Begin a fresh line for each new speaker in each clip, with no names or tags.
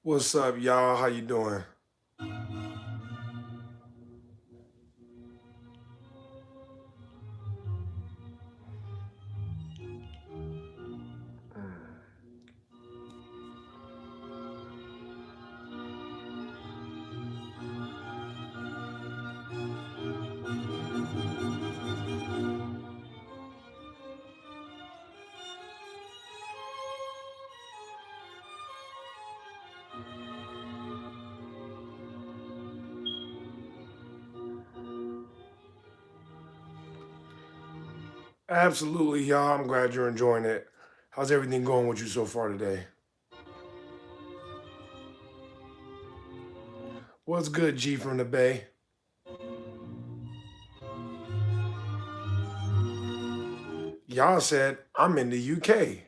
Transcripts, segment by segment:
What's up, y'all? How you doing? Absolutely, y'all. I'm glad you're enjoying it. How's everything going with you so far today? What's good, G from the Bay? Y'all said I'm in the UK.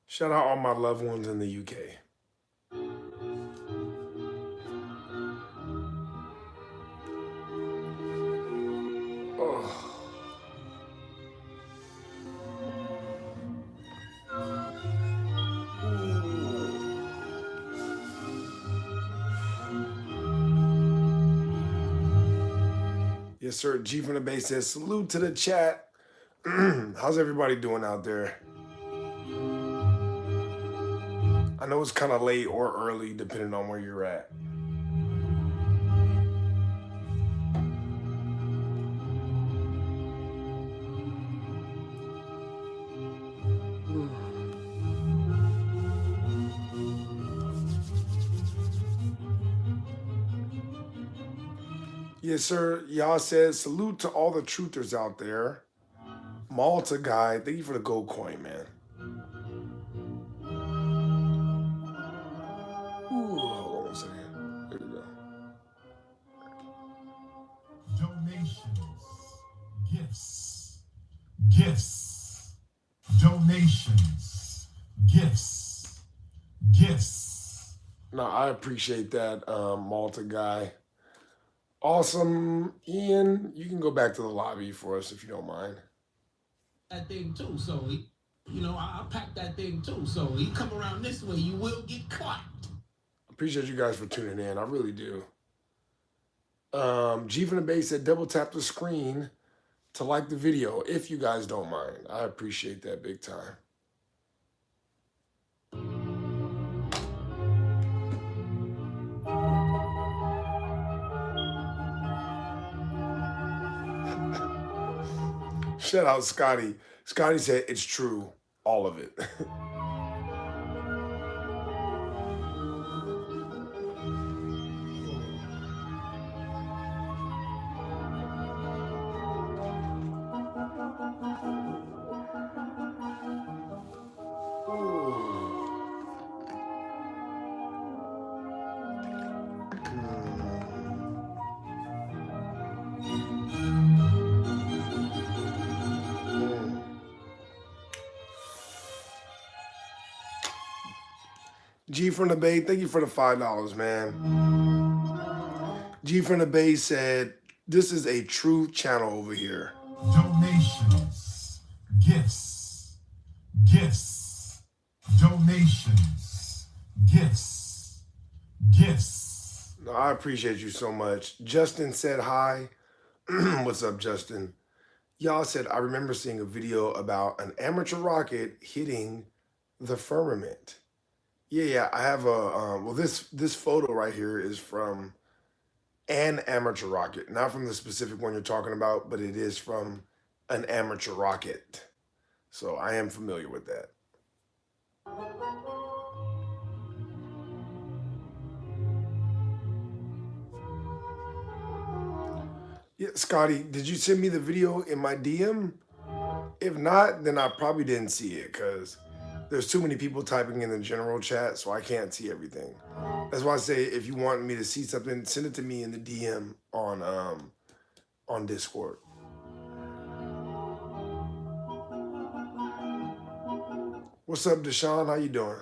Shout out all my loved ones in the UK. Oh. Ooh. Yes, sir. G from the Bay says salute to the chat. How's everybody doing out there? I know it's kind of late or early, depending on where you're at. Yes, sir. Y'all said salute to all the truthers out there. Malta guy, thank you for the gold coin, man. Ooh, hold on one second. There we go.
Donations, gifts, gifts, donations, gifts, gifts.
No, I appreciate that, Malta guy. Awesome. Ian, you can go back to the lobby for us if you don't mind.
That thing too, so I packed that thing too, so you come around this way, you will get caught.
Appreciate you guys for tuning in. I really do. G from the Bay said double tap the screen to like the video if you guys don't mind. I appreciate that big time. Shout out Scotty. Scotty said it's true, all of it. Ooh. Mm. G from the Bay, thank you for the $5, man. G from the Bay said, this is a true channel over here.
Donations, gifts, gifts, donations, gifts, gifts.
No, I appreciate you so much. Justin said hi. What's up, Justin? Y'all said, I remember seeing a video about an amateur rocket hitting the firmament. Yeah, I have a, well, this photo right here is from an amateur rocket, not from the specific one you're talking about, but it is from an amateur rocket. So I am familiar with that. Yeah, Scotty, did you send me the video in my DM? If not, then I probably didn't see it because there's too many people typing in the general chat, so I can't see everything. That's why I say if you want me to see something, send it to me in the DM on Discord. What's up, Deshaun? How you doing?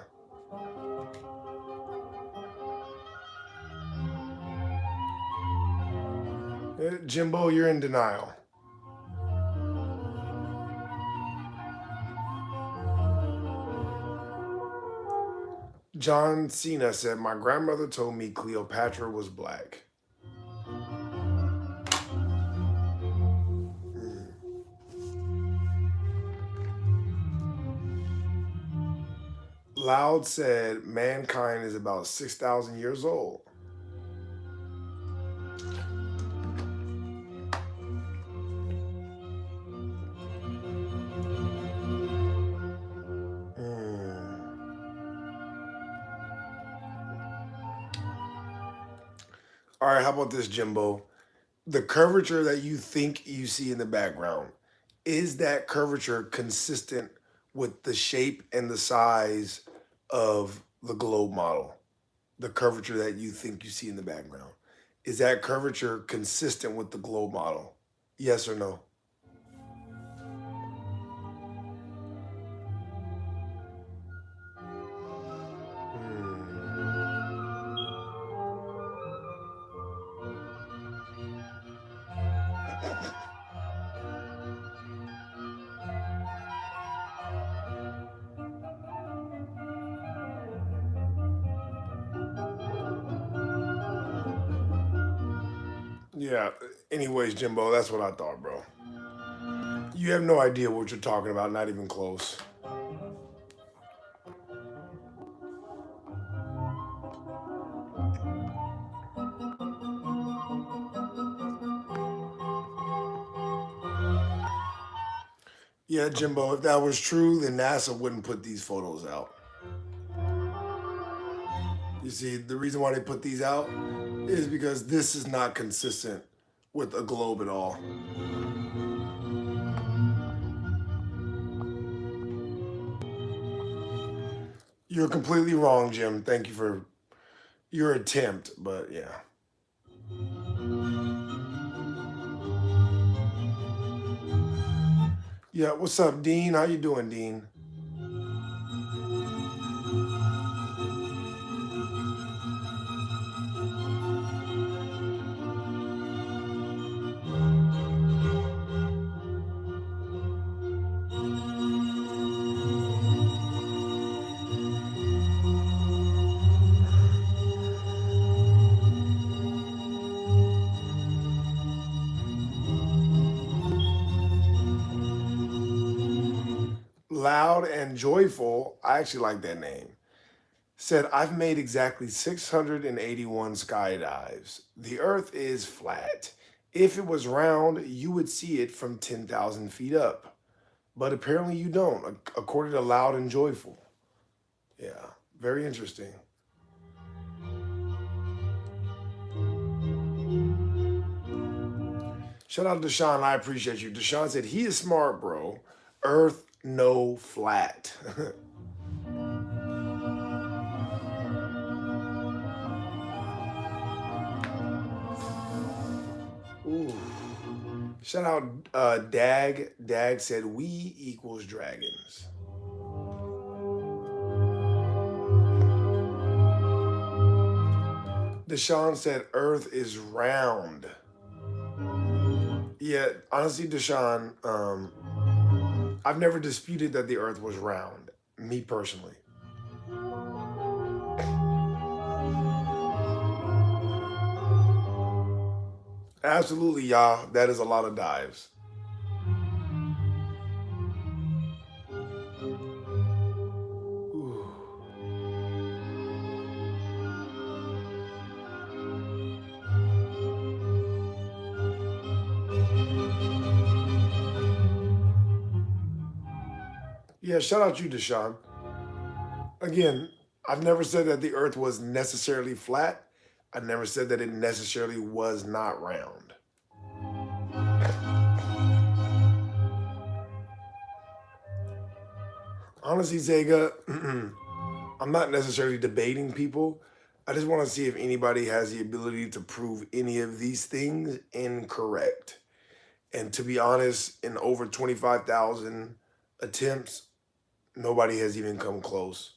Jimbo, you're in denial. John Cena said, my grandmother told me Cleopatra was black. Mm. Loud said, mankind is about 6,000 years old. All right, how about this, Jimbo? The curvature that you think you see in the background, is that curvature consistent with the shape and the size of the globe model? The curvature that you think you see in the background, is that curvature consistent with the globe model? Yes or no? Hmm. Yeah. Anyways, Jimbo, that's what I thought, bro. You have no idea what you're talking about, not even close. Yeah, Jimbo, if that was true, then NASA wouldn't put these photos out. You see, the reason why they put these out is because this is not consistent with a globe at all. You're completely wrong, Jim. Thank you for your attempt, but yeah. Yeah, what's up, Dean? How you doing, Dean? Loud and Joyful, I actually like that name, said, I've made exactly 681 skydives. The earth is flat. If it was round, you would see it from 10,000 feet up. But apparently you don't, according to Loud and Joyful. Yeah, very interesting. Shout out to Deshaun. I appreciate you. Deshaun said, he is smart, bro. Earth, no flat. Ooh. Shout out Dag. Dag said, we equals dragons. Deshaun said, Earth is round. Yeah, honestly, Deshaun, I've never disputed that the Earth was round. Me personally. Absolutely, y'all. That is a lot of dives. Ooh. Yeah, shout out you, Deshaun. Again, I've never said that the Earth was necessarily flat. I never said that it necessarily was not round. Honestly, Zega, I'm not necessarily debating people. I just want to see if anybody has the ability to prove any of these things incorrect. And to be honest, in over 25,000 attempts, nobody has even come close.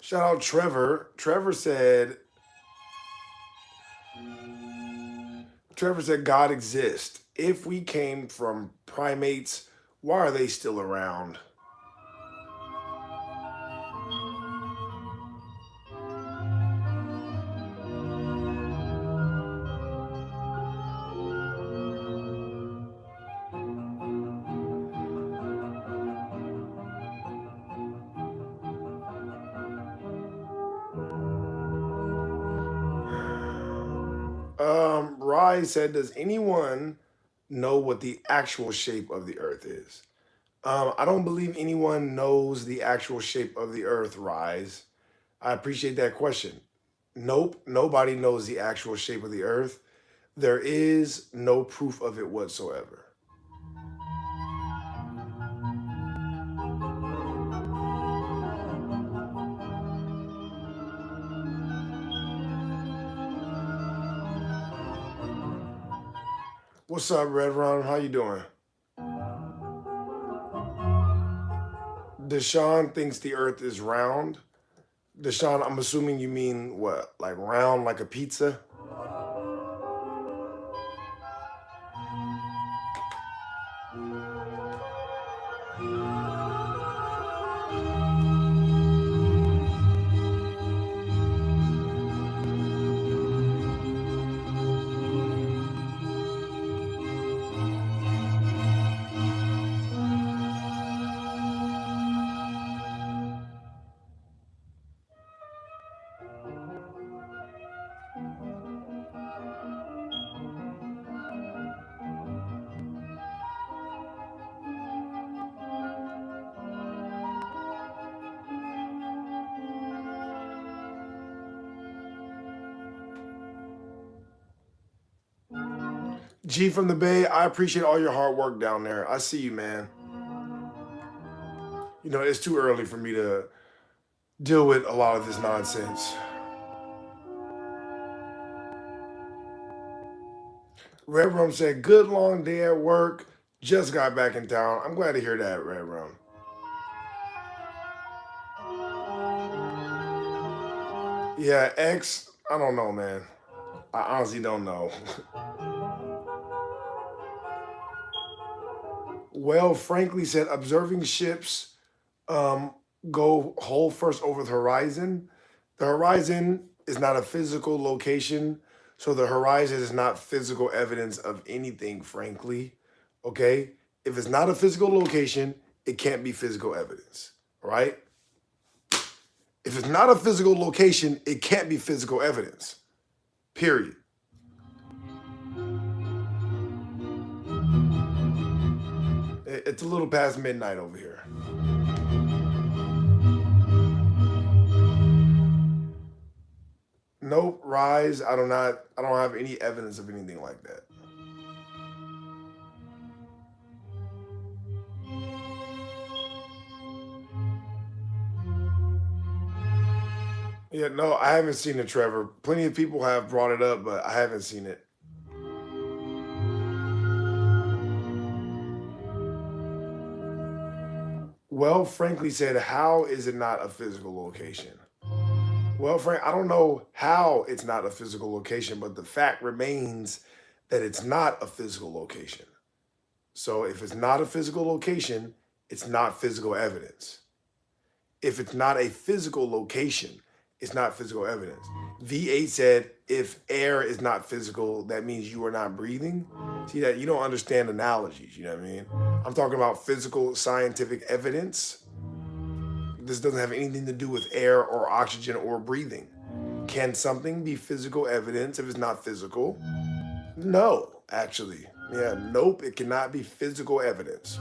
Shout out Trevor said God exists. If we came from primates, why are they still around? Rai said, does anyone know what the actual shape of the earth is? I don't believe anyone knows the actual shape of the earth, Rise. I appreciate that question. Nope, nobody knows the actual shape of the earth. There is no proof of it whatsoever. What's up, Red Ron? How you doing? Deshaun thinks the earth is round. Deshaun, I'm assuming you mean what? Like round like a pizza? G from the Bay, I appreciate all your hard work down there. I see you, man. You know, it's too early for me to deal with a lot of this nonsense. Red Rum said, good long day at work. Just got back in town. I'm glad to hear that, Red Rum. Yeah, X, I don't know, man. I honestly don't know. Well, frankly said, observing ships um, go hull first over the horizon. The horizon is not a physical location, so the horizon is not physical evidence of anything, frankly. Okay? If it's not a physical location, it can't be physical evidence, right? If it's not a physical location, it can't be physical evidence, period. It's a little past midnight over here. Nope, Rise. I don't have any evidence of anything like that. Yeah, no, I haven't seen it, Trevor. Plenty of people have brought it up, but I haven't seen it. Well, frankly said, how is it not a physical location? Well, Frank, I don't know how it's not a physical location, but the fact remains that it's not a physical location. So if it's not a physical location, it's not physical evidence. If it's not a physical location, it's not physical evidence. V8 said if air is not physical, that means you are not breathing. See that you don't understand analogies, you know what I mean? I'm talking about physical scientific evidence. This doesn't have anything to do with air or oxygen or breathing. Can something be physical evidence if it's not physical? No, actually. Yeah, nope, it cannot be physical evidence.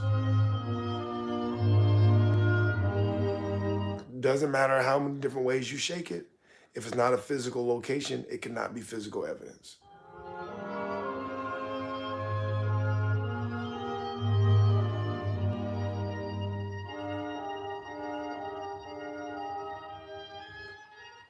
Doesn't matter how many different ways you shake it. If it's not a physical location, it cannot be physical evidence.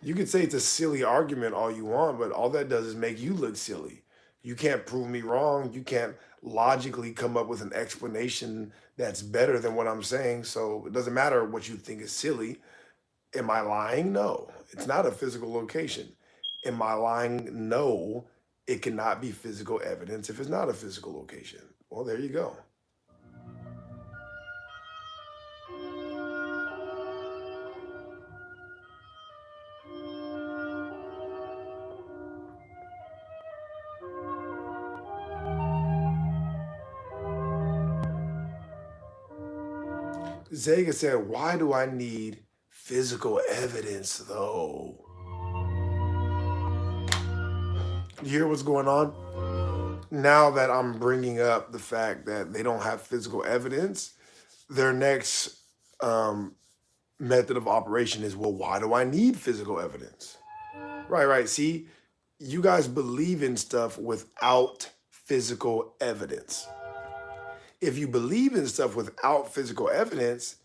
You could say it's a silly argument all you want, but all that does is make you look silly. You can't prove me wrong. You can't logically come up with an explanation that's better than what I'm saying. So it doesn't matter what you think is silly. Am I lying? No, it's not a physical location. Am I lying? No, it cannot be physical evidence if it's not a physical location. Well, there you go. Zega said, why do I need physical evidence though? You hear what's going on? Now that I'm bringing up the fact that they don't have physical evidence, their next um, method of operation is, well, why do I need physical evidence? Right. See, you guys believe in stuff without physical evidence. If you believe in stuff without physical evidence,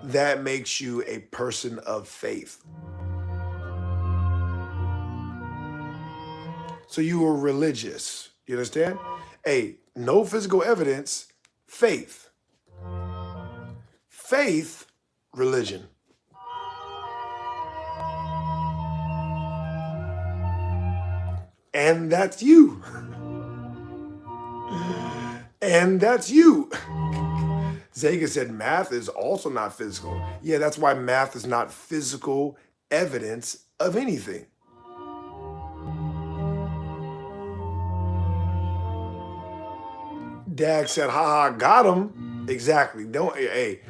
that makes you a person of faith. So you are religious. You understand? Hey, no physical evidence, faith. Faith, religion. And that's you. And that's you. Zega said math is also not physical. Yeah, that's why math is not physical evidence of anything. Dag said, haha, got him. Exactly. Don't, hey,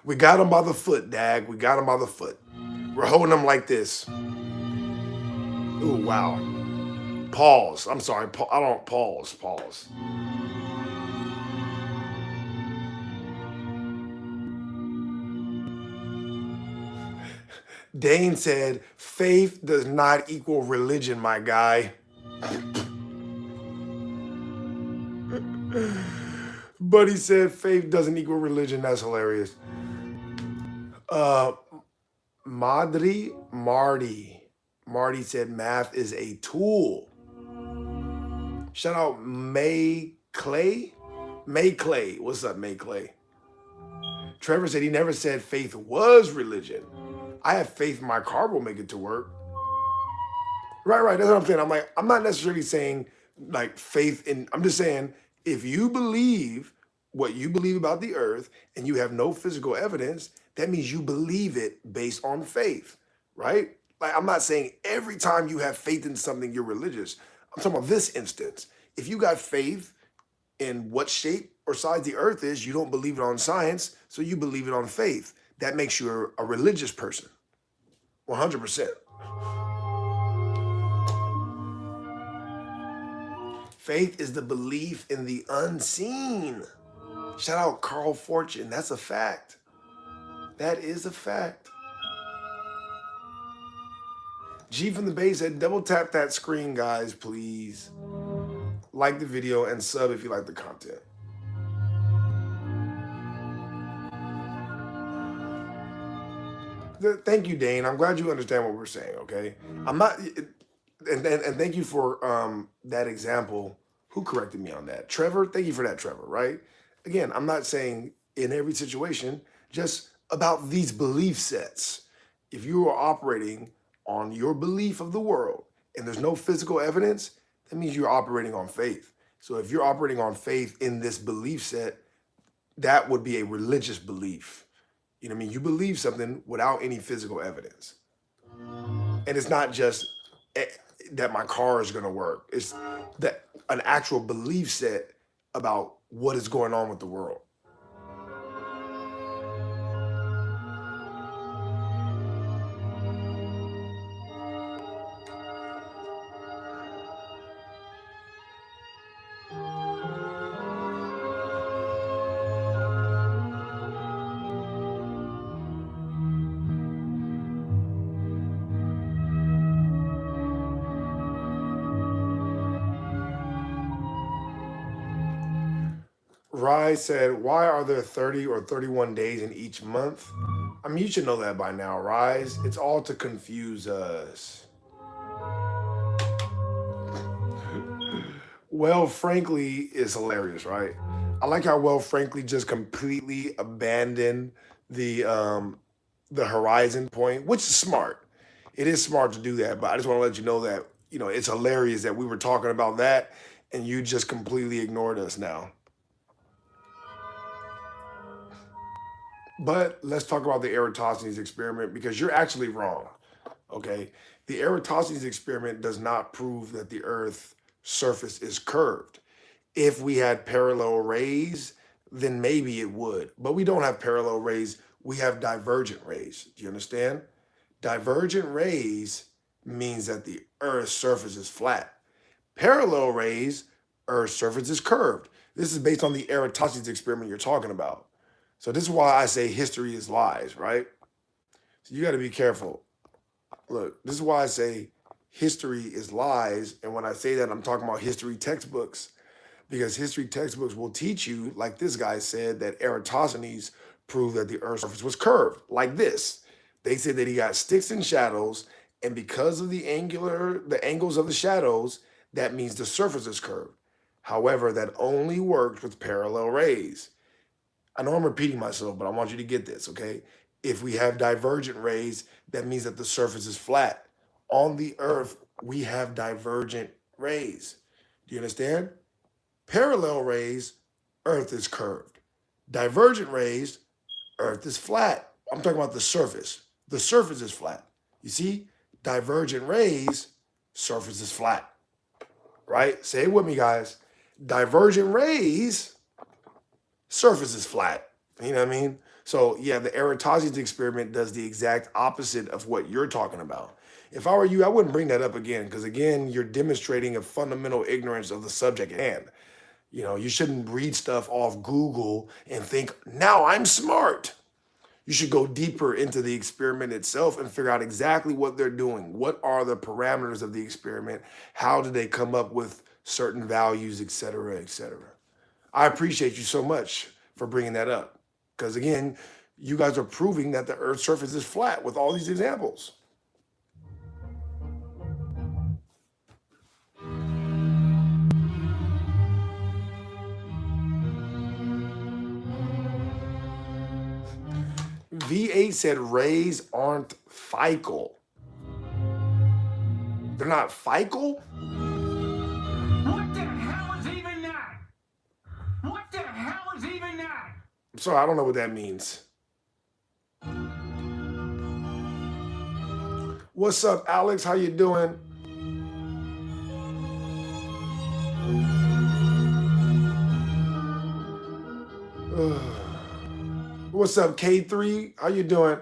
we got him by the foot, Dag. We got him by the foot. We're holding him like this. Ooh, wow. Pause. I'm sorry. I don't pause. Dane said, faith does not equal religion, my guy. Buddy said, faith doesn't equal religion. That's hilarious. Marty said, math is a tool. Shout out May Clay. What's up, May Clay? Trevor said he never said faith was religion. I have faith my car will make it to work. Right. That's what I'm saying. I'm not necessarily saying like faith in, I'm just saying if you believe what you believe about the earth and you have no physical evidence, that means you believe it based on faith, right? Like I'm not saying every time you have faith in something, you're religious. I'm talking about this instance. If you got faith in what shape or size the earth is, you don't believe it on science, so you believe it on faith. That makes you a religious person. 100%. Faith is the belief in the unseen. Shout out Carl Fortune. That's a fact. That is a fact. G from the Bay said, double tap that screen, guys, please. Like the video and sub if you like the content. Thank you, Dane. I'm glad you understand what we're saying, okay? I'm not, and thank you for that example. Who corrected me on that? Trevor, thank you for that, Trevor, right? Again, I'm not saying in every situation, just about these belief sets. If you are operating on your belief of the world and there's no physical evidence, that means you're operating on faith. So if you're operating on faith in this belief set, that would be a religious belief. You know what I mean? You believe something without any physical evidence. And it's not just that my car is going to work. It's that an actual belief set about what is going on with the world. Rai said, why are there 30 or 31 days in each month? I mean, you should know that by now, Rise. It's all to confuse us. Well, frankly, is hilarious, right? I like how well, frankly, just completely abandoned the the horizon point, which is smart. It is smart to do that, but I just want to let you know that, it's hilarious that we were talking about that and you just completely ignored us now. But let's talk about the Eratosthenes experiment because you're actually wrong. Okay. The Eratosthenes experiment does not prove that the Earth's surface is curved. If we had parallel rays, then maybe it would. But we don't have parallel rays, we have divergent rays. Do you understand? Divergent rays means that the Earth's surface is flat. Parallel rays, Earth's surface is curved. This is based on the Eratosthenes experiment you're talking about. So this is why I say history is lies, right? So you got to be careful. Look, this is why I say history is lies. And when I say that, I'm talking about history textbooks because history textbooks will teach you, like this guy said, that Eratosthenes proved that the Earth's surface was curved, like this. They said that he got sticks and shadows, and because of the angles of the shadows, that means the surface is curved. However, that only works with parallel rays. I know I'm repeating myself, but I want you to get this, okay? If we have divergent rays, that means that the surface is flat. On the Earth, we have divergent rays. Do you understand? Parallel rays, Earth is curved. Divergent rays, Earth is flat. I'm talking about the surface. The surface is flat. You see? Divergent rays, surface is flat. Right? Say it with me, guys. Divergent rays, surface is flat. You know what I mean? So yeah, the Eratosthenes experiment does the exact opposite of what you're talking about. If I were you, I wouldn't bring that up again because again, you're demonstrating a fundamental ignorance of the subject at hand. You shouldn't read stuff off Google and think, now I'm smart. You should go deeper into the experiment itself and figure out exactly what they're doing. What are the parameters of the experiment? How did they come up with certain values, et cetera, et cetera? I appreciate you so much for bringing that up. Because again, you guys are proving that the Earth's surface is flat with all these examples. V8 said rays aren't fickle. They're not fickle?
What the hell is even that? What the hell is even that?
I'm sorry, I don't know what that means. What's up, Alex? How you doing? What's up, K3? How you doing?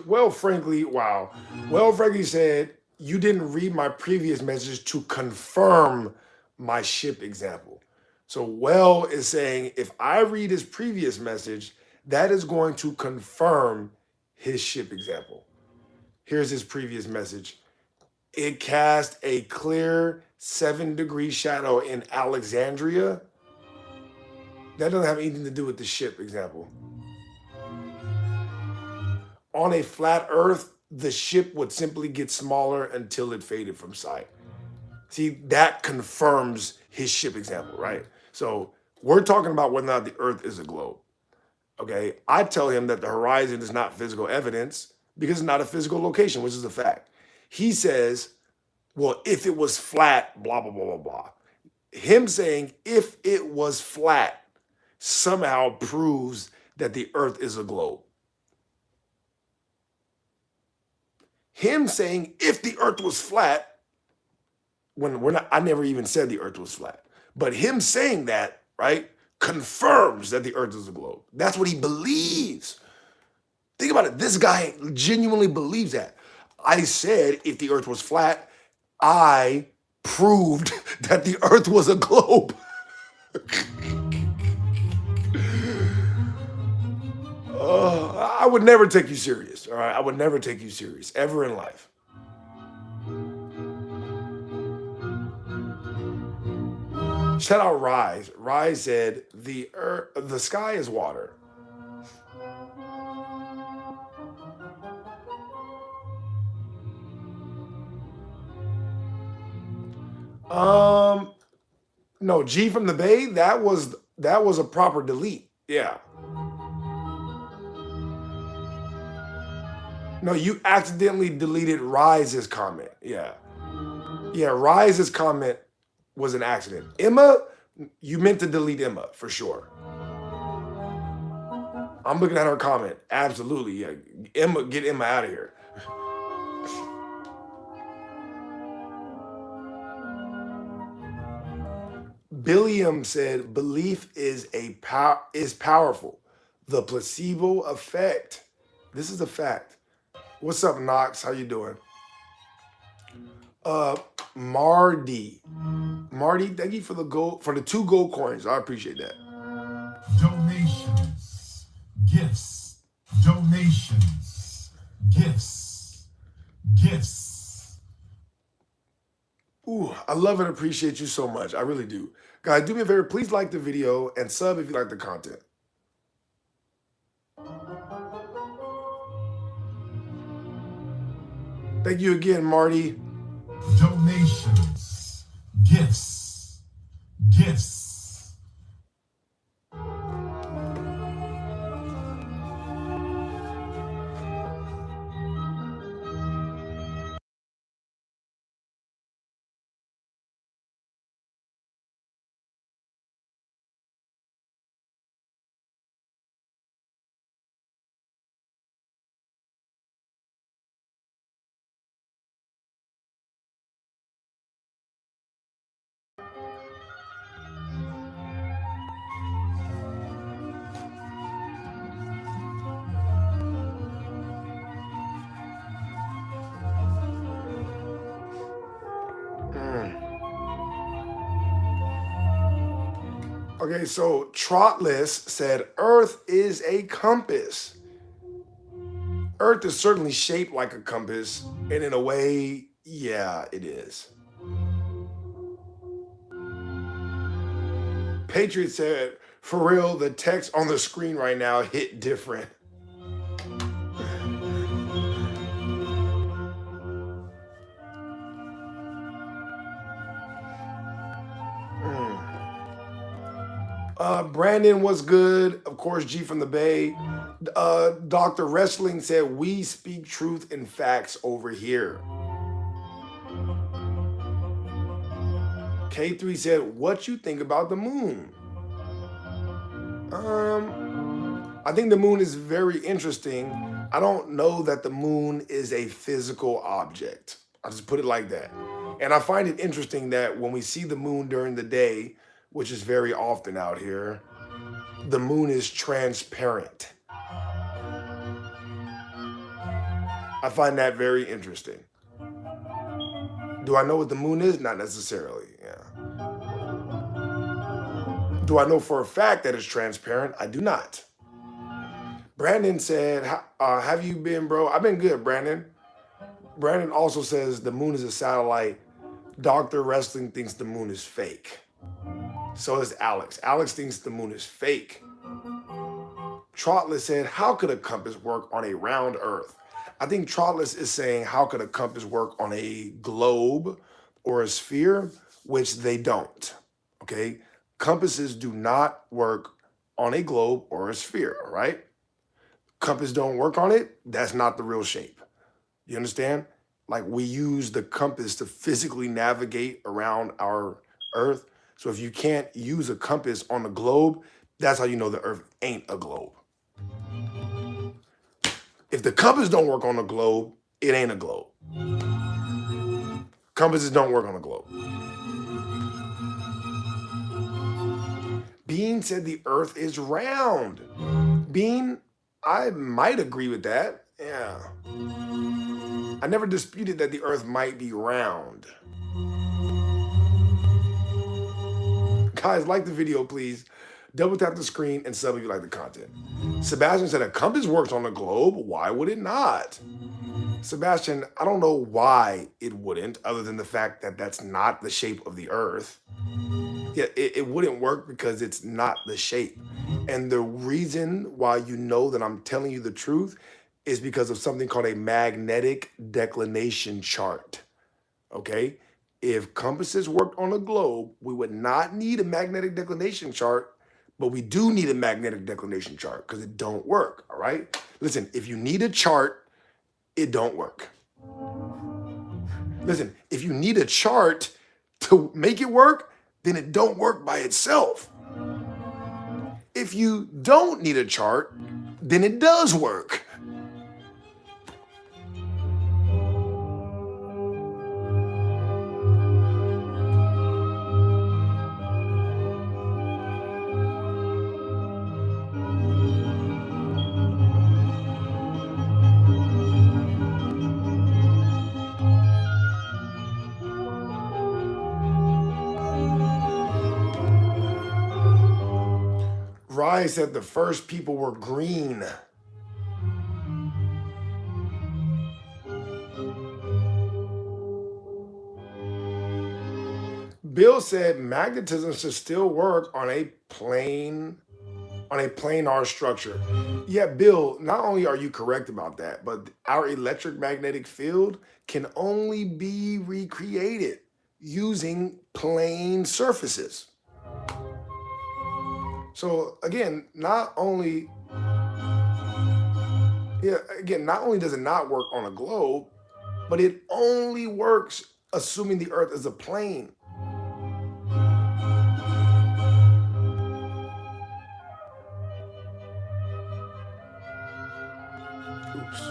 Well, frankly, wow. Well, frankly said, you didn't read my previous message to confirm my ship example. So, well is saying if I read his previous message, that is going to confirm his ship example. Here's his previous message. It cast a clear 7-degree shadow in Alexandria. That doesn't have anything to do with the ship example. On a flat Earth, the ship would simply get smaller until it faded from sight. See, that confirms his ship example, right? So we're talking about whether or not the Earth is a globe. Okay, I tell him that the horizon is not physical evidence because it's not a physical location, which is a fact. He says, well, if it was flat, blah, blah, blah, blah, blah. Him saying if it was flat somehow proves that the Earth is a globe. Him saying if the Earth was flat, when we're not, I never even said the Earth was flat, but him saying that, right, confirms that the Earth is a globe. That's what he believes. Think about it. This guy genuinely believes that. I said if the Earth was flat, I proved that the Earth was a globe. I would never take you serious. All right, I would never take you serious ever in life. Shout out Rise. Rise said the sky is water. Um, no, G from the Bay. That was a proper delete. Yeah. No, you accidentally deleted Rise's comment. Yeah. Yeah, Rise's comment was an accident. Emma, you meant to delete Emma for sure. I'm looking at her comment. Absolutely. Yeah. Emma, get Emma out of here. Billiam said belief is powerful. The placebo effect. This is a fact. What's up, Knox? How you doing? Uh Marty. Marty, thank you for the 2 gold coins. I appreciate that.
Donations, gifts, donations, gifts, gifts.
Ooh, I love and appreciate you so much. I really do. Guys, do me a favor. Please like the video and sub if you like the content. Thank you again, Marty.
Donations, gifts, gifts.
Okay, so Trotless said Earth is a compass. Earth is certainly shaped like a compass, and in a way, yeah, it is. Patriot said, for real, the text on the screen right now hit different. Brandon was good. Of course, G from the Bay. Dr. Wrestling said, we speak truth and facts over here. K3 said, what you think about the moon? I think the moon is very interesting. I don't know that the moon is a physical object. I'll just put it like that. And I find it interesting that when we see the moon during the day, which is very often out here, the moon is transparent. I find that very interesting. Do I know what the moon is? Not necessarily, yeah. Do I know for a fact that it's transparent? I do not. Brandon said, have you been, bro? I've been good, Brandon. Brandon also says the moon is a satellite. Dr. Wrestling thinks the moon is fake. So does Alex. Alex thinks the moon is fake. Trotless said, how could a compass work on a round earth? I think Trotless is saying, how could a compass work on a globe or a sphere? Which they don't, okay? Compasses do not work on a globe or a sphere, all right? Compass don't work on it, that's not the real shape. You understand? Like we use the compass to physically navigate around our earth. So if you can't use a compass on the globe, that's how you know the earth ain't a globe. If the compass don't work on the globe, it ain't a globe. Compasses don't work on a globe. Bean said the earth is round. Bean, I might agree with that. Yeah. I never disputed that the earth might be round. Guys, like the video, please. Double tap the screen and sub if you like the content. Sebastian said, a compass works on a globe. Why would it not? Sebastian, I don't know why it wouldn't, other than the fact that that's not the shape of the Earth. Yeah, it wouldn't work because it's not the shape. And the reason why you know that I'm telling you the truth is because of something called a magnetic declination chart. Okay? If compasses worked on a globe, we would not need a magnetic declination chart, but we do need a magnetic declination chart because it don't work. All right? Listen, if you need a chart, it don't work. Listen, if you need a chart to make it work, then it don't work by itself. If you don't need a chart, then it does work. Rye said the first people were green. Bill said magnetism should still work on a planar structure. Yeah, Bill, not only are you correct about that, but our electric magnetic field can only be recreated using plane surfaces. So again, not only does it not work on a globe, but it only works assuming the Earth is a plane. Oops.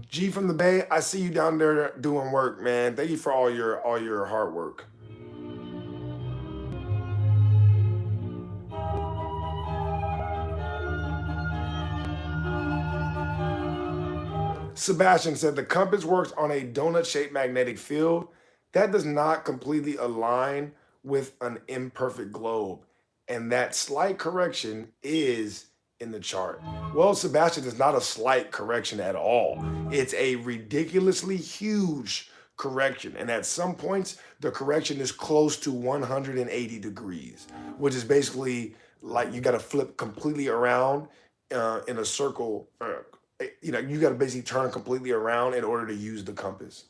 G from the Bay, I see you down there doing work, man. Thank you for all your hard work. Sebastian said the compass works on a donut-shaped magnetic field. That does not completely align with an imperfect globe. And that slight correction is in the chart. Well, Sebastian, is not a slight correction at all. It's a ridiculously huge correction. And at some points, the correction is close to 180 degrees, which is basically like you got to flip completely around in a circle. You got to basically turn completely around in order to use the compass.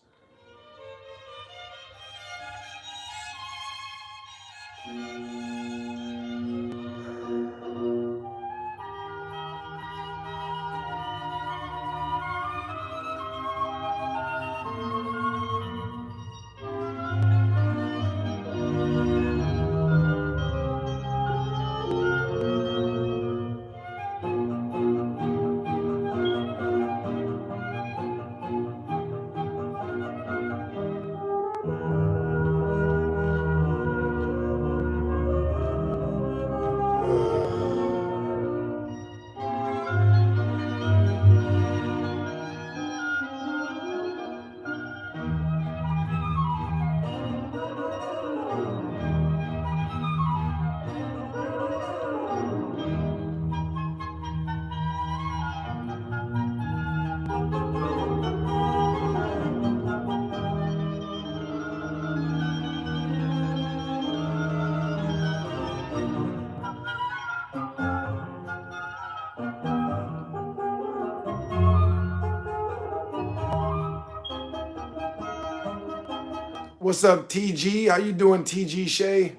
What's up, TG? How you doing, TG Shay?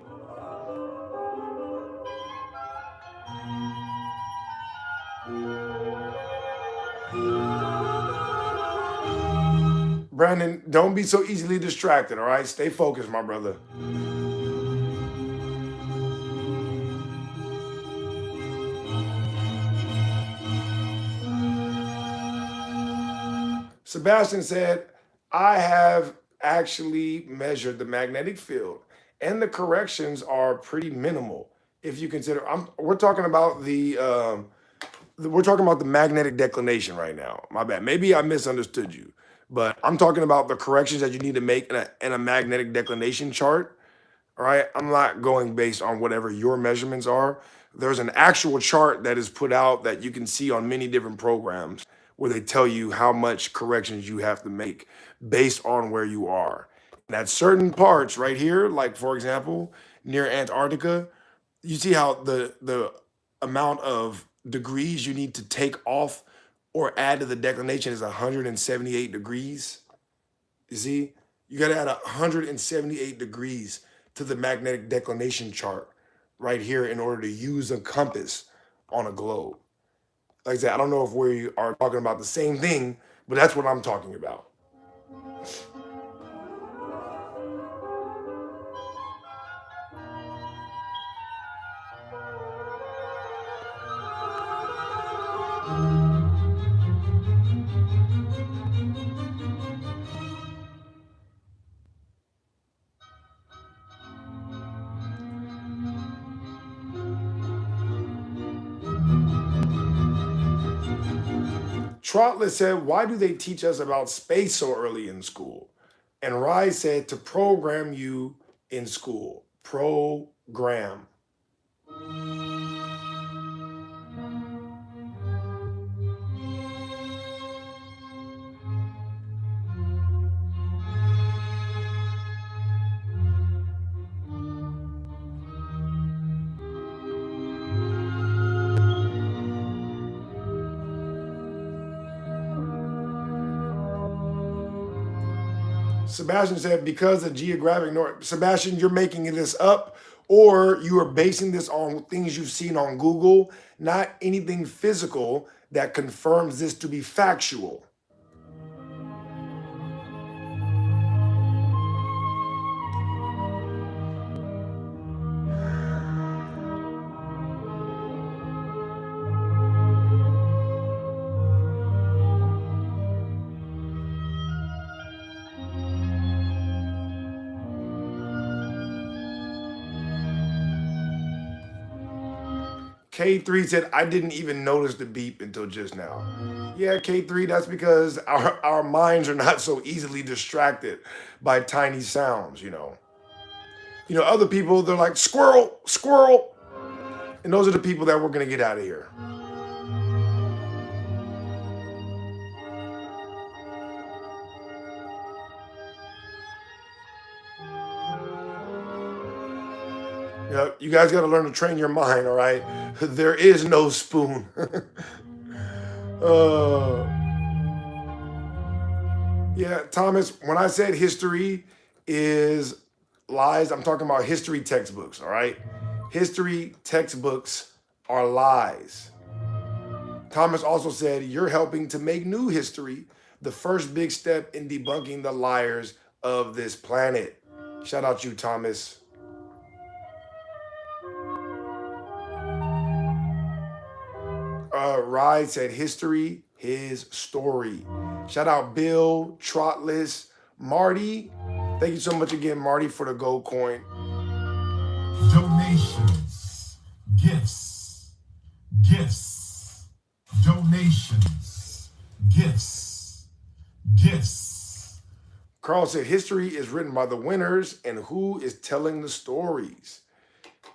Brandon, don't be so easily distracted, all right? Stay focused, my brother. Sebastian said, I have actually measured the magnetic field, and the corrections are pretty minimal. If you consider, we're talking about we're talking about the magnetic declination right now. My bad. Maybe I misunderstood you, but I'm talking about the corrections that you need to make in a magnetic declination chart. All right. I'm not going based on whatever your measurements are. There's an actual chart that is put out that you can see on many different programs where they tell you how much corrections you have to make based on where you are. And at certain parts right here, like for example, near Antarctica, you see how the amount of degrees you need to take off or add to the declination is 178 degrees. You see, you got to add 178 degrees to the magnetic declination chart right here in order to use a compass on a globe. Like I said, I don't know if we are talking about the same thing, but that's what I'm talking about. Trotler said, why do they teach us about space so early in school? And Rise said, to program you in school. Program. Sebastian said, because of geographic north. Sebastian, you're making this up, or you are basing this on things you've seen on Google, not anything physical that confirms this to be factual. K3 said, I didn't even notice the beep until just now. Yeah, K3, that's because our minds are not so easily distracted by tiny sounds, you know. You know, other people, they're like, squirrel, squirrel. And those are the people that we're going to get out of here. You know, you guys got to learn to train your mind, all right? There is no spoon. uh, yeah, Thomas, when I said history is lies, I'm talking about history textbooks, all right? History textbooks are lies. Thomas also said, you're helping to make new history, the first big step in debunking the liars of this planet. Shout out you, Thomas. Ride said, history, his story. Shout out Bill, Trotless, Marty. Thank you so much again, Marty, for the gold coin.
Donations, gifts, gifts, donations, gifts, gifts.
Carl said, history is written by the winners, and who is telling the stories?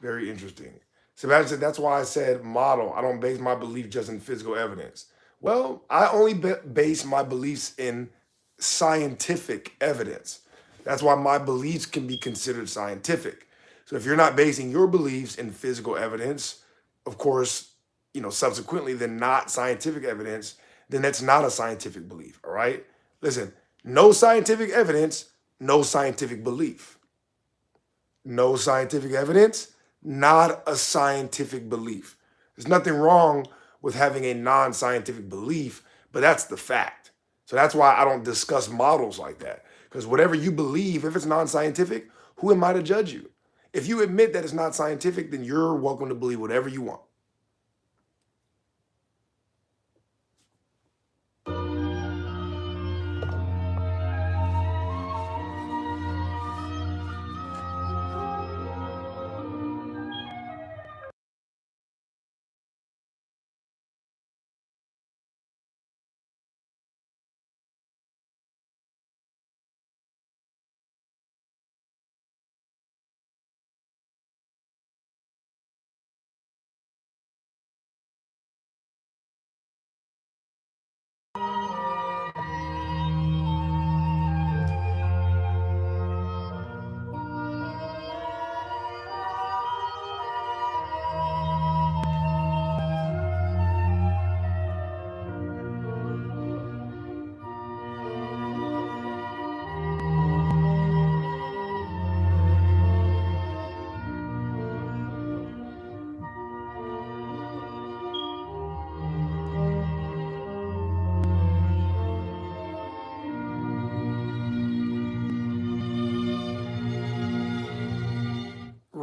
Very interesting. Sebastian said, that's why I said model. I don't base my belief just in physical evidence. Well, I only base my beliefs in scientific evidence. That's why my beliefs can be considered scientific. So if you're not basing your beliefs in physical evidence, of course, you know, subsequently, then not scientific evidence, then that's not a scientific belief, all right? Listen, no scientific evidence, no scientific belief. No scientific evidence, not a scientific belief. There's nothing wrong with having a non-scientific belief, but that's the fact. So that's why I don't discuss models like that. Because whatever you believe, if it's non-scientific, who am I to judge you? If you admit that it's not scientific, then you're welcome to believe whatever you want.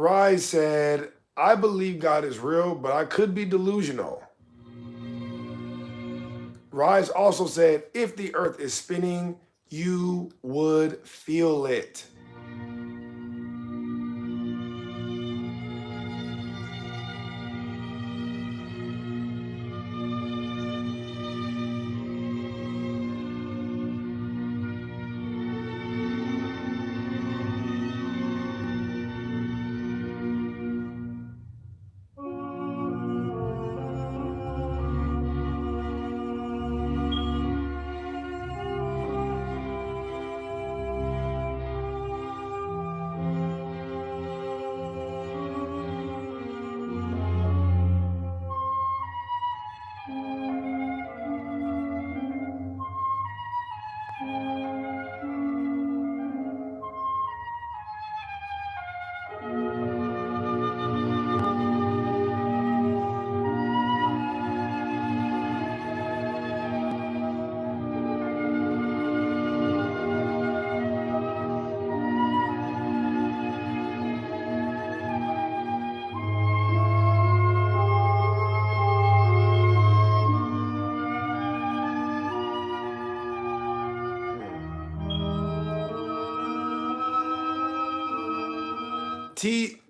Rise said, I believe God is real, but I could be delusional. Rise also said, if the earth is spinning, you would feel it.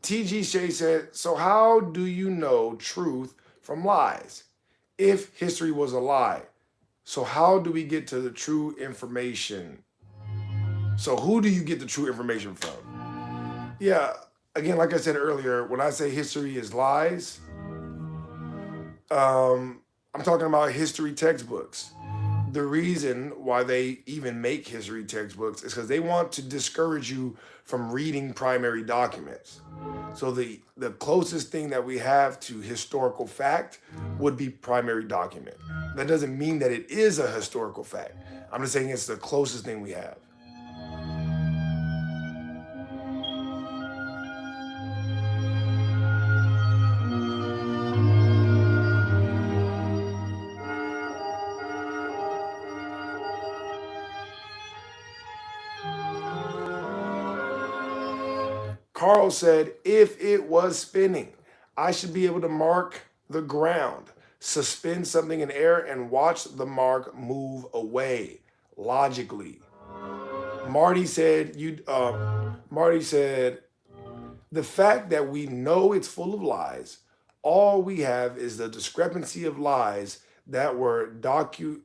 TG Shay said, so how do you know truth from lies? If history was a lie, so how do we get to the true information? So who do you get the true information from? Yeah, again, like I said earlier, when I say history is lies, I'm talking about history textbooks. The reason why they even make history textbooks is because they want to discourage you from reading primary documents. So the closest thing that we have to historical fact would be primary document. That doesn't mean that it is a historical fact. I'm just saying it's the closest thing we have. Carl said, if it was spinning, I should be able to mark the ground, suspend something in air, and watch the mark move away logically. Marty said, the fact that we know it's full of lies, all we have is the discrepancy of lies that were documentation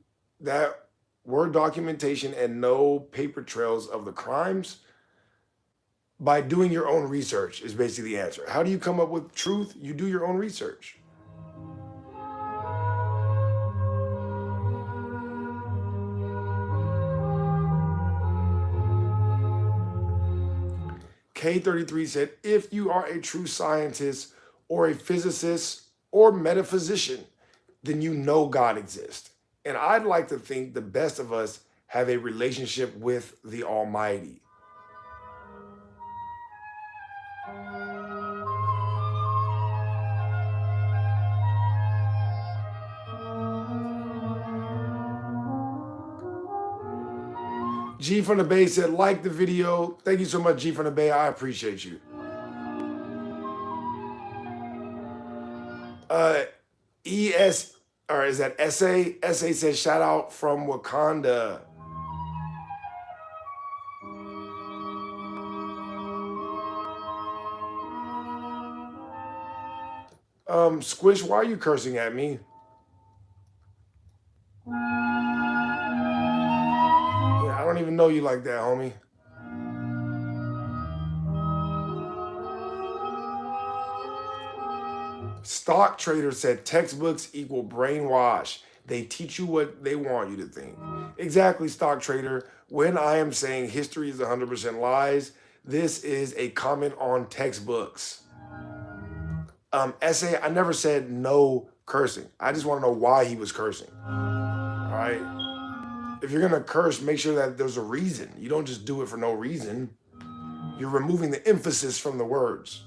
and no paper trails of the crimes. By doing your own research is basically the answer. How do you come up with truth? You do your own research. K33 said, if you are a true scientist or a physicist or metaphysician, then you know God exists. And I'd like to think the best of us have a relationship with the Almighty. G from the Bay said, like the video. Thank you so much, G from the Bay. I appreciate you. ES, or is that SA? SA says, shout out from Wakanda. Squish, why are you cursing at me? Yeah, I don't even know you like that, homie. Stock Trader said textbooks equal brainwash. They teach you what they want you to think. Exactly, Stock Trader. When I am saying history is 100% lies, this is a comment on textbooks. SA, I never said no cursing. I just want to know why he was cursing. All right? If you're going to curse, make sure that there's a reason. You don't just do it for no reason. You're removing the emphasis from the words.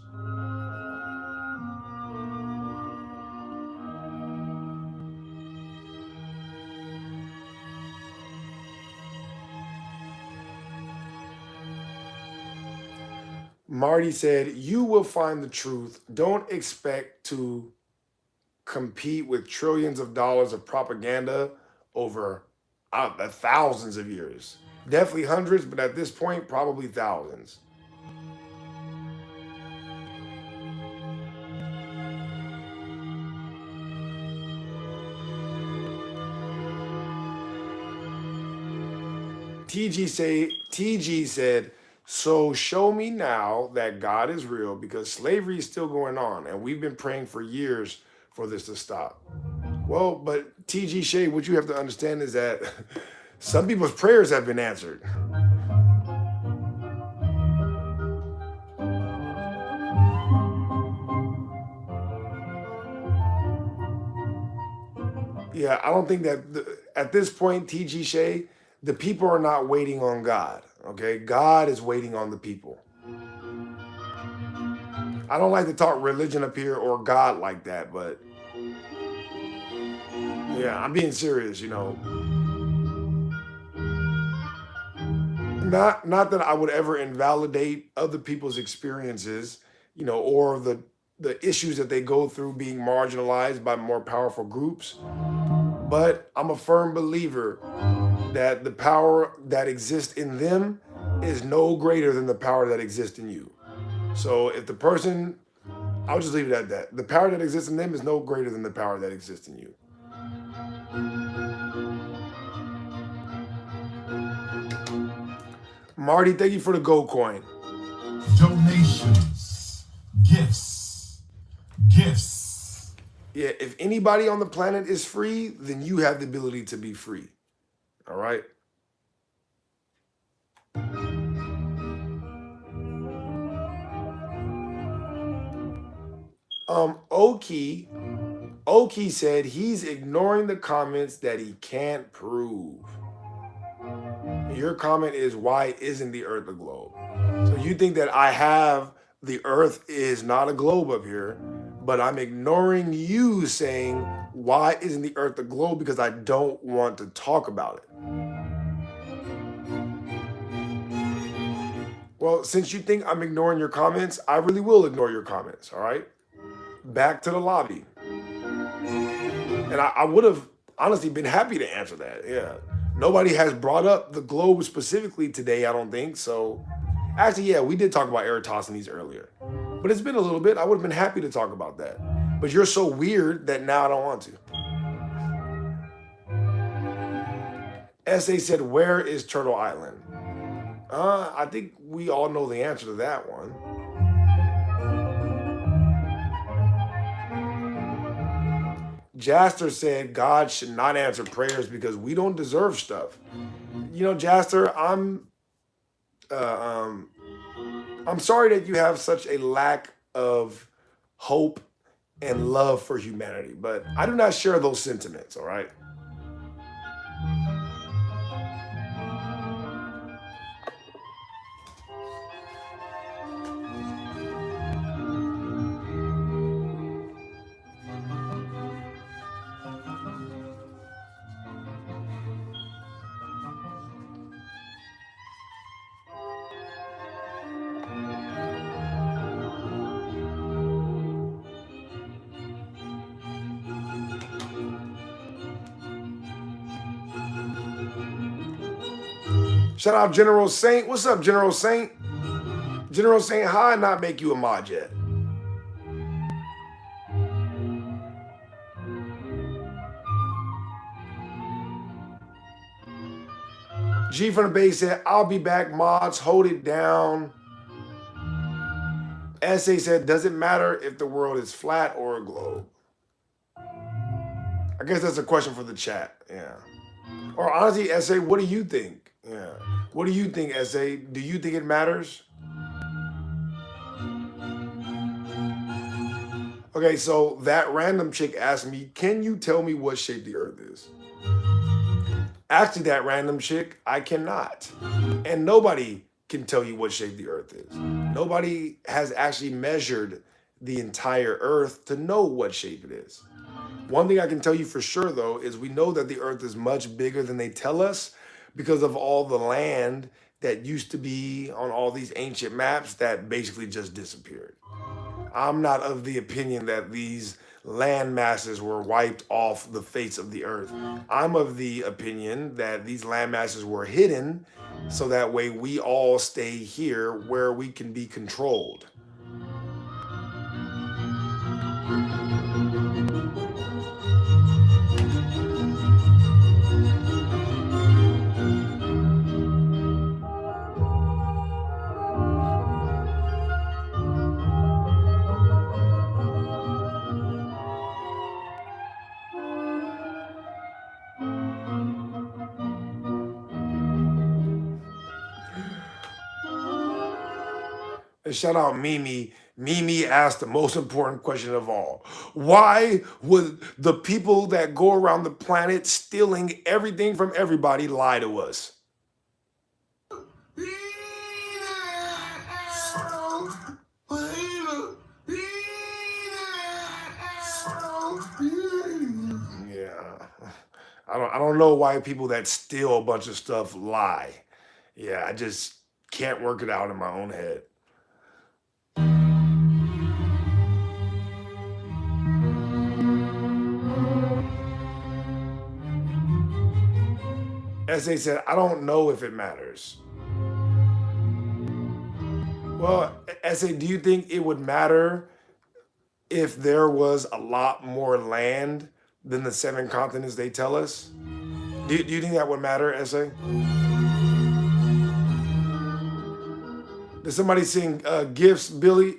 Marty said, you will find the truth. Don't expect to compete with trillions of dollars of propaganda over thousands of years. Definitely hundreds, but at this point, probably thousands. TG said, so show me now that God is real because slavery is still going on and we've been praying for years for this to stop. Well, but TG Shay, what you have to understand is that some people's prayers have been answered. Yeah, I don't think that at this point, TG Shay, the people are not waiting on God. Okay, God is waiting on the people. I don't like to talk religion up here or God like that, but yeah, I'm being serious, you know. Not that I would ever invalidate other people's experiences, you know, or the issues that they go through being marginalized by more powerful groups, but I'm a firm believer that the power that exists in them is no greater than the power that exists in you. So if the person, I'll just leave it at that. The power that exists in them is no greater than the power that exists in you. Marty, thank you for the gold coin.
Donations, gifts.
Yeah, if anybody on the planet is free, then you have the ability to be free. All right? Oki said he's ignoring the comments that he can't prove. Your comment is, why isn't the earth a globe? So you think that I have the earth is not a globe up here, but I'm ignoring you saying, why isn't the earth a globe? Because I don't want to talk about it. Well, since you think I'm ignoring your comments, I really will ignore your comments, all right? Back to the lobby. And I would have honestly been happy to answer that, yeah. Nobody has brought up the globe specifically today, I don't think. So, actually, yeah, we did talk about Eratosthenes earlier. But it's been a little bit. I would have been happy to talk about that. But you're so weird that now I don't want to. SA said, where is Turtle Island? I think we all know the answer to that one. Jaster said God should not answer prayers because we don't deserve stuff. You know, Jaster, I'm sorry that you have such a lack of hope and love for humanity, but I do not share those sentiments, all right? Shout out General Saint. What's up, General Saint? General Saint, how I not make you a mod yet? G from the base said, I'll be back, mods, hold it down. SA said, does it matter if the world is flat or a globe? I guess that's a question for the chat, yeah. Or honestly, SA, what do you think? Yeah. What do you think, SA? Do you think it matters? Okay, so that random chick asked me, can you tell me what shape the earth is? Actually, that random chick, I cannot. And nobody can tell you what shape the earth is. Nobody has actually measured the entire earth to know what shape it is. One thing I can tell you for sure, though, is we know that the earth is much bigger than they tell us because of all the land that used to be on all these ancient maps that basically just disappeared. I'm not of the opinion that these land masses were wiped off the face of the earth. I'm of the opinion that these land masses were hidden so that way we all stay here where we can be controlled. And shout out Mimi. Mimi asked the most important question of all. Why would the people that go around the planet stealing everything from everybody lie to us? Yeah. I don't know why people that steal a bunch of stuff lie. Yeah, I just can't work it out in my own head. SA said, I don't know if it matters. Well, SA, do you think it would matter if there was a lot more land than the 7 continents they tell us? Do you think that would matter, SA? Did somebody sing Gifts, Bill?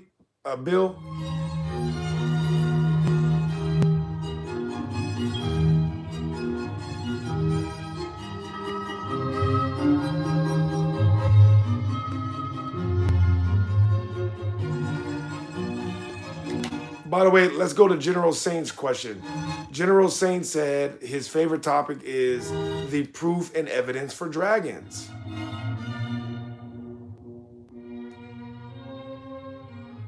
By the way, let's go to General Saint's question. General Saint said his favorite topic is the proof and evidence for dragons.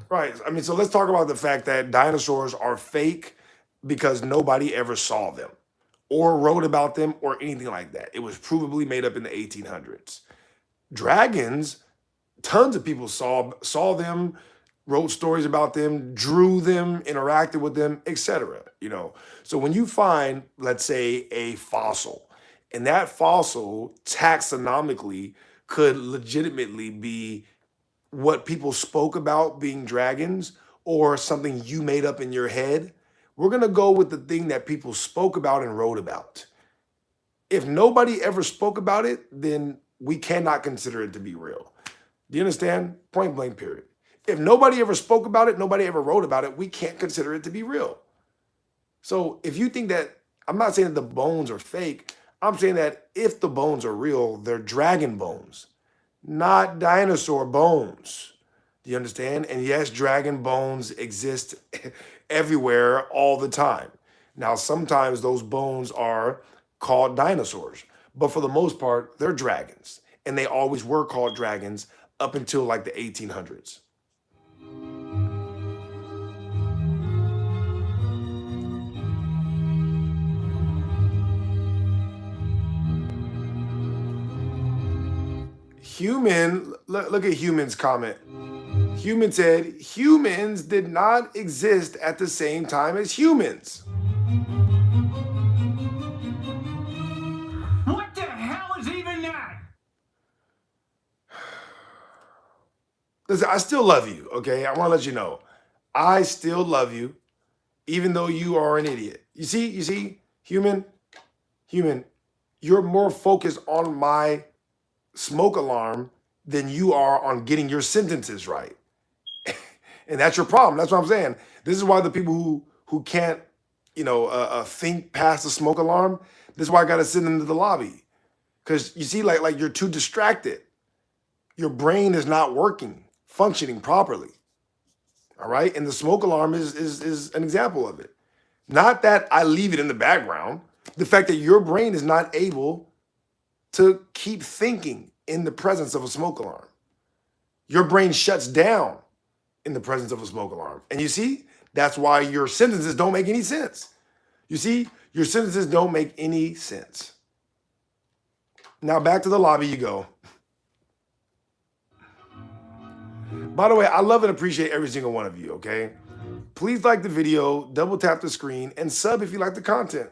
Right. I mean, so let's talk about the fact that dinosaurs are fake because nobody ever saw them or wrote about them or anything like that. It was provably made up in the 1800s. Dragons, tons of people saw them, wrote stories about them, drew them, interacted with them, etc. So when you find, let's say, a fossil, and that fossil taxonomically could legitimately be what people spoke about being dragons or something you made up in your head, we're going to go with the thing that people spoke about and wrote about. If nobody ever spoke about it, then we cannot consider it to be real. Do you understand? Point blank, period. If nobody ever spoke about it, nobody ever wrote about it, we can't consider it to be real. So if you think that, I'm not saying that the bones are fake. I'm saying that if the bones are real, they're dragon bones, not dinosaur bones. Do you understand? And yes, dragon bones exist everywhere all the time. Now, sometimes those bones are called dinosaurs, but for the most part, they're dragons. And they always were called dragons up until like the 1800s. Human, look at Human's comment. Human said, humans did not exist at the same time as humans.
What the hell is even that?
Listen, I still love you, okay? I want to let you know. I still love you, even though you are an idiot. You see, human, you're more focused on my smoke alarm than you are on getting your sentences right. And that's your problem. That's what I'm saying. This is why the people who can't, think past the smoke alarm, this is why I got to send them to the lobby. Because you see, like you're too distracted. Your brain is not functioning properly. All right. And the smoke alarm is an example of it. Not that I leave it in the background. The fact that your brain is not able to keep thinking in the presence of a smoke alarm. Your brain shuts down in the presence of a smoke alarm. And you see, that's why your sentences don't make any sense. You see, your sentences don't make any sense. Now back to the lobby you go. By the way, I love and appreciate every single one of you, okay? Please like the video, double tap the screen, and sub if you like the content.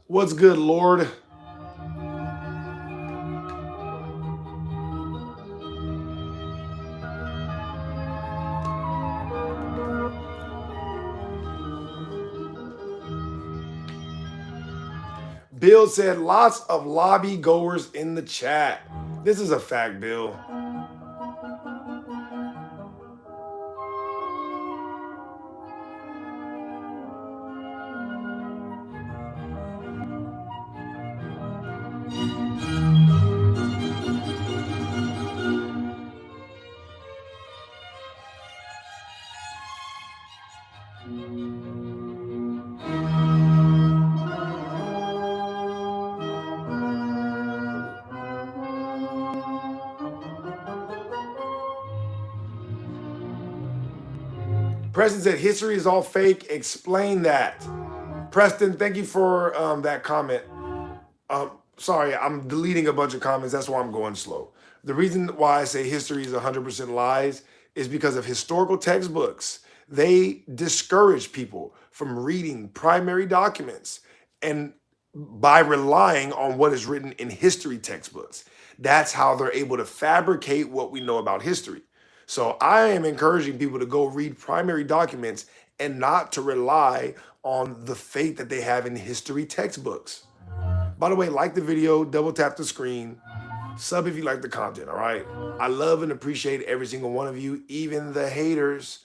What's good, Lord? Bill said lots of lobby goers in the chat. This is a fact, Bill. Preston said history is all fake. Explain that. Preston, thank you for that comment. Sorry, I'm deleting a bunch of comments. That's why I'm going slow. The reason why I say history is 100% lies is because of historical textbooks. They discourage people from reading primary documents and by relying on what is written in history textbooks. That's how they're able to fabricate what we know about history. So I am encouraging people to go read primary documents and not to rely on the faith that they have in history textbooks. By the way, like the video, double tap the screen, sub if you like the content, all right? I love and appreciate every single one of you, even the haters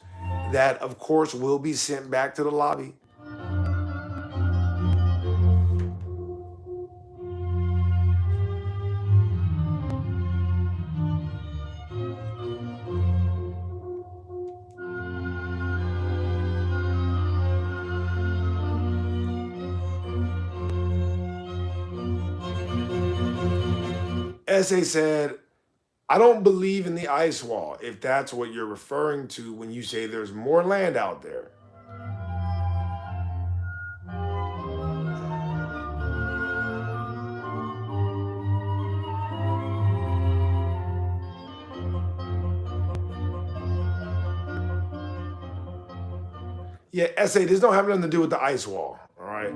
that, of course, will be sent back to the lobby. SA said, I don't believe in the ice wall, if that's what you're referring to when you say there's more land out there. Yeah, SA, this don't have nothing to do with the ice wall, all right?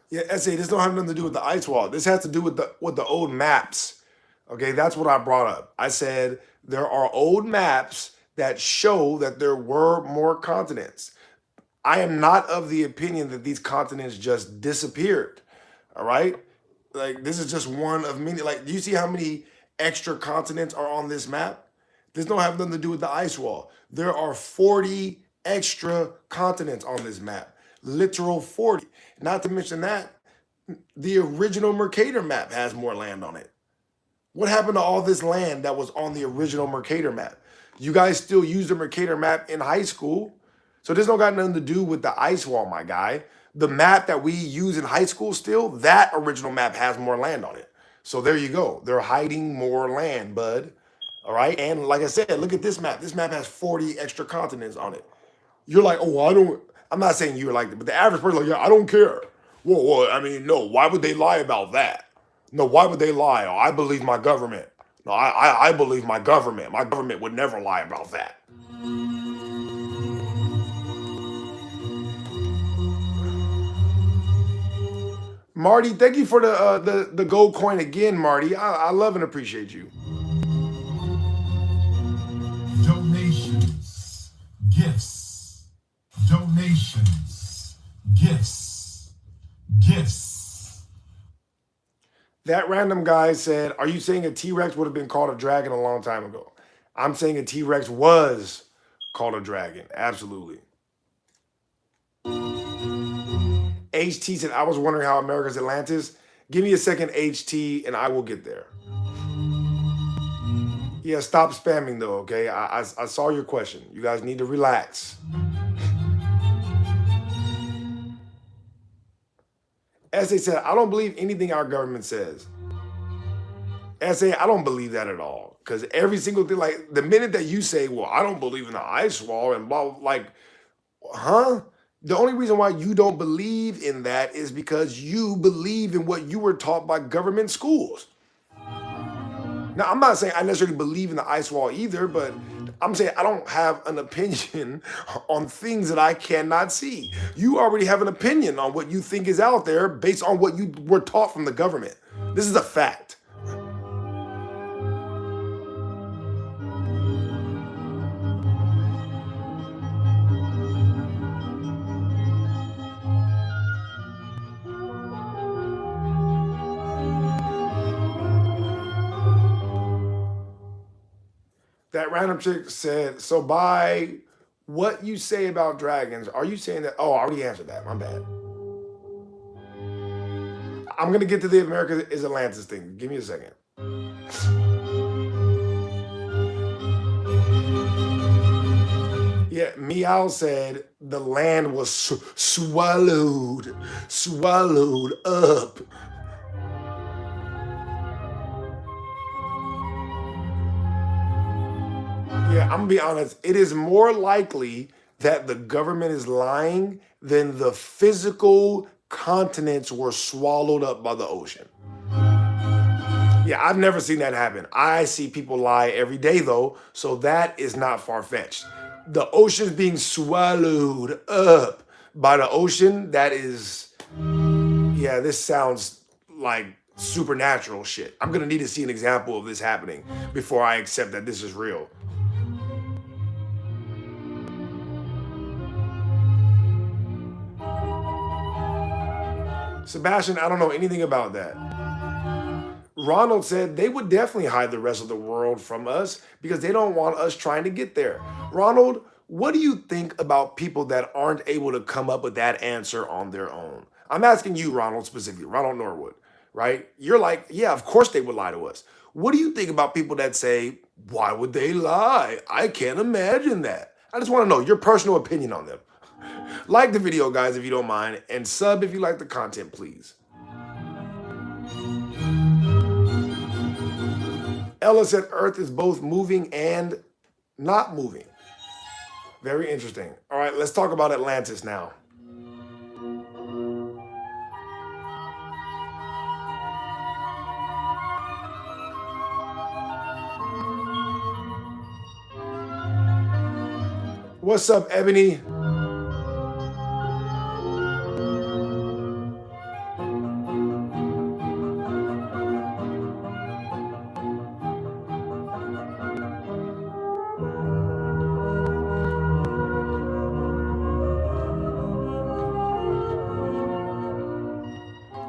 Yeah, SA, this don't have nothing to do with the ice wall. This has to do with the old maps. Okay, that's what I brought up. I said there are old maps that show that there were more continents. I am not of the opinion that these continents just disappeared. All right? Like this is just one of many. Like, do you see how many extra continents are on this map? This don't have nothing to do with the ice wall. There are 40 extra continents on this map. Literal 40. Not to mention that the original Mercator map has more land on it. What happened to all this land that was on the original Mercator map? You guys still use the Mercator map in high school. So this don't got nothing to do with the ice wall, my guy. The map that we use in high school still, that original map has more land on it. So there you go. They're hiding more land, bud. All right. And like I said, look at this map. This map has 40 extra continents on it. You're like, oh, I'm not saying you're like that, but the average person, like, yeah, I don't care. Well, I mean, no, why would they lie about that? No, why would they lie? Oh, I believe my government. No, I believe my government. My government would never lie about that. Marty, thank you for the gold coin again, Marty. I love and appreciate you.
Donations, gifts, donations, gifts, gifts.
That random guy said, are you saying a T-Rex would have been called a dragon a long time ago? I'm saying a T-Rex was called a dragon. Absolutely. HT said, I was wondering how America's Atlantis. Give me a second, HT, and I will get there. Yeah, stop spamming though, okay? I saw your question. You guys need to relax. SA said, I don't believe anything our government says. SA, I don't believe that at all. Because every single thing, like the minute that you say, well, I don't believe in the ice wall and blah, blah, like, huh? The only reason why you don't believe in that is because you believe in what you were taught by government schools. Now, I'm not saying I necessarily believe in the ice wall either, but I'm saying I don't have an opinion on things that I cannot see. You already have an opinion on what you think is out there based on what you were taught from the government. This is a fact. That random chick said, so by what you say about dragons, are you saying that? Oh, I already answered that. My bad. I'm going to get to the America is Atlantis thing. Give me a second. Yeah, Meow said the land was swallowed up. Yeah, I'm gonna be honest. It is more likely that the government is lying than the physical continents were swallowed up by the ocean. Yeah, I've never seen that happen. I see people lie every day though, so that is not far-fetched. The ocean's being swallowed up by the ocean, that is, yeah, this sounds like supernatural shit. I'm gonna need to see an example of this happening before I accept that this is real. Sebastian, I don't know anything about that. Ronald said they would definitely hide the rest of the world from us because they don't want us trying to get there. Ronald, what do you think about people that aren't able to come up with that answer on their own? I'm asking you, Ronald, specifically, Ronald Norwood, right? You're like, yeah, of course they would lie to us. What do you think about people that say, why would they lie? I can't imagine that. I just want to know your personal opinion on them. Like the video, guys, if you don't mind, and sub if you like the content, please. Ella said Earth is both moving and not moving. Very interesting. All right, let's talk about Atlantis now. What's up, Ebony?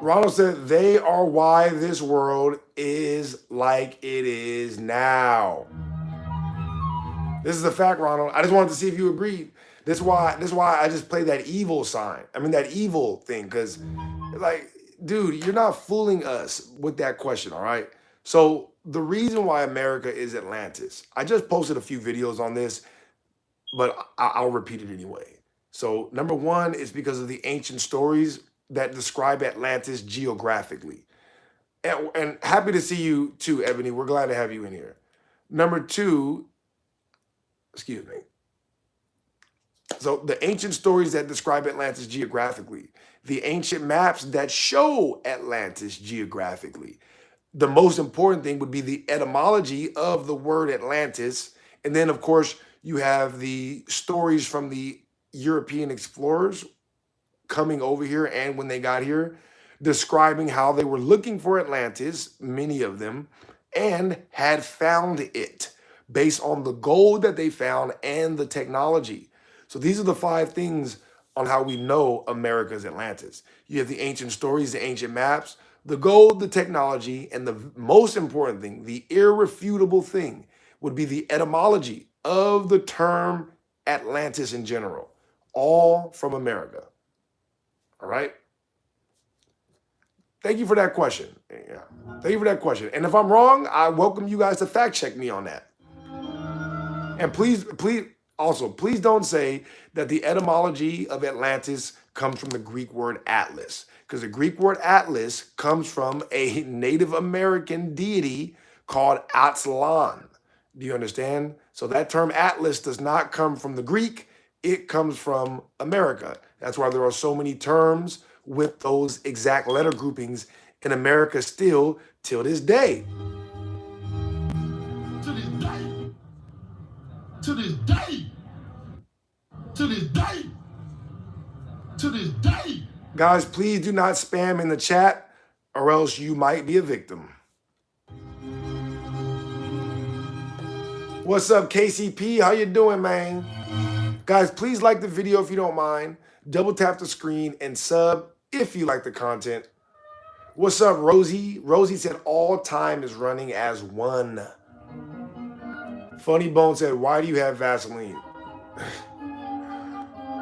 Ronald said they are why this world is like it is now. This is a fact, Ronald. I just wanted to see if you agreed. This is why I just played that evil sign. I mean that evil thing, because like, dude, you're not fooling us with that question, all right? So the reason why America is Atlantis, I just posted a few videos on this, but I'll repeat it anyway. So number one is because of the ancient stories that describe Atlantis geographically. And happy to see you too, Ebony. We're glad to have you in here. Number two, excuse me. So the ancient stories that describe Atlantis geographically, the ancient maps that show Atlantis geographically. The most important thing would be the etymology of the word Atlantis. And then, of course, you have the stories from the European explorers coming over here and when they got here, describing how they were looking for Atlantis, many of them, and had found it based on the gold that they found and the technology. So these are the 5 things on how we know America's Atlantis. You have the ancient stories, the ancient maps, the gold, the technology, and the most important thing, the irrefutable thing, would be the etymology of the term Atlantis in general, all from America. All right? Thank you for that question. Yeah. Thank you for that question. And if I'm wrong, I welcome you guys to fact check me on that. And please don't say that the etymology of Atlantis comes from the Greek word Atlas, because the Greek word Atlas comes from a Native American deity called Atlan. Do you understand? So that term Atlas does not come from the Greek, it comes from America. That's why there are so many terms with those exact letter groupings in America still till this day.
To this day. To this day. To this day. To this day.
Guys, please do not spam in the chat or else you might be a victim. What's up, KCP? How you doing, man? Guys, please like the video if you don't mind. Double tap the screen and sub if you like the content. What's up, Rosie? Rosie said all time is running as one. Funny Bones said, why do you have Vaseline?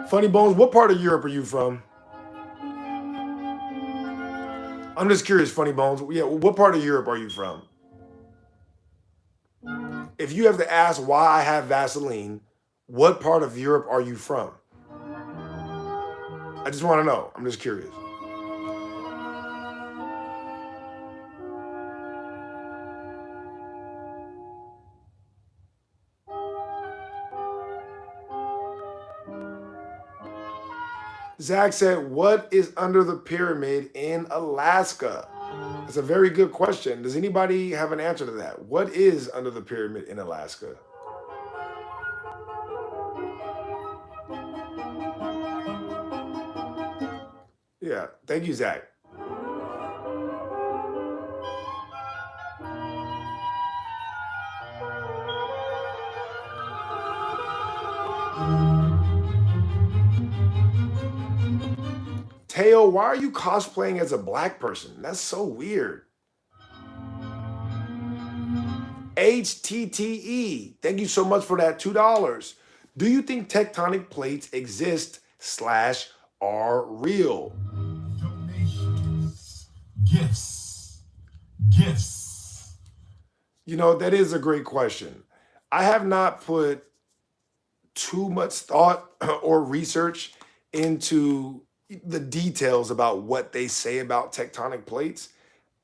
Funny Bones, what part of Europe are you from? I'm just curious, Funny Bones. Yeah, what part of Europe are you from? If you have to ask why I have Vaseline, what part of Europe are you from? I just want to know. I'm just curious. Zach said, what is under the pyramid in Alaska? That's a very good question. Does anybody have an answer to that? What is under the pyramid in Alaska? Yeah, thank you, Zach. Teo, why are you cosplaying as a black person? That's so weird. HTTE, thank you so much for that $2. Do you think tectonic plates exist / are real?
Donations. Gifts. Gifts.
You know, that is a great question. I have not put too much thought or research into the details about what they say about tectonic plates.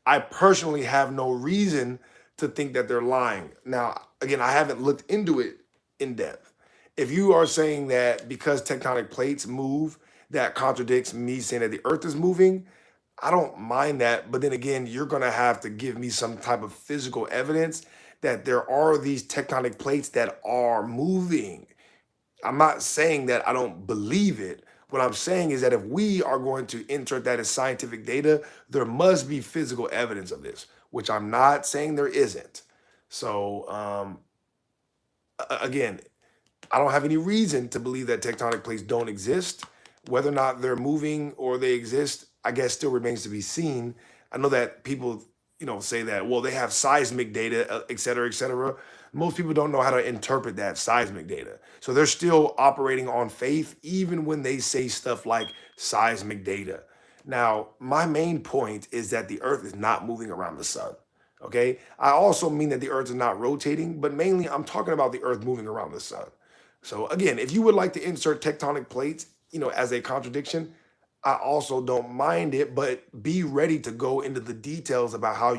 I personally have no reason to think that they're lying. Now, again, I haven't looked into it in depth. If you are saying that because tectonic plates move, that contradicts me saying that the earth is moving, I don't mind that. But then again, you're going to have to give me some type of physical evidence that there are these tectonic plates that are moving. I'm not saying that I don't believe it. What I'm saying is that if we are going to insert that as scientific data, there must be physical evidence of this, which I'm not saying there isn't. So again, I don't have any reason to believe that tectonic plates don't exist. Whether or not they're moving or they exist, I guess still remains to be seen. I know that people, say that, well, they have seismic data, et cetera, et cetera. Most people don't know how to interpret that seismic data. So they're still operating on faith, even when they say stuff like seismic data. Now, my main point is that the earth is not moving around the sun. Okay. I also mean that the earth is not rotating, but mainly I'm talking about the earth moving around the sun. So again, if you would like to insert tectonic plates, as a contradiction, I also don't mind it, but be ready to go into the details about how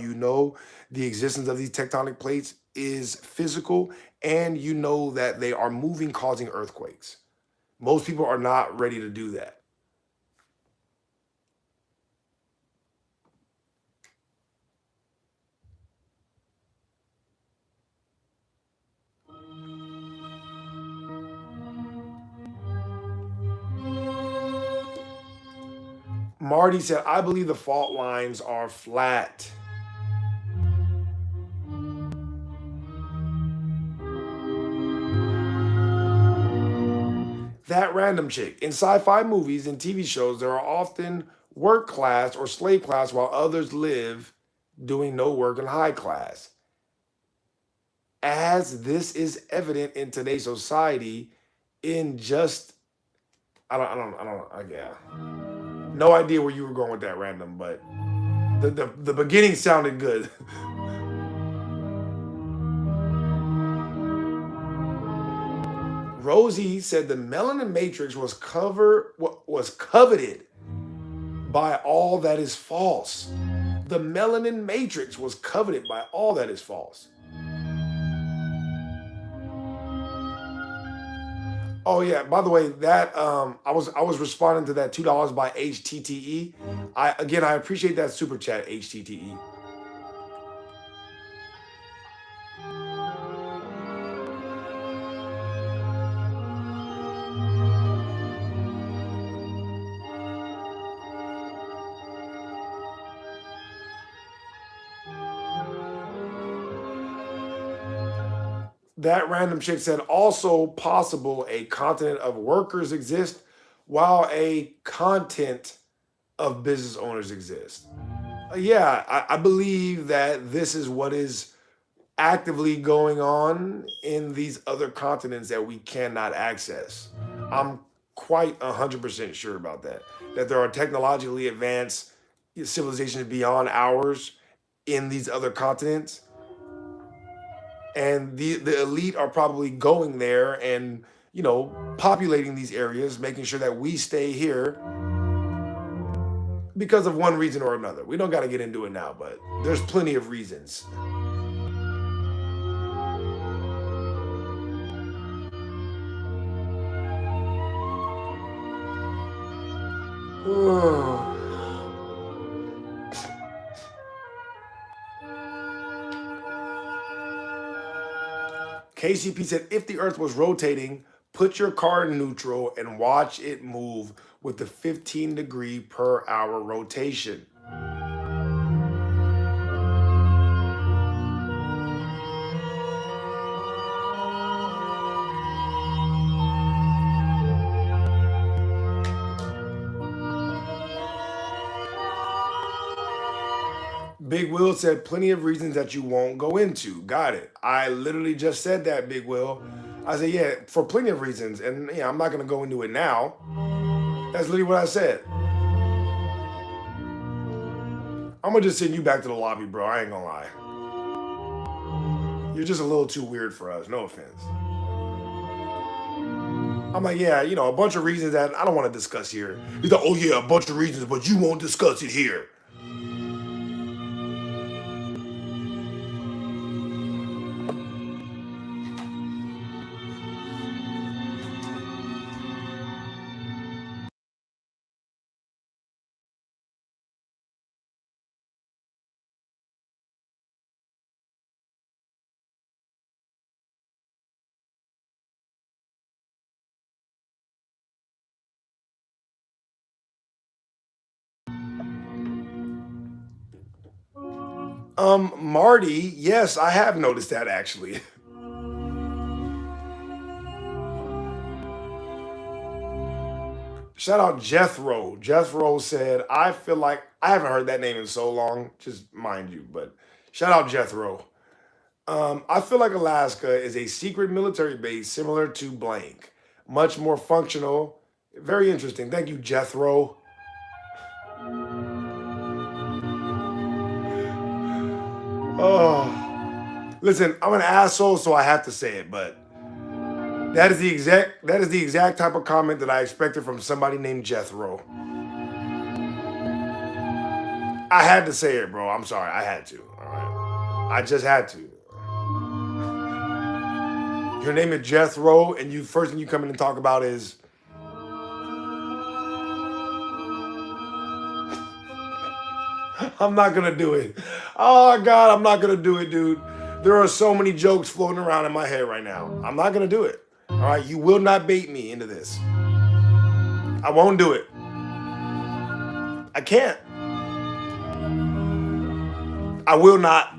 the existence of these tectonic plates is physical and that they are moving, causing earthquakes. Most people are not ready to do that. Marty said, I believe the fault lines are flat. That random chick. In sci-fi movies and TV shows, there are often work class or slave class while others live doing no work in high class. As this is evident in today's society, yeah. No idea where you were going with that random, but The beginning sounded good. Rosie said the melanin matrix was coveted by all that is false. The melanin matrix was coveted by all that is false. Oh yeah, by the way, that I was responding to that $2 by HTTE. I appreciate that super chat, HTTE. That random chick said also possible a continent of workers exist while a content of business owners exist. Yeah, I believe that this is what is actively going on in these other continents that we cannot access. I'm quite 100% sure about that. That there are technologically advanced civilizations beyond ours in these other continents, and the elite are probably going there and populating these areas, making sure that we stay here because of one reason or another. We don't got to get into it now, but there's plenty of reasons. KCP said, if the earth was rotating, put your car in neutral and watch it move with the 15 degree per hour rotation. Big Will said plenty of reasons that you won't go into. Got it. I literally just said that, Big Will. I said, yeah, for plenty of reasons. And yeah, I'm not going to go into it now. That's literally what I said. I'm going to just send you back to the lobby, bro. I ain't going to lie. You're just a little too weird for us. No offense. I'm like, yeah, a bunch of reasons that I don't want to discuss here. He's like, oh yeah, a bunch of reasons, but you won't discuss it here. Marty, yes, I have noticed that actually. Shout out Jethro. Jethro said, I feel like I haven't heard that name in so long, just mind you, but shout out Jethro. I feel like Alaska is a secret military base similar to blank, much more functional. Very interesting. Thank you, Jethro. Oh, listen, I'm an asshole, so I have to say it, but that is the exact type of comment that I expected from somebody named Jethro. I had to say it, bro. I'm sorry. I had to. All right. I just had to. Your name is Jethro, and you first thing you come in and talk about is I'm not gonna do it. Oh God, I'm not gonna do it, dude. There are so many jokes floating around in my head right now. I'm not gonna do it. All right, you will not bait me into this. I won't do it. I can't. I will not.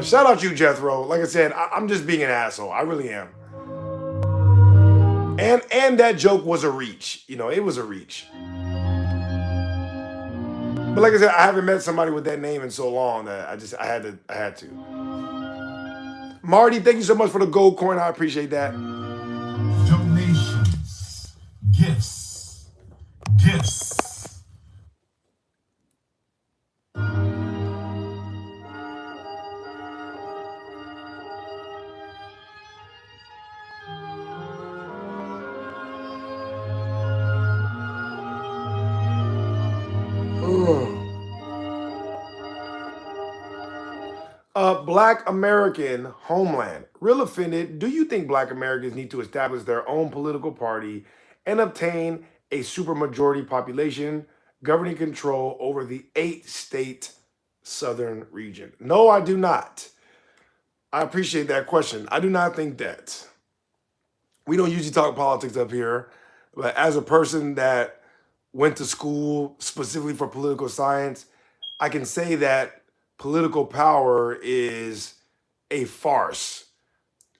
Shout out you, Jethro. Like I said, I'm just being an asshole. I really am. And that joke was a reach. It was a reach. But like I said, I haven't met somebody with that name in so long that I had to. Marty, thank you so much for the gold coin. I appreciate that.
Donations. Gifts. Gifts.
Black American Homeland. Real offended. Do you think Black Americans need to establish their own political party and obtain a supermajority population governing control over the 8-state southern region? No, I do not. I appreciate that question. I do not think that. We don't usually talk politics up here, but as a person that went to school specifically for political science, I can say that political power is a farce.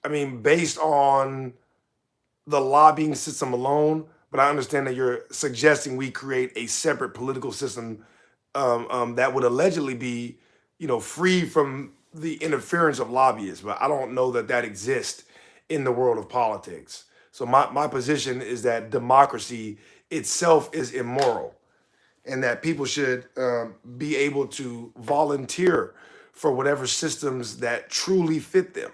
I mean, based on the lobbying system alone, but I understand that you're suggesting we create a separate political system that would allegedly be, free from the interference of lobbyists. But I don't know that that exists in the world of politics. So my position is that democracy itself is immoral, and that people should be able to volunteer for whatever systems that truly fit them.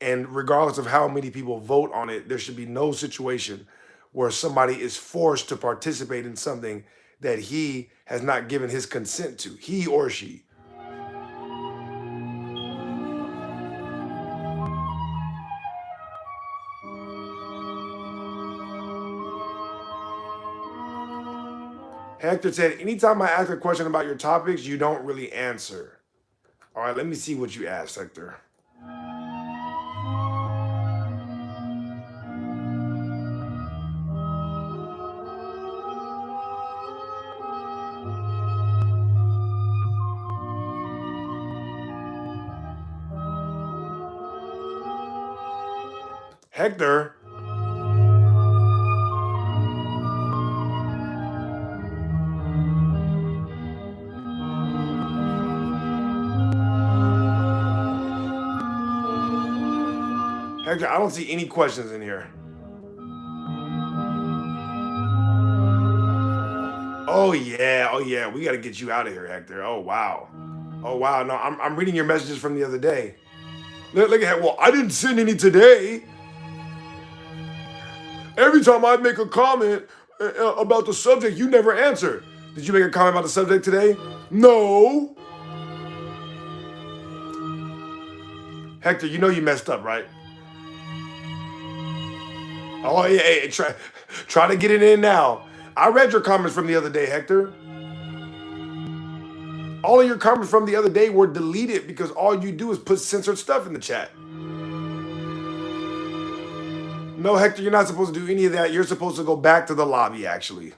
And regardless of how many people vote on it, there should be no situation where somebody is forced to participate in something that he has not given his consent to, he or she. Hector said, anytime I ask a question about your topics, you don't really answer. All right, let me see what you asked, Hector. Hector. Hector, I don't see any questions in here. Oh yeah, we got to get you out of here, Hector. Oh wow. No, I'm reading your messages from the other day. Look at, well, I didn't send any today. Every time I make a comment about the subject, you never answer. Did you make a comment about the subject today? No. Hector, you know you messed up, right? Oh yeah, hey, try to get it in now. I read your comments from the other day, Hector. All of your comments from the other day were deleted because all you do is put censored stuff in the chat. No, Hector, you're not supposed to do any of that. You're supposed to go back to the lobby, actually.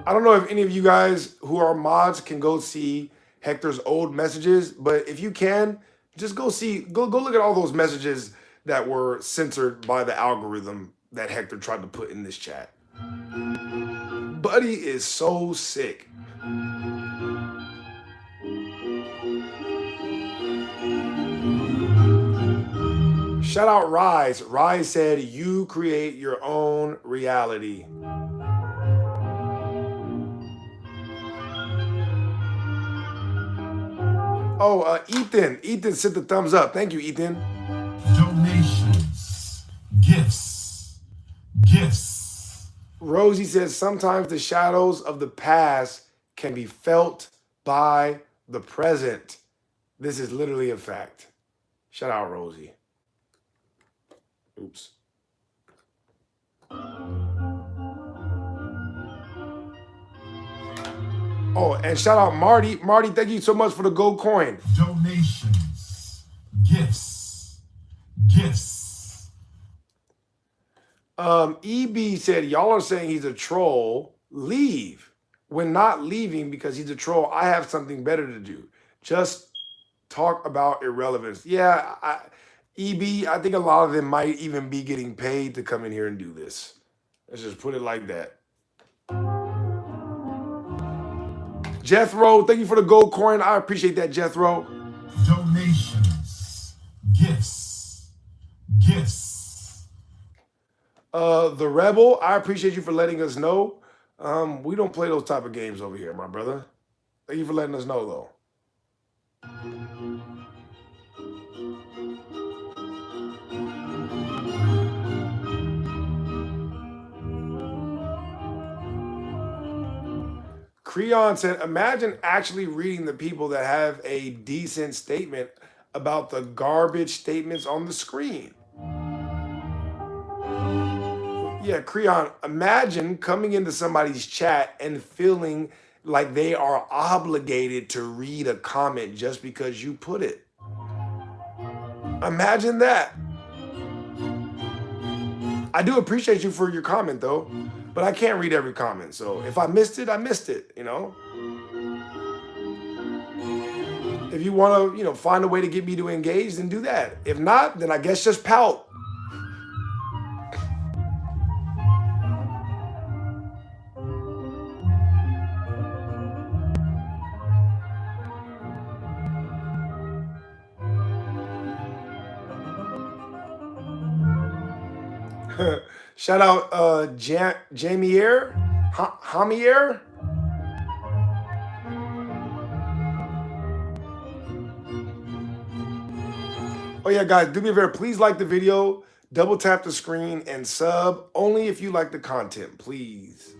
I don't know if any of you guys who are mods can go see Hector's old messages, but if you can, just go look at all those messages that were censored by the algorithm that Hector tried to put in this chat. Buddy is so sick. Shout out Rise. Rise said, you create your own reality. Oh, Ethan. Ethan sent the thumbs up. Thank you, Ethan.
Donations. Gifts. Gifts.
Rosie says, sometimes the shadows of the past can be felt by the present. This is literally a fact. Shout out, Rosie. Oops. Oh, and shout out Marty. Marty, thank you so much for the gold coin.
Donations. Gifts. Gifts.
EB said, y'all are saying he's a troll. Leave. When not leaving because he's a troll, I have something better to do. Just talk about irrelevance. Yeah, EB, I think a lot of them might even be getting paid to come in here and do this. Let's just put it like that. Jethro, thank you for the gold coin. I appreciate that, Jethro.
Donations, gifts.
The Rebel, I appreciate you for letting us know. We don't play those type of games over here, my brother. Thank you for letting us know, though. Creon said, imagine actually reading the people that have a decent statement about the garbage statements on the screen. Yeah, Creon, imagine coming into somebody's chat and feeling like they are obligated to read a comment just because you put it. Imagine that. I do appreciate you for your comment, though, but I can't read every comment. So if I missed it, I missed it, you know? If you want to, find a way to get me to engage, then do that. If not, then I guess just pout. Shout out Jamier, Hamier. Oh yeah, guys, do me a favor. Please like the video, double tap the screen, and sub only if you like the content, please.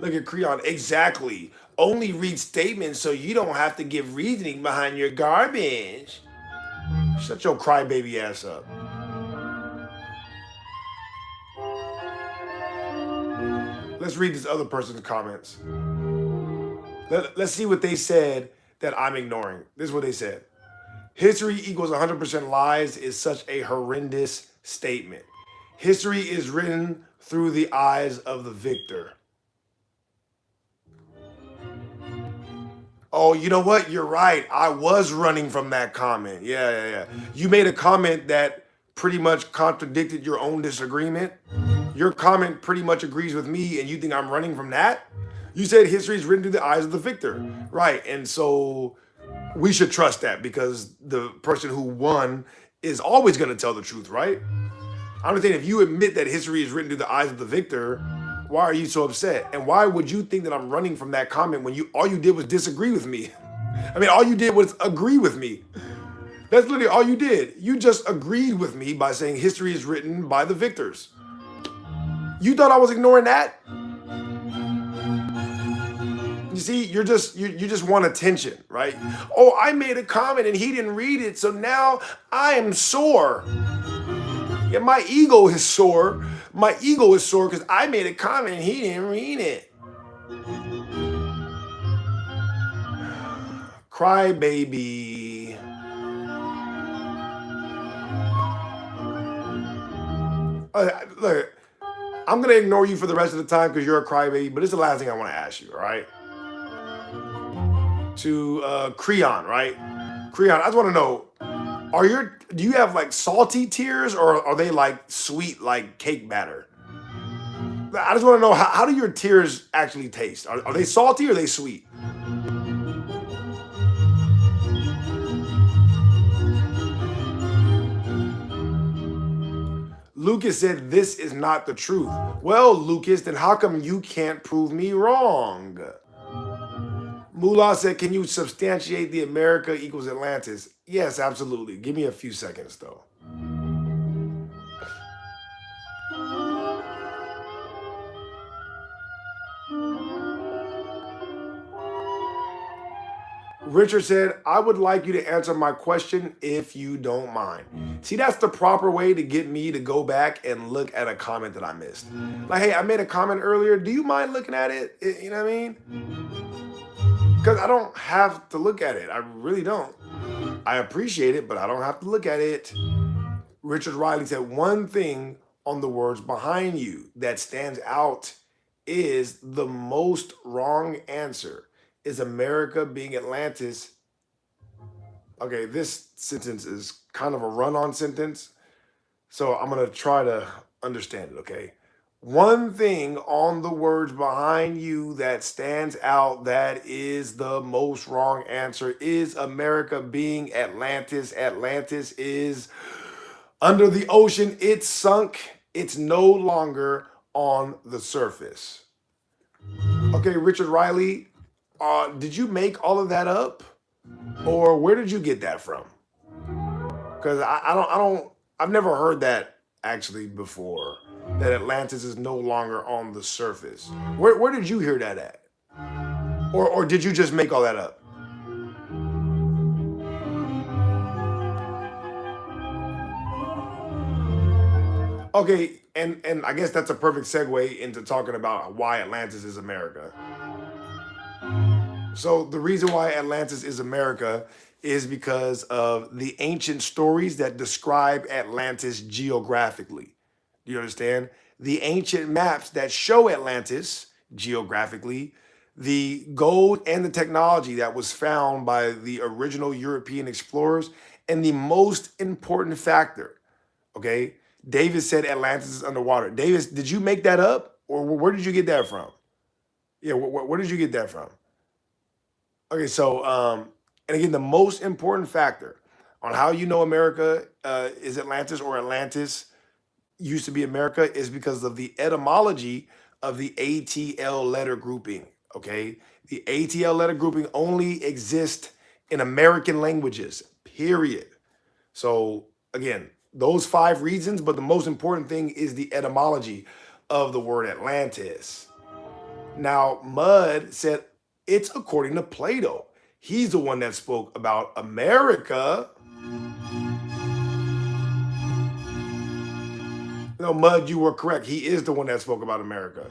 Look at Creon. Exactly. Only read statements so you don't have to give reasoning behind your garbage. Shut your crybaby ass up. Let's read this other person's comments. Let's see what they said that I'm ignoring. This is what they said. History equals 100% lies is such a horrendous statement. History is written through the eyes of the victor. Oh, you know what? You're right. I was running from that comment. Yeah. You made a comment that pretty much contradicted your own disagreement. Your comment pretty much agrees with me, and you think I'm running from that? You said history is written through the eyes of the victor. Right, and so we should trust that because the person who won is always going to tell the truth, right? I understand if you admit that history is written through the eyes of the victor, why are you so upset? And why would you think that I'm running from that comment when all you did was disagree with me? I mean, all you did was agree with me. That's literally all you did. You just agreed with me by saying history is written by the victors. You thought I was ignoring that? You see, you just want attention, right? Oh, I made a comment and he didn't read it, so now I am sore. Yeah, my ego is sore. My ego is sore because I made a comment and he didn't read it. Cry baby. Look, I'm going to ignore you for the rest of the time because you're a crybaby, but it's the last thing I want to ask you, all right? To Creon, right? Creon, I just want to know, do you have like salty tears or are they like sweet like cake batter? I just want to know, how do your tears actually taste? Are they salty or are they sweet? Lucas said, this is not the truth. Well, Lucas, then how come you can't prove me wrong? Moolah said, can you substantiate the America equals Atlantis? Yes, absolutely. Give me a few seconds, though. Richard said, I would like you to answer my question if you don't mind. See, that's the proper way to get me to go back and look at a comment that I missed. Like, hey, I made a comment earlier. Do you mind looking at it? You know what I mean? Because I don't have to look at it. I really don't. I appreciate it, but I don't have to look at it. Richard Riley said, one thing on the words behind you that stands out is the most wrong answer. Is America being Atlantis? Okay, this sentence is kind of a run-on sentence. So I'm going to try to understand it, okay? One thing on the words behind you that stands out that is the most wrong answer is America being Atlantis. Atlantis is under the ocean. It's sunk. It's no longer on the surface. Okay, Richard Riley, did you make all of that up? Or where did you get that from? Because I've never heard that actually before, that Atlantis is no longer on the surface. Where did you hear that at? Or did you just make all that up? Okay, and I guess that's a perfect segue into talking about why Atlantis is America. So the reason why Atlantis is America is because of the ancient stories that describe Atlantis geographically. Do you understand? The ancient maps that show Atlantis geographically, the gold and the technology that was found by the original European explorers, and the most important factor, okay? Davis said Atlantis is underwater. Davis, did you make that up? Or where did you get that from? Yeah, where did you get that from? Okay, so and again, the most important factor on how you know America is Atlantis or Atlantis used to be America is because of the etymology of the ATL letter grouping. Okay, the ATL letter grouping only exists in American languages. Period. So again, those 5 reasons, but the most important thing is the etymology of the word Atlantis. Now, Mud said it's according to Plato. He's the one that spoke about America. No, Mud, you were correct. He is the one that spoke about America.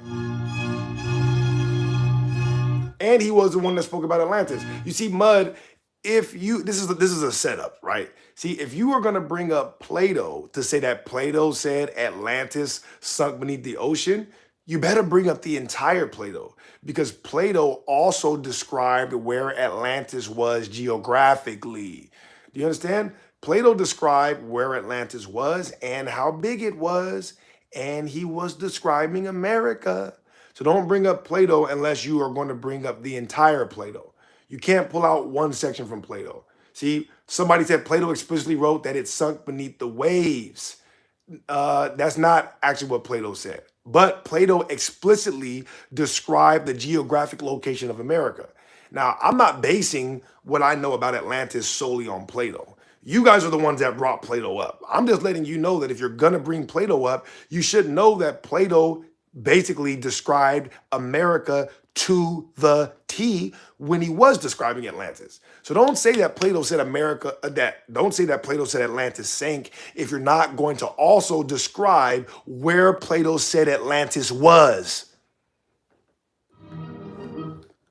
And he was the one that spoke about Atlantis. You see, Mud, if you this is a setup, right? See, if you are going to bring up Plato to say that Plato said Atlantis sunk beneath the ocean, you better bring up the entire Plato, because Plato also described where Atlantis was geographically. Do you understand? Plato described where Atlantis was and how big it was, and he was describing America. So don't bring up Plato unless you are going to bring up the entire Plato. You can't pull out one section from Plato. See, somebody said Plato explicitly wrote that it sunk beneath the waves. That's not actually what Plato said. But Plato explicitly described the geographic location of America. Now, I'm not basing what I know about Atlantis solely on Plato. You guys are the ones that brought Plato up. I'm just letting you know that if you're going to bring Plato up, you should know that Plato basically described America to the T when he was describing Atlantis. So don't say that Plato said don't say that Plato said Atlantis sank if you're not going to also describe where Plato said Atlantis was.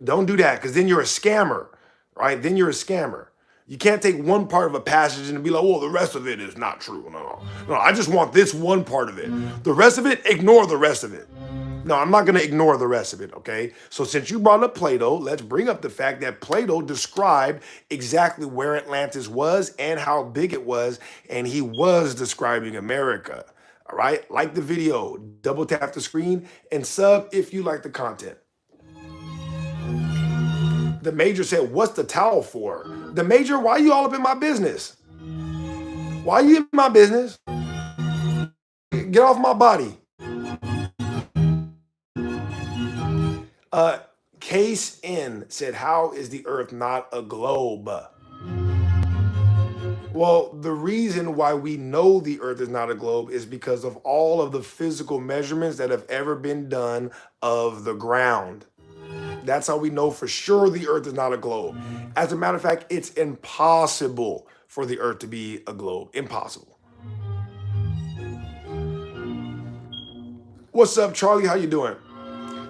Don't do that, because then you're a scammer, right? Then you're a scammer. You can't take one part of a passage and be like, well, the rest of it is not true. No, I just want this one part of it. The rest of it, ignore the rest of it. No, I'm not going to ignore the rest of it, okay? So since you brought up Plato, let's bring up the fact that Plato described exactly where Atlantis was and how big it was, and he was describing America, all right? Like the video, double tap the screen, and sub if you like the content. The Major said, what's the towel for? The Major, why are you all up in my business? Why are you in my business? Get off my body. Case N said, how is the earth not a globe? Well, the reason why we know the earth is not a globe is because of all of the physical measurements that have ever been done of the ground. That's how we know for sure the earth is not a globe. As a matter of fact, it's impossible for the earth to be a globe. Impossible. What's up, Charlie? How you doing?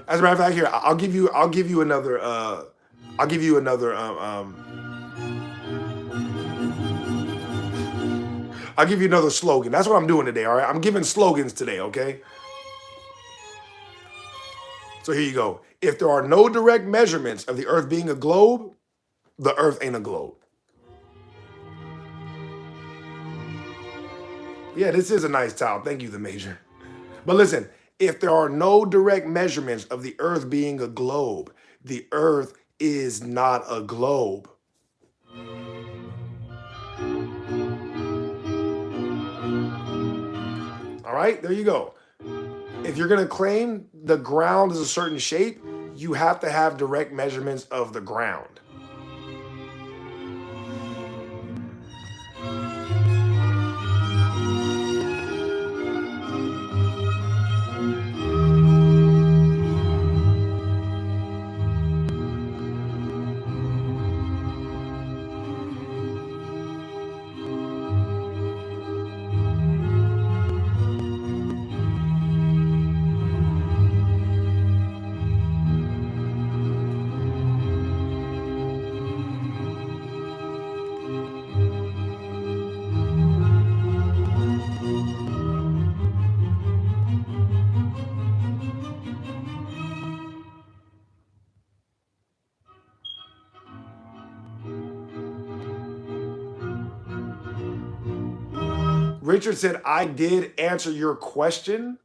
As a matter of fact, here, I'll give you another slogan. That's what I'm doing today, all right? I'm giving slogans today, okay? So here you go. If there are no direct measurements of the earth being a globe, the earth ain't a globe. Yeah, this is a nice towel. Thank you, the Major. But listen, if there are no direct measurements of the Earth being a globe, the Earth is not a globe. All right, there you go. If you're going to claim the ground is a certain shape, you have to have direct measurements of the ground. Richard said, I did answer your question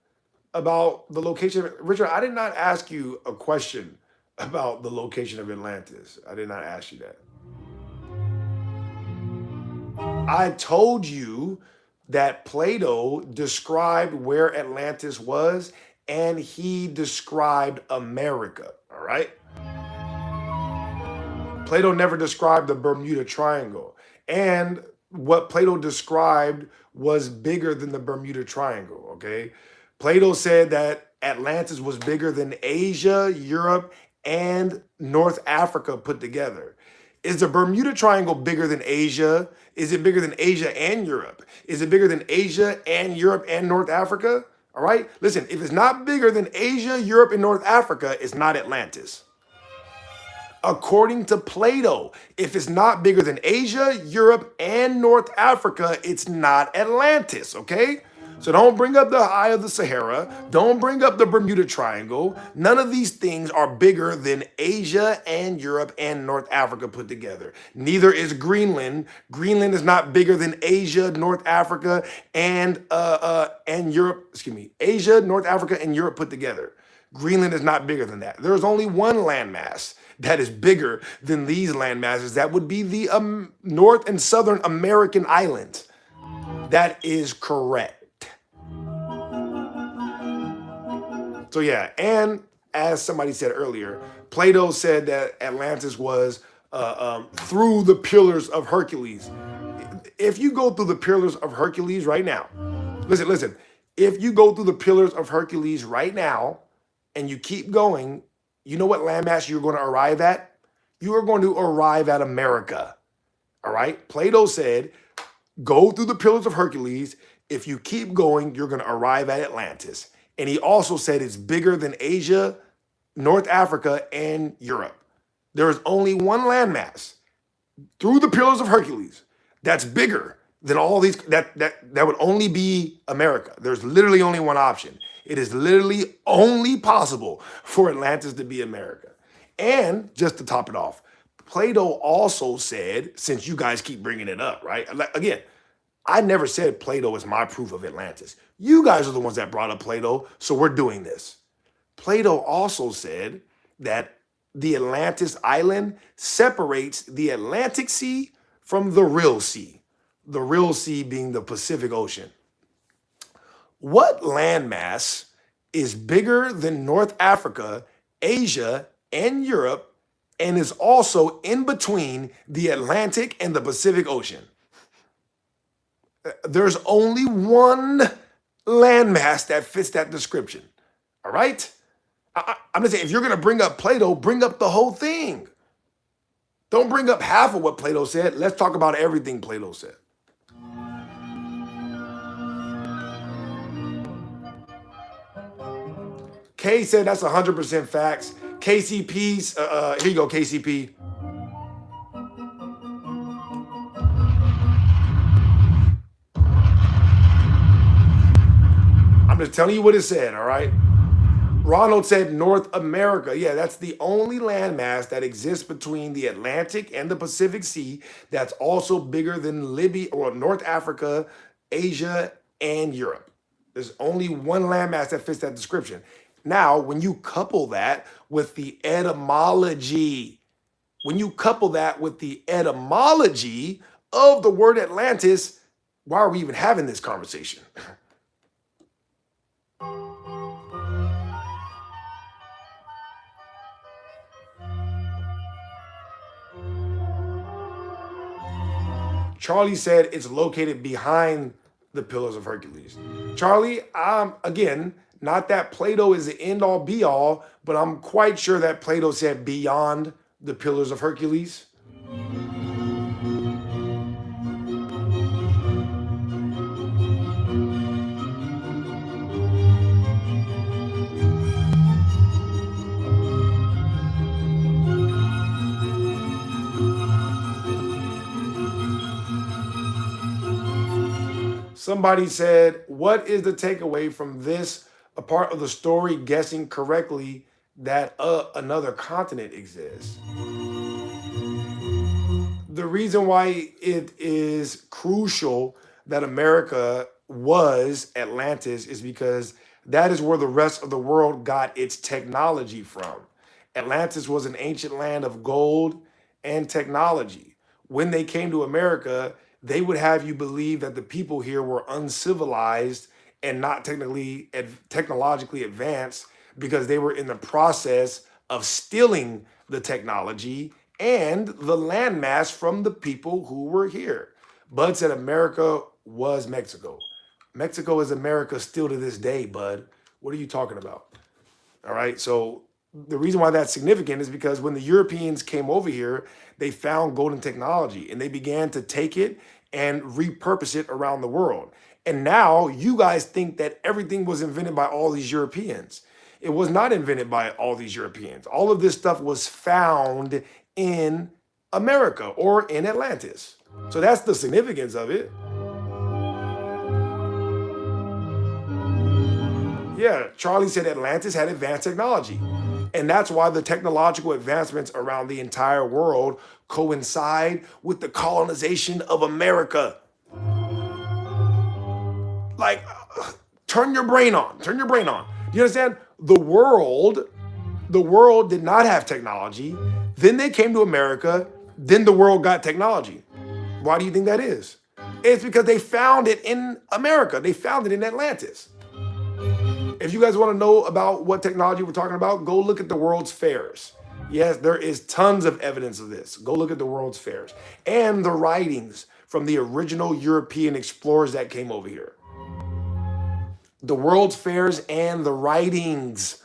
about the location. Richard, I did not ask you a question about the location of Atlantis. I did not ask you that. I told you that Plato described where Atlantis was, and he described America, all right? Plato never described the Bermuda Triangle. And what Plato described was bigger than the Bermuda Triangle, okay? Plato said that Atlantis was bigger than Asia, Europe, and North Africa put together. Is the Bermuda Triangle bigger than Asia? Is it bigger than Asia and Europe? Is it bigger than Asia and Europe and North Africa? All right, listen, if it's not bigger than Asia, Europe, and North Africa, it's not Atlantis. According to Plato, if it's not bigger than Asia, Europe, and North Africa, it's not Atlantis, okay? So don't bring up the Eye of the Sahara. Don't bring up the Bermuda Triangle. None of these things are bigger than Asia and Europe and North Africa put together. Neither is Greenland. Greenland is not bigger than Asia, North Africa, and Europe. Excuse me, Asia, North Africa, and Europe put together. Greenland is not bigger than that. There's only one landmass that is bigger than these landmasses. That would be the North and Southern American islands. That is correct. So yeah, and as somebody said earlier, Plato said that Atlantis was through the Pillars of Hercules. If you go through the Pillars of Hercules right now, listen, if you go through the Pillars of Hercules right now and you keep going, you know what landmass you're going to arrive at? You are going to arrive at America. All right? Plato said, go through the Pillars of Hercules. If you keep going, you're going to arrive at Atlantis. And he also said it's bigger than Asia, North Africa, and Europe. There is only one landmass through the Pillars of Hercules that's bigger than all these. That would only be America. There's literally only one option. It is literally only possible for Atlantis to be America. And just to top it off, Plato also said, since you guys keep bringing it up, right? Again, I never said Plato is my proof of Atlantis. You guys are the ones that brought up Plato, so we're doing this. Plato also said that the Atlantis island separates the Atlantic Sea from the real sea being the Pacific Ocean. What landmass is bigger than North Africa, Asia, and Europe, and is also in between the Atlantic and the Pacific Ocean? There's only one landmass that fits that description. All right? I'm just saying, if you're going to bring up Plato, bring up the whole thing. Don't bring up half of what Plato said. Let's talk about everything Plato said. Kay said that's 100% facts. KCP's, here you go, KCP. I'm just telling you what it said, all right? Ronald said North America. Yeah, that's the only landmass that exists between the Atlantic and the Pacific Sea that's also bigger than Libya or North Africa, Asia, and Europe. There's only one landmass that fits that description. Now, when you couple that with the etymology, of the word Atlantis, why are we even having this conversation? Charlie said it's located behind the Pillars of Hercules. Charlie, again, not that Plato is the end all be all, but I'm quite sure that Plato said beyond the Pillars of Hercules. Somebody said, what is the takeaway from this, a part of the story guessing correctly that another continent exists? The reason why it is crucial that America was Atlantis is because that is where the rest of the world got its technology from. Atlantis was an ancient land of gold and technology. When they came to America, they would have you believe that the people here were uncivilized and not technologically advanced because they were in the process of stealing the technology and the landmass from the people who were here. Bud said America was Mexico. Mexico is America still to this day, Bud. What are you talking about? All right, so the reason why that's significant is because when the Europeans came over here, they found golden technology and they began to take it and repurpose it around the world. And now you guys think that everything was invented by all these Europeans. It was not invented by all these Europeans. All of this stuff was found in America or in Atlantis. So that's the significance of it. Yeah, Charlie said Atlantis had advanced technology. And that's why the technological advancements around the entire world coincide with the colonization of America. Like, turn your brain on. Turn your brain on. Do you understand? The world did not have technology. Then they came to America. Then the world got technology. Why do you think that is? It's because they found it in America. They found it in Atlantis. If you guys want to know about what technology we're talking about, go look at the World's Fairs. Yes, there is tons of evidence of this. Go look at the World's Fairs and the writings from the original European explorers that came over here. The World's Fairs and the writings.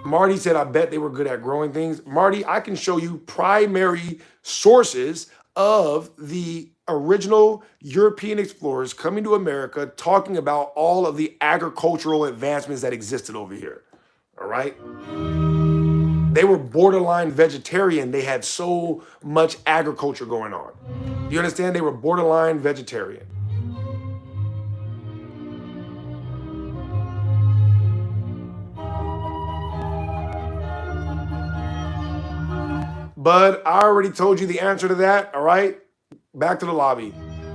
Marty said, I bet they were good at growing things. Marty, I can show you primary sources of the original European explorers coming to America, talking about all of the agricultural advancements that existed over here. All right. They were borderline vegetarian. They had so much agriculture going on. Do you understand? They were borderline vegetarian. Bud, I already told you the answer to that. All right. Back to the lobby.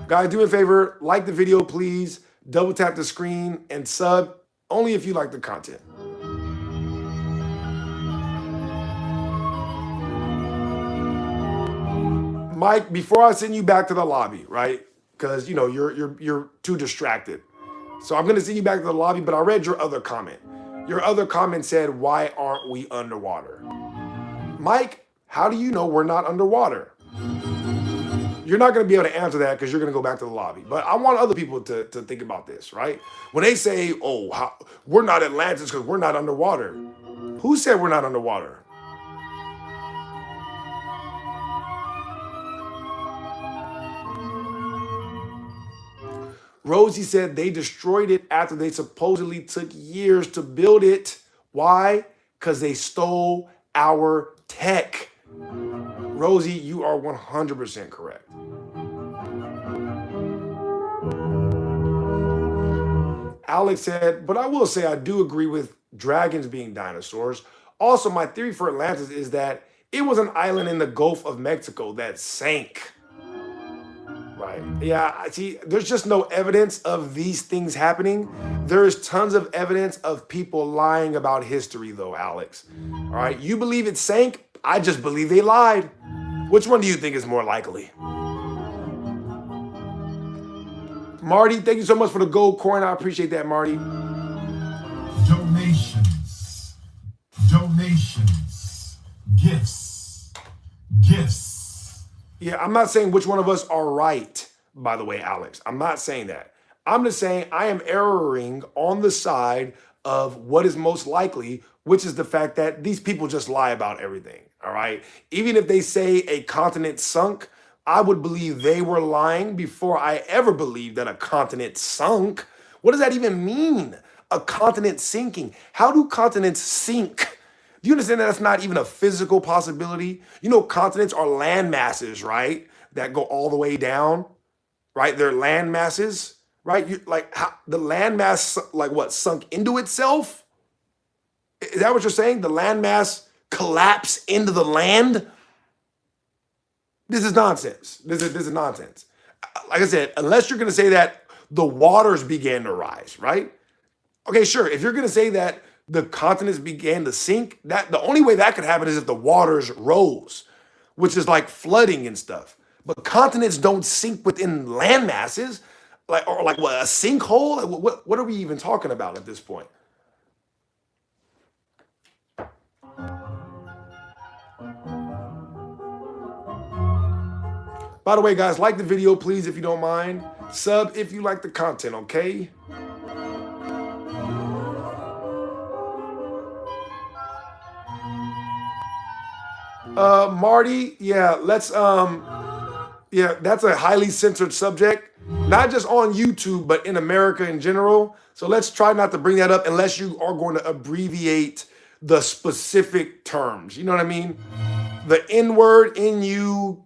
Guys, do me a favor, like the video, please. Double tap the screen and sub only if you like the content. Mike, before I send you back to the lobby, right? Because you know you're too distracted. So I'm gonna send you back to the lobby, but I read your other comment. Your other comment said, why aren't we underwater? Mike, how do you know we're not underwater? You're not going to be able to answer that because you're going to go back to the lobby. But I want other people to think about this, right? When they say, oh, we're not Atlantis because we're not underwater. Who said we're not underwater? Rosie said they destroyed it after they supposedly took years to build it. Why? Because they stole our tech. Rosie, you are 100% correct. Alex said, but I will say I do agree with dragons being dinosaurs. Also, my theory for Atlantis is that it was an island in the Gulf of Mexico that sank. Right. Yeah. See, there's just no evidence of these things happening. There's tons of evidence of people lying about history, though, Alex. All right. You believe it sank? I just believe they lied. Which one do you think is more likely? Marty, thank you so much for the gold coin. I appreciate that, Marty.
Donations. Donations. Gifts.
Yeah, I'm not saying which one of us are right, by the way, Alex. I'm not saying that. I'm just saying I am erroring on the side of what is most likely, which is the fact that these people just lie about everything. All right. Even if they say a continent sunk, I would believe they were lying before I ever believed that a continent sunk. What does that even mean? A continent sinking? How do continents sink? Do you understand that that's not even a physical possibility? You know, continents are land masses, right? That go all the way down, right? They're land masses, right? The land mass, like what, sunk into itself? Is that what you're saying? The land mass collapse into the land? This is nonsense. This is nonsense. Like I said, unless you're going to say that the waters began to rise, right? Okay, sure. If you're going to say that the continents began to sink, that the only way that could happen is if the waters rose, which is like flooding and stuff. But continents don't sink within land masses, like what, a sinkhole? What are we even talking about at this point? By the way, guys, like the video, please, if you don't mind. Sub if you like the content, okay? Marty, yeah, that's a highly censored subject, not just on YouTube, but in America in general. So let's try not to bring that up unless you are going to abbreviate the specific terms. You know what I mean? The N word, N-U,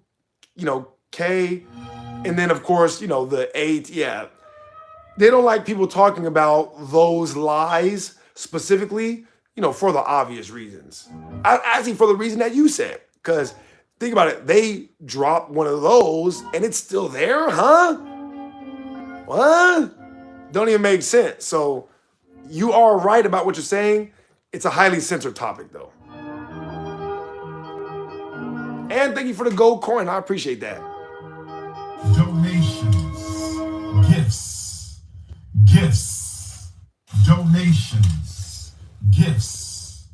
K, and then of course, the 8, yeah. They don't like people talking about those lies specifically, for the obvious reasons. Actually, for the reason that you said, because think about it, they dropped one of those and it's still there, huh? What? Don't even make sense. So you are right about what you're saying. It's a highly censored topic though. And thank you for the gold coin. I appreciate that.
Donations. Gifts. Donations. Gifts.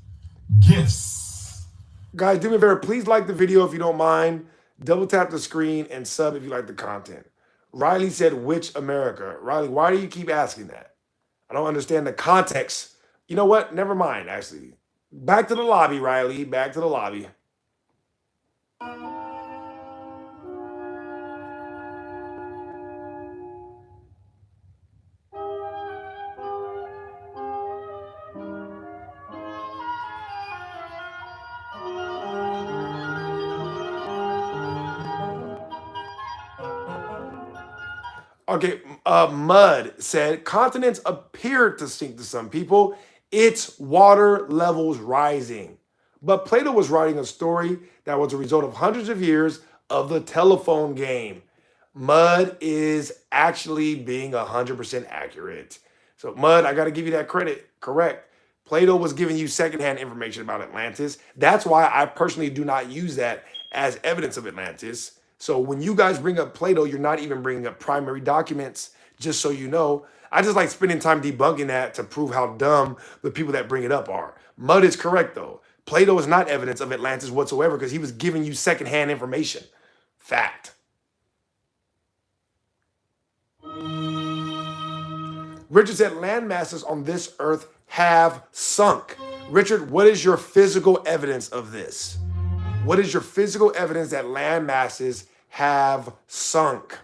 Guys, do me a favor. Please like the video if you don't mind. Double tap the screen and sub if you like the content. Riley said, which America? Riley, why do you keep asking that? I don't understand the context. You know what? Never mind, actually. Back to the lobby, Riley. Back to the lobby. Okay, Mud said, continents appear to sink to some people. It's water levels rising. But Plato was writing a story that was a result of hundreds of years of the telephone game. Mud is actually being 100% accurate. So Mud, I got to give you that credit. Correct. Plato was giving you secondhand information about Atlantis. That's why I personally do not use that as evidence of Atlantis. So when you guys bring up Plato, you're not even bringing up primary documents, just so you know. I just like spending time debunking that to prove how dumb the people that bring it up are. Mud is correct, though. Plato is not evidence of Atlantis whatsoever because he was giving you secondhand information. Fact. Richard said land masses on this earth have sunk. Richard, what is your physical evidence of this? What is your physical evidence that land masses have sunk?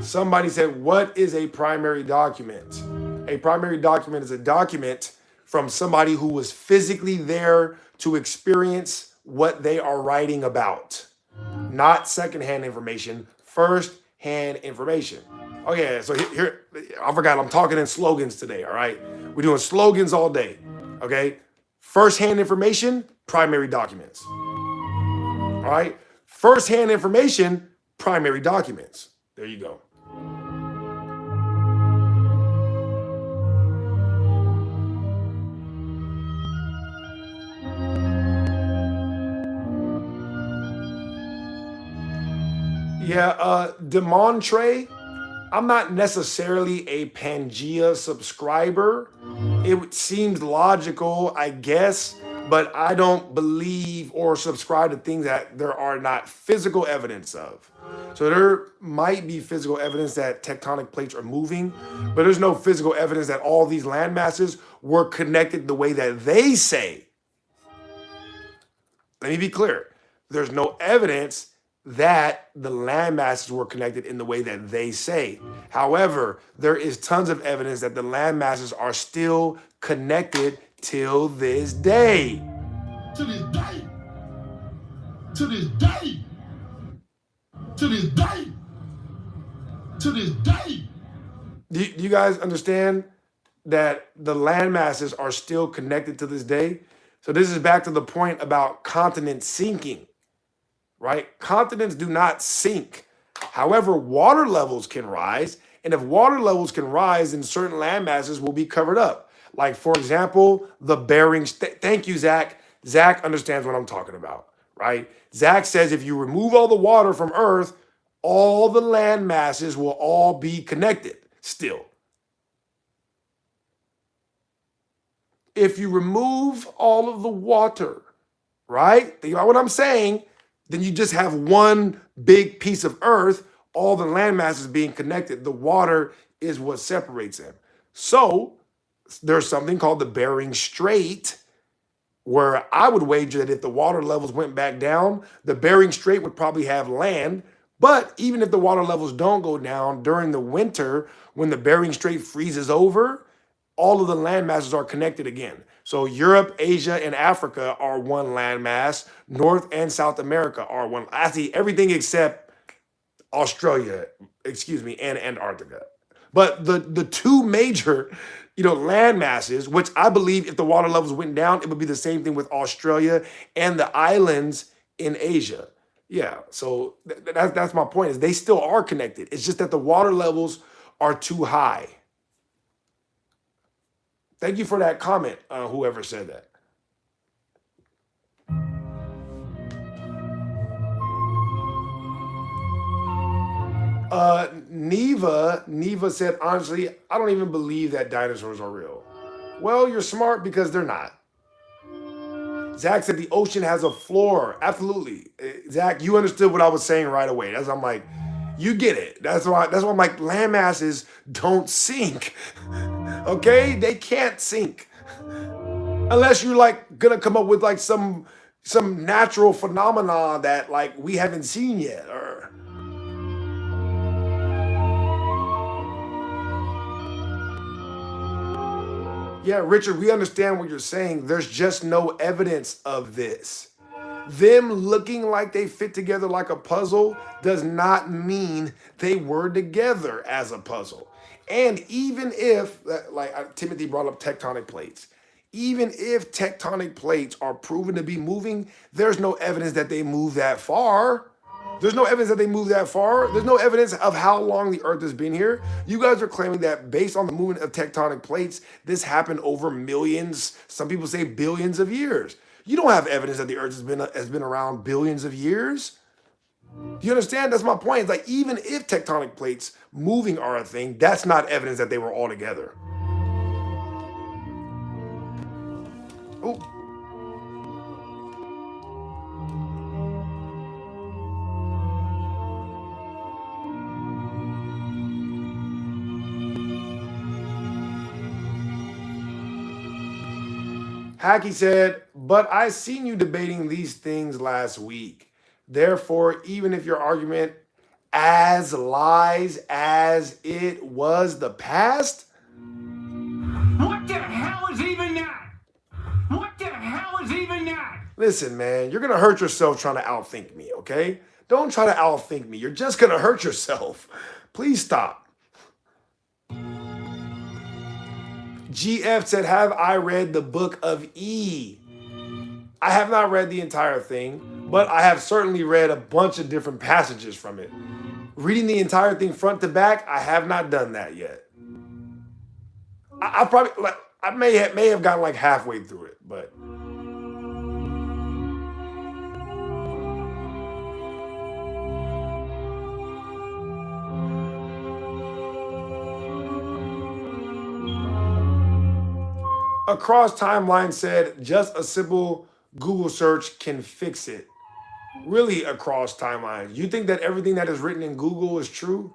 Somebody said, what is a primary document? A primary document is a document from somebody who was physically there to experience what they are writing about. Not secondhand information, first-hand information. Okay, so here, I forgot, I'm talking in slogans today, all right? We're doing slogans all day, okay? First-hand information, primary documents. All right? First-hand information, primary documents. There you go. Yeah, Demontre, I'm not necessarily a Pangea subscriber. It seems logical, I guess, but I don't believe or subscribe to things that there are not physical evidence of. So there might be physical evidence that tectonic plates are moving, but there's no physical evidence that all these land masses were connected the way that they say. Let me be clear. There's no evidence that the land masses were connected in the way that they say. However, there is tons of evidence that the land masses are still connected till this day.
To this day. To this day. To this day. To this day.
Do you guys understand that the land masses are still connected to this day? So this is back to the point about continents sinking. Right? Continents do not sink. However, water levels can rise. And if water levels can rise, then certain land masses will be covered up. Like, for example, the Bering Strait. Thank you, Zach. Zach understands what I'm talking about, right? Zach says if you remove all the water from Earth, all the land masses will all be connected still. If you remove all of the water, right? Think about what I'm saying. Then you just have one big piece of Earth, all the land masses being connected. The water is what separates them. So there's something called the Bering Strait, where I would wager that if the water levels went back down, the Bering Strait would probably have land. But even if the water levels don't go down during the winter, when the Bering Strait freezes over, all of the land masses are connected again. So Europe, Asia, and Africa are one landmass. North and South America are one. Actually, everything except Australia, and Antarctica. But the two major, land masses, which I believe if the water levels went down, it would be the same thing with Australia and the islands in Asia. Yeah, so that's my point, is they still are connected. It's just that the water levels are too high. Thank you for that comment, whoever said that. Neva said, honestly, I don't even believe that dinosaurs are real. Well, you're smart because they're not. Zach said the ocean has a floor. Absolutely. Zach, you understood what I was saying right away. That's why I'm like, you get it. That's why I'm like, land masses don't sink. Okay? They can't sink. Unless you're like gonna come up with like some natural phenomena that like we haven't seen yet. Yeah, Richard, we understand what you're saying. There's just no evidence of this. Them looking like they fit together like a puzzle does not mean they were together as a puzzle. And even if, like Timothy brought up tectonic plates, even if tectonic plates are proven to be moving, there's no evidence that they move that far. There's no evidence that they move that far. There's no evidence of how long the Earth has been here. You guys are claiming that based on the movement of tectonic plates, this happened over millions, some people say billions of years. You don't have evidence that the Earth has been around billions of years. Do you understand? That's my point. It's like even if tectonic plates moving are a thing, that's not evidence that they were all together. Oh. Hacky said, but I seen you debating these things last week. Therefore, even if your argument as lies as it was the past.
What the hell is even that? What the hell is even that?
Listen, man, you're going to hurt yourself trying to outthink me, okay? Don't try to outthink me. You're just going to hurt yourself. Please stop. GF said, have I read the book of E? I have not read the entire thing, but I have certainly read a bunch of different passages from it. Reading the entire thing front to back, I have not done that yet. I probably like I may have gotten like halfway through it, but Across Timeline said just a simple Google search can fix it. Really, Across Timeline, you think that everything that is written in Google is true?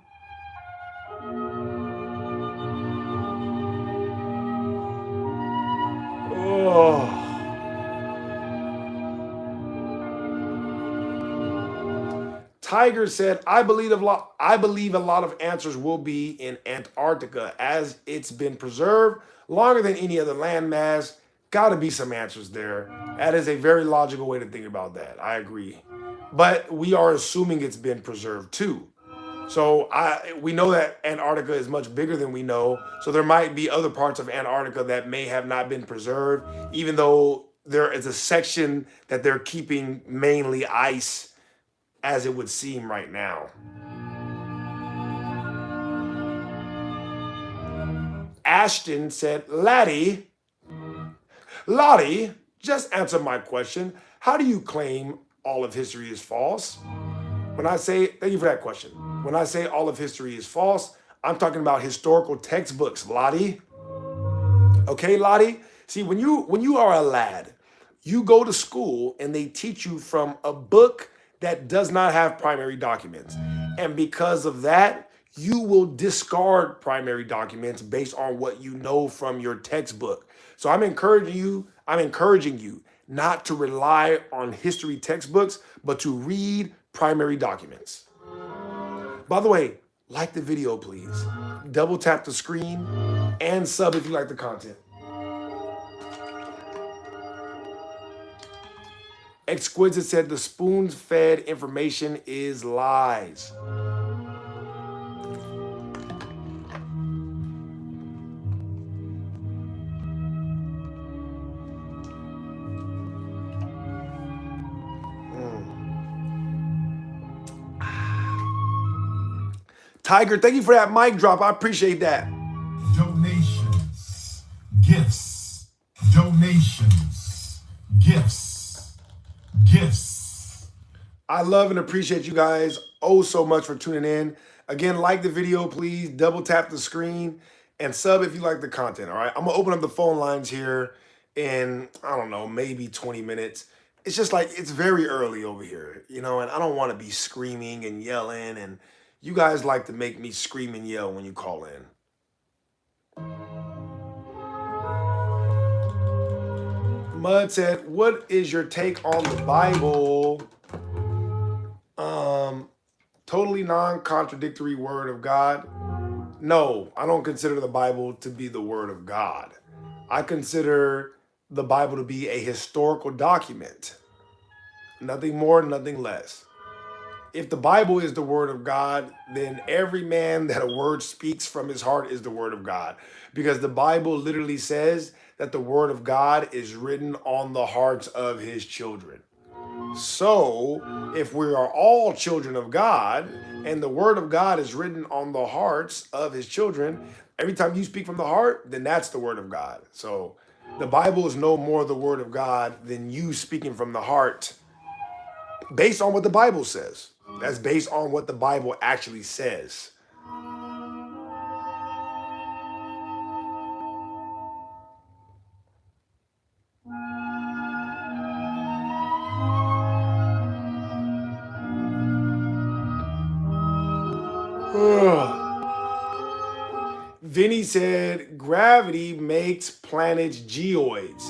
Oh. Tiger said, I believe a lot of answers will be in Antarctica as it's been preserved longer than any other landmass. Gotta be some answers there. That is a very logical way to think about that. I agree. But we are assuming it's been preserved too. So we know that Antarctica is much bigger than we know. So there might be other parts of Antarctica that may have not been preserved, even though there is a section that they're keeping mainly ice, as it would seem right now. Ashton said, Lottie, just answer my question. How do you claim all of history is false? Thank you for that question. When I say all of history is false, I'm talking about historical textbooks, Lottie. Okay, Lottie? See, when you are a lad, you go to school and they teach you from a book that does not have primary documents. And because of that, you will discard primary documents based on what you know from your textbook. So I'm encouraging you not to rely on history textbooks, but to read primary documents. By the way, like the video, please. Double tap the screen and sub if you like the content. Exquisite said the spoon-fed information is lies. Tiger, thank you for that mic drop. I appreciate that.
Donations, gifts, donations, gifts, gifts.
I love and appreciate you guys so much for tuning in. Again, like the video, please. Double tap the screen and sub if you like the content, all right? I'm going to open up the phone lines here in, I don't know, maybe 20 minutes. It's just like, it's very early over here, and I don't want to be screaming and yelling, and you guys like to make me scream and yell when you call in. Mud said, what is your take on the Bible? Totally non-contradictory word of God? No, I don't consider the Bible to be the word of God. I consider the Bible to be a historical document. Nothing more, nothing less. If the Bible is the word of God, then every man that a word speaks from his heart is the word of God. Because the Bible literally says that the word of God is written on the hearts of his children. So if we are all children of God and the word of God is written on the hearts of his children, every time you speak from the heart, then that's the word of God. So the Bible is no more the word of God than you speaking from the heart based on what the Bible says. That's based on what the Bible actually says. Vinny said, gravity makes planets geoids.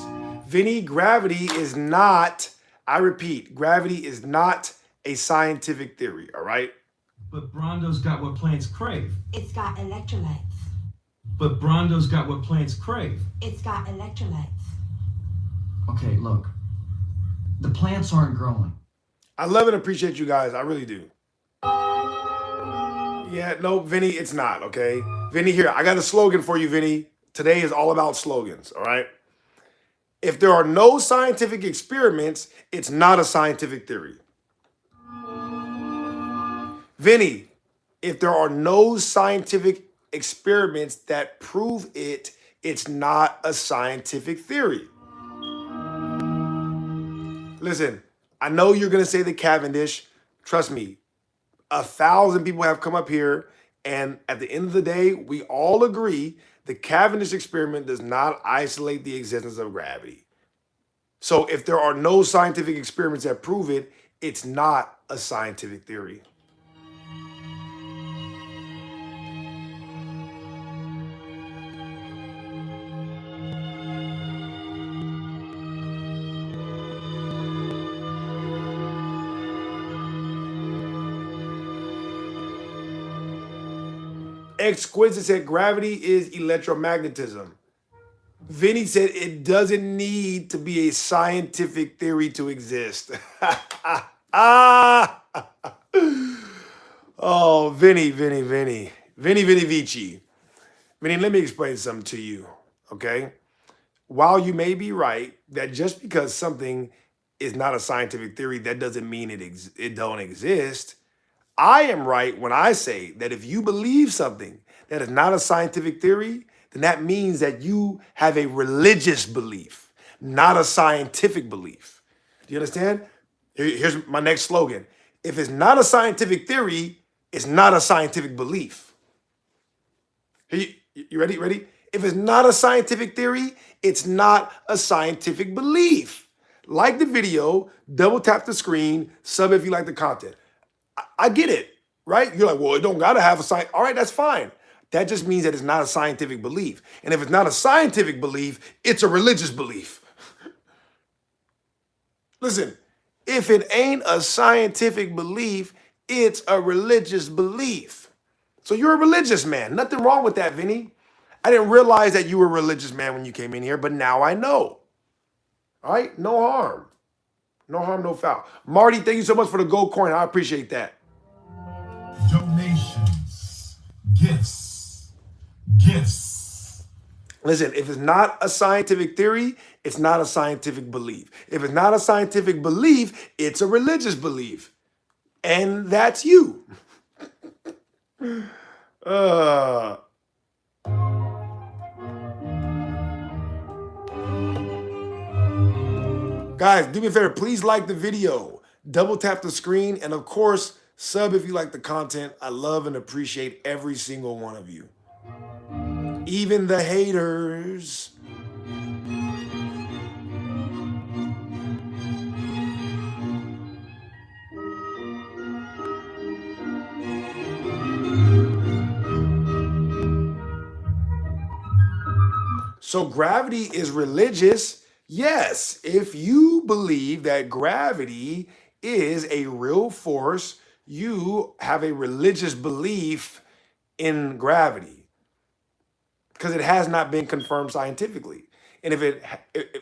Vinny, gravity is not, I repeat, gravity is not a scientific theory, all right?
But Brondo's got what plants crave.
It's got electrolytes.
But Brondo's got what plants crave.
It's got electrolytes.
Okay, look. The plants aren't growing.
I love and appreciate you guys. I really do. Yeah, no, Vinny, it's not, okay? Vinny, here, I got a slogan for you, Vinny. Today is all about slogans, all right? If there are no scientific experiments, it's not a scientific theory. Vinny, if there are no scientific experiments that prove it, it's not a scientific theory. Listen, I know you're going to say the Cavendish. Trust me, 1,000 people have come up here, and at the end of the day, we all agree the Cavendish experiment does not isolate the existence of gravity. So if there are no scientific experiments that prove it, it's not a scientific theory. Exquisite said gravity is electromagnetism. Vinny said it doesn't need to be a scientific theory to exist. Oh, Vinny Vici. Vinny, let me explain something to you, okay? While you may be right that just because something is not a scientific theory, that doesn't mean it don't exist. I am right when I say that if you believe something that is not a scientific theory, then that means that you have a religious belief, not a scientific belief. Do you understand? Here's my next slogan. If it's not a scientific theory, it's not a scientific belief. You ready? Ready? If it's not a scientific theory, it's not a scientific belief. Like the video, double tap the screen, sub if you like the content. I get it, right? You're like, well, it don't gotta have a science. All right, that's fine. That just means that it's not a scientific belief. And if it's not a scientific belief, it's a religious belief. Listen, if it ain't a scientific belief, it's a religious belief. So you're a religious man. Nothing wrong with that, Vinny. I didn't realize that you were a religious man when you came in here, but now I know. All right, no harm. No harm, no foul. Marty, thank you so much for the gold coin. I appreciate that.
Donations, gifts.
Listen, if it's not a scientific theory, it's not a scientific belief. If it's not a scientific belief, it's a religious belief. And that's you. Guys, do me a favor. Please like the video. Double tap the screen. And of course, sub if you like the content. I love and appreciate every single one of you. Even the haters. So gravity is religious. Yes, if you believe that gravity is a real force, you have a religious belief in gravity because it has not been confirmed scientifically. And if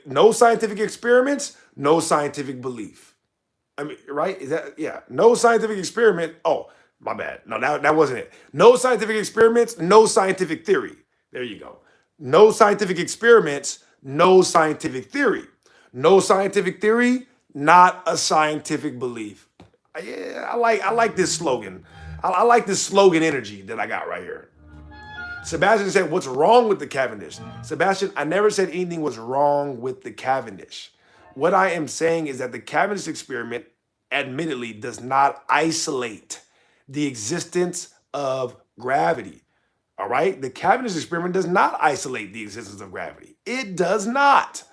no scientific experiments, no scientific belief. I mean, right? Is that, yeah, no scientific experiment. Oh, my bad. No, that wasn't it. No scientific experiments, no scientific theory. There you go. No scientific experiments, no scientific theory. No scientific theory, not a scientific belief. Yeah, I like this slogan. I like this slogan energy that I got right here. Sebastian said, what's wrong with the Cavendish? Sebastian, I never said anything was wrong with the Cavendish. What I am saying is that the Cavendish experiment admittedly does not isolate the existence of gravity. All right? The Cavendish experiment does not isolate the existence of gravity. It does not.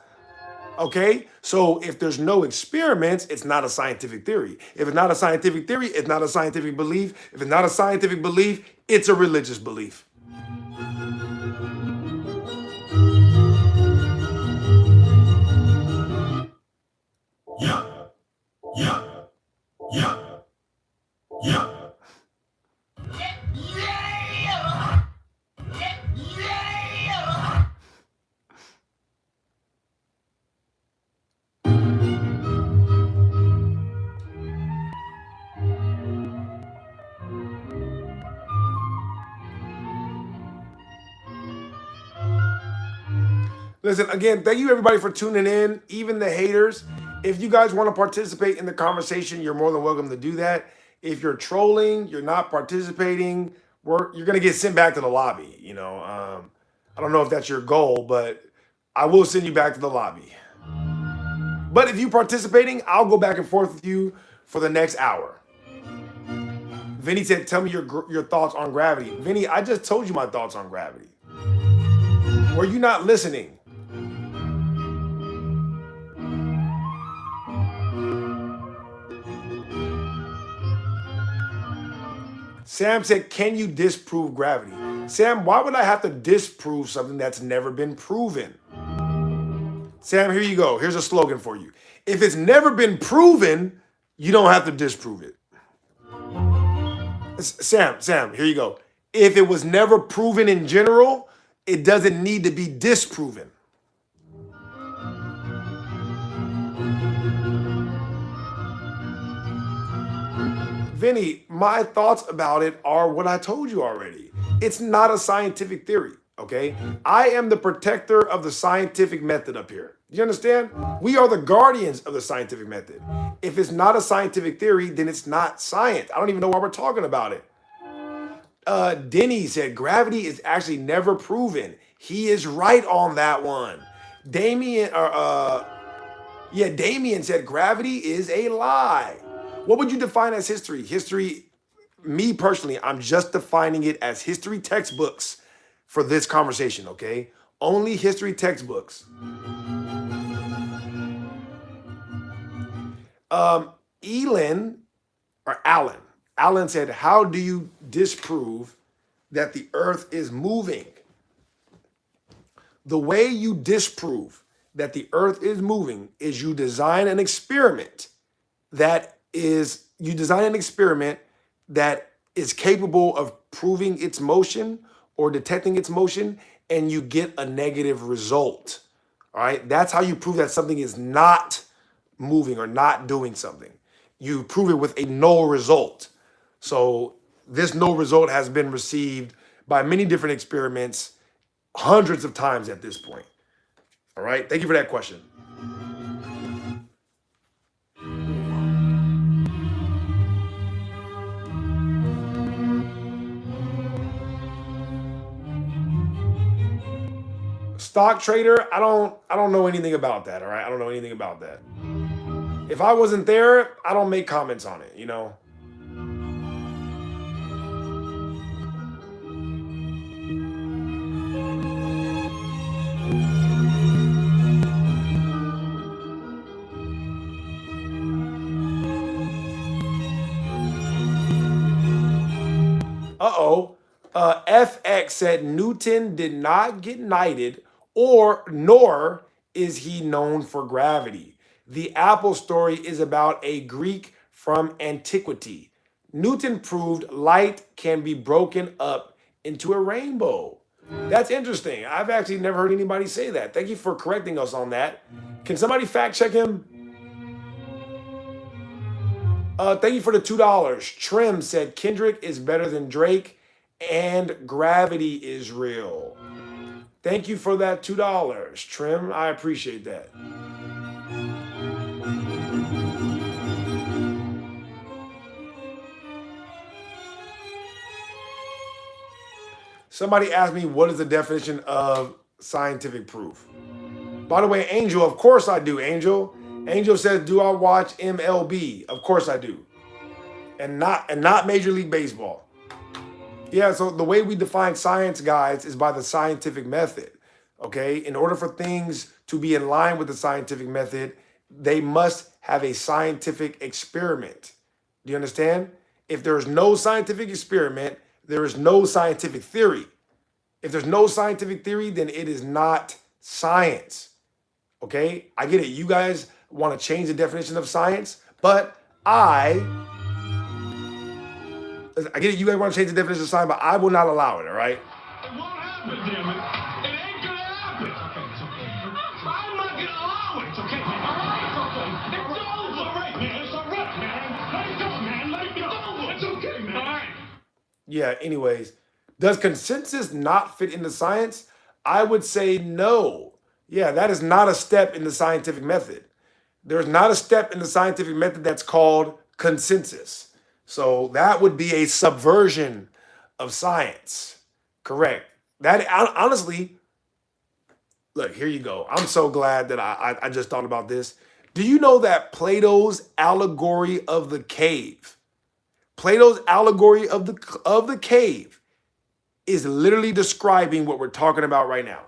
Okay? So if there's no experiments, it's not a scientific theory. If it's not a scientific theory, it's not a scientific belief. If it's not a scientific belief, it's a religious belief. Listen, again, thank you everybody for tuning in, even the haters. If you guys want to participate in the conversation, you're more than welcome to do that. If you're trolling, you're not participating, you're going to get sent back to the lobby. You know, I don't know if that's your goal, but I will send you back to the lobby. But if you're participating, I'll go back and forth with you for the next hour. Vinny said, tell me your thoughts on gravity. Vinny, I just told you my thoughts on gravity. Were you not listening? Sam said, can you disprove gravity? Sam, why would I have to disprove something that's never been proven? Sam, here you go. Here's a slogan for you. If it's never been proven, you don't have to disprove it. Sam, here you go. If it was never proven in general, it doesn't need to be disproven. Vinny, my thoughts about it are what I told you already. It's not a scientific theory, okay? I am the protector of the scientific method up here. You understand? We are the guardians of the scientific method. If it's not a scientific theory, then it's not science. I don't even know why we're talking about it. Denny said gravity is actually never proven. He is right on that one. Damien said gravity is a lie. What would you define as history? History, me personally, I'm just defining it as history textbooks for this conversation, okay? Only history textbooks. Alan said, how do you disprove that the earth is moving? The way you disprove that the earth is moving is you design an experiment that is capable of proving its motion or detecting its motion, and you get a negative result. All right, that's how you prove that something is not moving or not doing something. You prove it with a null result. So this null result has been received by many different experiments hundreds of times at this point. All right, thank you for that question. Stock trader, I don't know anything about that, all right? I don't know anything about that. If I wasn't there, I don't make comments on it, you know? FX said Newton did not get knighted, nor is he known for gravity. The Apple story is about a Greek from antiquity. Newton proved light can be broken up into a rainbow. That's interesting. I've actually never heard anybody say that. Thank you for correcting us on that. Can somebody fact check him? Thank you for the $2. Trim said Kendrick is better than Drake and gravity is real. Thank you for that $2, Trim. I appreciate that. Somebody asked me, what is the definition of scientific proof? By the way, Angel, of course I do, Angel. Angel says, do I watch MLB? Of course I do. And not Major League Baseball. Yeah, so the way we define science, guys, is by the scientific method, okay? In order for things to be in line with the scientific method, they must have a scientific experiment. Do you understand? If there's no scientific experiment, there is no scientific theory. If there's no scientific theory, then it is not science, okay? I get it. You guys want to change the definition of science, but I get it. You guys want to change the definition of science, but I will not allow it, all right?
It won't happen, damn it. It ain't gonna happen. It's okay. I'm not gonna allow it. It's okay, man. All right, it's okay. It's over. All right, man. It's all right, man. Let it go, man. Let it go. It's okay, man. All right.
Yeah, anyways. Does consensus not fit into science? I would say no. Yeah, that is not a step in the scientific method. There's not a step in the scientific method that's called consensus. So that would be a subversion of science. Correct. That honestly, look, here you go. I'm so glad that I just thought about this. Do you know that Plato's allegory of the cave, Plato's allegory of the cave is literally describing what we're talking about right now.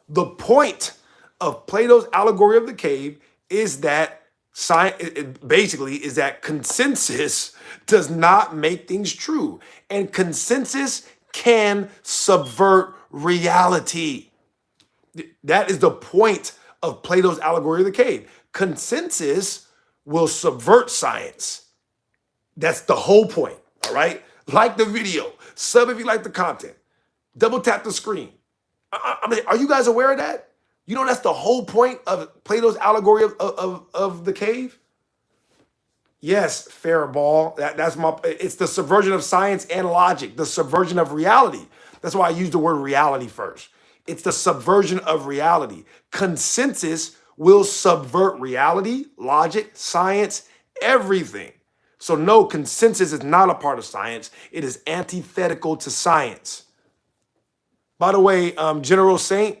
The point of Plato's allegory of the cave is that science basically is that consensus does not make things true, and consensus can subvert reality. That is the point of Plato's allegory of the cave. Consensus will subvert science. That's the whole point. All right. Like the video, sub if you like the content, double tap the screen. I mean, are you guys aware of that? You know, that's the whole point of Plato's allegory of the cave. Yes, fair ball. It's the subversion of science and logic, the subversion of reality. That's why I use the word reality first. It's the subversion of reality. Consensus will subvert reality, logic, science, everything. So no, consensus is not a part of science. It is antithetical to science. By the way, General Saint,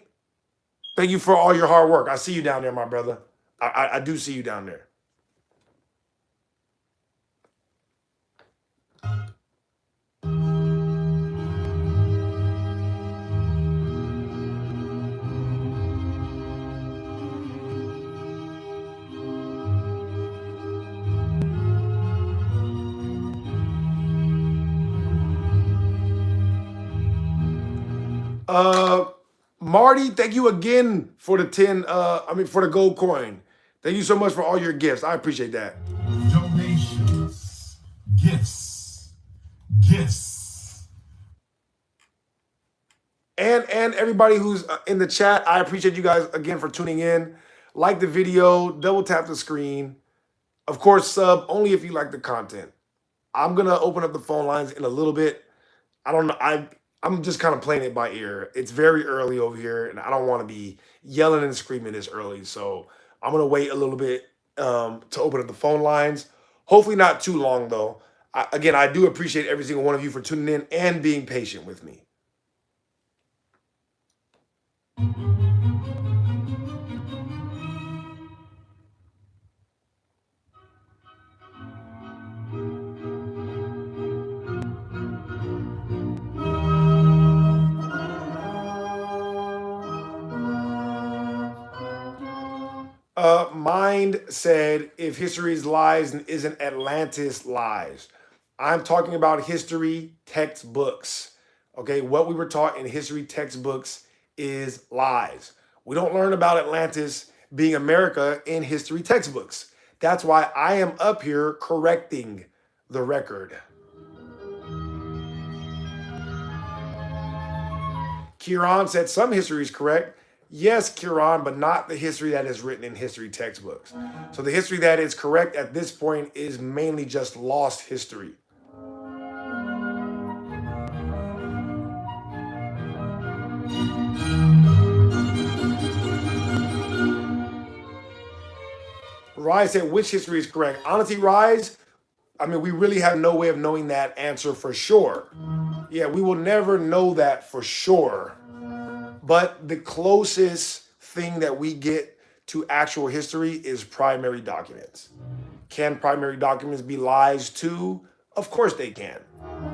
thank you for all your hard work. I see you down there, my brother. I do see you down there. Marty, thank you again for the for the gold coin. Thank you so much for all your gifts. I appreciate that.
Donations, gifts.
And everybody who's in the chat, I appreciate you guys again for tuning in. Like the video, double tap the screen. Of course, sub only if you like the content. I'm gonna open up the phone lines in a little bit. I don't know. I'm just kind of playing it by ear. It's very early over here, and I don't want to be yelling and screaming this early. So I'm going to wait a little bit to open up the phone lines. Hopefully not too long, though. Again, I do appreciate every single one of you for tuning in and being patient with me. Mind said, if history is lies, then isn't Atlantis lies? I'm talking about history textbooks. Okay, what we were taught in history textbooks is lies. We don't learn about Atlantis being America in history textbooks. That's why I am up here correcting the record. Kieran said some history is correct. Yes, Kieran, but not the history that is written in history textbooks. So the history that is correct at this point is mainly just lost history. Rise said, which history is correct? Honestly, Rise, I mean, we really have no way of knowing that answer for sure. Yeah, we will never know that for sure. But the closest thing that we get to actual history is primary documents. Can primary documents be lies too? Of course they can.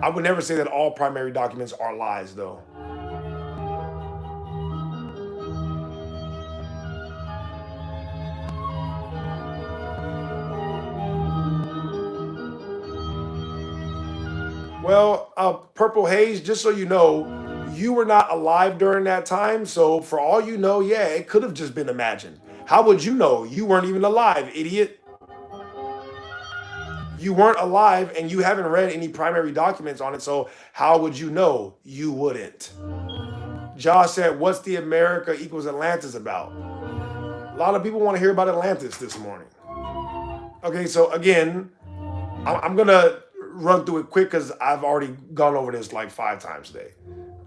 I would never say that all primary documents are lies, though. Well, Purple Haze, just so you know, you were not alive during that time. So for all you know, yeah, it could have just been imagined. How would you know? You weren't even alive, idiot. You weren't alive and you haven't read any primary documents on it. So how would you know? You wouldn't. Josh said, what's the America equals Atlantis about? A lot of people want to hear about Atlantis this morning. Okay, so again, I'm going to run through it quick because I've already gone over this like 5 times today.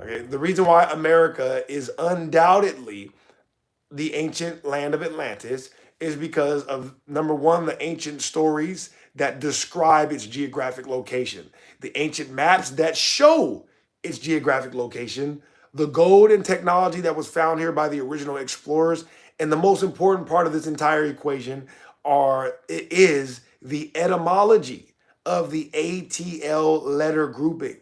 Okay, the reason why America is undoubtedly the ancient land of Atlantis is because of, number one, the ancient stories that describe its geographic location, the ancient maps that show its geographic location, the gold and technology that was found here by the original explorers, and the most important part of this entire equation is the etymology of the ATL letter grouping.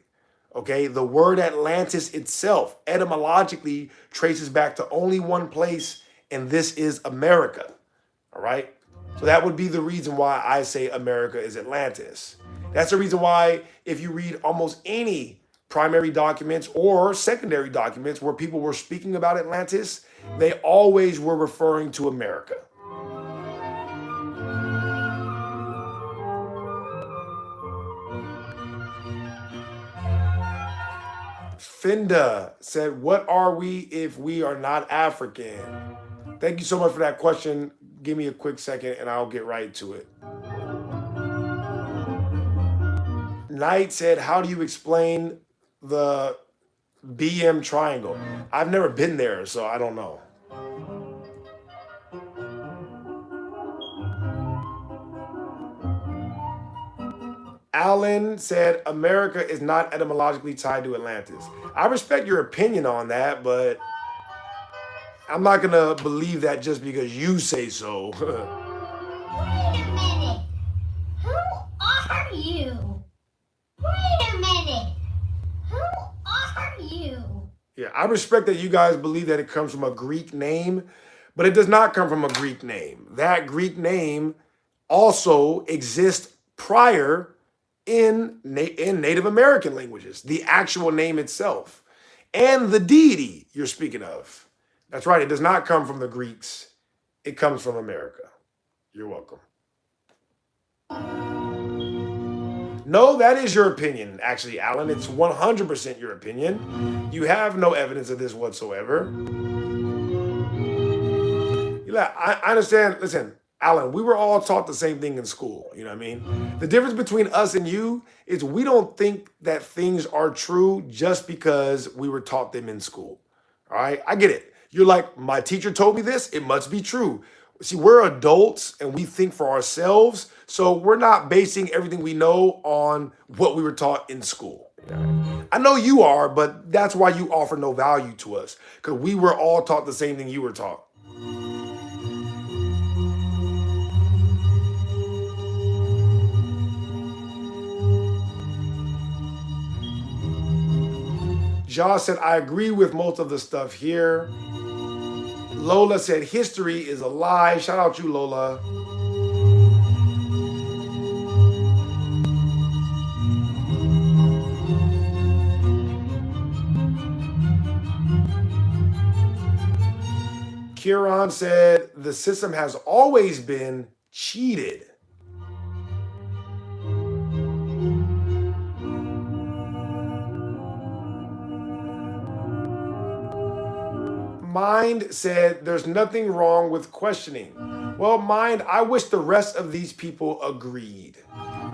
Okay, the word Atlantis itself etymologically traces back to only one place, and this is America. All right, so that would be the reason why I say America is Atlantis. That's the reason why if you read almost any primary documents or secondary documents where people were speaking about Atlantis, they always were referring to America. Finda said, what are we if we are not African? Thank you so much for that question. Give me a quick second and I'll get right to it. Knight said, how do you explain the BM triangle? I've never been there, so I don't know. Alan said, America is not etymologically tied to Atlantis. I respect your opinion on that, but I'm not going to believe that just because you say so.
Wait a minute. Who are you? Wait a minute. Who are you?
Yeah, I respect that you guys believe that it comes from a Greek name, but it does not come from a Greek name. That Greek name also exists prior in Native American languages, the actual name itself, and the deity you're speaking of. That's right, it does not come from the Greeks. It comes from America. You're welcome. No, that is your opinion, actually, Alan. It's 100% your opinion. You have no evidence of this whatsoever. Yeah, I understand. Listen, Alan, we were all taught the same thing in school. You know what I mean? The difference between us and you is we don't think that things are true just because we were taught them in school. All right? I get it. You're like, my teacher told me this, it must be true. See, we're adults and we think for ourselves, so we're not basing everything we know on what we were taught in school. I know you are, but that's why you offer no value to us, because we were all taught the same thing you were taught. Ja said, I agree with most of the stuff here. Lola said, history is a lie. Shout out you, Lola. Kieran said, the system has always been cheated. Mind said, there's nothing wrong with questioning. Well, Mind, I wish the rest of these people agreed,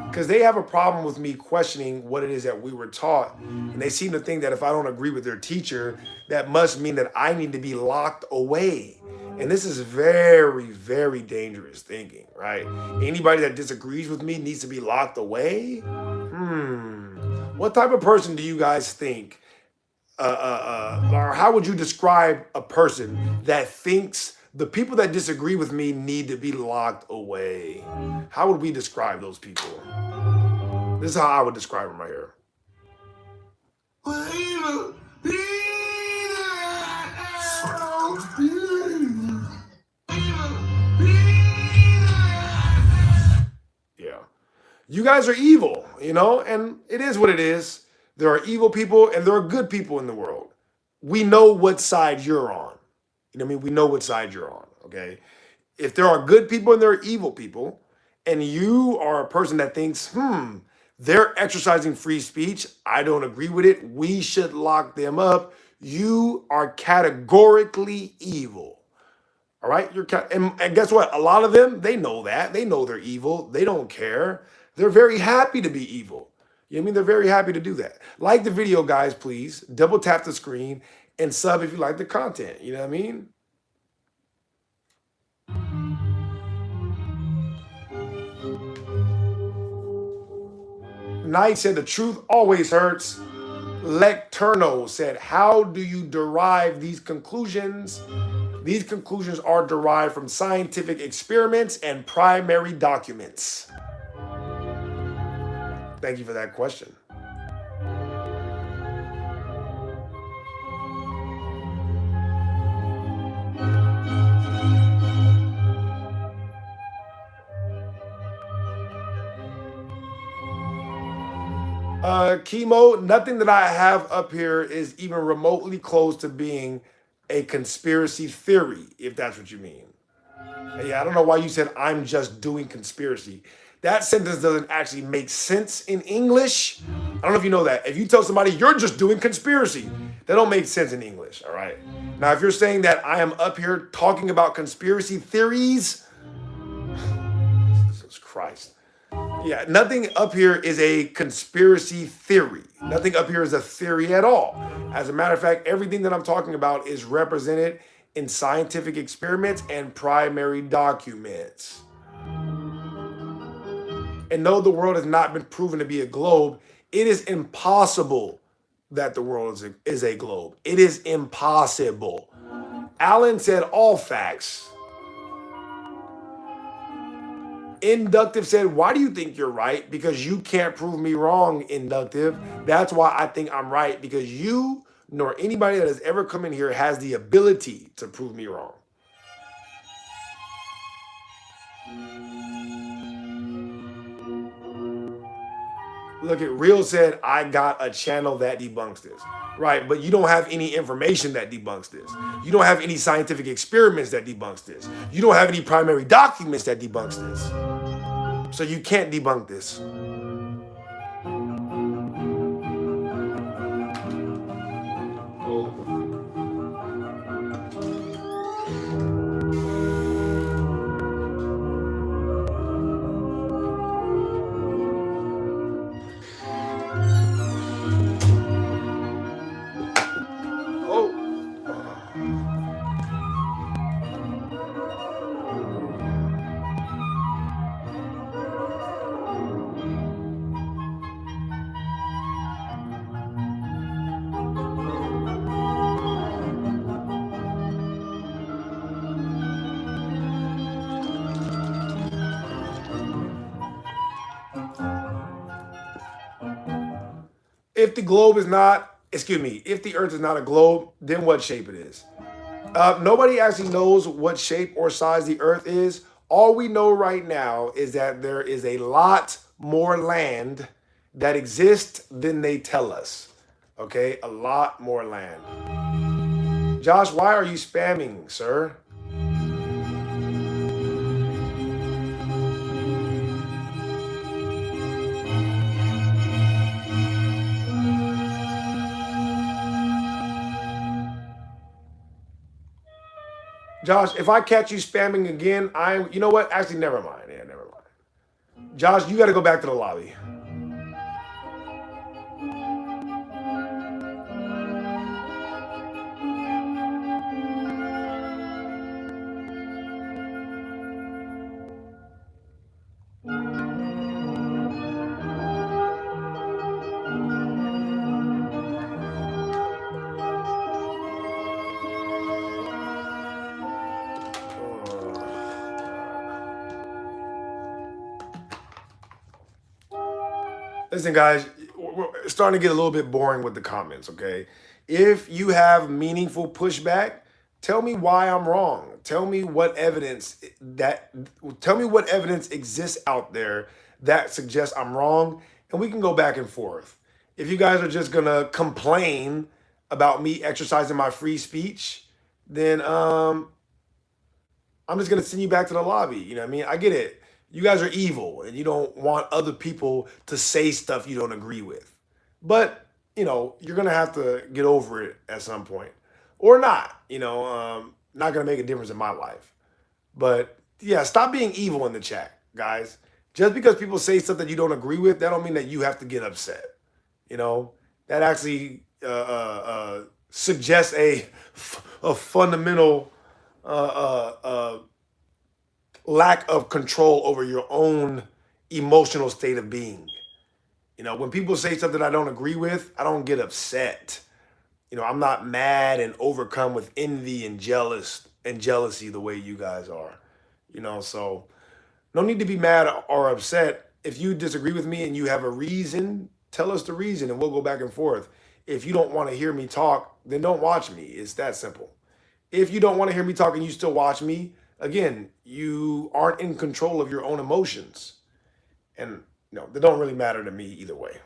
because they have a problem with me questioning what it is that we were taught. And they seem to think that if I don't agree with their teacher, that must mean that I need to be locked away. And this is very, very dangerous thinking, right? Anybody that disagrees with me needs to be locked away? What type of person do you guys think? Or how would you describe a person that thinks the people that disagree with me need to be locked away? How would we describe those people? This is how I would describe them right here. Yeah. You guys are evil, you know, and it is what it is. There are evil people and there are good people in the world. We know what side you're on. You know what I mean? We know what side you're on, okay? If there are good people and there are evil people, and you are a person that thinks, they're exercising free speech, I don't agree with it, we should lock them up, you are categorically evil. All right? And guess what? A lot of them, they know that. They know they're evil. They don't care. They're very happy to be evil. You know what I mean? They're very happy to do that. Like the video, guys, please. Double tap the screen and sub if you like the content. You know what I mean? Knight said the truth always hurts. Lecterno said, how do you derive these conclusions? These conclusions are derived from scientific experiments and primary documents. Thank you for that question. Chemo, nothing that I have up here is even remotely close to being a conspiracy theory, if that's what you mean. Yeah, I don't know why you said I'm just doing conspiracy. That sentence doesn't actually make sense in English. I don't know if you know that. If you tell somebody you're just doing conspiracy, that don't make sense in English, all right? Now, if you're saying that I am up here talking about conspiracy theories, Jesus Christ. Yeah, nothing up here is a conspiracy theory. Nothing up here is a theory at all. As a matter of fact, everything that I'm talking about is represented in scientific experiments and primary documents. And though the world has not been proven to be a globe, it is impossible that the world is a globe. It is impossible. Alan said all facts. Inductive said, why do you think you're right? Because you can't prove me wrong, Inductive. That's why I think I'm right, because you nor anybody that has ever come in here has the ability to prove me wrong. Look at Real said, I got a channel that debunks this. Right, but you don't have any information that debunks this. You don't have any scientific experiments that debunks this. You don't have any primary documents that debunks this. So you can't debunk this. If the globe is not, if the earth is not a globe, then what shape it is? Nobody actually knows what shape or size the earth is. All we know right now is that there is a lot more land that exists than they tell us. Okay, a lot more land. Josh, why are you spamming, sir? Josh, if I catch you spamming again, you know what? Actually, never mind. Yeah, never mind. Josh, you got to go back to the lobby. Listen, guys, we're starting to get a little bit boring with the comments, okay? If you have meaningful pushback, tell me why I'm wrong. Tell me what evidence exists out there that suggests I'm wrong, and we can go back and forth. If you guys are just gonna complain about me exercising my free speech, then I'm just gonna send you back to the lobby. You know what I mean? I get it. You guys are evil and you don't want other people to say stuff you don't agree with. But, you know, you're going to have to get over it at some point. Or not, you know, not going to make a difference in my life. But, yeah, stop being evil in the chat, guys. Just because people say stuff that you don't agree with, that don't mean that you have to get upset. You know, that actually suggests a fundamental lack of control over your own emotional state of being. You know, when people say something I don't agree with, I don't get upset. You know, I'm not mad and overcome with envy and jealousy the way you guys are. You know, so no need to be mad or upset. If you disagree with me and you have a reason, tell us the reason and we'll go back and forth. If you don't want to hear me talk, then don't watch me. It's that simple. If you don't want to hear me talk and you still watch me, again, you aren't in control of your own emotions. And no, they don't really matter to me either way.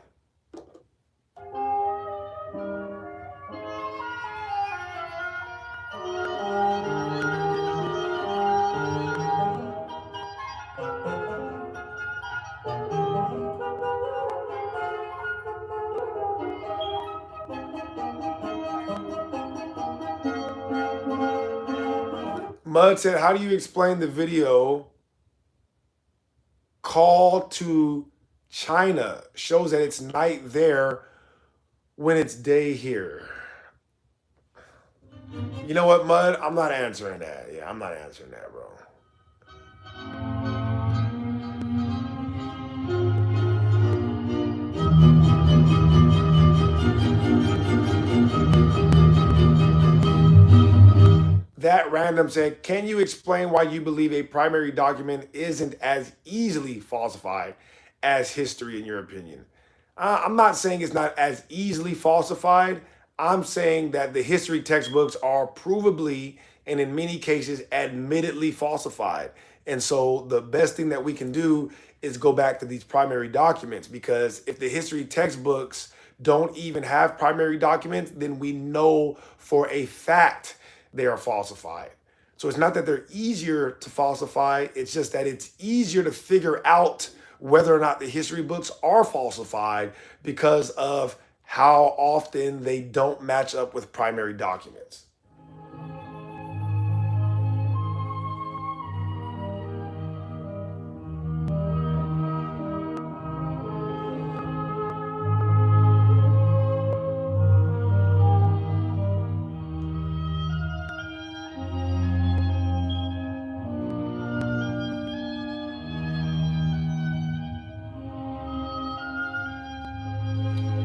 Mud said, how do you explain the video Call to China? Shows that it's night there when it's day here. You know what, Mud? I'm not answering that. Yeah, I'm not answering that, bro. That random said, can you explain why you believe a primary document isn't as easily falsified as history, in your opinion? I'm not saying it's not as easily falsified. I'm saying that the history textbooks are provably and in many cases admittedly falsified. And so the best thing that we can do is go back to these primary documents, because if the history textbooks don't even have primary documents, then we know for a fact they are falsified. So it's not that they're easier to falsify, it's just that it's easier to figure out whether or not the history books are falsified because of how often they don't match up with primary documents.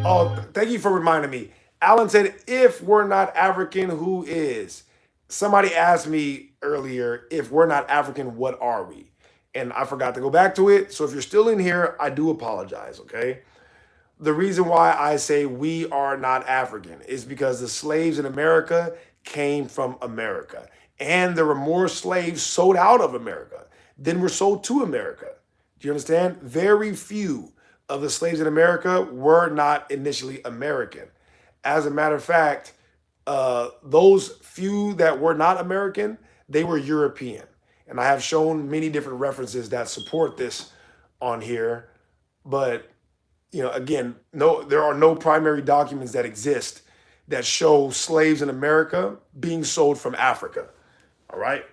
Oh, thank you for reminding me. Alan said, if we're not African, who is? Somebody asked me earlier, if we're not African, what are we? And I forgot to go back to it. So if you're still in here, I do apologize, okay? The reason why I say we are not African is because the slaves in America came from America. And there were more slaves sold out of America than were sold to America. Do you understand? Very few of the slaves in America were not initially American. As a matter of fact, those few that were not American, they were European. And I have shown many different references that support this on here. But, you know, again, no, there are no primary documents that exist that show slaves in America being sold from Africa. All right.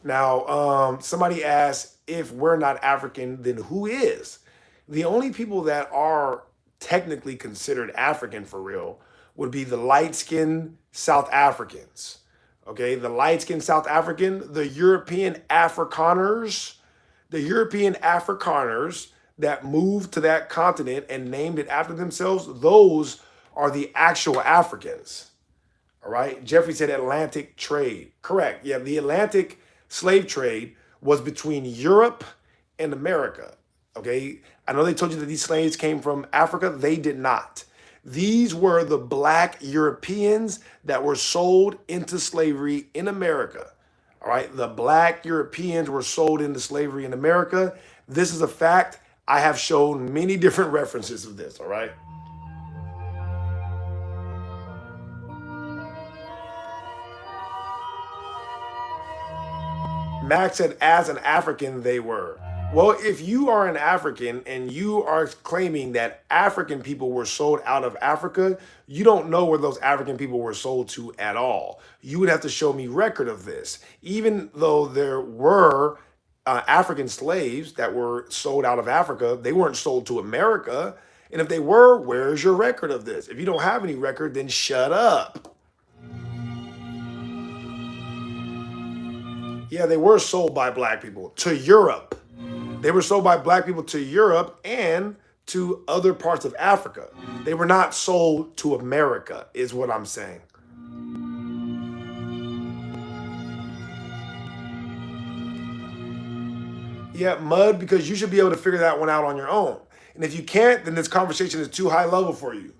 Now, somebody asked, if we're not African, then who is? The only people that are technically considered African for real would be the light-skinned South Africans. Okay, the light-skinned South African, the European Afrikaners that moved to that continent and named it after themselves, those are the actual Africans. All right, Jeffrey said Atlantic trade. Correct. Yeah, the Atlantic slave trade was between Europe and America. Okay, I know they told you that these slaves came from Africa. They did not. These were the black Europeans that were sold into slavery in America. All right, the black Europeans were sold into slavery in America. This is a fact. I have shown many different references of this. All right. Max said, as an African, they were. Well, if you are an African and you are claiming that African people were sold out of Africa, you don't know where those African people were sold to at all. You would have to show me record of this. Even though there were African slaves that were sold out of Africa, they weren't sold to America. And if they were, where's your record of this? If you don't have any record, then shut up. Yeah, they were sold by black people to Europe. They were sold by black people to Europe and to other parts of Africa. They were not sold to America, is what I'm saying. Yeah, Mud, because you should be able to figure that one out on your own. And if you can't, then this conversation is too high level for you.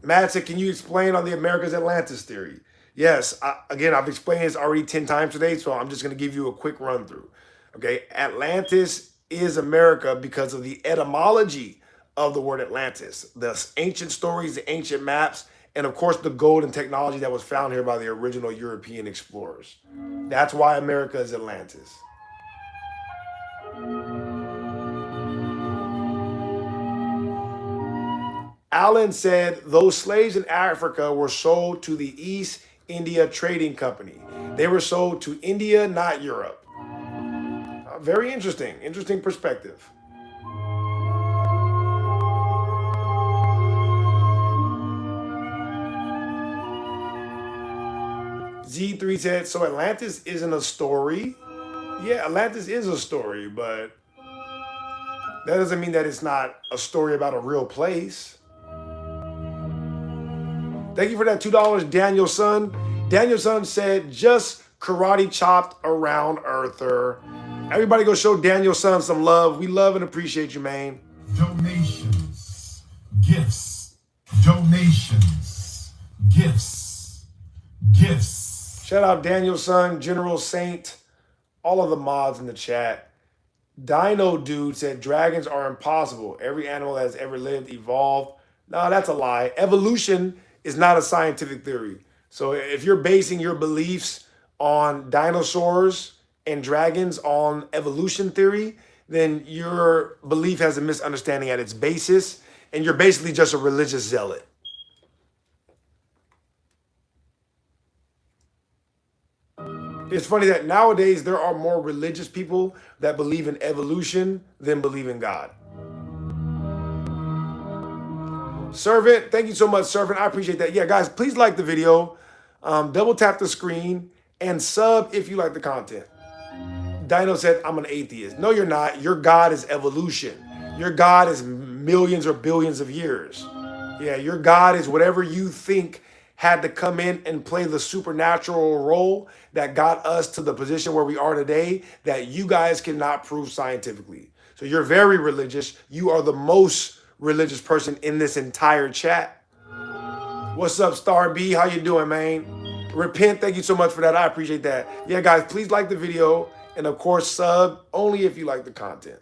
Matt said, can you explain on the America's Atlantis theory? Yes, again, I've explained this already 10 times today, so I'm just going to give you a quick run through. Okay, Atlantis is America because of the etymology of the word Atlantis, the ancient stories, the ancient maps, and of course the gold and technology that was found here by the original European explorers. That's why America is Atlantis. Allen said those slaves in Africa were sold to the East India Trading Company. They were sold to India, not Europe. Very interesting. Interesting perspective. Z3 said, so Atlantis isn't a story? Yeah, Atlantis is a story, but that doesn't mean that it's not a story about a real place. Thank you for that $2, Daniel Son. Daniel Son said, just karate chopped around Earther. Everybody go show Daniel Son some love. We love and appreciate you, man.
Donations, gifts, donations, gifts, gifts.
Shout out Daniel Son, General Saint, all of the mods in the chat. Dino Dude said, dragons are impossible. Every animal that has ever lived evolved. No, that's a lie. Evolution is not a scientific theory. So if you're basing your beliefs on dinosaurs and dragons on evolution theory, then your belief has a misunderstanding at its basis, and you're basically just a religious zealot. It's funny that nowadays there are more religious people that believe in evolution than believe in God. Servant, thank you so much, Servant. I appreciate that. Yeah, guys, please like the video. Double tap the screen and sub if you like the content. Dino said, I'm an atheist. No, you're not. Your God is evolution. Your God is millions or billions of years. Yeah, your God is whatever you think had to come in and play the supernatural role that got us to the position where we are today that you guys cannot prove scientifically. So you're very religious. You are the most religious person in this entire chat. What's up, Star B? How you doing, man? Repent, thank you so much for that. I appreciate that. Yeah, guys, please like the video. And of course, sub only if you like the content.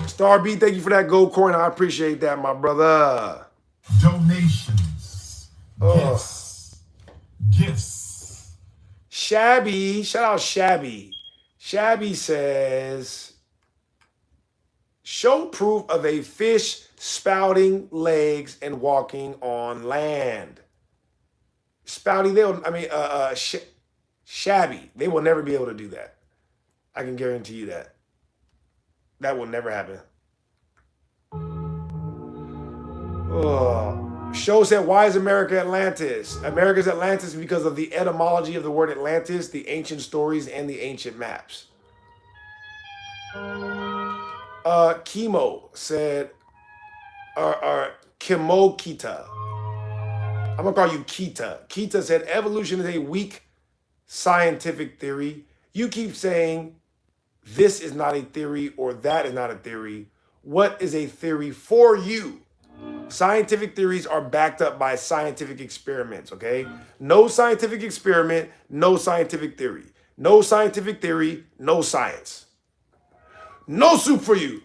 Star B, thank you for that gold coin. I appreciate that, my brother.
Donations, gifts, gifts.
Shabby, shout out Shabby. Shabby says, show proof of a fish spouting legs and walking on land. Spouty, Shabby, they will never be able to do that. I can guarantee you that. That will never happen. Oh. Show said, why is America Atlantis? America's Atlantis because of the etymology of the word Atlantis, the ancient stories, and the ancient maps. Chemo said, Kimo Kita. I'm going to call you Kita. Kita said, evolution is a weak scientific theory. You keep saying, this is not a theory or that is not a theory. What is a theory for you? Scientific theories are backed up by scientific experiments, okay? No scientific experiment, no scientific theory. No scientific theory, no science. No soup for you.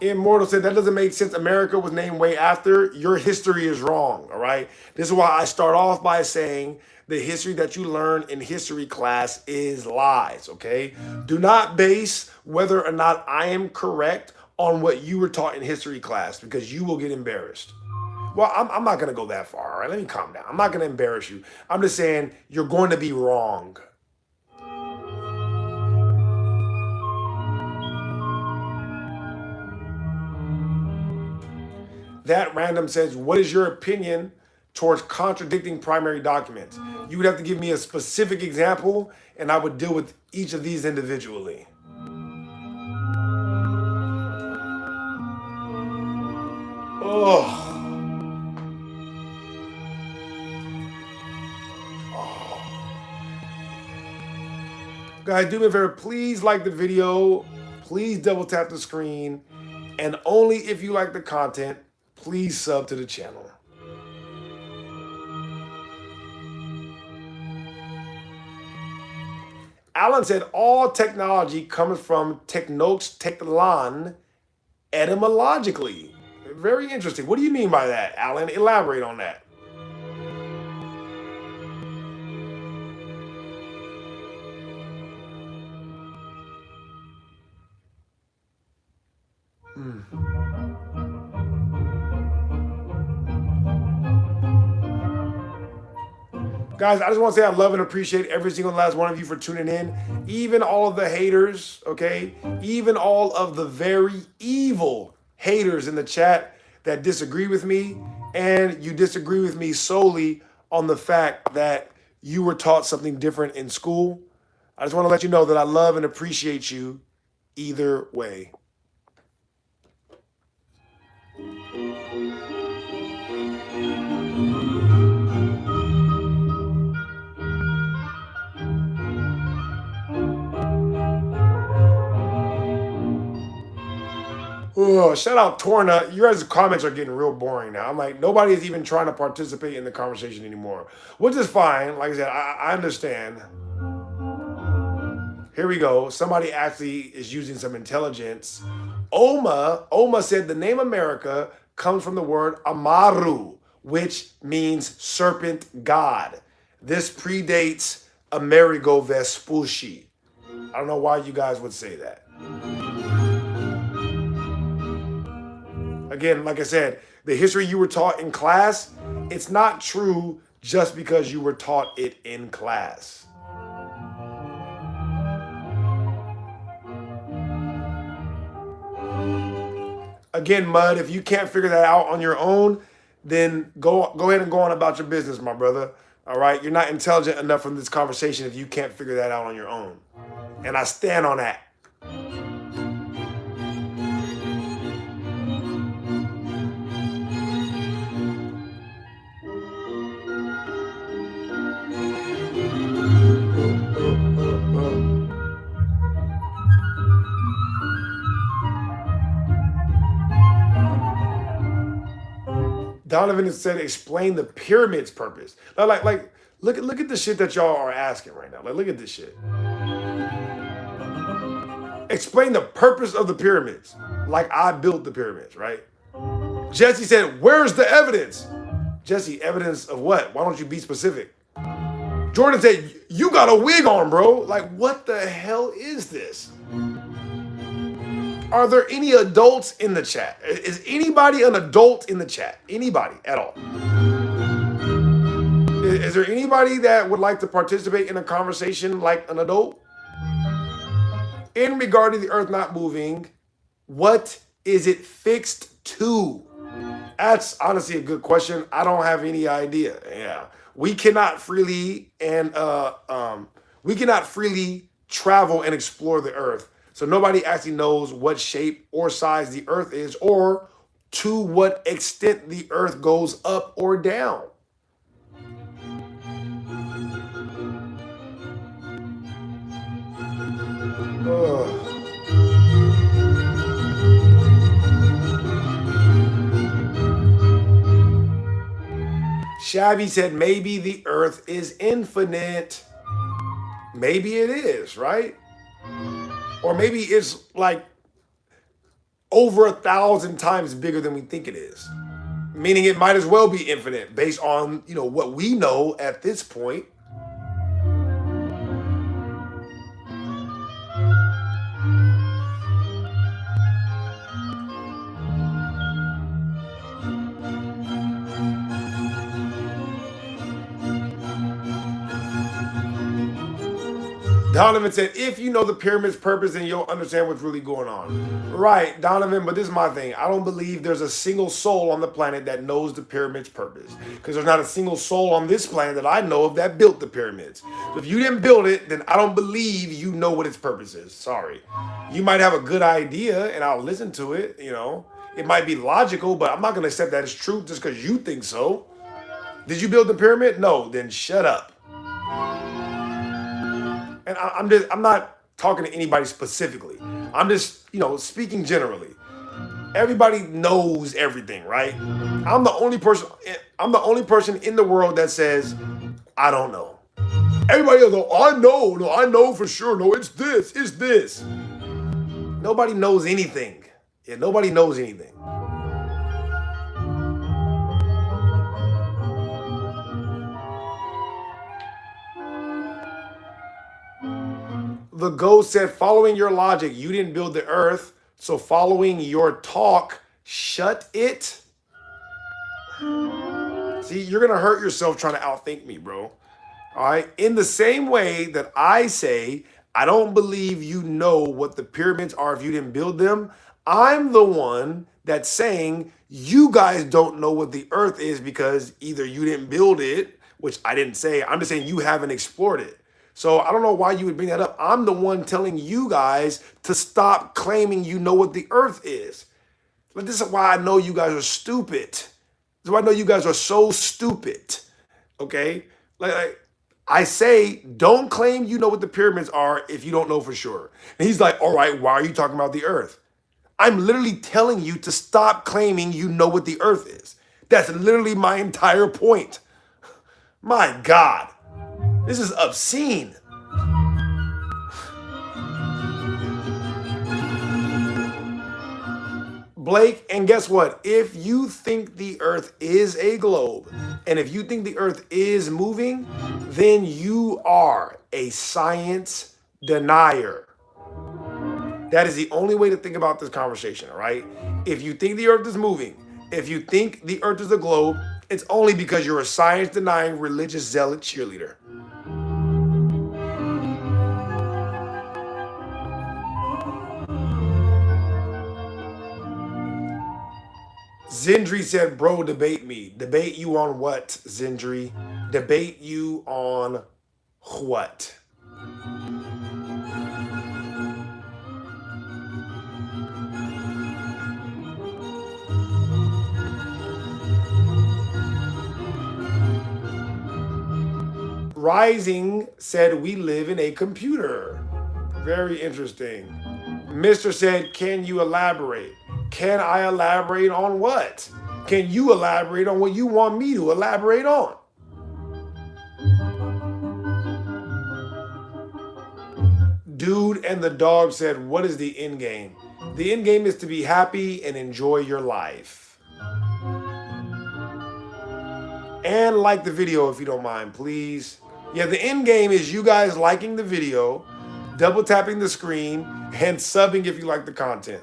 Immortal said that doesn't make sense. America was named way after. Your history is wrong. All right. This is why I start off by saying the history that you learn in history class is lies. Okay. Do not base whether or not I am correct on what you were taught in history class, because you will get embarrassed. Well, I'm not going to go that far. All right. Let me calm down. I'm not going to embarrass you. I'm just saying you're going to be wrong. That random says, what is your opinion towards contradicting primary documents? You would have to give me a specific example, and I would deal with each of these individually. Oh. Guys, do me a favor, please like the video, please double tap the screen, and only if you like the content, please sub to the channel. Alan said all technology comes from technos, teklan, etymologically. Very interesting. What do you mean by that, Alan? Elaborate on that. Guys, I just want to say I love and appreciate every single last one of you for tuning in. Even all of the haters, okay? Even all of the very evil haters in the chat that disagree with me. And you disagree with me solely on the fact that you were taught something different in school. I just want to let you know that I love and appreciate you either way. Oh, shout out Torna. You guys' comments are getting real boring now. I'm like, nobody is even trying to participate in the conversation anymore, which is fine. Like I said, I understand. Here we go. Somebody actually is using some intelligence. Oma said the name America comes from the word Amaru, which means serpent god. This predates Amerigo Vespucci. I don't know why you guys would say that. Again, like I said, the history you were taught in class, it's not true just because you were taught it in class. Again, Mud, if you can't figure that out on your own, then go ahead and go on about your business, my brother. All right? You're not intelligent enough from this conversation if you can't figure that out on your own. And I stand on that. Donovan has said, explain the pyramid's purpose. Like, look at the shit that y'all are asking right now. Like, look at this shit. Explain the purpose of the pyramids. Like I built the pyramids, right? Jesse said, where's the evidence? Jesse, evidence of what? Why don't you be specific? Jordan said, you got a wig on, bro. Like, what the hell is this? Are there any adults in the chat? Is anybody an adult in the chat? Anybody at all? Is there anybody that would like to participate in a conversation like an adult? In regard to the earth not moving, what is it fixed to? That's honestly a good question. I don't have any idea. Yeah. We cannot freely travel and explore the earth. So nobody actually knows what shape or size the earth is or to what extent the earth goes up or down. Shabby said maybe the earth is infinite. Maybe it is, right? Or maybe it's like over 1,000 times bigger than we think it is. Meaning it might as well be infinite based on, what we know at this point. Donovan said, if you know the pyramid's purpose, then you'll understand what's really going on. Right, Donovan, but this is my thing. I don't believe there's a single soul on the planet that knows the pyramid's purpose. Because there's not a single soul on this planet that I know of that built the pyramids. So if you didn't build it, then I don't believe you know what its purpose is. Sorry. You might have a good idea, and I'll listen to it, It might be logical, but I'm not going to accept that as truth just because you think so. Did you build the pyramid? No, then shut up. And I'm not talking to anybody specifically. I'm just, speaking generally. Everybody knows everything, right? I'm the only person in the world that says, I don't know. Everybody else goes, I know. No, I know for sure. No, it's this. Nobody knows anything. Yeah, nobody knows anything. The ghost said, following your logic, you didn't build the earth, so following your talk, shut it. See, you're going to hurt yourself trying to outthink me, bro. All right? In the same way that I say, I don't believe you know what the pyramids are if you didn't build them, I'm the one that's saying you guys don't know what the earth is because either you didn't build it, which I didn't say. I'm just saying you haven't explored it. So I don't know why you would bring that up. I'm the one telling you guys to stop claiming you know what the earth is. Like, this is why I know you guys are stupid. This is why I know you guys are so stupid. Okay? Like I say, don't claim you know what the pyramids are if you don't know for sure. And he's like, all right, why are you talking about the earth? I'm literally telling you to stop claiming you know what the earth is. That's literally my entire point. My God. This is obscene. Blake, and guess what? If you think the earth is a globe, and if you think the earth is moving, then you are a science denier. That is the only way to think about this conversation, all right? If you think the earth is moving, if you think the earth is a globe, it's only because you're a science-denying religious zealot cheerleader. Zindri said, bro, debate me. Debate you on what, Zindri? Debate you on what? Rising said, we live in a computer. Very interesting. Mr. said, can you elaborate? Can I elaborate on what? Can you elaborate on what you want me to elaborate on? Dude and the dog said, what is the end game? The end game is to be happy and enjoy your life. And like the video if you don't mind, please. Yeah, the end game is you guys liking the video, double tapping the screen, and subbing if you like the content.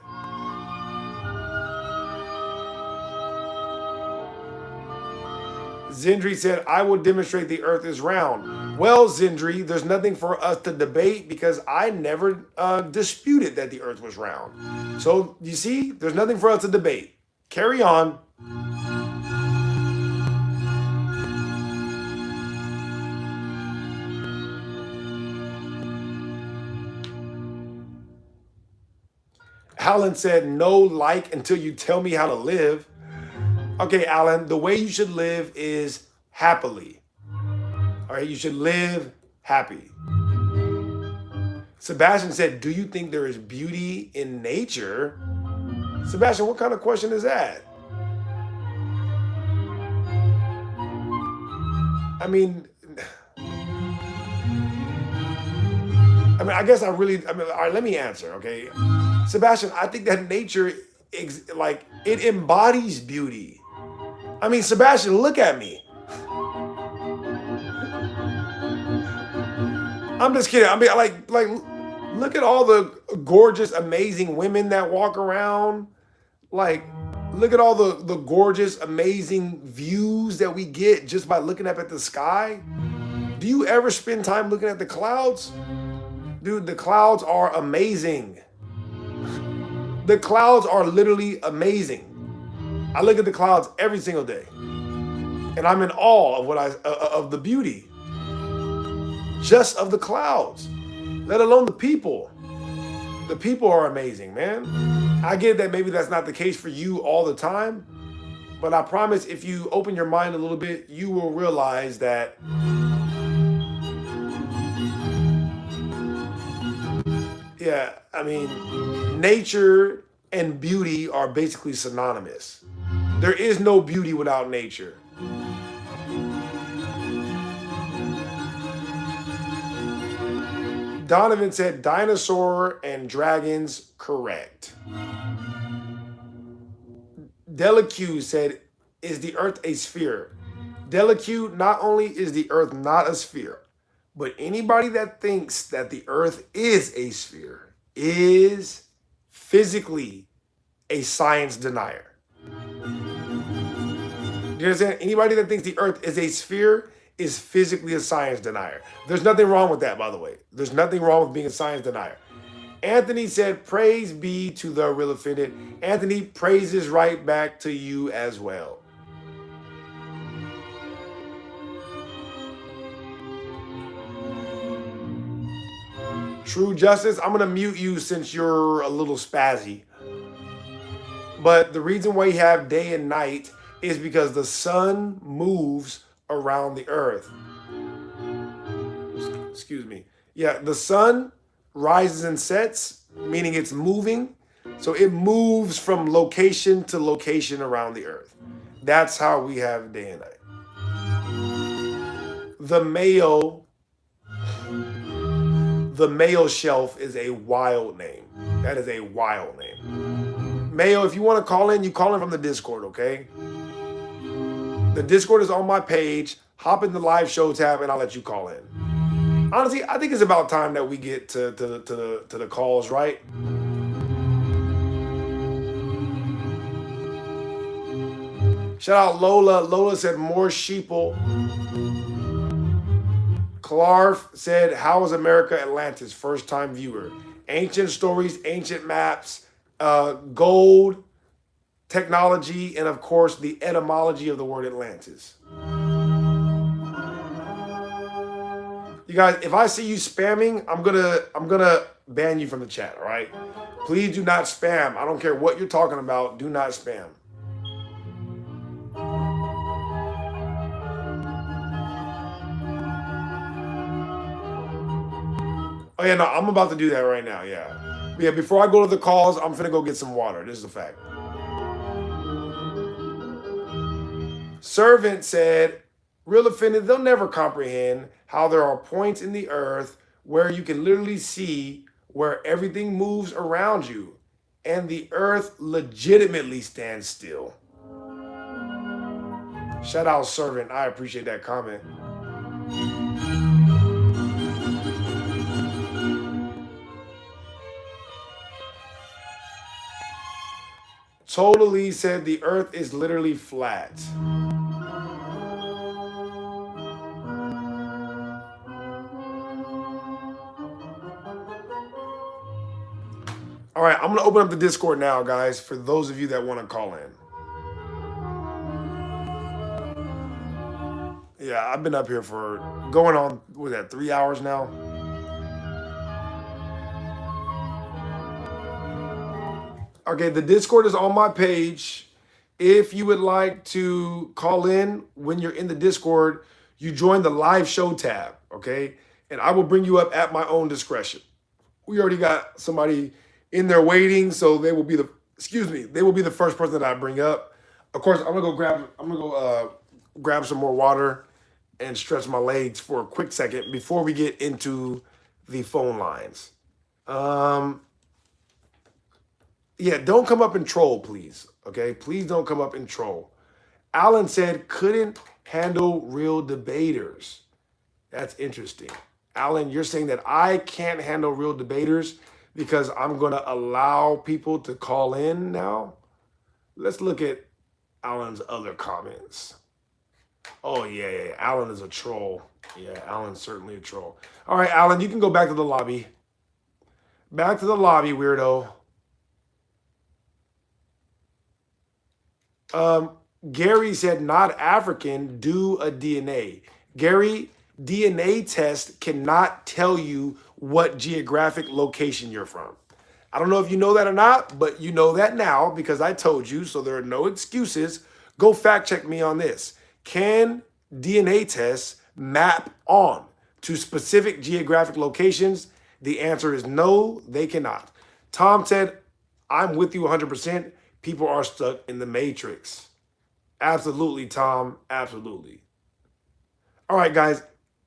Zindri said, I will demonstrate the earth is round. Well, Zindri, there's nothing for us to debate because I never disputed that the earth was round. So, you see, there's nothing for us to debate. Carry on. Alan said, no like until you tell me how to live. Okay, Alan, the way you should live is happily. All right, you should live happy. Sebastian said, do you think there is beauty in nature? Sebastian, what kind of question is that? I mean, I guess all right, let me answer, okay? Sebastian, I think that nature like it embodies beauty. I mean, Sebastian, look at me. I'm just kidding. I mean, like, look at all the gorgeous, amazing women that walk around. Like, look at all the gorgeous, amazing views that we get just by looking up at the sky. Do you ever spend time looking at the clouds? Dude, the clouds are amazing. The clouds are literally amazing. I look at the clouds every single day, and I'm in awe of of the beauty, just of the clouds, let alone the people. The people are amazing, man. I get that maybe that's not the case for you all the time, but I promise if you open your mind a little bit, you will realize that yeah, I mean, nature and beauty are basically synonymous. There is no beauty without nature. Donovan said dinosaur and dragons, correct. Delaque said, is the earth a sphere? Delaque, not only is the earth not a sphere, but anybody that thinks that the earth is a sphere is physically a science denier. You understand? Anybody that thinks the earth is a sphere is physically a science denier. There's nothing wrong with that, by the way. There's nothing wrong with being a science denier. Anthony said, praise be to the real offended. Anthony, praises right back to you as well. True Justice, I'm going to mute you since you're a little spazzy. But the reason why you have day and night is because the sun moves around the earth. Excuse me. Yeah, the sun rises and sets, meaning it's moving. So it moves from location to location around the earth. That's how we have day and night. The Mayo shelf is a wild name. That is a wild name. Mayo, if you want to call in, you call in from the Discord, okay? The Discord is on my page. Hop in the live show tab and I'll let you call in. Honestly, I think it's about time that we get to the calls, right? Shout out Lola. Lola said more sheeple. Clarf said, how is America Atlantis? First time viewer. Ancient stories, ancient maps, gold, technology, and of course the etymology of the word Atlantis. You guys, if I see you spamming, I'm gonna ban you from the chat, all right? Please do not spam. I don't care what you're talking about. Do not spam. Oh yeah, no, I'm about to do that right now, yeah. Yeah, before I go to the calls, I'm finna go get some water. This is a fact. Servant said, real offended, they'll never comprehend how there are points in the earth where you can literally see where everything moves around you and the earth legitimately stands still. Shout out Servant. I appreciate that comment. Totally said the earth is literally flat. All right, I'm going to open up the Discord now, guys, for those of you that want to call in. Yeah, I've been up here for going on, what was that, 3 hours now? Okay, the Discord is on my page. If you would like to call in when you're in the Discord, you join the live show tab, okay? And I will bring you up at my own discretion. We already got somebody in there waiting, so they will be the, they will be the first person that I bring up. Of course, I'm gonna go grab some more water and stretch my legs for a quick second before we get into the phone lines. Yeah, don't come up and troll, please. Okay, please don't come up and troll. Alan said couldn't handle real debaters. That's interesting. Alan, you're saying that I can't handle real debaters because I'm going to allow people to call in now? Let's look at Alan's other comments. Oh, yeah. Alan is a troll. Yeah, Alan's certainly a troll. All right, Alan, you can go back to the lobby. Back to the lobby, weirdo. Gary said, not African, do a DNA. Gary, DNA test cannot tell you what geographic location you're from. I don't know if you know that or not, but you know that now because I told you, so there are no excuses. Go fact check me on this. Can DNA tests map on to specific geographic locations? The answer is no, they cannot. Tom said, I'm with you 100%. People are stuck in the matrix. Absolutely, Tom. Absolutely. All right, guys.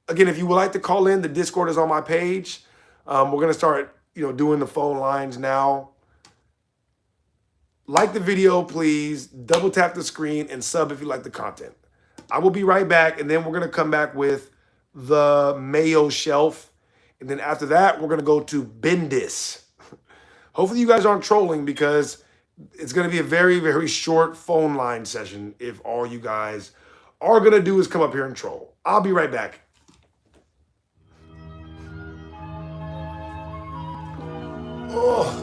Again, if you would like to call in, the Discord is on my page. We're going to start, doing the phone lines now. Like the video, please. Double tap the screen and sub if you like the content. I will be right back, and then we're going to come back with the Mayo Shelf. And then after that, we're going to go to Bendis. Hopefully you guys aren't trolling because it's going to be a very, very short phone line session if all you guys are going to do is come up here and troll. I'll be right back. Oh.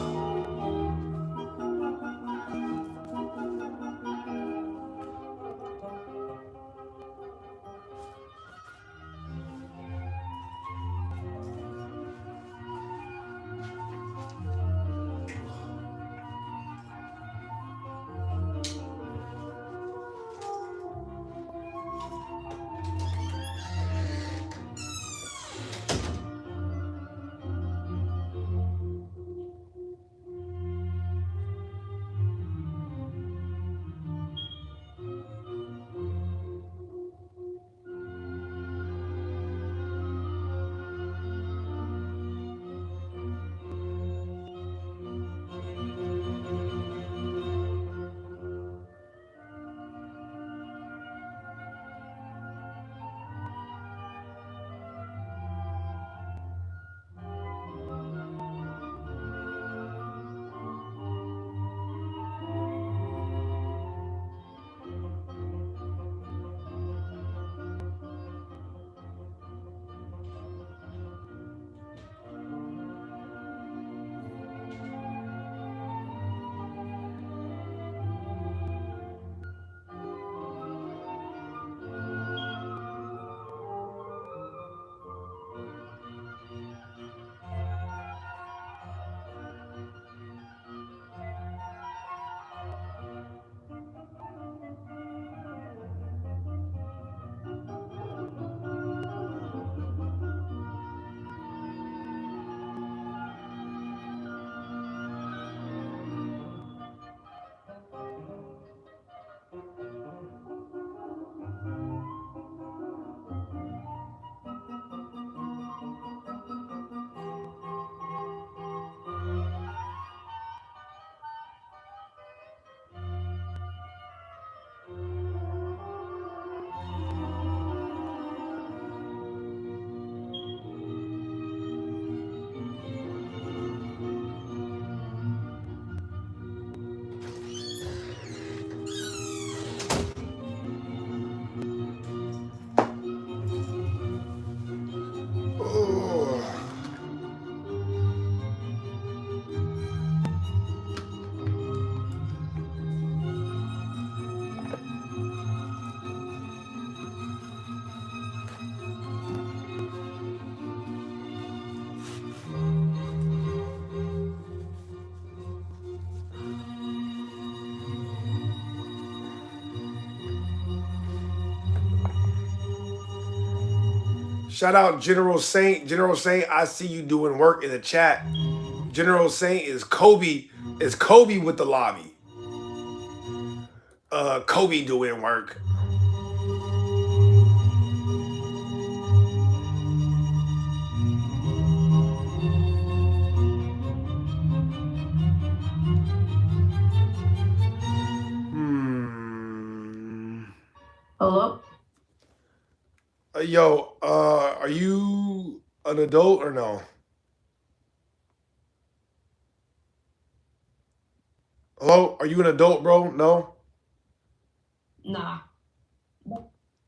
Shout out General Saint. General Saint, I see you doing work in the chat. General Saint is Kobe with the lobby. Kobe doing work. Yo, are you an adult or no? Hello, are you an adult, bro? No.
Nah.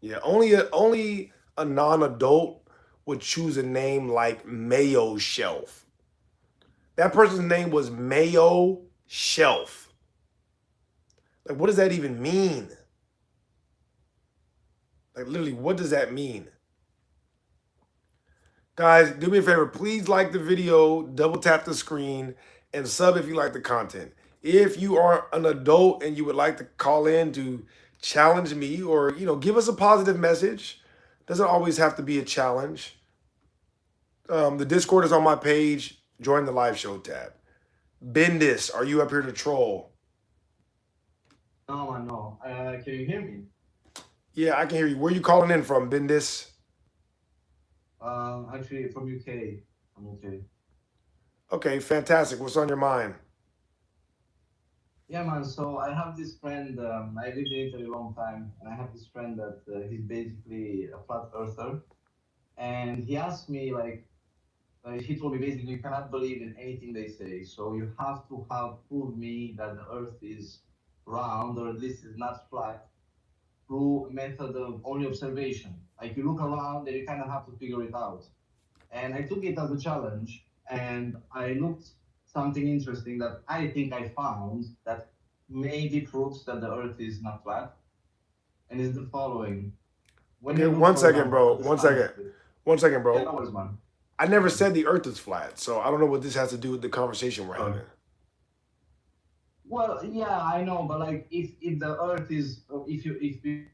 Yeah, only a non-adult would choose a name like Mayo Shelf. That person's name was Mayo Shelf. Like, what does that even mean? Like, literally, what does that mean? Guys, do me a favor. Please like the video, double tap the screen, and sub if you like the content. If you are an adult and you would like to call in to challenge me or, give us a positive message, doesn't always have to be a challenge. The Discord is on my page. Join the live show tab. Bendis, are you up here to troll?
No, man, no. Can you hear me?
Yeah, I can hear you. Where are you calling in from, Bendis?
Actually, from UK. I'm okay.
Okay, fantastic. What's on your mind?
Yeah, man. So I have this friend. I lived in Italy a long time, and I have this friend that he's basically a flat earther. And he asked me, he told me basically, you cannot believe in anything they say. So you have to prove me that the Earth is round, or at least is not flat, through method of only observation. Like, you look around and you kind of have to figure it out. And I took it as a challenge, and I looked something interesting that I think I found that maybe proves that the Earth is not flat, and is the following. When
Okay,
you look,
one
for
second,
example,
bro.
at the
One
sun-
second. 1 second, bro.
Yeah, no worries, man.
I never said the Earth is flat, so I don't know what this has to do with the conversation we're having.
Well, yeah, I know, but like, if the Earth is, if you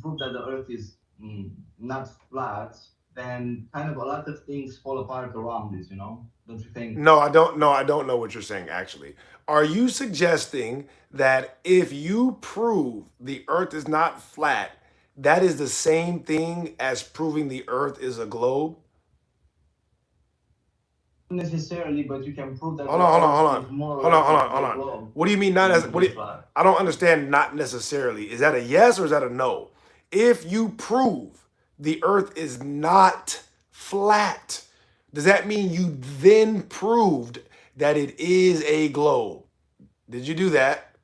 prove that the Earth is not flat, then kind of a lot of things fall apart around it, Don't you think?
No, I don't. No, I don't know what you're saying. Actually, are you suggesting that if you prove the Earth is not flat, that is the same thing as proving the Earth is a globe?
Not necessarily, but you can prove that.
Hold on.
Hold
on. What do you mean not as? I don't understand. Not necessarily. Is that a yes or is that a no? If you prove the Earth is not flat, does that mean you then proved that it is a globe? Did you do that?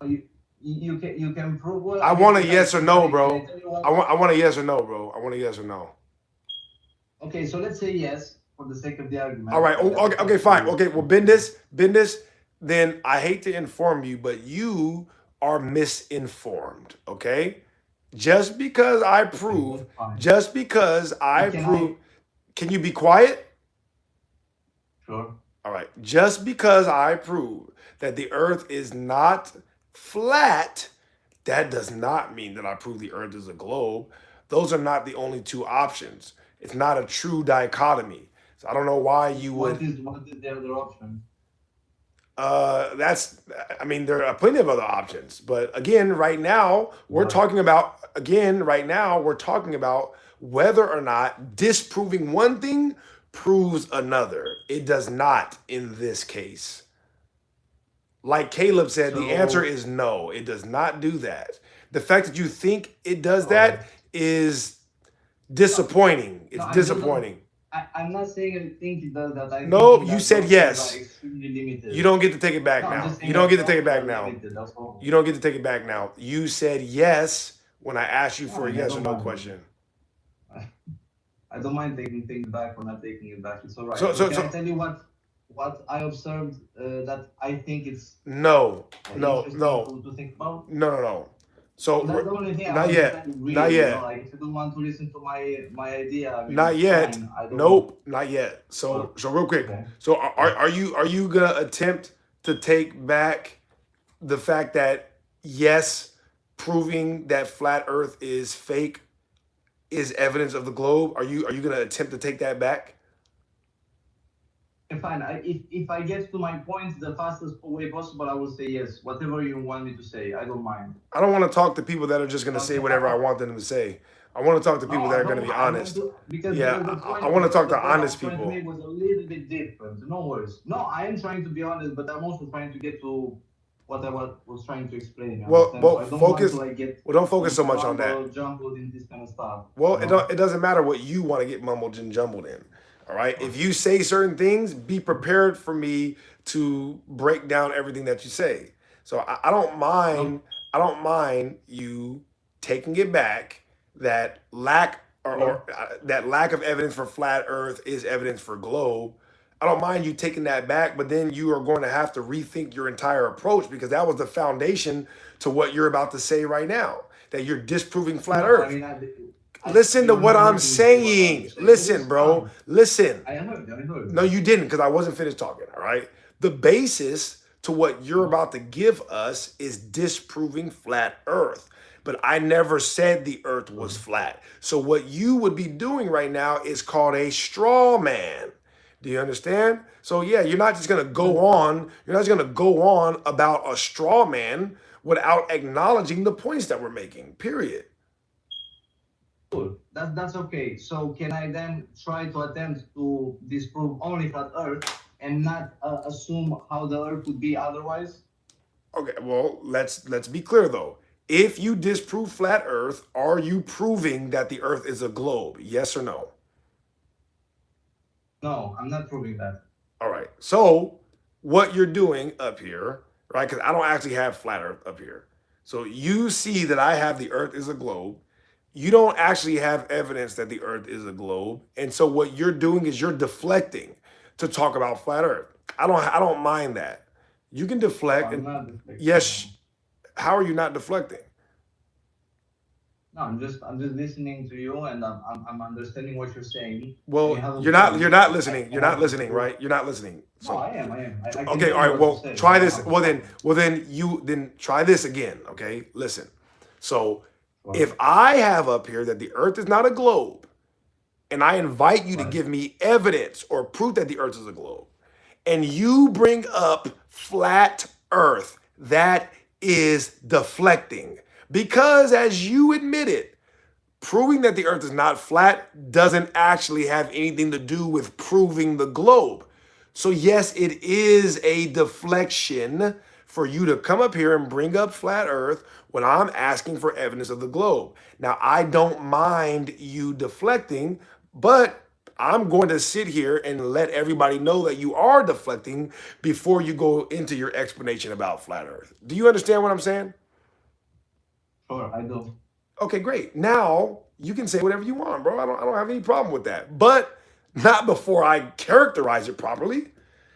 You can prove. Well,
I want a yes or no,
Can
bro.
I tell you what?
I want a yes or no, bro. I want a yes or no.
Okay, so let's say yes for the sake of the argument.
All right. Okay, fine. Okay, well, Bendis, then I hate to inform you, but you are misinformed, okay? Just because I prove, can you be quiet?
Sure.
All right. Just because I prove that the Earth is not flat, that does not mean that I prove the Earth is a globe. Those are not the only two options. It's not a true dichotomy. So I don't know why you would.
What is the other option?
There are plenty of other options. But again, right now, we're talking about whether or not disproving one thing proves another. It does not in this case. Like Caleb said, the answer is no. It does not do that. The fact that you think it does that is disappointing. It's disappointing.
I'm not saying I think it does that.
No, you said yes.
Extremely limited.
You don't get to take it back
No, I'm
now.
just saying
You don't get to
that
take it back
are
now.
limited, that's all.
You don't get to take it back now. You said yes when I asked you for a
I
yes or
don't
no
mind.
question.
I don't mind taking things back or not taking it back. It's all right.
So-
Can I tell you what I observed that I think it's
No.
interesting to think about?
No. So
That's the only thing.
not
I
yet.
understand really,
Not yet.
Like, if you don't want to listen to my idea, I mean,
not
it's
yet.
fine. I don't-
Nope, not yet. So real quick.
Okay.
So are you gonna attempt to take back the fact that yes, proving that flat Earth is fake is evidence of the globe? Are you gonna attempt to take that back?
Fine. If I get to my point the fastest way possible, I will say yes. Whatever you want me to say, I don't mind.
I don't want to talk to people that are just gonna say whatever I want them to say. I want to talk to people that are gonna be honest. Yeah, I want to talk to honest people.
The point was a little bit different. No worries. No, I am trying to be honest, but I'm also trying to get to what I was trying to explain. You
Well,
understand?
well,
So I don't
focus.
want to like get
Well, don't focus so much on that.
jumbled in this kind of stuff.
Well,
You know?
it doesn't matter what you want to get mumbled and jumbled in. All right. If you say certain things, be prepared for me to break down everything that you say. So I don't mind. I don't mind you taking it back that that lack of evidence for flat Earth is evidence for globe. I don't mind you taking that back, but then you are going to have to rethink your entire approach because that was the foundation to what you're about to say right now. That you're disproving flat
No,
Earth.
I mean,
Listen to
you're
what
not
I'm
listening to
saying.
what I'm saying.
Listen, bro. Listen.
I heard.
No, you didn't, because I wasn't finished talking. All right. The basis to what you're about to give us is disproving flat Earth. But I never said the Earth was flat. So what you would be doing right now is called a straw man. Do you understand? So yeah, you're not just gonna go on. You're not just gonna go on about a straw man without acknowledging the points that we're making. Period.
Cool. That's okay. So can I then try to attempt to disprove only flat Earth and not assume how the Earth would be otherwise?
Okay, well, let's be clear though. If you disprove flat Earth, are you proving that the Earth is a globe? Yes or no?
No, I'm not proving that.
All right. So what you're doing up here, right? Because I don't actually have flat Earth up here. So you see that I have the Earth is a globe. You don't actually have evidence that the Earth is a globe. And so what you're doing is you're deflecting to talk about flat Earth. I don't mind that. You can deflect.
I'm not deflecting.
Yes. How are you not deflecting?
No, I'm just listening to you and I'm understanding what you're saying.
Well,
You haven't
you're not
told me-
listening. You're
I
not listening, right? You're not listening.
No, I am. I can
Okay,
hear
all right.
what
Well,
you're saying.
try this. Well then try this again. Okay, listen. So if I have up here that the Earth is not a globe, and I invite you to
Right.
give me evidence or proof that the Earth is a globe, and you bring up flat Earth, that is deflecting. Because as you admitted, proving that the Earth is not flat doesn't actually have anything to do with proving the globe. So yes, it is a deflection for you to come up here and bring up flat Earth when I'm asking for evidence of the globe. Now, I don't mind you deflecting, but I'm going to sit here and let everybody know that you are deflecting before you go into your explanation about flat Earth. Do you understand what I'm saying?
Sure, I do.
Okay, great. Now you can say whatever you want, bro. I don't have any problem with that. But not before I characterize it properly.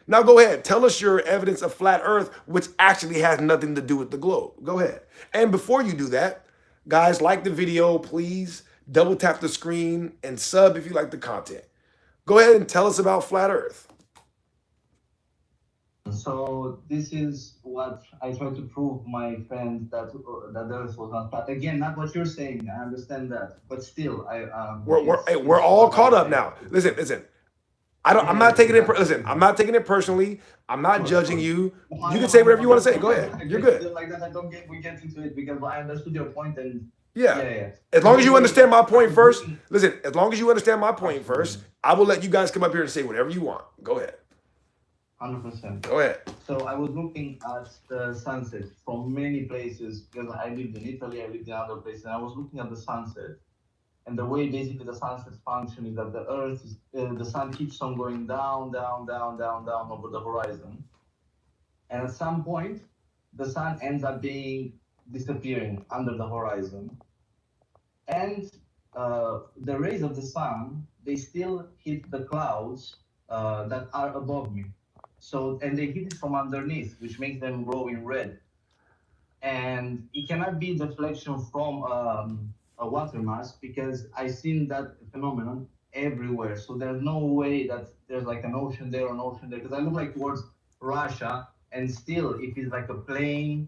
Now go ahead. Tell us your evidence of flat Earth, which actually has nothing to do with the globe. Go ahead. And before you do that, guys, like the video, please. Double tap the screen and sub if you like the content. Go ahead and tell us about flat Earth.
So this is what I try to prove my friend that the Earth was not flat. Again, not what you're saying. I understand that, but still,
We're all caught up now. Listen. I'm not taking it. Listen, I'm not taking it personally. I'm not judging you. You can say whatever you want to say. Go ahead. You're good.
Like that, we get into it because I understood your point and
Yeah. As long as you understand my point first. Listen, as long as you understand my point first, I will let you guys come up here and say whatever you want. Go ahead.
100%.
Go ahead.
So I was looking at the sunset from many places because I lived in Italy, I lived in other places, and I was looking at the sunset. And the way basically the sunsets function is that the Earth, the sun keeps on going down over the horizon. And at some point, the sun ends up disappearing under the horizon. And the rays of the sun, they still hit the clouds that are above me. So, and they hit it from underneath, which makes them glow in red. And it cannot be deflection from a water mass because I've seen that phenomenon everywhere. So there's no way that there's like an ocean there or an ocean there. Because I look like towards Russia, and still, if it's like a plain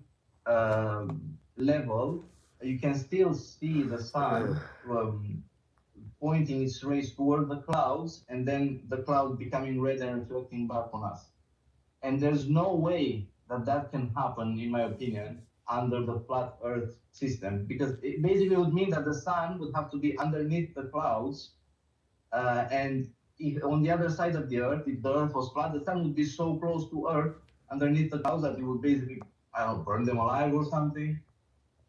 level, you can still see the sun pointing its rays toward the clouds, and then the cloud becoming red and reflecting back on us. And there's no way that that can happen, in my opinion, under the flat Earth system, because it basically would mean that the sun would have to be underneath the clouds, and if on the other side of the Earth, if the Earth was flat, the sun would be so close to Earth underneath the clouds that it would basically I don't know, burn them alive or something.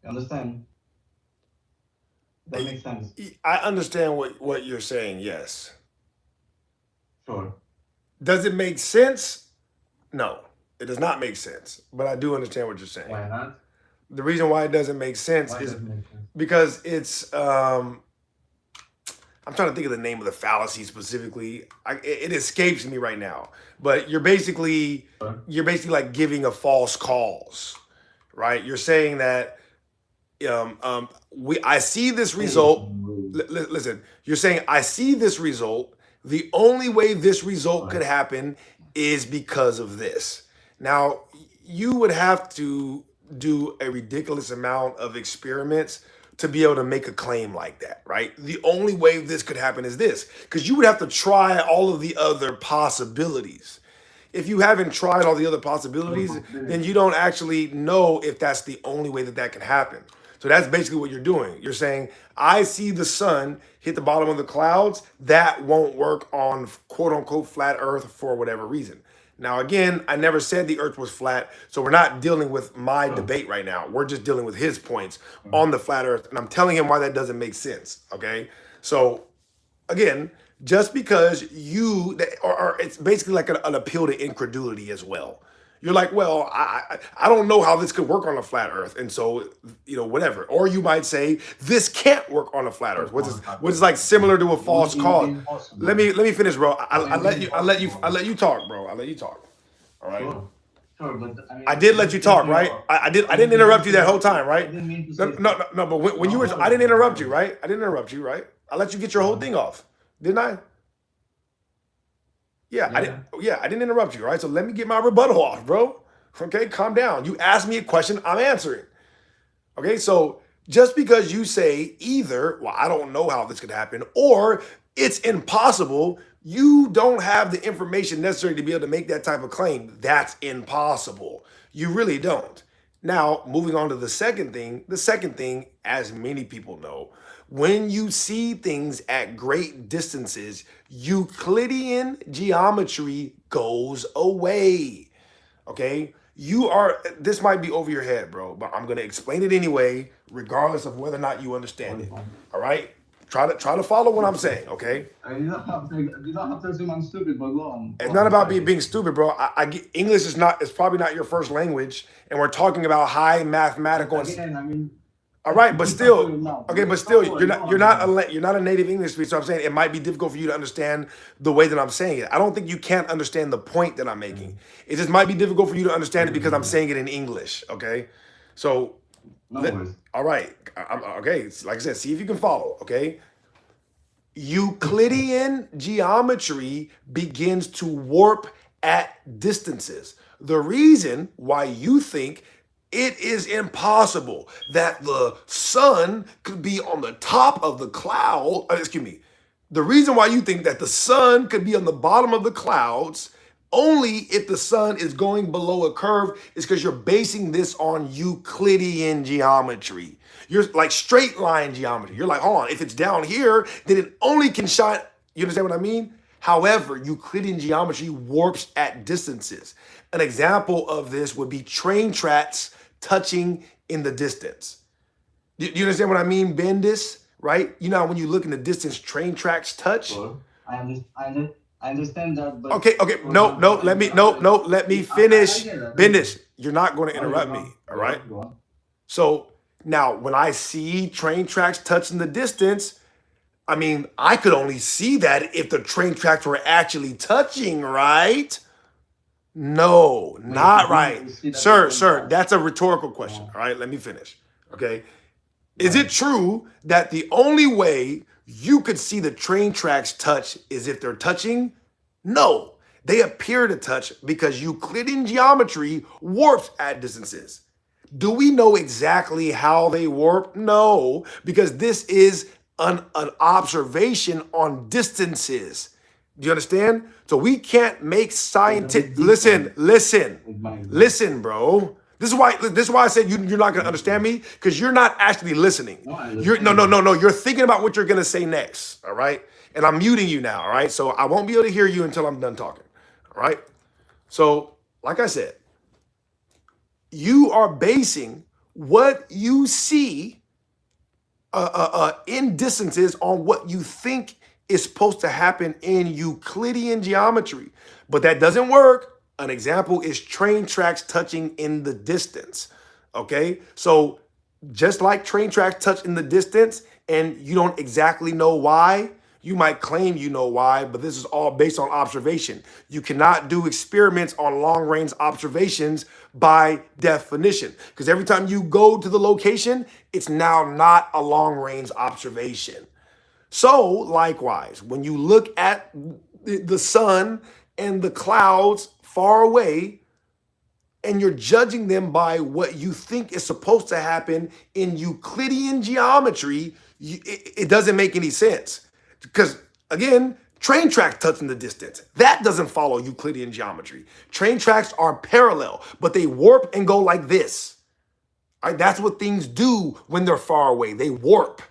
You understand? That makes sense.
I understand what you're saying, yes.
Sure.
Does it make sense? No, it does not make sense. But I do understand what you're saying.
Why not?
The reason why it doesn't make sense
Why
is
does it make sense?
because it's I'm trying to think of the name of the fallacy specifically. It escapes me right now. But you're basically like giving a false cause, right? You're saying that I see this result. Listen, you're saying I see this result. The only way this result could happen is because of this. Now, you would have to do a ridiculous amount of experiments to be able to make a claim like that, right? The only way this could happen is this, because you would have to try all of the other possibilities. If you haven't tried all the other possibilities, then you don't actually know if that's the only way that can happen. So that's basically what you're doing. You're saying, I see the sun hit the bottom of the clouds. That won't work on quote unquote flat earth for whatever reason. Now, again, I never said the earth was flat. So we're not dealing with my debate right now. We're just dealing with his points on the flat earth. And I'm telling him why that doesn't make sense. Okay. So again, just because or it's basically like an appeal to incredulity as well. You're like, well, I don't know how this could work on a flat earth. And so, whatever. Or you might say, this can't work on a flat earth, which is like similar to a false cause. Let me finish, bro. I let you talk, bro. I let you talk. All right.
Sure, but
I did let you talk, right? I didn't interrupt you that whole time, right? No, but when you were, I didn't interrupt you, right? I didn't interrupt you, right? I let you get your whole thing off, didn't I? Yeah, I didn't interrupt you, right? So let me get my rebuttal off, bro. Okay, calm down. You asked me a question, I'm answering. Okay, so just because you say either, well, I don't know how this could happen, or it's impossible, you don't have the information necessary to be able to make that type of claim. That's impossible. You really don't. Now, moving on to the second thing, as many people know, when you see things at great distances, Euclidean geometry goes away. Okay? This might be over your head, bro, but I'm going to explain it anyway, regardless of whether or not you understand it. All right? Try to follow what I'm saying, okay?
You don't have to assume I'm stupid, but go on.
It's not about being stupid, bro. I get English it's probably not your first language, and we're talking about high mathematical.
Again,
all right, but still, you're not a native English speaker. So I'm saying it might be difficult for you to understand the way that I'm saying it. I don't think you can't understand the point that I'm making. It just might be difficult for you to understand it because I'm saying it in English. Okay, so all right, okay. Like I said, see if you can follow. Okay, Euclidean geometry begins to warp at distances. The reason why you think it is impossible that the sun could be on the top of the cloud. The reason why you think that the sun could be on the bottom of the clouds only if the sun is going below a curve is because you're basing this on Euclidean geometry. You're like straight line geometry. You're like, hold on, if it's down here, then it only can shine. You understand what I mean? However, Euclidean geometry warps at distances. An example of this would be train tracks touching in the distance. Do you understand what I mean, Bendis? Right? You know how when you look in the distance, train tracks touch?
Sure. I understand that, but
okay. Let me finish. Bendis, you're not going to interrupt me. All right. So now when I see train tracks touching the distance, I mean, I could only see that if the train tracks were actually touching, right? No, not right. Sir, that's a rhetorical question. All right, let me finish. Okay. Is it true that the only way you could see the train tracks touch is if they're touching? No, they appear to touch because Euclidean geometry warps at distances. Do we know exactly how they warp? No, because this is an observation on distances. Do you understand? So we can't make scientific. Listen, bro. This is why I said you're not gonna understand me because you're not actually listening. No. You're thinking about what you're gonna say next. All right, and I'm muting you now. All right, so I won't be able to hear you until I'm done talking. All right. So, like I said, you are basing what you see in distances on what you think is supposed to happen in Euclidean geometry. But that doesn't work. An example is train tracks touching in the distance. Okay, so just like train tracks touch in the distance and you don't exactly know why, you might claim you know why, but this is all based on observation. You cannot do experiments on long range observations by definition, because every time you go to the location, it's now not a long range observation. So likewise, when you look at the sun and the clouds far away, and you're judging them by what you think is supposed to happen in Euclidean geometry, it doesn't make any sense. Because again, train tracks touch in the distance. That doesn't follow Euclidean geometry. Train tracks are parallel, but they warp and go like this. All right, that's what things do when they're far away. They warp.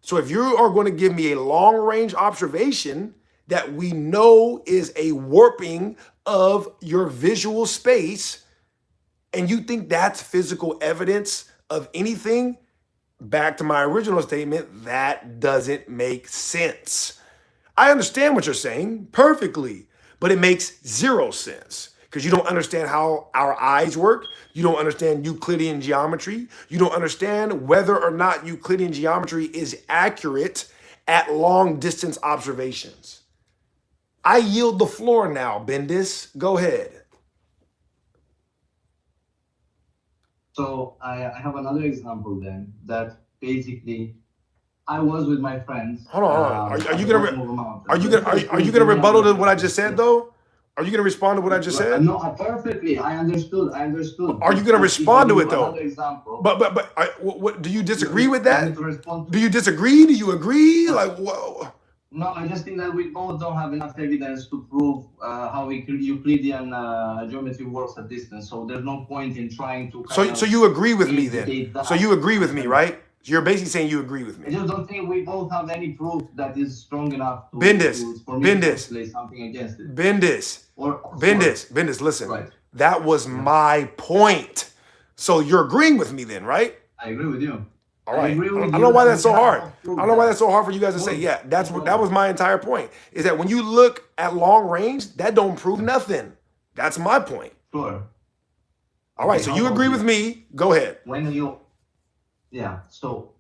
So if you are going to give me a long range observation that we know is a warping of your visual space, and you think that's physical evidence of anything, back to my original statement, that doesn't make sense. I understand what you're saying perfectly, but it makes zero sense because you don't understand how our eyes work. You don't understand Euclidean geometry. You don't understand whether or not Euclidean geometry is accurate at long distance observations. I yield the floor now, Bendis. Go ahead.
So I have another example then that basically I was with my friends.
Hold on. Are you gonna rebuttal to what I just said though? Are you gonna respond to what I just said?
No, perfectly. I understood.
Are you gonna respond to it though?
Another example.
But what do you disagree with that? Do you disagree? Do you agree? Like whoa.
No, I just think that we both don't have enough evidence to prove how Euclidean geometry works at distance. So there's no point in trying to.
So you agree with me then? So you agree with me, right? You're basically saying you agree with me.
I just don't think we both have any proof that is strong enough for me to play something against it.
Bendis, listen.
Right.
That was my point. So you're agreeing with me then, right?
I agree with you.
All right. I don't know why that's so hard. I don't know why that's so hard for you guys to say. Yeah, that was my entire point. Is that when you look at long range, that don't prove nothing. That's my point.
Sure.
All right. So you agree with me? Go ahead.
So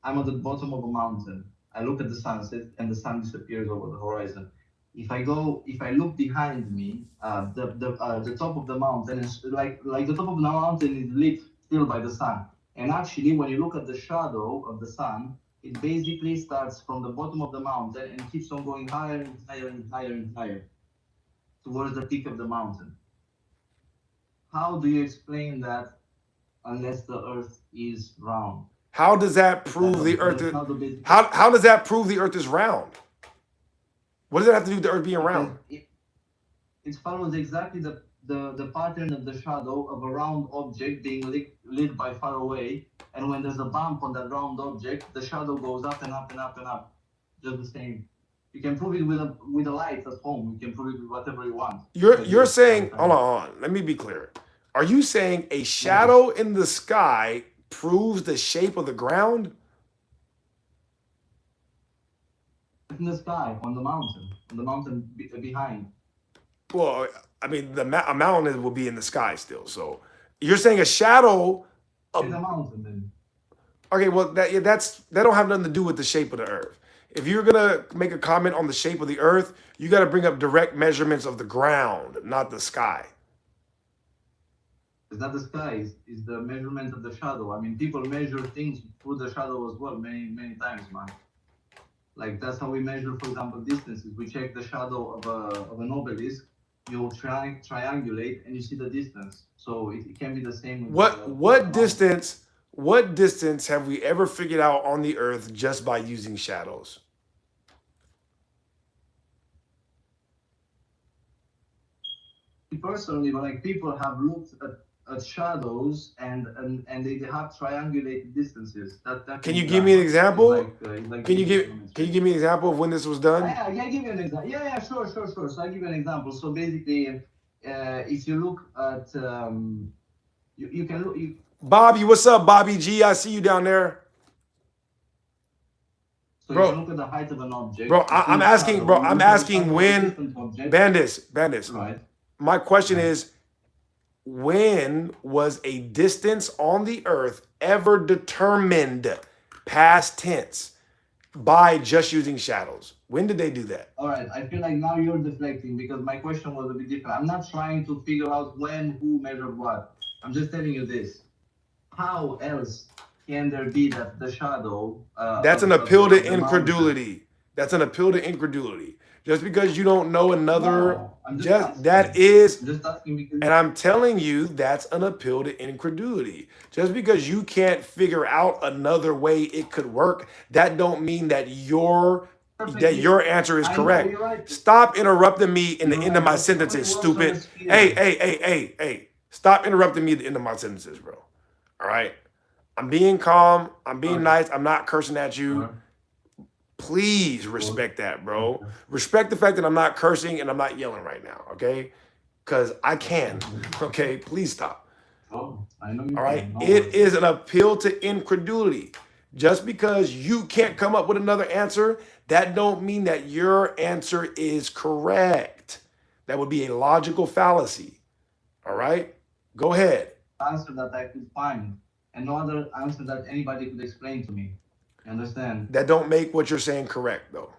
I'm at the bottom of a mountain. I look at the sunset, and the sun disappears over the horizon. If I look behind me, the top of the mountain is like the top of the mountain is lit still by the sun. And actually, when you look at the shadow of the sun, it basically starts from the bottom of the mountain and keeps on going higher and higher and higher and higher towards the peak of the mountain. How do you explain that unless the Earth is round?
How does that prove the Earth? How does that prove the Earth is round? What does that have to do with the Earth being round?
It follows exactly the pattern of the shadow of a round object being lit by far away, and when there's a bump on that round object, the shadow goes up and up and up and up. Just the same. You can prove it with a light at home. You can prove it with whatever you want.
You're saying, hold on, let me be clear. Are you saying a shadow in the sky proves the shape of the ground?
In the sky, on the mountain behind.
Well, I mean, a mountain will be in the sky still. So you're saying a shadow
It's a mountain then.
Okay, well, that don't have nothing to do with the shape of the Earth. If you're gonna make a comment on the shape of the Earth, you got to bring up direct measurements of the ground, not the sky.
It's not the sky; it's the measurement of the shadow. I mean, people measure things through the shadow as well, many times, man. Like that's how we measure, for example, distances. We check the shadow of an obelisk. You'll triangulate, and you see the distance. So it can be the same.
What distance have we ever figured out on the Earth just by using shadows?
Personally, but like people have looked at shadows and they have triangulated distances. That
can you give me an example? Can you give me an example of when this was done?
Yeah, I give you an example. Yeah, sure. So I give you an example. So basically, if you look at You can look.
Bobby, what's up, Bobby G? I see you down there.
So
Bro.
you can look at the height of an object.
Bro,
you see
I'm
a
asking,
shadow,
bro,
you
I'm
look at the
asking
shadow of a
when,
different object.
Bandits,
Right.
my question is, when was a distance on the earth ever determined, past tense, by just using shadows? When did they do that?
All right. I feel like now you're deflecting because my question was a bit different. I'm not trying to figure out when, who measured what. I'm just telling you this. How else can there be that the shadow?
That's an
of
appeal
the
to
mountain-
incredulity. That's an appeal to incredulity. Just because you don't know another,
No, I'm just
just
asking.
that is,
I'm just asking because
and I'm telling you, that's an appeal to incredulity. Just because you can't figure out another way it could work, that don't mean that your answer is
I know,
correct.
you're right.
Stop interrupting me in the
You're
end of
right,
my
but
sentences,
somebody works on
stupid.
a sphere.
Hey. Stop interrupting me at the end of my sentences, bro. All right? I'm being calm. I'm being nice. I'm not cursing at you. Please respect that, bro. Respect the fact that I'm not cursing and I'm not yelling right now, okay? Because I can, okay? Please stop.
Oh, I know you
All right?
can. No
It
worries.
is an appeal to incredulity. Just because you can't come up with another answer, that don't mean that your answer is correct. That would be a logical fallacy. All right? Go ahead.
Answer that I could find, and no other answer that anybody could explain to me. You understand?
That don't make what you're saying correct, though.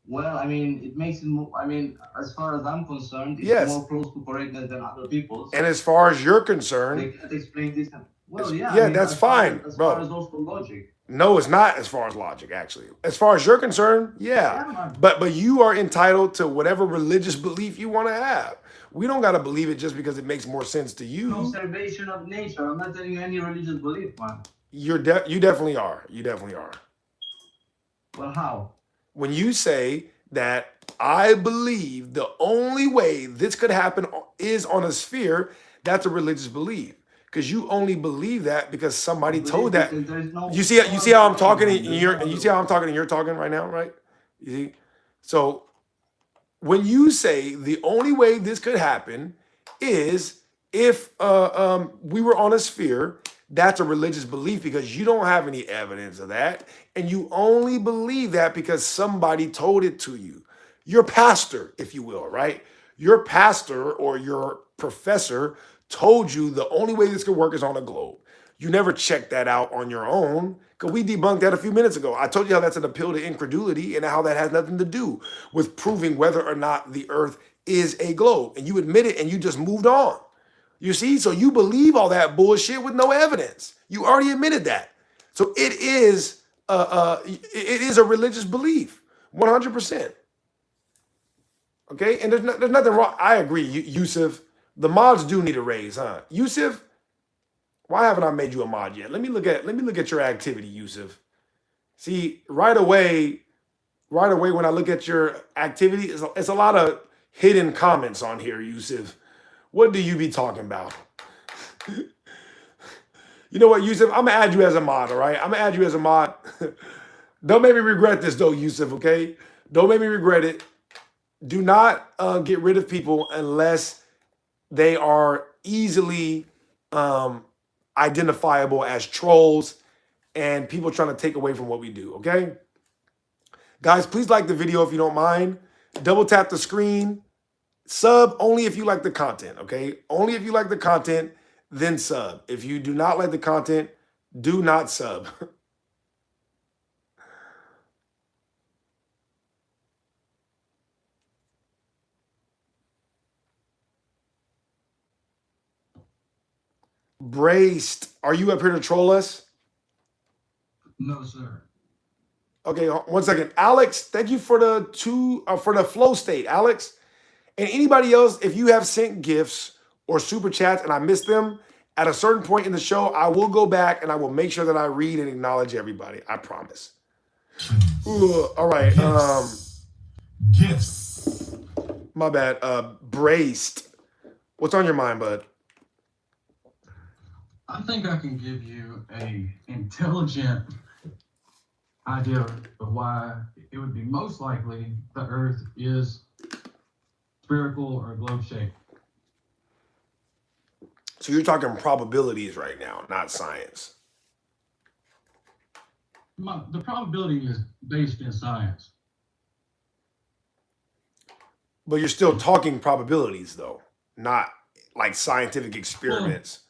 Well, I mean, it makes it more, I mean, as far as I'm concerned, it's
Yes.
more close to correctness than other people's.
And as far as you're
They
concerned,
can't explain this. Well,
It's-
yeah.
yeah,
I mean,
that's
as far
fine,
as
bro.
far as also logic.
no, it's not as far as logic, actually. As far as you're concerned, yeah.
Yeah.
But you are entitled to whatever religious belief you want to have. We don't got to believe it just because it makes more sense to you.
Conservation of nature. I'm not telling you any religious belief, man.
You definitely are. You definitely are.
Well, how?
When you say that I believe the only way this could happen is on a sphere, that's a religious belief. Because you only believe that because somebody told that.
Because there's no-
You see how I'm talking and you see how I'm talking and you're talking right now, right? You see? So when you say the only way this could happen is if we were on a sphere, that's a religious belief because you don't have any evidence of that. And you only believe that because somebody told it to you. Your pastor, if you will, right? Your pastor or your professor told you the only way this could work is on a globe. You never checked that out on your own because we debunked that a few minutes ago. I told you how that's an appeal to incredulity and how that has nothing to do with proving whether or not the earth is a globe. And you admit it and you just moved on. You see? So you believe all that bullshit with no evidence. You already admitted that. So it is a religious belief, 100%. Okay? And there's nothing wrong. I agree, Yusuf. The mods do need a raise, huh? Yusuf, why haven't I made you a mod yet? Let me look at your activity, Yusuf. See, right away when I look at your activity, it's a lot of hidden comments on here, Yusuf. What do you be talking about? You know what, Yusuf? I'm gonna add you as a mod, all right? I'm gonna add you as a mod. Don't make me regret this though, Yusuf, okay? Don't make me regret it. Do not get rid of people unless they are easily identifiable as trolls and people trying to take away from what we do, okay? Guys, please like the video if you don't mind. Double tap the screen. Sub only if you like the content, okay? Only if you like the content, then sub. If you do not like the content, do not sub. Braced, are you up here to troll us?
No, sir.
Okay, 1 second. Alex, thank you for the flow state, Alex. And anybody else, if you have sent gifts or super chats and I missed them, at a certain point in the show, I will go back and I will make sure that I read and acknowledge everybody. I promise. Ooh, all right.
Gifts.
My bad. Braced. What's on your mind, bud?
I think I can give you a intelligent idea of why it would be most likely the Earth is spherical or globe shaped.
So you're talking probabilities right now, not science.
The probability is based in science.
But you're still talking probabilities, though, not like scientific experiments.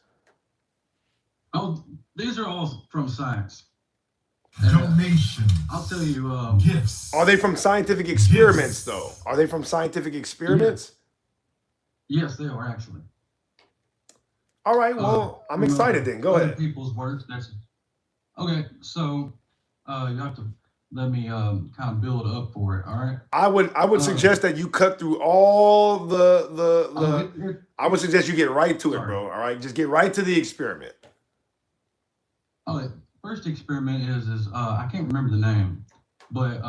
Oh, these are all from science.
Donations.
I'll tell you.
Gifts.
Are they from scientific experiments,
Yes.
though? Are they from scientific experiments?
Yes, they are actually.
All right. Well, I'm
from,
excited then. Go
other
ahead.
People's works. That's okay. So you have to let me kind of build up for it. All right.
I would suggest that you cut through all the
Oh,
I would suggest you get right to it,
Sorry.
bro. All right, just get right to the experiment.
the first experiment is I can't remember the name, but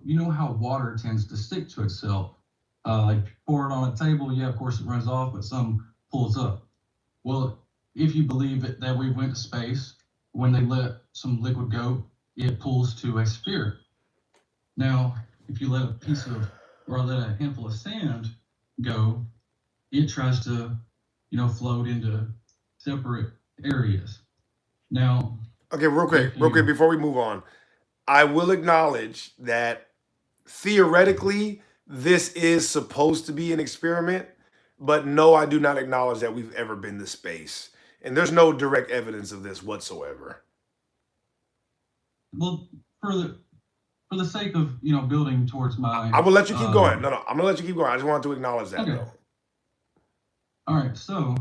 you know how water tends to stick to itself. Like pour it on a table, yeah, of course it runs off, but some pulls up. Well, if you believe that we went to space, when they let some liquid go, it pulls to a sphere. Now, if you let a handful of sand go, it tries to, float into separate areas. Now,
Okay, real quick, before we move on, I will acknowledge that theoretically this is supposed to be an experiment, but no, I do not acknowledge that we've ever been to space, and there's no direct evidence of this whatsoever.
well, for the sake of building towards my,
I will let you keep going. No, I'm gonna let you keep going. I just wanted to acknowledge that,
Okay.
though.
All right, so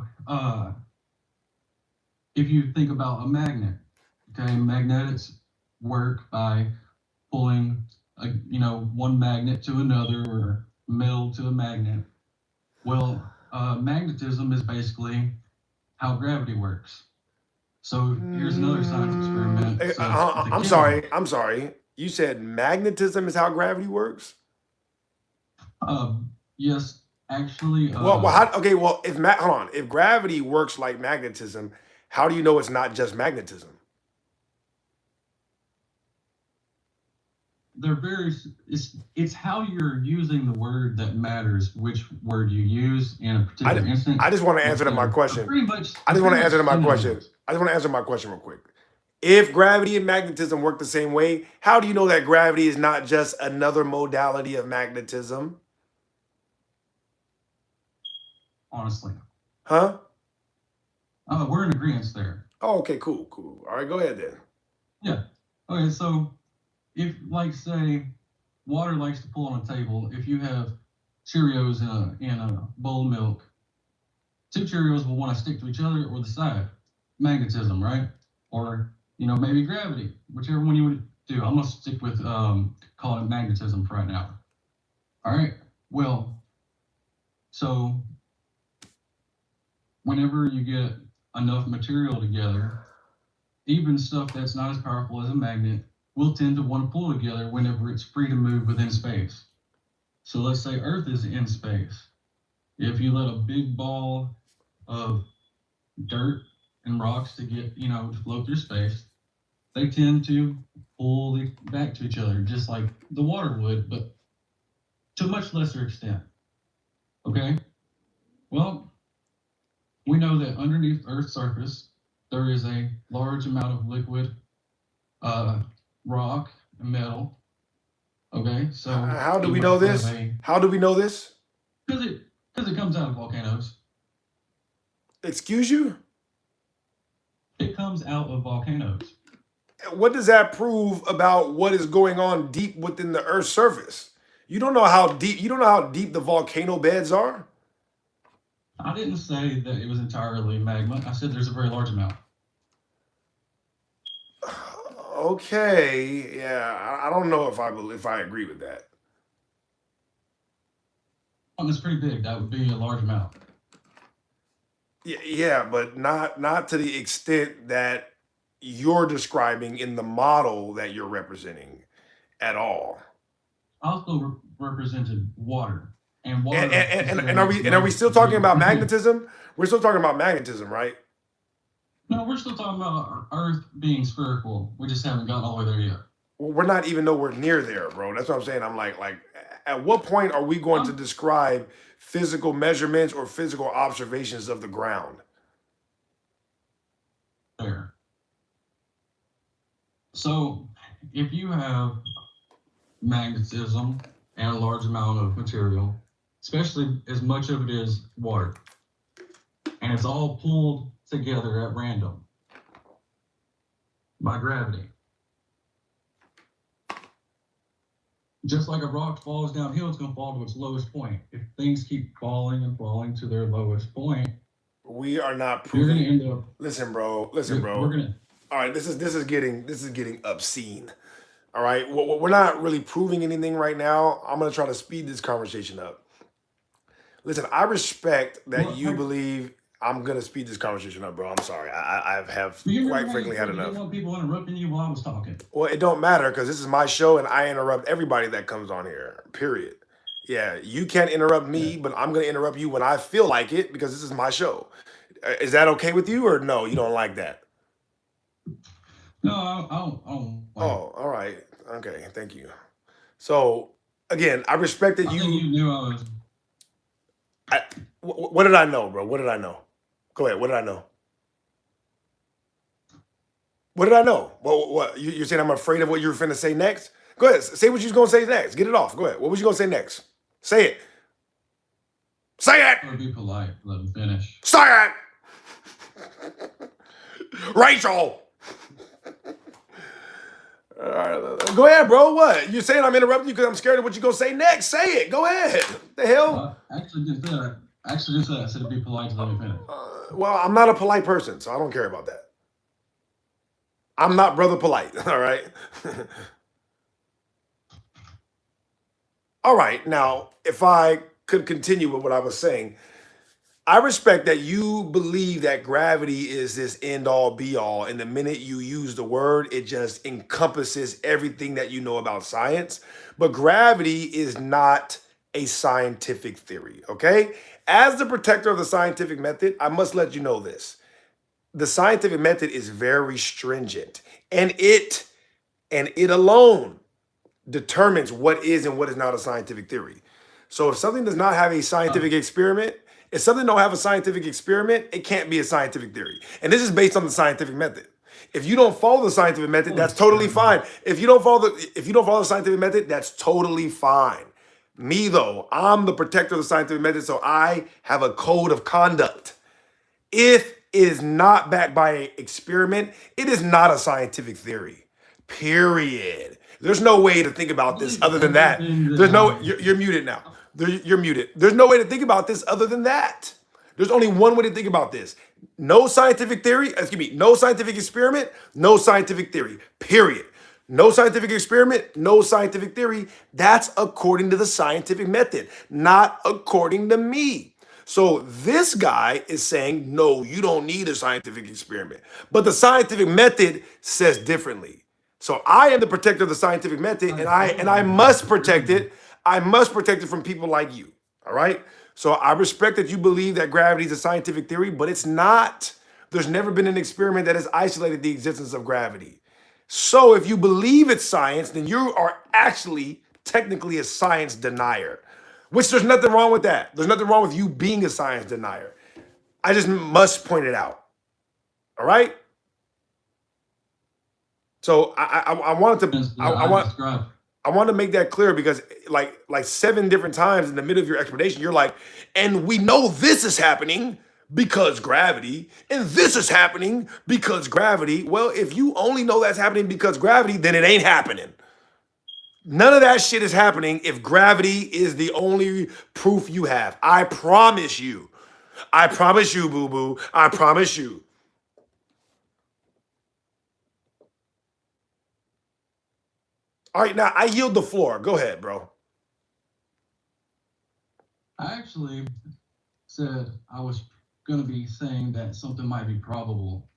if you think about a magnet, okay, magnets work by pulling one magnet to another or metal to a magnet. Well, magnetism is basically how gravity works. So here's another science experiment.
Hey,
So
I'm sorry. You said magnetism is how gravity works?
Yes, actually.
Well, hold on. If gravity works like magnetism, how do you know it's not just magnetism?
They're very. It's how you're using the word that matters. Which word you use in a particular instance.
I just want to answer to my question.
Pretty much.
I just want to answer to my
synonyms.
question. I just want to answer my question real quick. If gravity and magnetism work the same way, how do you know that gravity is not just another modality of magnetism?
Honestly,
Huh?
we're in agreement there.
Oh, okay, cool. All right, go ahead then.
Yeah. Okay, so if, like, say, water likes to pull on a table, if you have Cheerios in a bowl of milk, two Cheerios will want to stick to each other or the side. Magnetism, right? Or, maybe gravity, whichever one you would do. I'm going to stick with calling it magnetism for right now. All right. Well, so whenever you get enough material together, even stuff that's not as powerful as a magnet will tend to want to pull together whenever it's free to move within space. So let's say Earth is in space. If you let a big ball of dirt and rocks to get, to float through space, they tend to pull back to each other, just like the water would, but to a much lesser extent. Okay? Well, we know that underneath Earth's surface, there is a large amount of liquid rock and metal. Okay, so
How do we know this? How do we know this?
Because it comes out of volcanoes.
Excuse you?
It comes out of volcanoes.
What does that prove about what is going on deep within the Earth's surface? You don't know how deep the volcano beds are?
I didn't say that it was entirely magma. I said there's a very large amount.
Okay, yeah, I don't know if I agree with that.
One that's pretty big. That would be a large amount.
Yeah, but not to the extent that you're describing in the model that you're representing at all.
I also represented water. And water.
And are we still talking about magnetism? We're still talking about magnetism, right?
No, we're still talking about Earth being spherical. We just haven't gotten all the way there yet.
Well, we're not even nowhere near there, bro. That's what I'm saying. I'm like, at what point are we going to describe physical measurements or physical observations of the ground?
So if you have magnetism and a large amount of material, especially as much of it is water, and it's all pulled together at random by gravity. Just like a rock falls downhill, it's going to fall to its lowest point. If things keep falling and falling to their lowest point,
We are not
you're going to
proving.
end up.
Listen, bro. Listen,
We're
bro.
going to.
All right, this is getting obscene. All right, we're not really proving anything right now. I'm gonna try to speed this conversation up. Listen, I respect that
Well,
you believe. I'm gonna speed this conversation up, bro. I'm sorry. I have
you remember
quite
how
frankly
you
had
said you didn't
enough.
want people interrupting you while I was talking?
Well, it don't matter because this is my show and I interrupt everybody that comes on here. Period. Yeah, you can't interrupt
Yeah.
me, but I'm gonna interrupt you when I feel like it because this is my show. Is that okay with you or no? You don't like that?
No, I don't like it.
Oh, all right. Okay, thank you. So again, I respect that
I think
you.
you knew I was.
What did I know, bro? What did I know? Go ahead. What did I know? What did I know? What you're saying? I'm afraid of what you're finna say next. Go ahead. Say what you're gonna say next. Get it off. Go ahead. What was you gonna say next? Say it. Say it.
Or be polite. Let him finish.
Say it. Rachel. All right, go ahead, bro. What? You're saying I'm interrupting you because I'm scared of what you're going to say next. Say it. Go ahead. The hell?
I actually just said. I said to be polite to let me finish.
Well, I'm not a polite person, so I don't care about that. I'm not brother polite. All right. All right. Now, if I could continue with what I was saying, I respect that you believe that gravity is this end all be all. And the minute you use the word, it just encompasses everything that you know about science. But gravity is not a scientific theory, okay? As the protector of the scientific method, I must let you know this. The scientific method is very stringent, and it alone determines what is and what is not a scientific theory. So if something does not have a scientific experiment, if something don't have a scientific experiment, it can't be a scientific theory. And this is based on the scientific method. If you don't follow the scientific method, that's totally fine. If you don't follow the scientific method, that's totally fine. Me though, I'm the protector of the scientific method, so I have a code of conduct. If it is not backed by an experiment, it is not a scientific theory. Period. There's no way to think about this other than that. There's no. You're muted now. You're muted. There's no way to think about this other than that. There's only one way to think about this. No scientific theory, no scientific experiment, no scientific theory, period. No scientific experiment, no scientific theory. That's according to the scientific method, not according to me. So this guy is saying, no, you don't need a scientific experiment. But the scientific method says differently. So I am the protector of the scientific method, and I must protect it. I must protect it from people like you. All right. So I respect that you believe that gravity is a scientific theory, but it's not. There's never been an experiment that has isolated the existence of gravity. So if you believe it's science, then you are actually technically a science denier, which there's nothing wrong with that. There's nothing wrong with you being a science denier. I just must point it out. All right. So I wanted to I want to make that clear because like 7 different times in the middle of your explanation, you're like, and we know this is happening because gravity, and this is happening because gravity. Well, if you only know that's happening because gravity, then it ain't happening. None of that shit is happening if gravity is the only proof you have. I promise you. I promise you, boo-boo. I promise you. All right, now I yield the floor. Go ahead, bro.
I actually said I was going to be saying that something might be probable.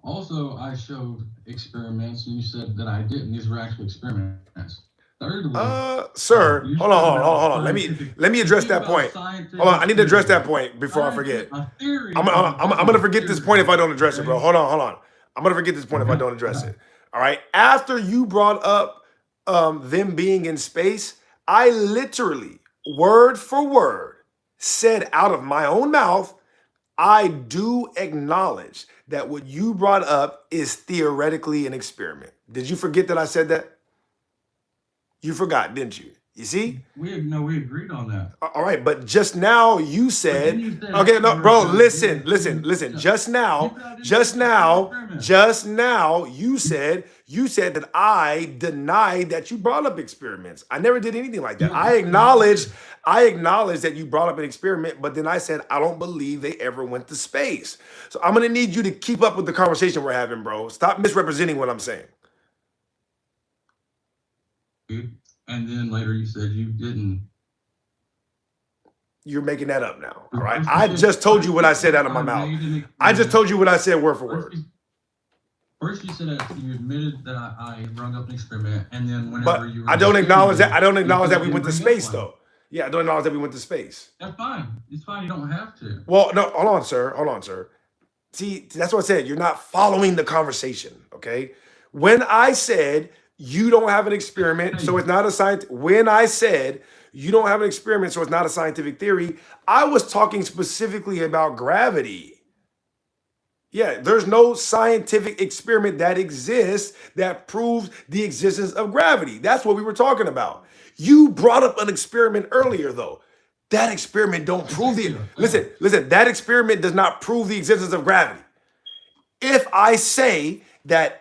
Also, I showed experiments, and you said that I didn't. These were actual experiments. Thirdly,
sir, hold on. Let me address that point. Hold on, I need to address that point before I forget. I'm gonna forget this point if I don't address it, bro. Hold on. I'm gonna forget this point if I don't address it. All right. After you brought up them being in space, I literally, word for word, said out of my own mouth, I do acknowledge that what you brought up is theoretically an experiment. Did you forget that I said that? You forgot, didn't you? You see?
We agreed on that.
All right, but just now you said,
you said
okay, no, bro,
afterwards,
listen. Just now, you said that I denied that you brought up experiments. I never did anything like that. I acknowledge that you brought up an experiment, but then I said I don't believe they ever went to space. So I'm gonna need you to keep up with the conversation we're having, bro. Stop misrepresenting what I'm saying.
And then later you said you didn't.
You're making that up now. All right. I just told you what I said out of my mouth. I just told you what I said word for word.
First you said that you admitted that I rung up an experiment, and then whenever
But
you were
I don't acknowledge that. I don't acknowledge that we
didn't
went to
bring up
space
one.
though. Yeah, I don't acknowledge that we went to space.
That's fine. It's fine. You don't have to.
Well, no, hold on, sir. See, that's what I said. You're not following the conversation, okay? When I said you don't have an experiment, so it's not a science. When I said you don't have an experiment, so it's not a scientific theory, I was talking specifically about gravity. Yeah, there's no scientific experiment that exists that proves the existence of gravity. That's what we were talking about. You brought up an experiment earlier, though. That experiment don't prove the listen. That experiment does not prove the existence of gravity. If I say that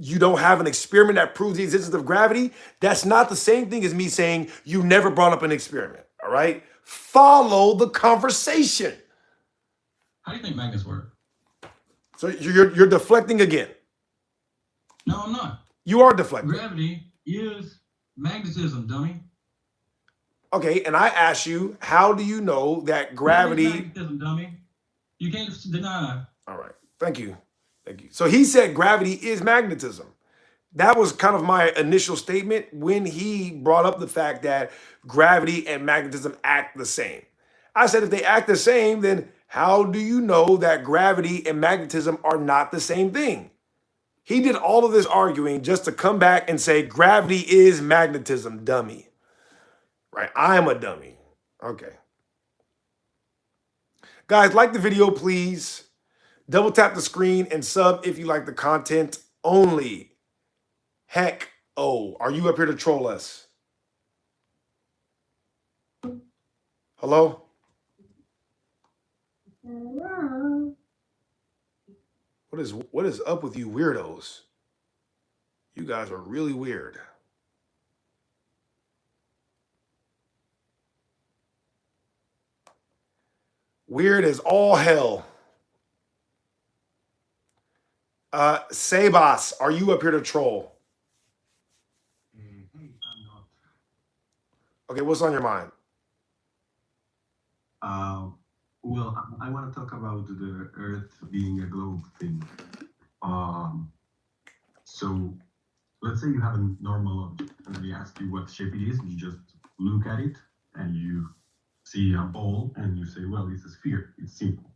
you don't have an experiment that proves the existence of gravity, that's not the same thing as me saying you never brought up an experiment. All right, follow the conversation.
How do you think magnets work?
So you're deflecting again.
No, I'm not.
You are deflecting.
Gravity is magnetism, dummy.
Okay, and I ask you, how do you know that gravity?
Magnetism, dummy. You can't deny.
All right, thank you. So he said gravity is magnetism. That was kind of my initial statement when he brought up the fact that gravity and magnetism act the same. I said, if they act the same, then how do you know that gravity and magnetism are not the same thing? He did all of this arguing just to come back and say gravity is magnetism, dummy. Right? I am a dummy. Okay. Guys, like the video, please. Double tap the screen and sub if you like the content only. Heck, oh, are you up here to troll us? Hello? What is up with you weirdos? You guys are really weird. Weird as all hell. Sebas, are you up here to troll?
I'm not.
Okay, what's on your mind?
Well, I want to talk about the Earth being a globe thing. So let's say you have a normal object and they ask you what shape it is, and you just look at it and you see a ball and you say, well, it's a sphere. It's simple.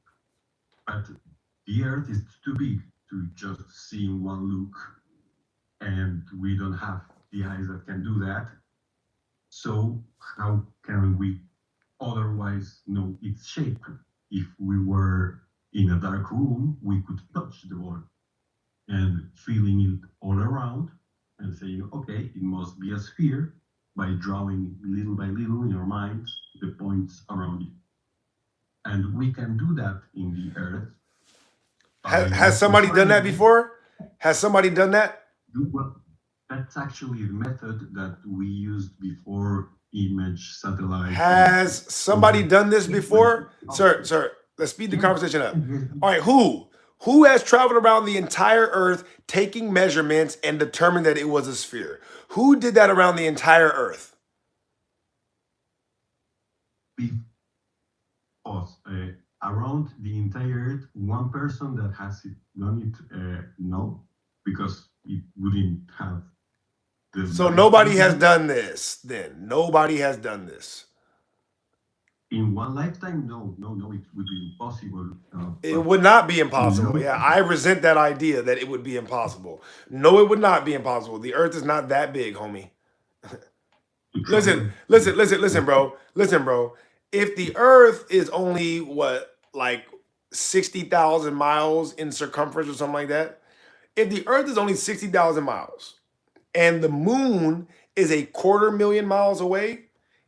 But the Earth is too big to just see in one look, and we don't have the eyes that can do that. So how can we otherwise know its shape? If we were in a dark room, we could touch the ball and feeling it all around and saying, okay, it must be a sphere, by drawing little by little in our minds the points around it. And we can do that in the Earth.
Has somebody done that before? Has somebody done that?
Well, that's actually the method that we used before image satellite.
Has somebody done this before? Sir, let's speed the conversation up. All right, who has traveled around the entire Earth taking measurements and determined that it was a sphere? Who did that around the entire Earth?
Around the entire Earth, one person that has done it, no, because it wouldn't have.
So nobody has done this then. Nobody has done this.
In one lifetime, no, it would be impossible.
It would not be impossible. Yeah, I resent that idea that it would be impossible. No, it would not be impossible. The Earth is not that big, homie. Listen, bro. Listen, bro. If the Earth is only like 60,000 miles in circumference or something like that. If the Earth is only 60,000 miles and the moon is 250,000 miles away,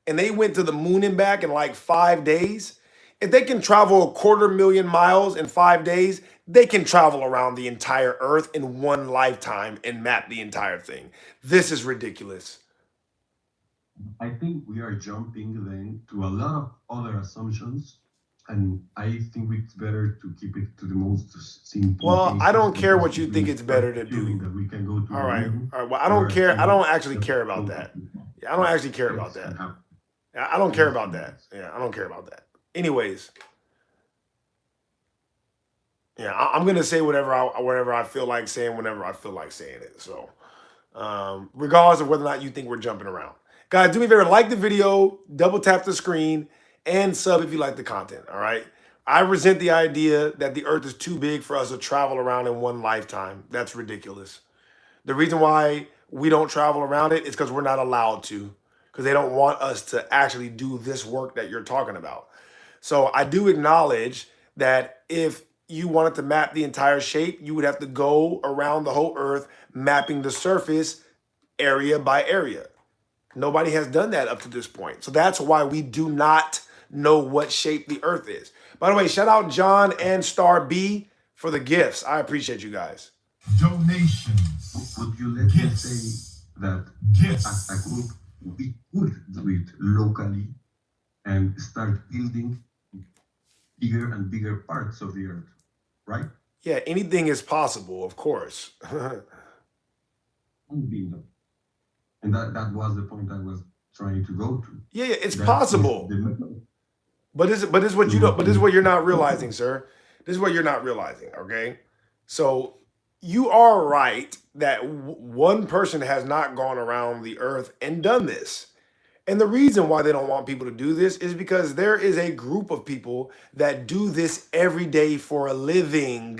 and they went to the moon and back in like 5 days, if they can travel 250,000 miles in 5 days, they can travel around the entire Earth in one lifetime and map the entire thing. This is ridiculous.
I think we are jumping then to a lot of other assumptions, and I think it's better to keep it to the most simple.
Well, I don't
cases,
care
because
what you
if
think
we
it's better
start
to do.
assuming that we can go to
All
the
right.
moon,
All right. Well, I don't
we're
care. I
assuming
don't actually
that
care
we
about
go
that.
to the moon.
Yeah, I don't actually care about
Yes,
that.
and have
Yeah, I don't care about that.
assumptions.
Yeah, I don't care about that. Anyways, yeah, I'm gonna say whatever I feel like saying whenever I feel like saying it. So, regardless of whether or not you think we're jumping around, guys, do me a favor, like the video, double tap the screen, and sub if you like the content. All right. I resent the idea that the Earth is too big for us to travel around in one lifetime. That's ridiculous. The reason why we don't travel around it is because we're not allowed to, because they don't want us to actually do this work that you're talking about. So I do acknowledge that if you wanted to map the entire shape, you would have to go around the whole Earth, mapping the surface area by area. Nobody has done that up to this point. So that's why we do not know what shape the Earth is. By the way, shout out John and Star B for the gifts. I appreciate you guys.
Donations.
Would you let me
Gifts.
say that
Gifts.
as a group we could do it locally and start building bigger and bigger parts of the Earth, right?
Yeah, anything is possible, of course.
Bingo. And that was the point I was trying to go to.
Yeah, it's
That is
possible.
the-
But this is what you don't. But this is what you're not realizing, sir. This is what you're not realizing. Okay, so you are right that one person has not gone around the Earth and done this, and the reason why they don't want people to do this is because there is a group of people that do this every day for a living.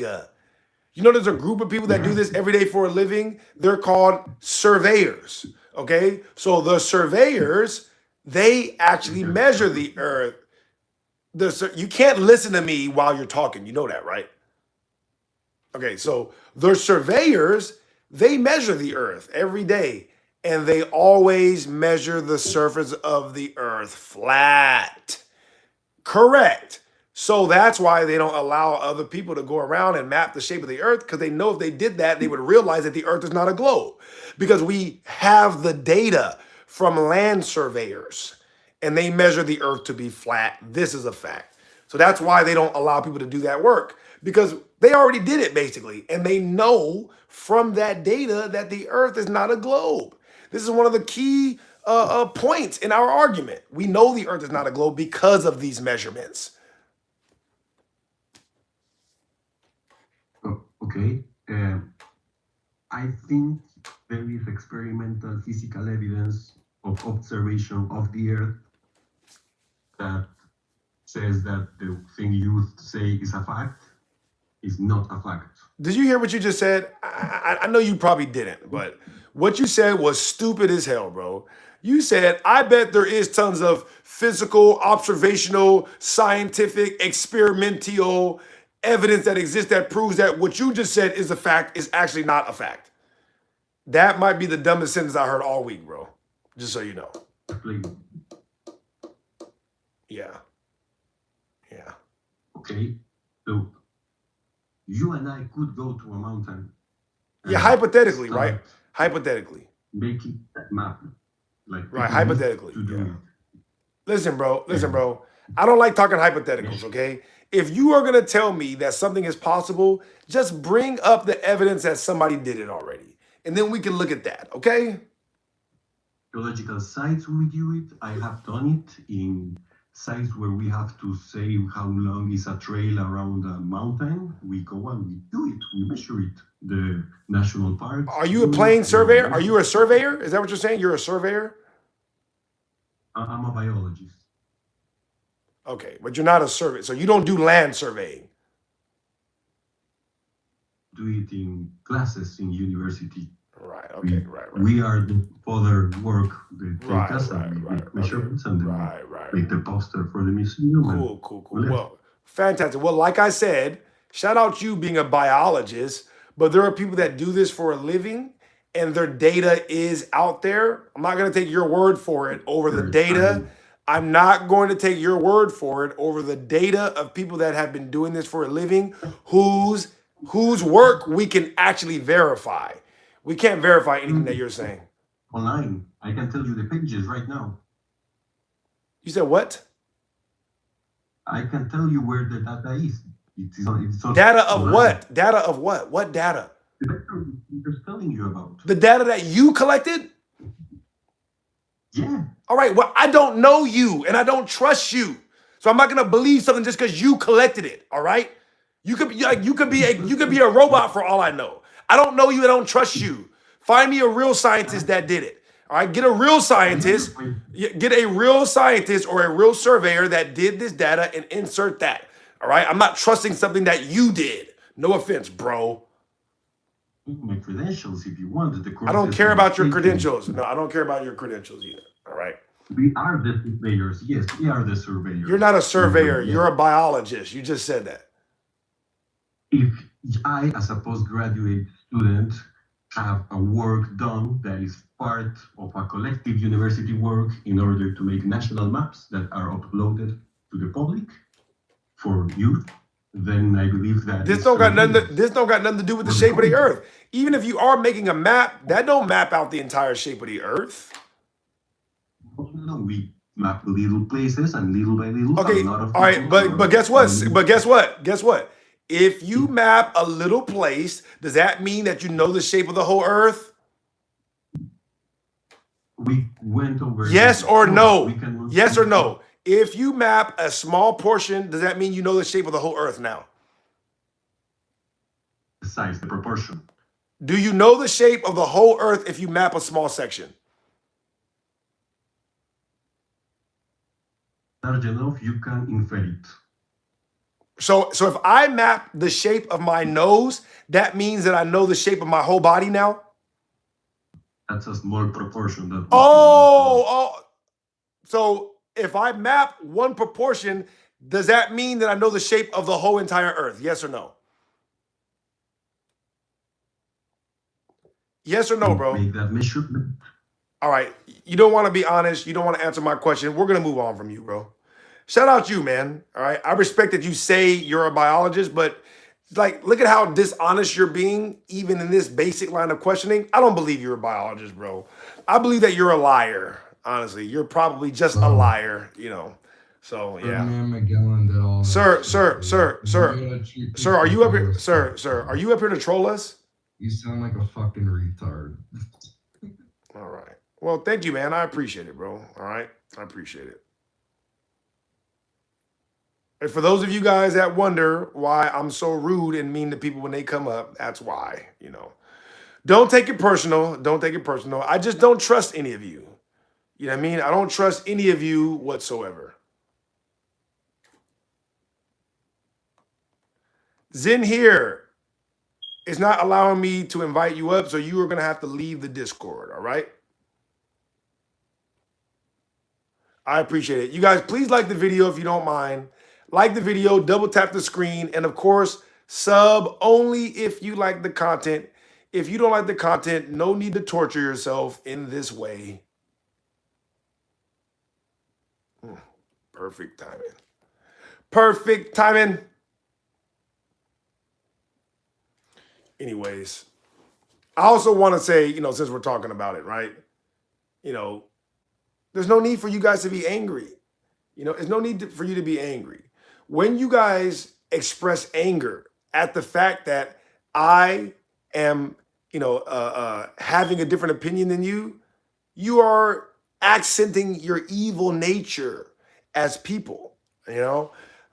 You know, there's a group of people that do this every day for a living. They're called surveyors. Okay, so the surveyors, they actually measure the Earth. You can't listen to me while you're talking. You know that, right? Okay, so the surveyors, they measure the Earth every day, and they always measure the surface of the Earth flat. Correct. So that's why they don't allow other people to go around and map the shape of the Earth, because they know if they did that, they would realize that the Earth is not a globe, because we have the data from land surveyors. And they measure the Earth to be flat. This is a fact. So that's why they don't allow people to do that work, because they already did it basically. And they know from that data that the Earth is not a globe. This is one of the key points in our argument. We know the Earth is not a globe because of these measurements.
Oh, okay. I think there is experimental physical evidence of observation of the Earth that says that the thing you say is a fact is not a fact.
Did you hear what you just said? I know you probably didn't, but what you said was stupid as hell, bro. You said, I bet there is tons of physical, observational, scientific, experimental evidence that exists that proves that what you just said is a fact is actually not a fact. That might be the dumbest sentence I heard all week, bro. Just so you know.
Like,
Yeah. Yeah.
okay, so you and I could go to a mountain.
Yeah,
and
hypothetically,
start
right? Hypothetically.
making that map. Like
Right,
people
hypothetically,
to do
yeah.
it.
Listen, bro. I don't like talking hypotheticals, okay? If you are gonna tell me that something is possible, just bring up the evidence that somebody did it already. And then we can look at that, okay?
Geological sites we do it. I have done it in sites where we have to say how long is a trail around a mountain. We go and we do it. We measure it. The national parks.
Are you a plane surveyor? Are you a surveyor? Is that what you're saying? You're a surveyor?
I'm a biologist.
Okay, but you're not a surveyor. So you don't do land surveying.
Do it in classes in university.
Right, okay, right.
We are the other work. They take
Right,
us
right,
and we
right,
make measurements and then
Right.
make the poster for the museum. and
Cool.
Well,
Well, Fantastic. Well, like I said, shout out you being a biologist, but there are people that do this for a living and their data is out there. I'm not going to take your word for it over the data. I'm not going to take your word for it over the data of people that have been doing this for a living whose work we can actually verify. We can't verify anything that you're saying.
Online, I can tell you the pages right now.
You said what?
I can tell you where the data is. It's on
Data of
online.
what? Data of what? What data?
The data I'm just telling you about.
The data that you collected?
Yeah.
All right, well, I don't know you and I don't trust you. So I'm not gonna believe something just because you collected it. All right? You could be a robot for all I know. I don't know you, I don't trust you. Find me a real scientist that did it. All right, get a real scientist, get a real scientist or a real surveyor that did this data and insert that. All right, I'm not trusting something that you did. No offense, bro.
My credentials, if you want.
I don't care about your credentials. No, I don't care about your credentials either. All right.
We are the surveyors. Yes, we are the surveyors.
You're not a surveyor. You're a biologist. You just said that.
If I, as a postgraduate student, have a work done that is part of a collective university work in order to make national maps that are uploaded to the public for youth, then I believe that
This don't got nothing to do with the shape of the earth. Even if you are making a map, that don't map out the entire shape of the earth.
No, we map little places and little by little.
Okay,
a lot of
all right,
people
but guess what? Guess what? If you map a little place, does that mean that you know the shape of the whole earth?
We went over.
Yes
this
or
before.
no?
We can-
Yes or no? If you map a small portion, does that mean you know the shape of the whole earth now?
The size, the proportion.
Do you know the shape of the whole earth if you map a small section?
Large enough, you can infer it.
So if I map the shape of my nose, that means that I know the shape of my whole body now?
That's a small proportion. That
So if I map one proportion, does that mean that I know the shape of the whole entire earth? Yes or no? Yes or no, bro?
Make that measurement.
All right. You don't want to be honest. You don't want to answer my question. We're going to move on from you, bro. Shout out you, man. All right. I respect that you say you're a biologist, but like, look at how dishonest you're being, even in this basic line of questioning. I don't believe you're a biologist, bro. I believe that you're a liar. Honestly, you're probably just a liar, you know. So yeah.
Magellan did all
Sir,
that.
sir, are you up here? Sir, are you up here to troll us?
You sound like a fucking retard.
All right. Well, thank you, man. I appreciate it, bro. All right. I appreciate it. And for those of you guys that wonder why I'm so rude and mean to people when they come up, that's why, you know. Don't take it personal. Don't take it personal. I just don't trust any of you. You know what I mean? I don't trust any of you whatsoever. Zen here is not allowing me to invite you up, so you are going to have to leave the Discord, all right? I appreciate it. You guys, please like the video if you don't mind. Like the video, double tap the screen, and of course, sub only if you like the content. If you don't like the content, no need to torture yourself in this way. Perfect timing. Perfect timing. Anyways, I also want to say, you know, since we're talking about it, right? You know, there's no need for you guys to be angry. You know, there's no need for you to be angry. When you guys express anger at the fact that I am, you know, having a different opinion than you, you are accenting your evil nature as people, you know?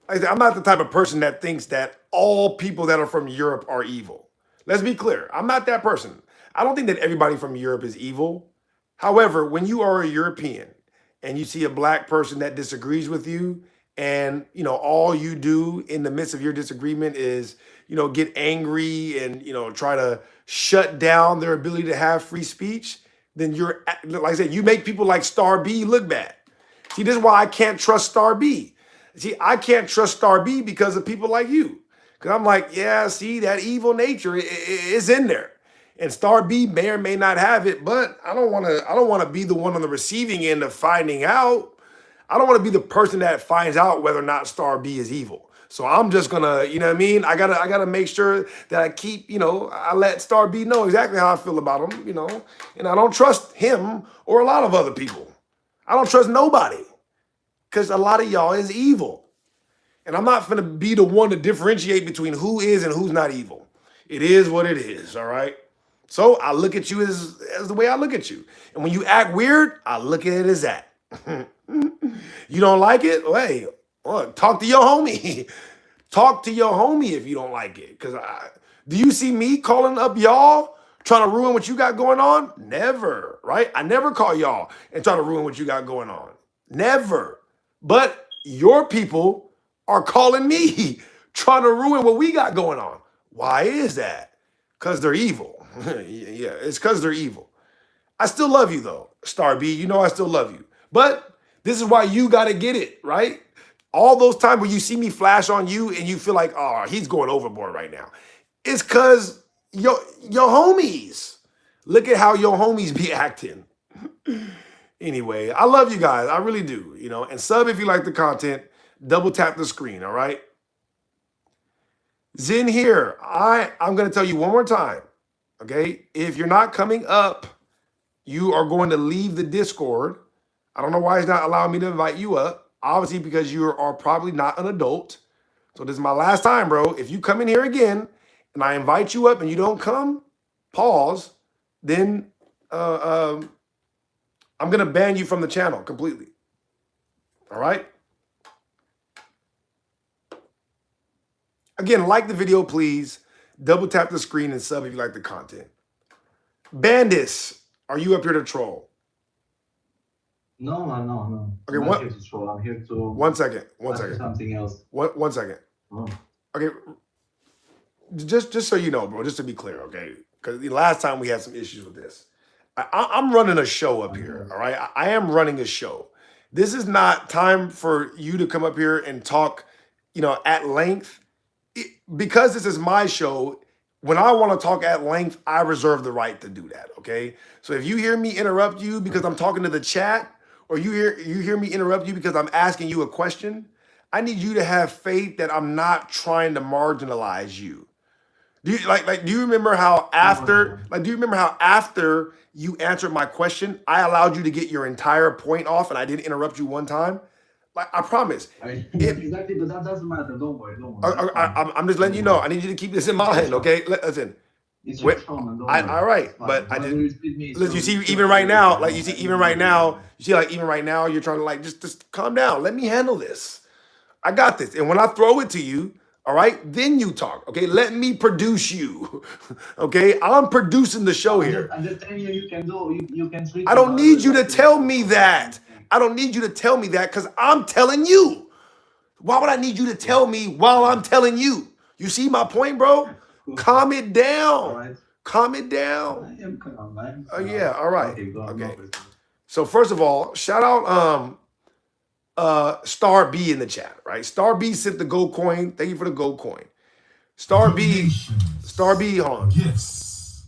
I'm not the type of person that thinks that all people that are from Europe are evil. Let's be clear. I'm not that person. I don't think that everybody from Europe is evil. However, when you are a European and you see a black person that disagrees with you, and, you know, all you do in the midst of your disagreement is, you know, get angry and, you know, try to shut down their ability to have free speech, then you're, like I said, you make people like Star B look bad. See, this is why I can't trust Star B. See, I can't trust Star B because of people like you. Because I'm like, yeah, see, that evil nature is in there. And Star B may or may not have it, but I don't want to be the one on the receiving end of finding out. I don't want to be the person that finds out whether or not Star B is evil. So I'm just gonna, you know what I mean? I gotta make sure that I keep, I let Star B know exactly how I feel about him, and I don't trust him or a lot of other people. I don't trust nobody because a lot of y'all is evil. And I'm not gonna be the one to differentiate between who is and who's not evil. It is what it is, all right? So I look at you as the way I look at you. And when you act weird, I look at it as that. You don't like it? Well, hey, talk to your homie. Talk to your homie if you don't like it. Because do you see me calling up y'all, trying to ruin what you got going on? Never, right? I never call y'all and try to ruin what you got going on. Never. But your people are calling me, trying to ruin what we got going on. Why is that? Because they're evil. Yeah, it's because they're evil. I still love you though, Star B. You know I still love you. But this is why you got to get it, right? All those times when you see me flash on you and you feel like, oh, he's going overboard right now. It's because your homies. Look at how your homies be acting. Anyway, I love you guys. I really do, And sub if you like the content. Double tap the screen, all right? Zen here. I'm going to tell you one more time, okay? If you're not coming up, you are going to leave the Discord. I don't know why he's not allowing me to invite you up. Obviously, because you are probably not an adult. So this is my last time, bro. If you come in here again and I invite you up and you don't come, pause, then I'm going to ban you from the channel completely. All right? Again, like the video, please. Double tap the screen and sub if you like the content. Bandis, are you up here to troll?
No.
Okay,
I'm not here to troll. I'm here to.
One second.
Something else.
One second.
Oh.
Okay, just so you know, bro, just to be clear, okay? Because the last time we had some issues with this. I'm running a show up here, all right? I am running a show. This is not time for you to come up here and talk, at length. Because this is my show, when I want to talk at length, I reserve the right to do that, okay? So if you hear me interrupt you because I'm talking to the chat, or you hear me interrupt you because I'm asking you a question, I need you to have faith that I'm not trying to marginalize you. Do you remember how after you answered my question, I allowed you to get your entire point off and I didn't interrupt you one time? Like, I promise.
Exactly, but that doesn't matter. Don't worry.
I'm just letting you know. I need you to keep this in mind, okay? Listen.
It's your trauma, don't worry.
All right, but I didn't. Listen, you see, even right now, you see, even right now, you're trying to just calm down. Let me handle this. I got this. And when I throw it to you, all right, then you talk, okay? Let me produce you, okay? I'm producing the show here.
I'm just telling you can do. You can treat.
I don't need you to tell me that. I don't need you to tell me that because I'm telling you. Why would I need you to tell me while I'm telling you? You see my point, bro? Calm it down.
Right.
Calm it down.
I am calm, man.
Yeah, all right.
Okay, go on.
Okay. So first of all, shout out Star B in the chat, right? Star B sent the gold coin. Thank you for the gold coin. Star B, hold on.
Gifts.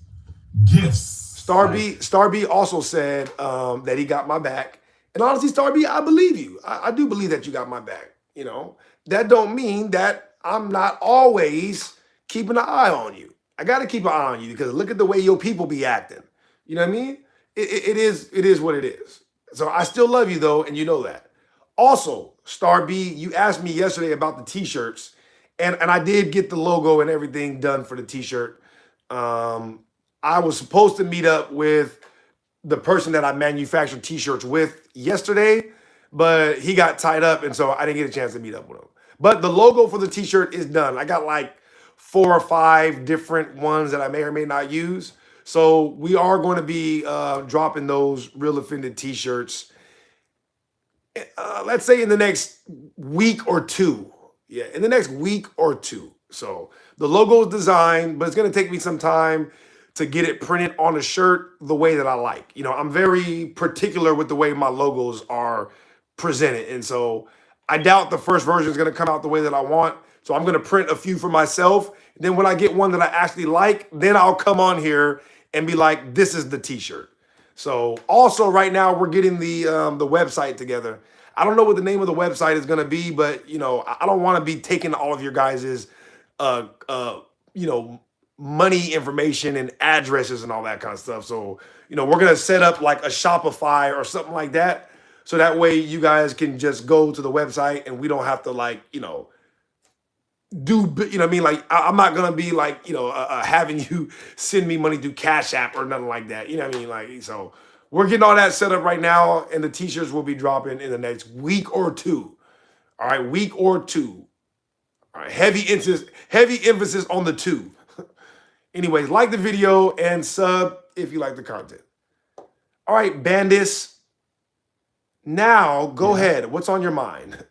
Star B also said that he got my back. And honestly, Star B, I believe you. I do believe that you got my back. That don't mean that I'm not always keeping an eye on you. I got to keep an eye on you because look at the way your people be acting. You know what I mean? It is what it is. So I still love you though, and you know that. Also, Star B, you asked me yesterday about the t-shirts, and I did get the logo and everything done for the t-shirt. I was supposed to meet up with the person that I manufactured t-shirts with yesterday, but he got tied up, and so I didn't get a chance to meet up with him. But the logo for the t-shirt is done. I got like 4 or 5 different ones that I may or may not use. So we are going to be dropping those Real Offended t-shirts, let's say in the next week or two. Yeah, in the next week or two. So the logo is designed, but it's going to take me some time to get it printed on a shirt the way that I like. I'm very particular with the way my logos are presented. And so I doubt the first version is going to come out the way that I want. So I'm going to print a few for myself. Then when I get one that I actually like, then I'll come on here and be like, this is the t-shirt. So also right now we're getting the website together. I don't know what the name of the website is going to be, but you know, I don't want to be taking all of your guys's you know, money information and addresses and all that kind of stuff. So, you know, we're going to set up like a Shopify or something like that. So that way you guys can just go to the website and we don't have to like, you know, do, you know what I mean? Like, I'm not going to be like, you know, having you send me money through Cash App or nothing like that. You know what I mean? Like, so we're getting all that set up right now and the t-shirts will be dropping in the next week or two. All right. Week or two. All right, heavy emphasis on the two. Anyways, like the video and sub if you like the content. All right, Bandis. Now, go ahead. What's on your mind?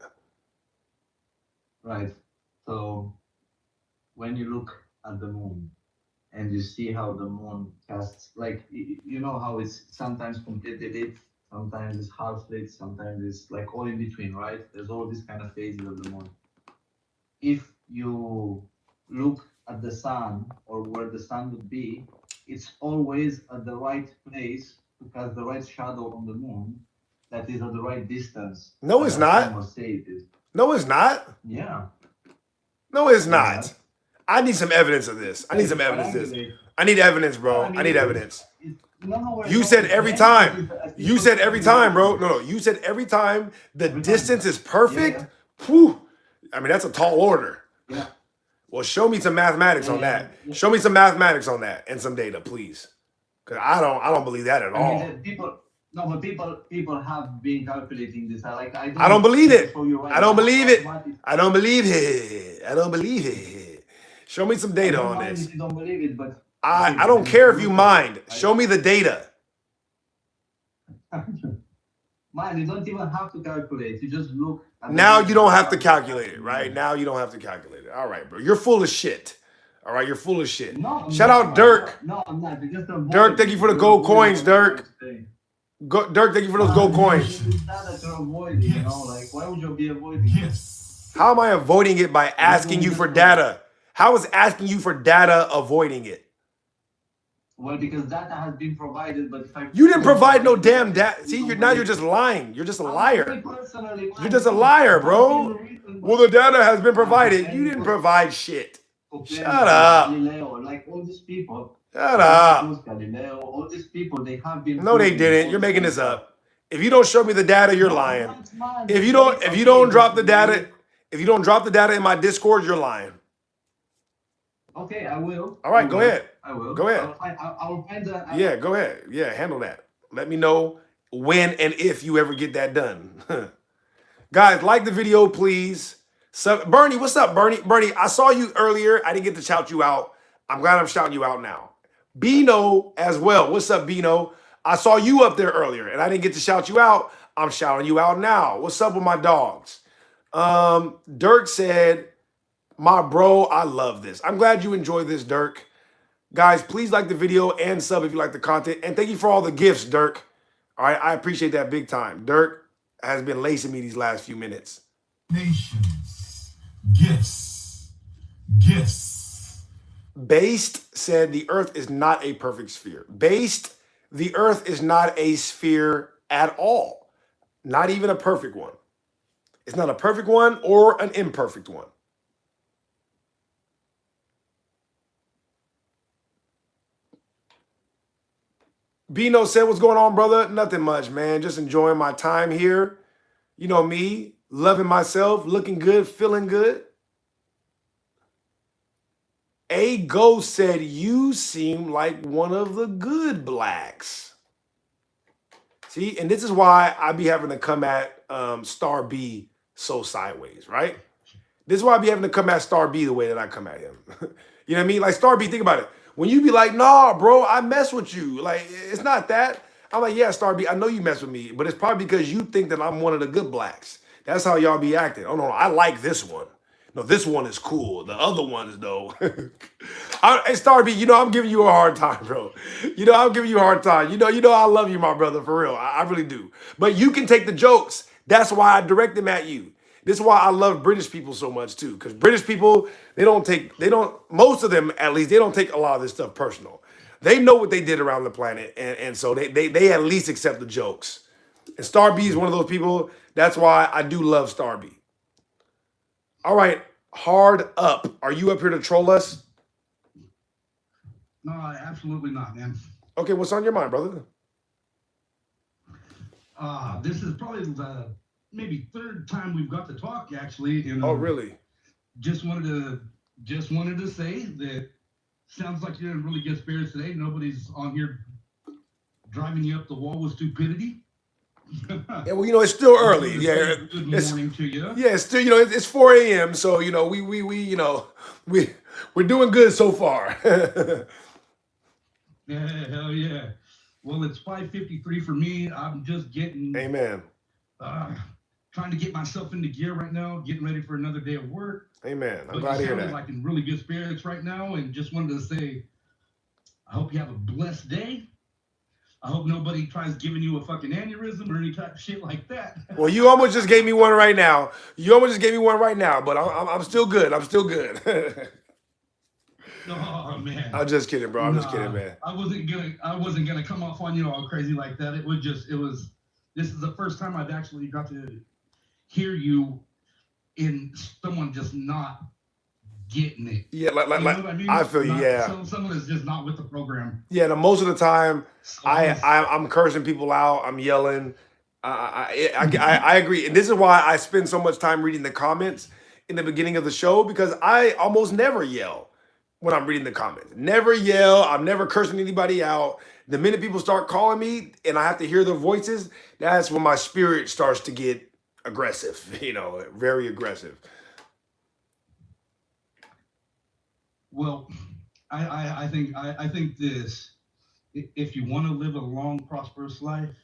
Right. So, when you look at the moon and you see how the moon casts, like, you know how it's sometimes completely lit, sometimes it's half lit, sometimes it's like all in between, right? There's all these kind of phases of the moon. If you look at the sun or where the sun would be, it's always at the right place to cast the right shadow on the moon that is at the right distance.
No, it's not. No, it's not.
Yeah.
No, it's not. I need some evidence of this. I need some evidence of this. I need evidence, bro. I need evidence. You said every time. You said every time, bro. No, you said every time the distance is perfect. Whew. I mean, that's a tall order.
Yeah.
Well, show me some mathematics on that. Show me some mathematics on that and some data, please. Because I don't believe that at all.
People have been calculating this.
I don't believe it. I don't believe it. I don't believe it. I don't believe it. Show me some data on this.
You don't believe it, but
I don't care if you mind. Show me the data.
Man, you don't even have to calculate. You just look.
Now you don't have to calculate it, right? Now you don't have to calculate it. All right, bro. You're full of shit. All right, you're full of shit.
No,
shout out Dirk.
No, I'm not.
Dirk, thank you for the gold coins, Dirk. Dirk, thank you for those gold coins.
You know, like, why would you be avoiding
Yes.
How am I avoiding it by asking you for data? How is asking you for data avoiding it?
Well, because data has been provided, but if I
You didn't provide no damn data. See, now you're just lying. You're just a liar. You're just a liar, bro. Well, the data has been provided. You didn't provide shit. Shut up.
Galileo, like all these people.
Shut up.
Galileo, all these people, they have been.
No, they didn't. You're making this up. If you don't show me the data, you're lying. If you don't drop the data, if you don't drop the data in my Discord, you're lying.
Okay, I will.
All right, go ahead.
I will.
Go ahead.
I'll find the.
Yeah, go ahead. Yeah, handle that. Let me know when and if you ever get that done. Guys, like the video, please. So, Bernie, what's up, Bernie? Bernie, I saw you earlier. I didn't get to shout you out. I'm glad I'm shouting you out now. Bino as well. What's up, Bino? I saw you up there earlier, and I didn't get to shout you out. I'm shouting you out now. What's up with my dogs? Dirk said, my bro, I love this. I'm glad you enjoyed this, Dirk. Guys, please like the video and sub if you like the content. And thank you for all the gifts, Dirk. All right, I appreciate that big time. Dirk has been lacing me these last few minutes.
Nations. Gifts. Gifts.
Based said the earth is not a perfect sphere. Based, the earth is not a sphere at all. Not even a perfect one. It's not a perfect one or an imperfect one. Bino said, what's going on, brother? Nothing much, man. Just enjoying my time here. You know me, loving myself, looking good, feeling good. A Ghost said, you seem like one of the good blacks. See, and this is why I be having to come at Star B so sideways, right? This is why I be having to come at Star B the way that I come at him. You know what I mean? Like, Star B, think about it. When you be like, nah, bro, I mess with you. Like, it's not that. I'm like, yeah, Star B, I know you mess with me, but it's probably because you think that I'm one of the good blacks. That's how y'all be acting. Oh, no, I like this one. No, this one is cool. The other ones, though. Hey, Star B, you know, I'm giving you a hard time, bro. You know, I'm giving you a hard time. You know, I love you, my brother, for real. I really do. But you can take the jokes. That's why I direct them at you. This is why I love British people so much too, because British people, most of them at least, they don't take a lot of this stuff personal. They know what they did around the planet, and so they at least accept the jokes. And Starby is one of those people. That's why I do love Starby. All right, Hard Up. Are you up here to troll us?
No, absolutely not, man.
Okay, what's on your mind, brother?
This is probably the maybe third time we've got to talk, actually. And,
Oh, really?
Just wanted to say that sounds like you're in really good spirits today. Nobody's on here driving you up the wall with stupidity.
Yeah, well, it's still early. Yeah,
Good
it's,
morning to you.
yeah, it's still, it's 4 a.m. So we're doing good so far.
Yeah, hell yeah. Well, it's 5:53 for me. I'm just getting
Amen.
Trying to get myself into gear right now, getting ready for another day of work.
Amen. I'm
But
glad to
you
hear
sounded
that.
like in really good spirits right now, and just wanted to say, I hope you have a blessed day. I hope nobody tries giving you a fucking aneurysm or any type of shit like that.
Well, you almost just gave me one right now. But I'm still good. I'm still good.
Oh man.
I'm just kidding, bro. I'm just kidding, man.
I wasn't gonna come off on you all crazy like that. This is the first time I've actually got to hear you in someone just not getting it.
Yeah, like
You know what I mean?
I feel you. Yeah,
Someone is just not with the program.
yeah. Most of the time,
So
I'm cursing people out. I'm yelling. I agree, and this is why I spend so much time reading the comments in the beginning of the show, because I almost never yell when I'm reading the comments. Never yell. I'm never cursing anybody out. The minute people start calling me and I have to hear their voices, that's when my spirit starts to get aggressive. Very aggressive.
Well, I think this. If you want to live a long, prosperous life,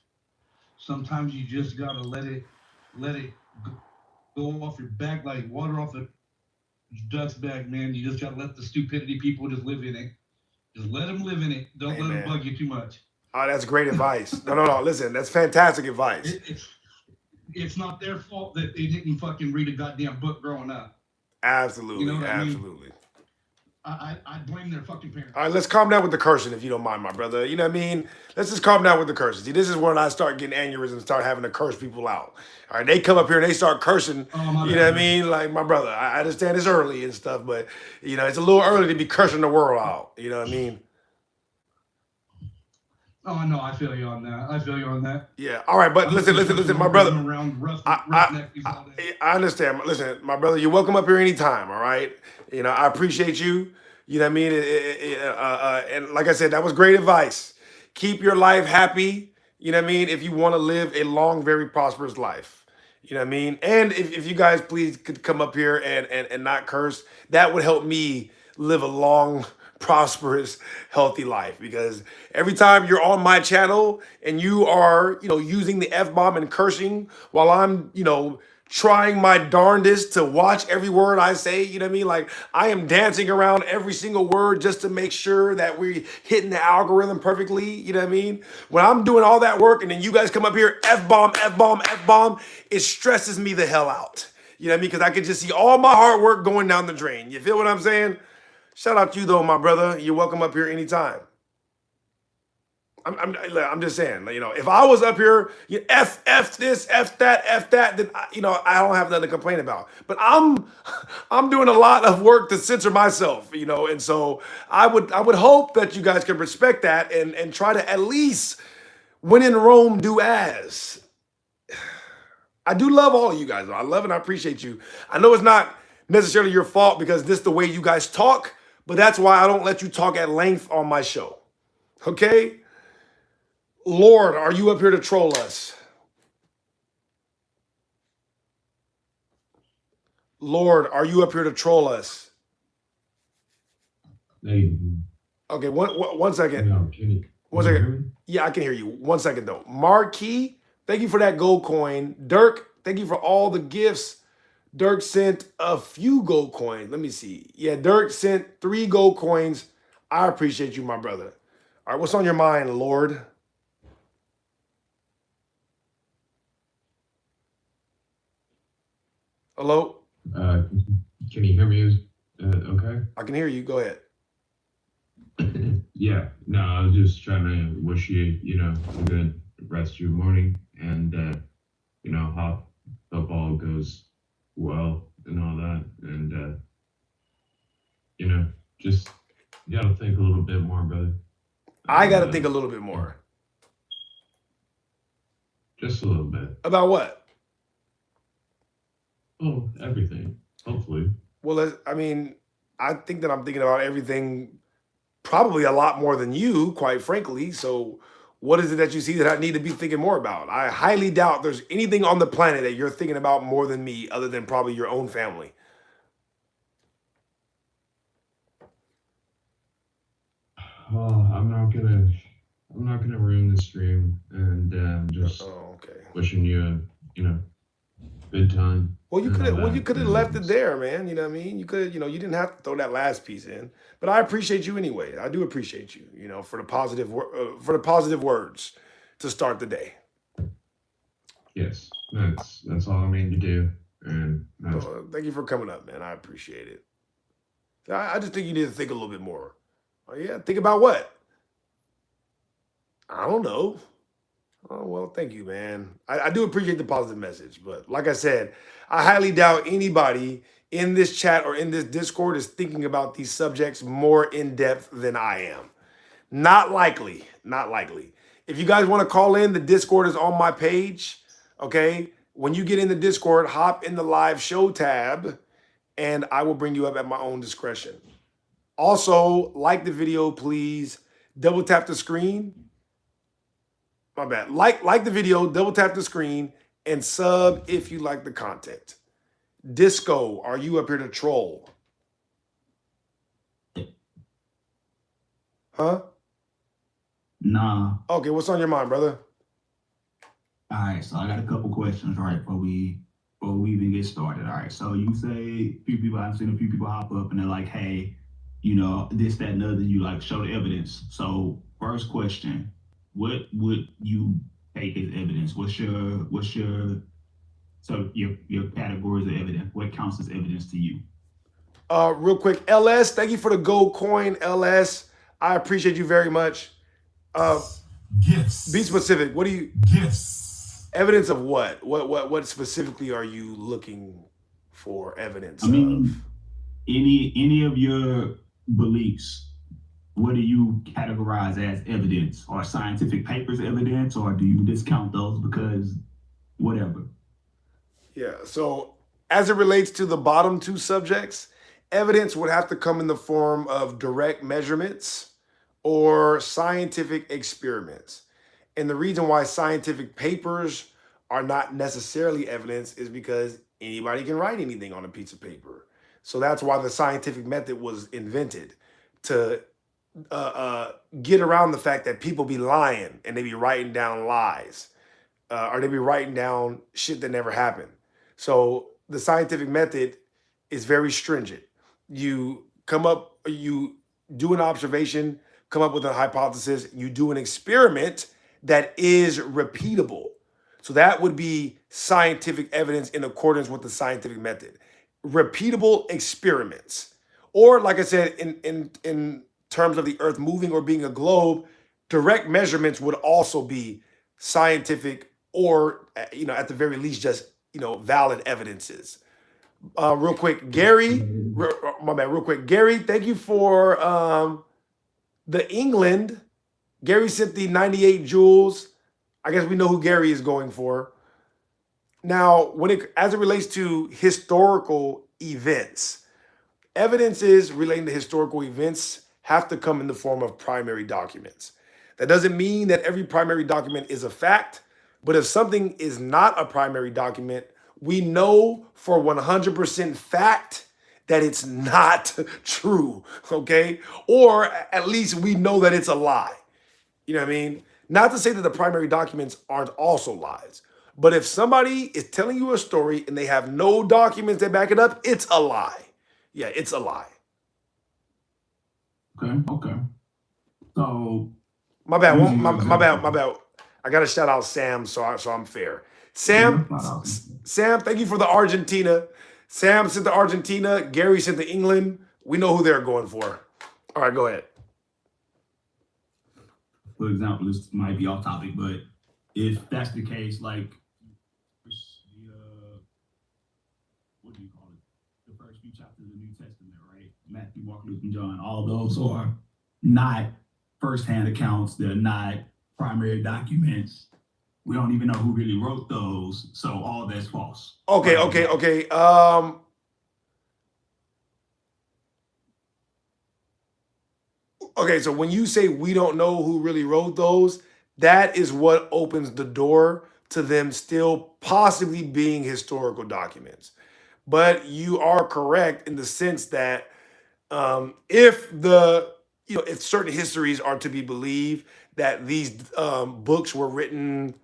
sometimes you just gotta let it go off your back like water off a duck's back, man. You just gotta let the stupidity people just live in it. Just let them live in it. Don't let them bug you too much.
Oh, that's great advice. No. Listen, that's fantastic advice.
It's not their fault that they didn't fucking read a goddamn book growing up.
Absolutely,
You know what I mean?
absolutely.
I blame their fucking parents.
All right, let's calm down with the cursing, if you don't mind, my brother. You know what I mean? Let's just calm down with the cursing. See, this is when I start getting aneurysms, start having to curse people out. All right, they come up here and they start cursing.
Oh, my
You
bad,
know what I
man.
mean? Like, my brother, I understand it's early and stuff, but, it's a little early to be cursing the world out. You know what I mean?
Oh no, I feel you on that.
Yeah. All right, but
I'm
listen,
just
my brother.
running around
I
roughneckies all day.
understand. Listen, my brother, you're welcome up here anytime. All right. I appreciate you. You know what I mean? And like I said, that was great advice. Keep your life happy. You know what I mean? If you want to live a long, very prosperous life. You know what I mean? And if you guys please could come up here and not curse, that would help me live a long, prosperous, healthy life. Because every time you're on my channel and you are, using the F-bomb and cursing while I'm, trying my darndest to watch every word I say, you know what I mean? Like, I am dancing around every single word just to make sure that we're hitting the algorithm perfectly, you know what I mean? When I'm doing all that work and then you guys come up here, F-bomb, F-bomb, F-bomb, it stresses me the hell out. You know what I mean? Because I can just see all my hard work going down the drain. You feel what I'm saying? Shout out to you though, my brother. You're welcome up here anytime. I'm just saying, if I was up here, F this, F that, then I don't have nothing to complain about. But I'm doing a lot of work to censor myself, and so I would hope that you guys can respect that and try to at least, when in Rome, do as. I do love all of you guys, though. I love and I appreciate you. I know it's not necessarily your fault because this is the way you guys talk, but that's why I don't let you talk at length on my show. Okay? Lord, are you up here to troll us? Lord, are you up here to troll us?
Hey,
Okay, one second.
no, can you,
One
can you
second.
hear me?
Yeah, I can hear you. 1 second though. Marquis, thank you for that gold coin. Dirk, thank you for all the gifts. Dirk sent a few gold coins. Let me see. Yeah, Dirk sent 3 gold coins. I appreciate you, my brother. All right, what's on your mind, Lord? Hello?
Can you hear me? Okay.
I can hear you. Go ahead.
Yeah. No, I was just trying to wish you, a good rest of your morning, and hope all goes well and all that, and just you gotta think a little bit more, brother.
I got to think a little bit more.
Just a little bit.
About what?
Oh, everything. Hopefully.
Well, I mean, I think that I'm thinking about everything probably a lot more than you, quite frankly. So what is it that you see that I need to be thinking more about? I highly doubt there's anything on the planet that you're thinking about more than me, other than probably your own family.
Oh, I'm not gonna ruin the stream, and just wishing you a good time.
Well, you
and
could
all
have
that,
you could have
and
left it there, man. You know what I mean? You could, you didn't have to throw that last piece in. But I appreciate you anyway. I do appreciate you, for the positive words to start the day.
Yes, that's all I mean to do, and that's
Thank you for coming up, man. I appreciate it. I just think you need to think a little bit more. Oh, yeah, think about what? I don't know. Oh, well, thank you, man. I do appreciate the positive message. But like I said, I highly doubt anybody in this chat or in this Discord is thinking about these subjects more in depth than I am. Not likely. Not likely. If you guys want to call in, the Discord is on my page. Okay. When you get in the Discord, hop in the live show tab and I will bring you up at my own discretion. Also, like the video, please. Double tap the screen. My bad. Like the video, double tap the screen, and sub if you like the content. Disco, are you up here to troll? Huh?
Nah.
Okay, what's on your mind, brother?
All right, so I got a couple questions, right, before we even get started. All right, so you say I've seen a few people hop up and they're like, hey, this, that, and the other, you like show the evidence. So first question, what would you take as evidence? What's your categories of evidence? What counts as evidence to you?
Real quick, LS, thank you for the gold coin, LS. I appreciate you very much.
Gifts.
Be specific. What do you
Gifts.
Evidence of what? What specifically are you looking for evidence
I mean,
of?
any of your beliefs, what do you categorize as evidence? Are scientific papers evidence, or do you discount those because whatever?
Yeah, so as it relates to the bottom two subjects, evidence would have to come in the form of direct measurements or scientific experiments. And the reason why scientific papers are not necessarily evidence is because anybody can write anything on a piece of paper. So that's why the scientific method was invented, to get around the fact that people be lying and they be writing down lies, or they be writing down shit that never happened. So the scientific method is very stringent. You do an observation, come up with a hypothesis, you do an experiment that is repeatable. So that would be scientific evidence in accordance with the scientific method. Repeatable experiments. Or like I said, in terms of the earth moving or being a globe, direct measurements would also be scientific or, at the very least, just, valid evidences. Real quick, Gary, real quick. Gary, thank you for the England. Gary sent the 98 joules. I guess we know who Gary is going for. Now, as it relates to historical events, evidences relating to historical events have to come in the form of primary documents. That doesn't mean that every primary document is a fact, but if something is not a primary document, we know for 100% fact that it's not true, okay? Or at least we know that it's a lie. You know what I mean? Not to say that the primary documents aren't also lies, but if somebody is telling you a story and they have no documents that back it up, it's a lie. Yeah, it's a lie.
Okay. So
my bad. My bad. I gotta shout out Sam, so I'm fair. Sam, thank you for the Argentina. Sam sent to Argentina. Gary sent to England. We know who they're going for. All right, go ahead.
For example, this might be off topic, but if that's the case, like what do you call it? The first few chapters of the New Testament, right? Matthew, Mark, Luke, and John. All those are not first-hand accounts. They're not primary documents. We don't even know who really wrote those, so all that's false.
Okay. Okay, so when you say we don't know who really wrote those, that is what opens the door to them still possibly being historical documents. But you are correct in the sense that if certain histories are to be believed, that these books were written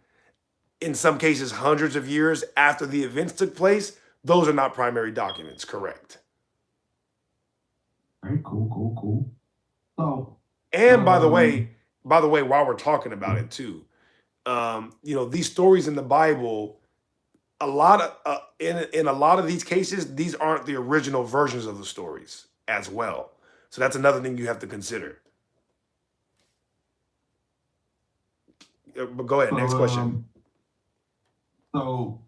in some cases hundreds of years after the events took place, those are not primary documents, correct?
All right, cool. So,
And by the way, while we're talking about it too, these stories in the Bible, a lot of in a lot of these cases, these aren't the original versions of the stories as well. So that's another thing you have to consider. But go ahead, next question.
So,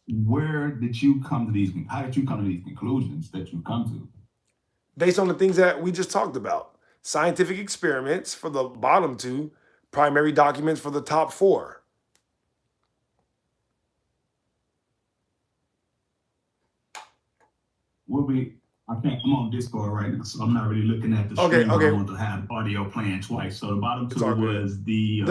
where did you come to these? How did you come to these conclusions that you come to?
Based on the things that we just talked about, scientific experiments for the bottom two, primary documents for the top four.
I'm on Discord right now, so I'm not really looking at the
Okay,
stream.
okay.
I want to have audio playing twice. So the bottom
It's
two
all good.
was the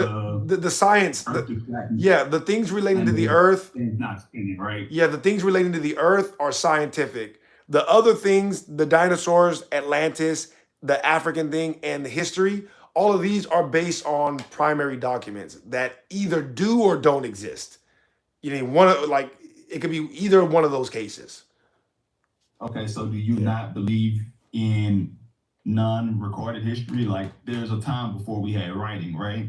The science,
Earth is flat
the things relating
and
to the
the
earth.
thing's not spinning, right?
Yeah, the things relating to the earth are scientific. The other things, the dinosaurs, Atlantis, the African thing, and the history, all of these are based on primary documents that either do or don't exist. It could be either one of those cases.
Okay, so do you not believe in non-recorded history? Like, there's a time before we had writing, right?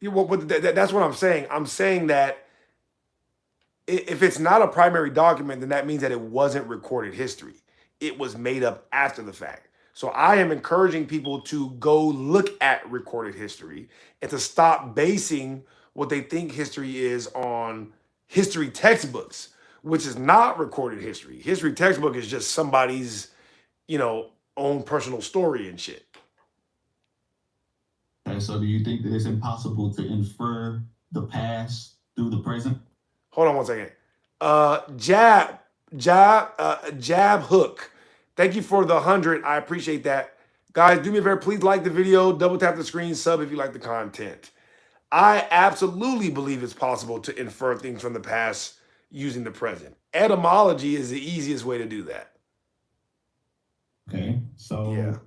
Yeah, well, but that's what I'm saying. I'm saying that if it's not a primary document, then that means that it wasn't recorded history. It was made up after the fact. So I am encouraging people to go look at recorded history and to stop basing what they think history is on history textbooks, which is not recorded history. History textbook is just somebody's, own personal story and shit.
Okay, so do you think that it's impossible to infer the past through the present?
Hold on one second. Jab Hook. Thank you for the 100. I appreciate that. Guys, do me a favor. Please like the video. Double tap the screen. Sub if you like the content. I absolutely believe it's possible to infer things from the past using the present. Etymology is the easiest way to do that.
Okay, so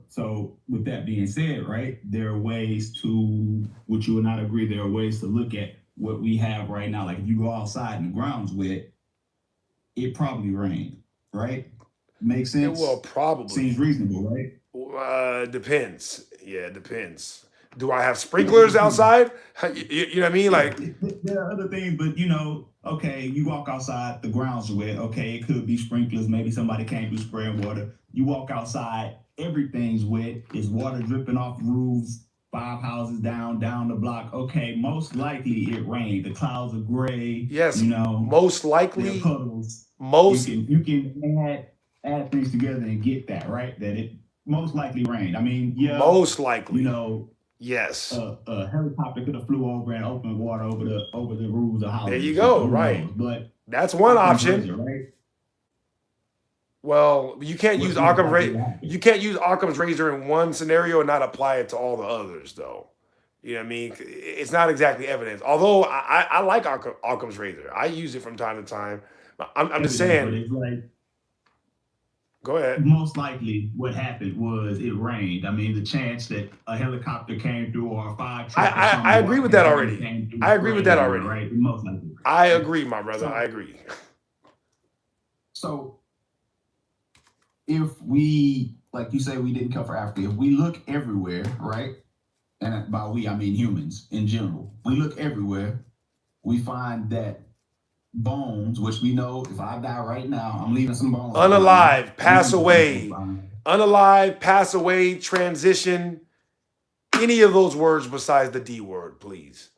so with that being said, right, there are ways to, would you not agree, there are ways to look at what we have right now. Like if you go outside in the grounds with, it probably rained, right? Makes sense?
Well, probably.
Seems reasonable, right?
Depends. Yeah, it depends. Do I have sprinklers outside? You know what I mean? Like,
there are other things, but okay, you walk outside, the ground's wet. Okay, it could be sprinklers. Maybe somebody came through spraying water. You walk outside, everything's wet. There's water dripping off roofs, 5 houses down the block. Okay, most likely it rained. The clouds are gray.
Yes, most likely.
Puddles. You can add things together and get that, right? That it most likely rained. I mean, yeah.
Most likely.
Yes. A helicopter could have flew over and opened water over the roofs of houses.
There you go. Right.
But
that's one option.
Right?
Well, you can't use Occam's razor. You can't use Occam's razor in one scenario and not apply it to all the others, though. You know what I mean? It's not exactly evidence. Although I like Occam's razor. I use it from time to time. I'm just saying. Go ahead.
Most likely what happened was it rained. I mean, the chance that a helicopter came through or a fire truck.
I agree with that already. I agree with that already.
Right? Most likely.
I agree, my brother. I agree.
So if we, like you say, we didn't come for Africa, if we look everywhere, right? And by we, I mean humans in general. We look everywhere, we find that bones, which we know if I die right now, I'm leaving some bones.
Unalive,
behind.
pass
I'm leaving some
away,
bones behind.
unalive, pass away, transition, any of those words besides the D word, please.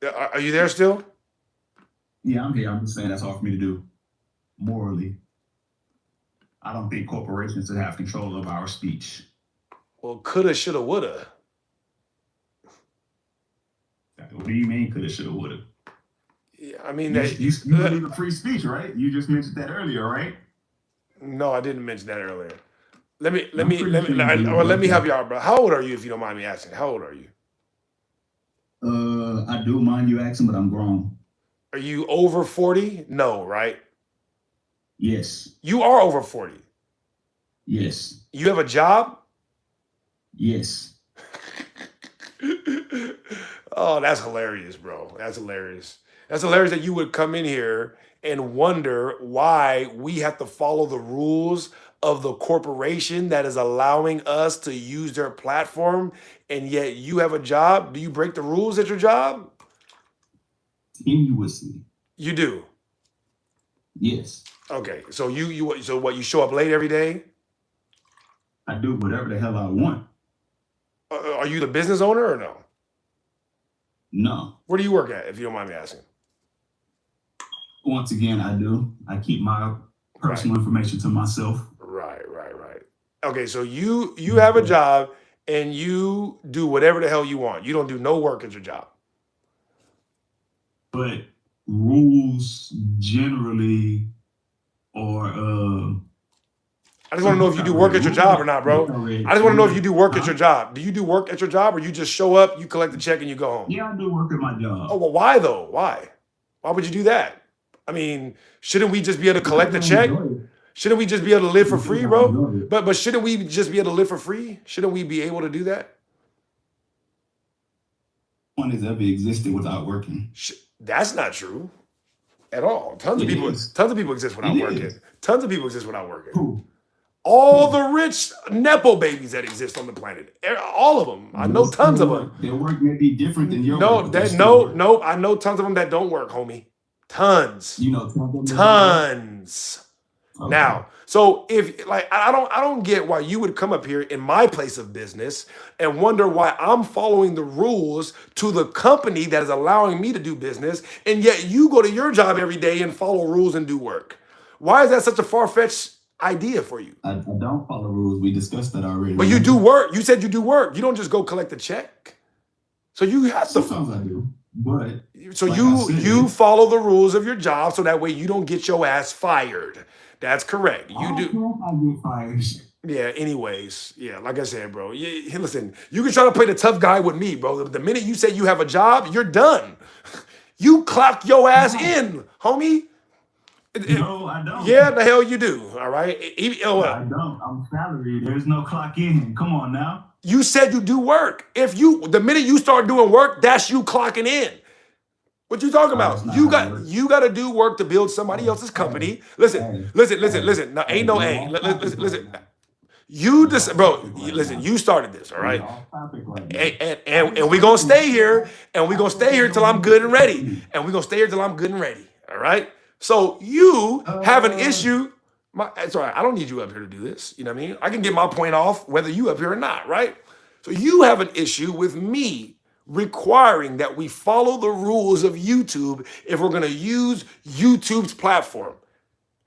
Are you there still?
Yeah, I'm here. I'm just saying that's hard for me to do morally. I don't think corporations should have control of our speech.
Well, coulda, shoulda, woulda.
What do you mean coulda, shoulda, woulda?
Yeah, I mean,
You believe in free speech, right? You just mentioned that earlier, right?
no, I didn't mention that earlier. Let me
I'm pretty sure you believe
let me
that.
help you out, bro. How old are you, if you don't mind me asking? How old are you?
I do mind you asking, but I'm grown.
Are you over 40? No, right?
Yes.
You are over 40.
Yes.
You have a job?
Yes.
Oh, that's hilarious, bro. That's hilarious. That's hilarious that you would come in here and wonder why we have to follow the rules of the corporation that is allowing us to use their platform, and yet you have a job. Do you break the rules at your job?
Tenuously.
You do.
Yes.
Okay. So so what, you show up late every day?
I do whatever the hell I want.
Are you the business owner or no?
No.
Where do you work at, if you don't mind me asking?
Once again, I do. I keep my personal information to myself.
Right. Okay, so you have a job and you do whatever the hell you want. You don't do no work at your job.
But rules generally are
I just want to know if you do work at your job or not, bro. I just want to know if you do work at your job. Do you do work at your job, or you just show up, you collect the check, and you go home?
Yeah, I do work at my job.
Oh, well, why though? Why? Why would you do that? I mean, shouldn't we just be able to collect the check? Shouldn't we just be able to live for free, bro? But shouldn't we just be able to live for free? Shouldn't we be able to do that?
One has ever existed without working.
That's not true at all. Tons of
It
people
is.
exist without
It
working.
is.
Tons of people exist without working.
Who?
All the rich Nepo babies that exist on the planet. All of them. I know tons of them.
Their work may be different than your
No,
work. but they still
no,
work.
no. I know tons of them that don't work, homie. Tons.
You know, tons of them that
Tons.
Okay.
Now, so if like I don't get why you would come up here in my place of business and wonder why I'm following the rules to the company that is allowing me to do business, and yet you go to your job every day and follow rules and do work. Why is that such a far-fetched idea for you?
I don't follow rules. We discussed that already.
But you do work. You said you do work. You don't just go collect a check. So you have to.
Sometimes I do, but
So
like I said,
you follow the rules of your job, so that way you don't get your ass fired. That's correct. You do.
I get fired.
Yeah. Anyways, yeah. Like I said, bro. Listen, you can try to play the tough guy with me, bro. The minute you say you have a job, you're done. You clock your ass in, homie.
No, I don't.
Yeah, the hell you do. All right.
I don't. I'm salaried. There's no clock in. Come on now.
You said you do work. The minute you start doing work, that's you clocking in. What you talking about? You got to do work to build somebody else's company. Listen. No, ain't no A. Listen. You just, bro. Listen. You started this, all right? And we gonna stay here, and we gonna stay here till I'm good and ready, All right. So you have an issue. It's all right. I don't need you up here to do this. You know what I mean? I can get my point off whether you up here or not, right? So you have an issue with me requiring that we follow the rules of YouTube if we're going to use YouTube's platform.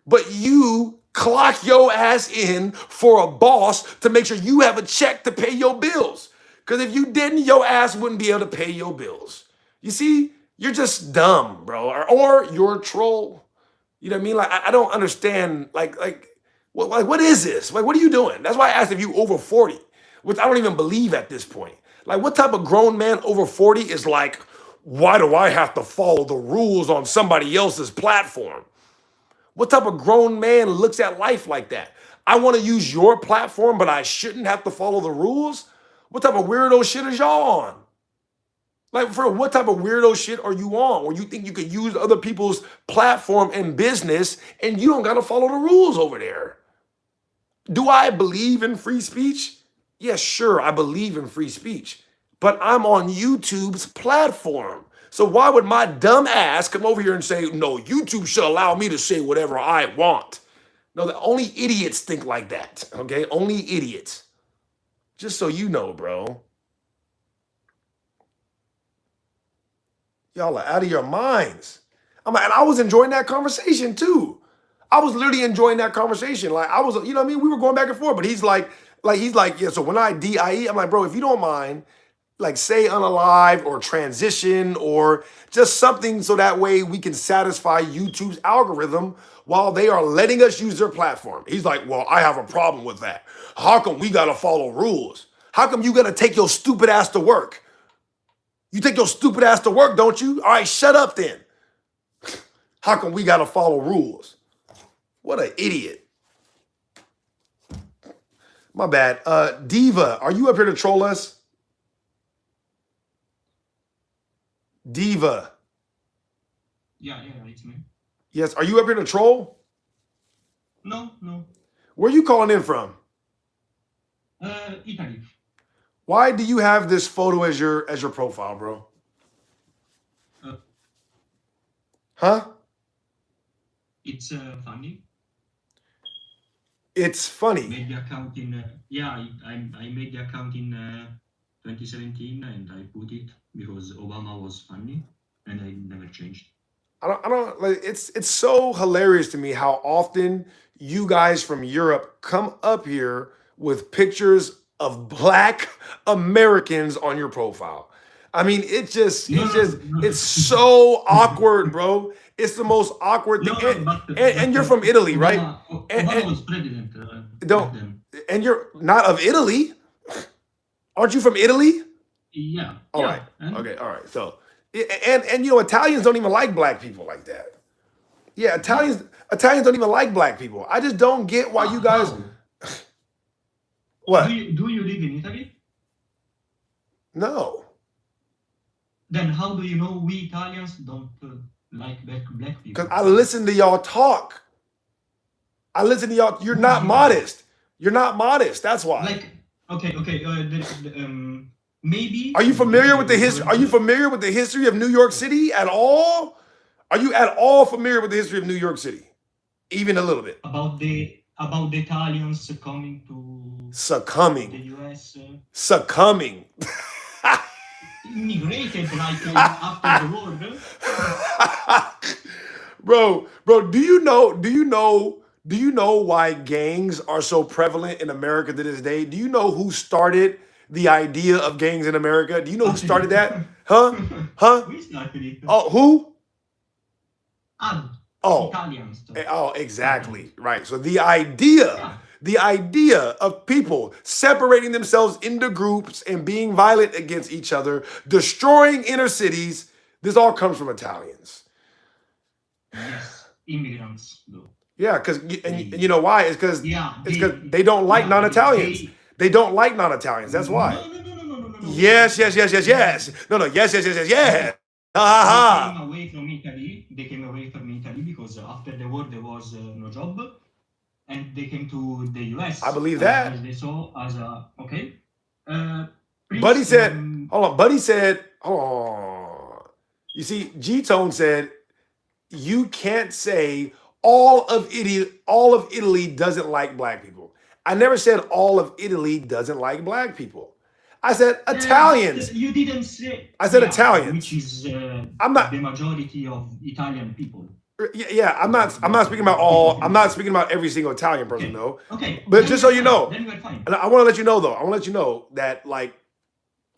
But you clock your ass in for a boss to make sure you have a check to pay your bills. Because if you didn't, your ass wouldn't be able to pay your bills. You see, you're just dumb, bro. Or you're a troll. You know what I mean? Like, I don't understand, what is this? Like, what are you doing? That's why I asked if you over 40, which I don't even believe at this point. Like, what type of grown man over 40 is like, why do I have to follow the rules on somebody else's platform? What type of grown man looks at life like that? I want to use your platform, but I shouldn't have to follow the rules? What type of weirdo shit is y'all on? Like, for what type of weirdo shit are you on? Where you think you could use other people's platform and business and you don't got to follow the rules over there? Do I believe in free speech? Yes, sure, I believe in free speech, but I'm on YouTube's platform. So why would my dumb ass come over here and say, no, YouTube should allow me to say whatever I want? No, the only idiots think like that. Okay, only idiots. Just so you know, bro. Y'all are out of your minds. I'm like, and I was enjoying that conversation too. I was literally enjoying that conversation. Like I was, you know what I mean? We were going back and forth, but he's like, yeah, so when I DIE, I'm like, bro, if you don't mind, like say unalive or transition or just something so that way we can satisfy YouTube's algorithm while they are letting us use their platform. He's like, well, I have a problem with that. How come we gotta follow rules? How come you gotta take your stupid ass to work? You take your stupid ass to work, don't you? All right, shut up then. How come we gotta follow rules? What an idiot. My bad. Diva, are you up here to troll us? Diva.
Yeah, it's me.
Yes, are you up here to troll?
No.
Where are you calling in from?
Italy.
Why do you have this photo as your profile, bro? Huh?
It's funny.
It's funny.
Made the account in I made the account in 2017 and I put it because Obama was funny and I never changed.
I don't like it's so hilarious to me how often you guys from Europe come up here with pictures of Black Americans on your profile. I mean, it's so awkward, bro. It's the most awkward thing. And you're from Italy, right?
Obama was president.
And you're not of Italy. Aren't you from Italy?
Yeah.
All right. Okay. All right. So, and you know, Italians don't even like Black people like that. Yeah, Italians don't even like Black people. I just don't get why you guys. What?
Do you live in Italy?
No.
Then how do you know we Italians don't like Black people?
Because I listen to y'all talk. I listen to y'all. You're not modest. You're not modest. That's why.
Like, okay. Maybe.
Are you familiar with the history? Are you familiar with the history of New York City at all? Are you at all familiar with the history of New York City? Even a little bit.
About the Italians coming to
succumbing.
The US.
Succumbing.
Immigrated like after the war.
Bro, do you know why gangs are so prevalent in America to this day? Do you know who started the idea of gangs in America? Do you know who started that? Huh?
We started it.
Oh, who?
Italians.
Oh, exactly. Right. So the idea of people separating themselves into groups and being violent against each other, destroying inner cities, this all comes from Italians.
Yes, immigrants though.
Yeah, because and you know why? It's because they don't like non-Italians. They don't like non-Italians. That's why.
No.
Yes. No, yes.
They came away from Italy because after the war there was no job, and they came to the US.
I believe that.
As they saw as a okay.
Buddy said, hold on. Buddy said, hold on. You see, G-Tone said, you can't say all of Italy doesn't like Black people. I never said all of Italy doesn't like Black people. I said Italians.
You didn't say.
I said Italians.
Which is
I'm not
the majority of Italian people.
Yeah, I'm not speaking about all. I'm not speaking about every single Italian person though.
Okay.
But just so you know,
then we're fine.
and I want to let you know though. I want to let you know that like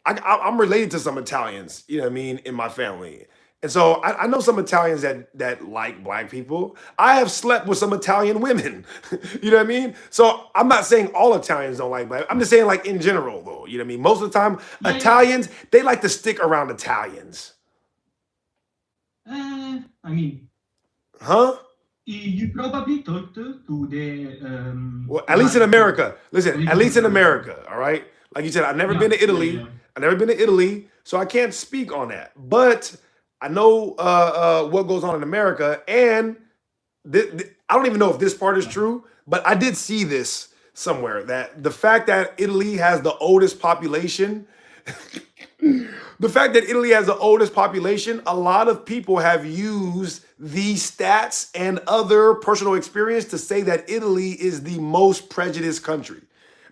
I'm related to some Italians. You know what I mean, in my family. And so I know some Italians that like Black people. I have slept with some Italian women. You know what I mean? So I'm not saying all Italians don't like Black. I'm just saying like in general though. You know what I mean? Most of the time, Italians, they like to stick around Italians.
I mean.
Huh?
You probably talked to the.
Well, at least in America. Listen, at least in America, all right? Like you said, I've never been to Italy.
Yeah.
I've never been to Italy, so I can't speak on that. But I know what goes on in America, and I don't even know if this part is true, but I did see this. somewhere that the fact that Italy has the oldest population, the fact that Italy has the oldest population, a lot of people have used these stats and other personal experience to say that Italy is the most prejudiced country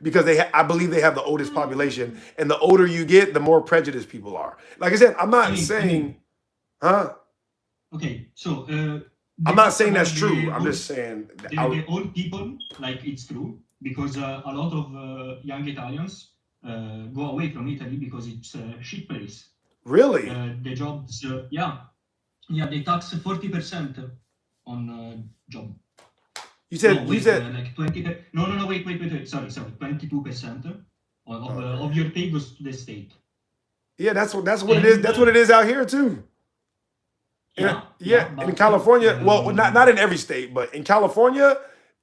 because I believe they have the oldest population, and the older you get, the more prejudiced people are. Like I said, I'm not saying, huh?
Okay, so
I'm not saying that's true. I'm just saying
the old people, like it's true, because a lot of young Italians go away from Italy because it's a shit place.
Really?
The jobs, they tax 40% on job.
You said
like 20. No, wait. Sorry, 22% of your pay goes to the state.
Yeah, that's what it is. That's what it is out here too. In California, well, not in every state, but in California,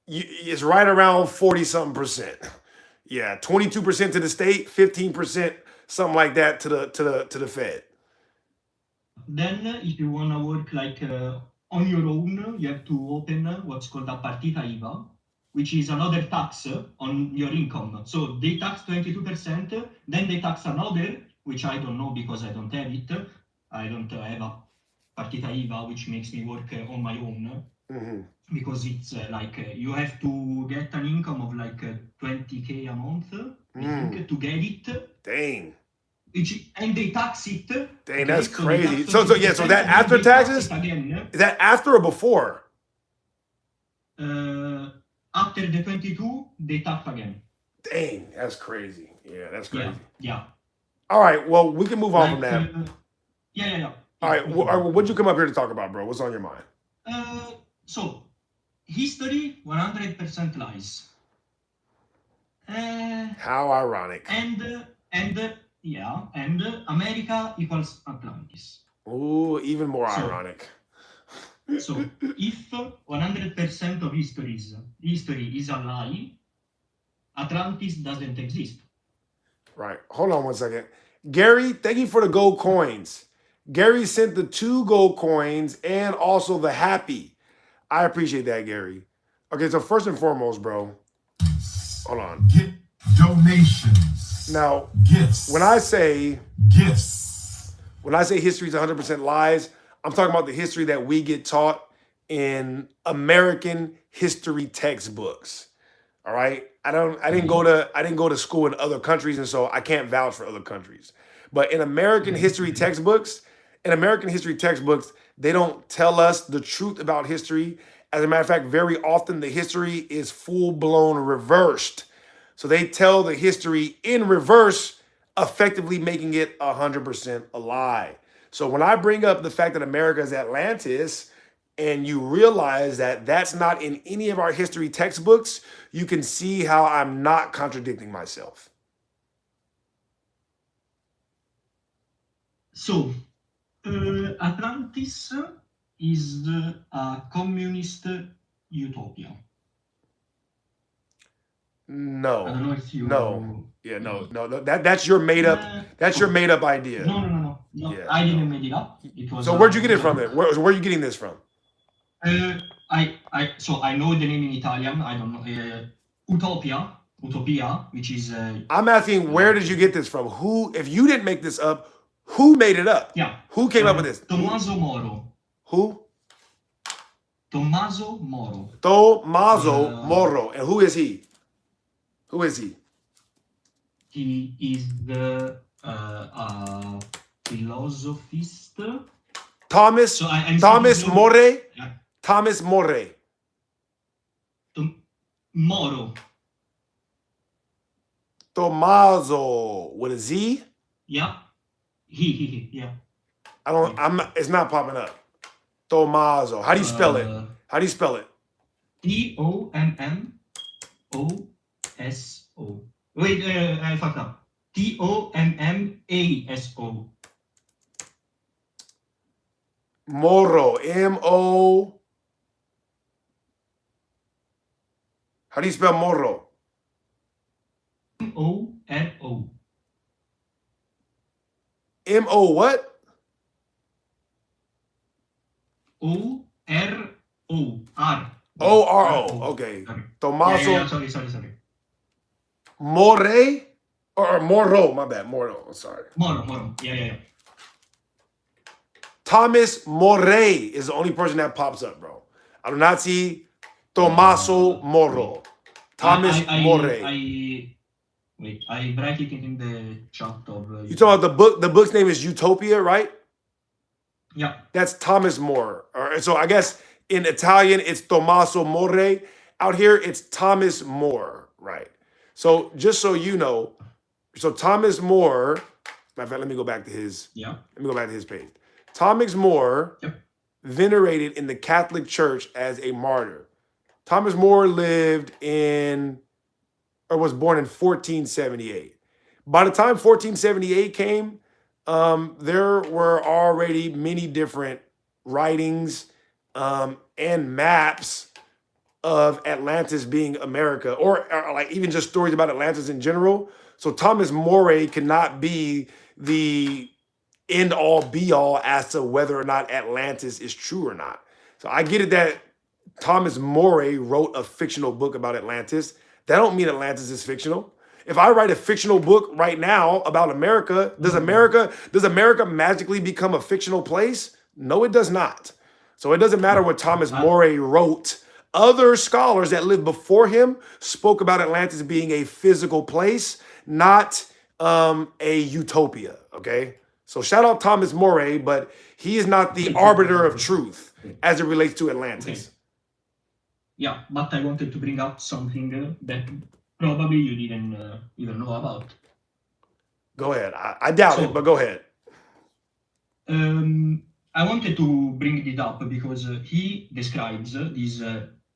it's right around 40-something%. Yeah, 22% to the state, 15%, something like that to the Fed.
Then, if you wanna work like on your own, you have to open what's called a partita IVA, which is another tax on your income. So they tax 22%, then they tax another, which I don't know because I don't have it. I don't have a partita IVA, which makes me work on my own. Because it's you have to get an income of like 20K a month, I think, to get it.
Dang.
And they tax it.
Dang, that's crazy. So that after taxes? Is that after or before?
After the 22, they tax again.
Dang, that's crazy. Yeah, that's crazy.
Yeah.
All right, well, we can move on from that.
Yeah.
All right, what'd you come up here to talk about, bro? What's on your mind?
So, history, 100% lies.
How ironic.
And America equals Atlantis.
Ooh, even more ironic.
So, if 100% of history is a lie, Atlantis doesn't exist.
Right. Hold on one second. Gary, thank you for the gold coins. Gary sent the 2 gold coins and also the happy. I appreciate that, Gary. Okay, so first and foremost, bro, hold on.
Get donations.
Now,
gifts.
When I say history is 100% lies, I'm talking about the history that we get taught in American history textbooks. All right? I didn't go to school in other countries, and so I can't vouch for other countries. But in American history textbooks, they don't tell us the truth about history. As a matter of fact, very often the history is full-blown reversed. So they tell the history in reverse, effectively making it 100% a lie. So when I bring up the fact that America is Atlantis, and you realize that that's not in any of our history textbooks, you can see how I'm not contradicting myself.
So, Atlantis is a communist utopia.
No.
I don't know if you
No. Yeah, no. That's your made up. That's your made up idea.
No.
Yeah,
I didn't make it up. It was.
So where'd you get it from? Then where are you getting this from?
I know the name in Italian. I don't know. Utopia, which is.
I'm asking, where did you get this from? Who? If you didn't make this up, who made it up?
Yeah.
Who came up with this?
Tommaso Moro.
Who?
Tommaso Moro.
Tommaso Moro. And who is he? Who is he?
He is the philosophist.
Thomas.
So
Thomas More.
Yeah.
Thomas More.
Moro.
Tommaso with a Z.
Yeah. He. Yeah.
It's not popping up. Tommaso. How do you spell it? How do you spell it?
Tommaso. Wait, I fucked up. Tommaso.
Moro. M-O. How do you spell Moro?
M-O-R-O.
M-O what?
O-R-O. R.
O-R-O. Okay. Tommaso.
Yeah, sorry.
Moray or Moro, my bad, Moro, sorry.
Moro. Yeah.
Thomas Moray is the only person that pops up, bro. I do not see Tommaso Moro. Thomas Moray.
Wait, I write it in the chat of.
You talking about the book? The book's name is Utopia, right?
Yeah.
That's Thomas More. All right, so I guess in Italian it's Tommaso More. Out here it's Thomas More, right? So just so you know, so Thomas More. Matter of fact, let me go back to his.
Yeah.
Let me go back to his page. Thomas More, venerated in the Catholic Church as a martyr. Thomas More lived in, or was born in 1478. By the time 1478 came, there were already many different writings and maps of Atlantis being America, or like even just stories about Atlantis in general. So Thomas More cannot be the end all be all as to whether or not Atlantis is true or not. So I get it that Thomas More wrote a fictional book about Atlantis. That don't mean Atlantis is fictional. If I write a fictional book right now about America, does America magically become a fictional place? No, it does not. So it doesn't matter what Thomas More wrote. Other scholars that lived before him spoke about Atlantis being a physical place, not a utopia, okay? So shout out Thomas More, but he is not the arbiter of truth as it relates to Atlantis.
Okay. Yeah, but I wanted to bring up something that probably you didn't even know about.
Go ahead. I doubt it, but go ahead.
I wanted to bring it up because he describes this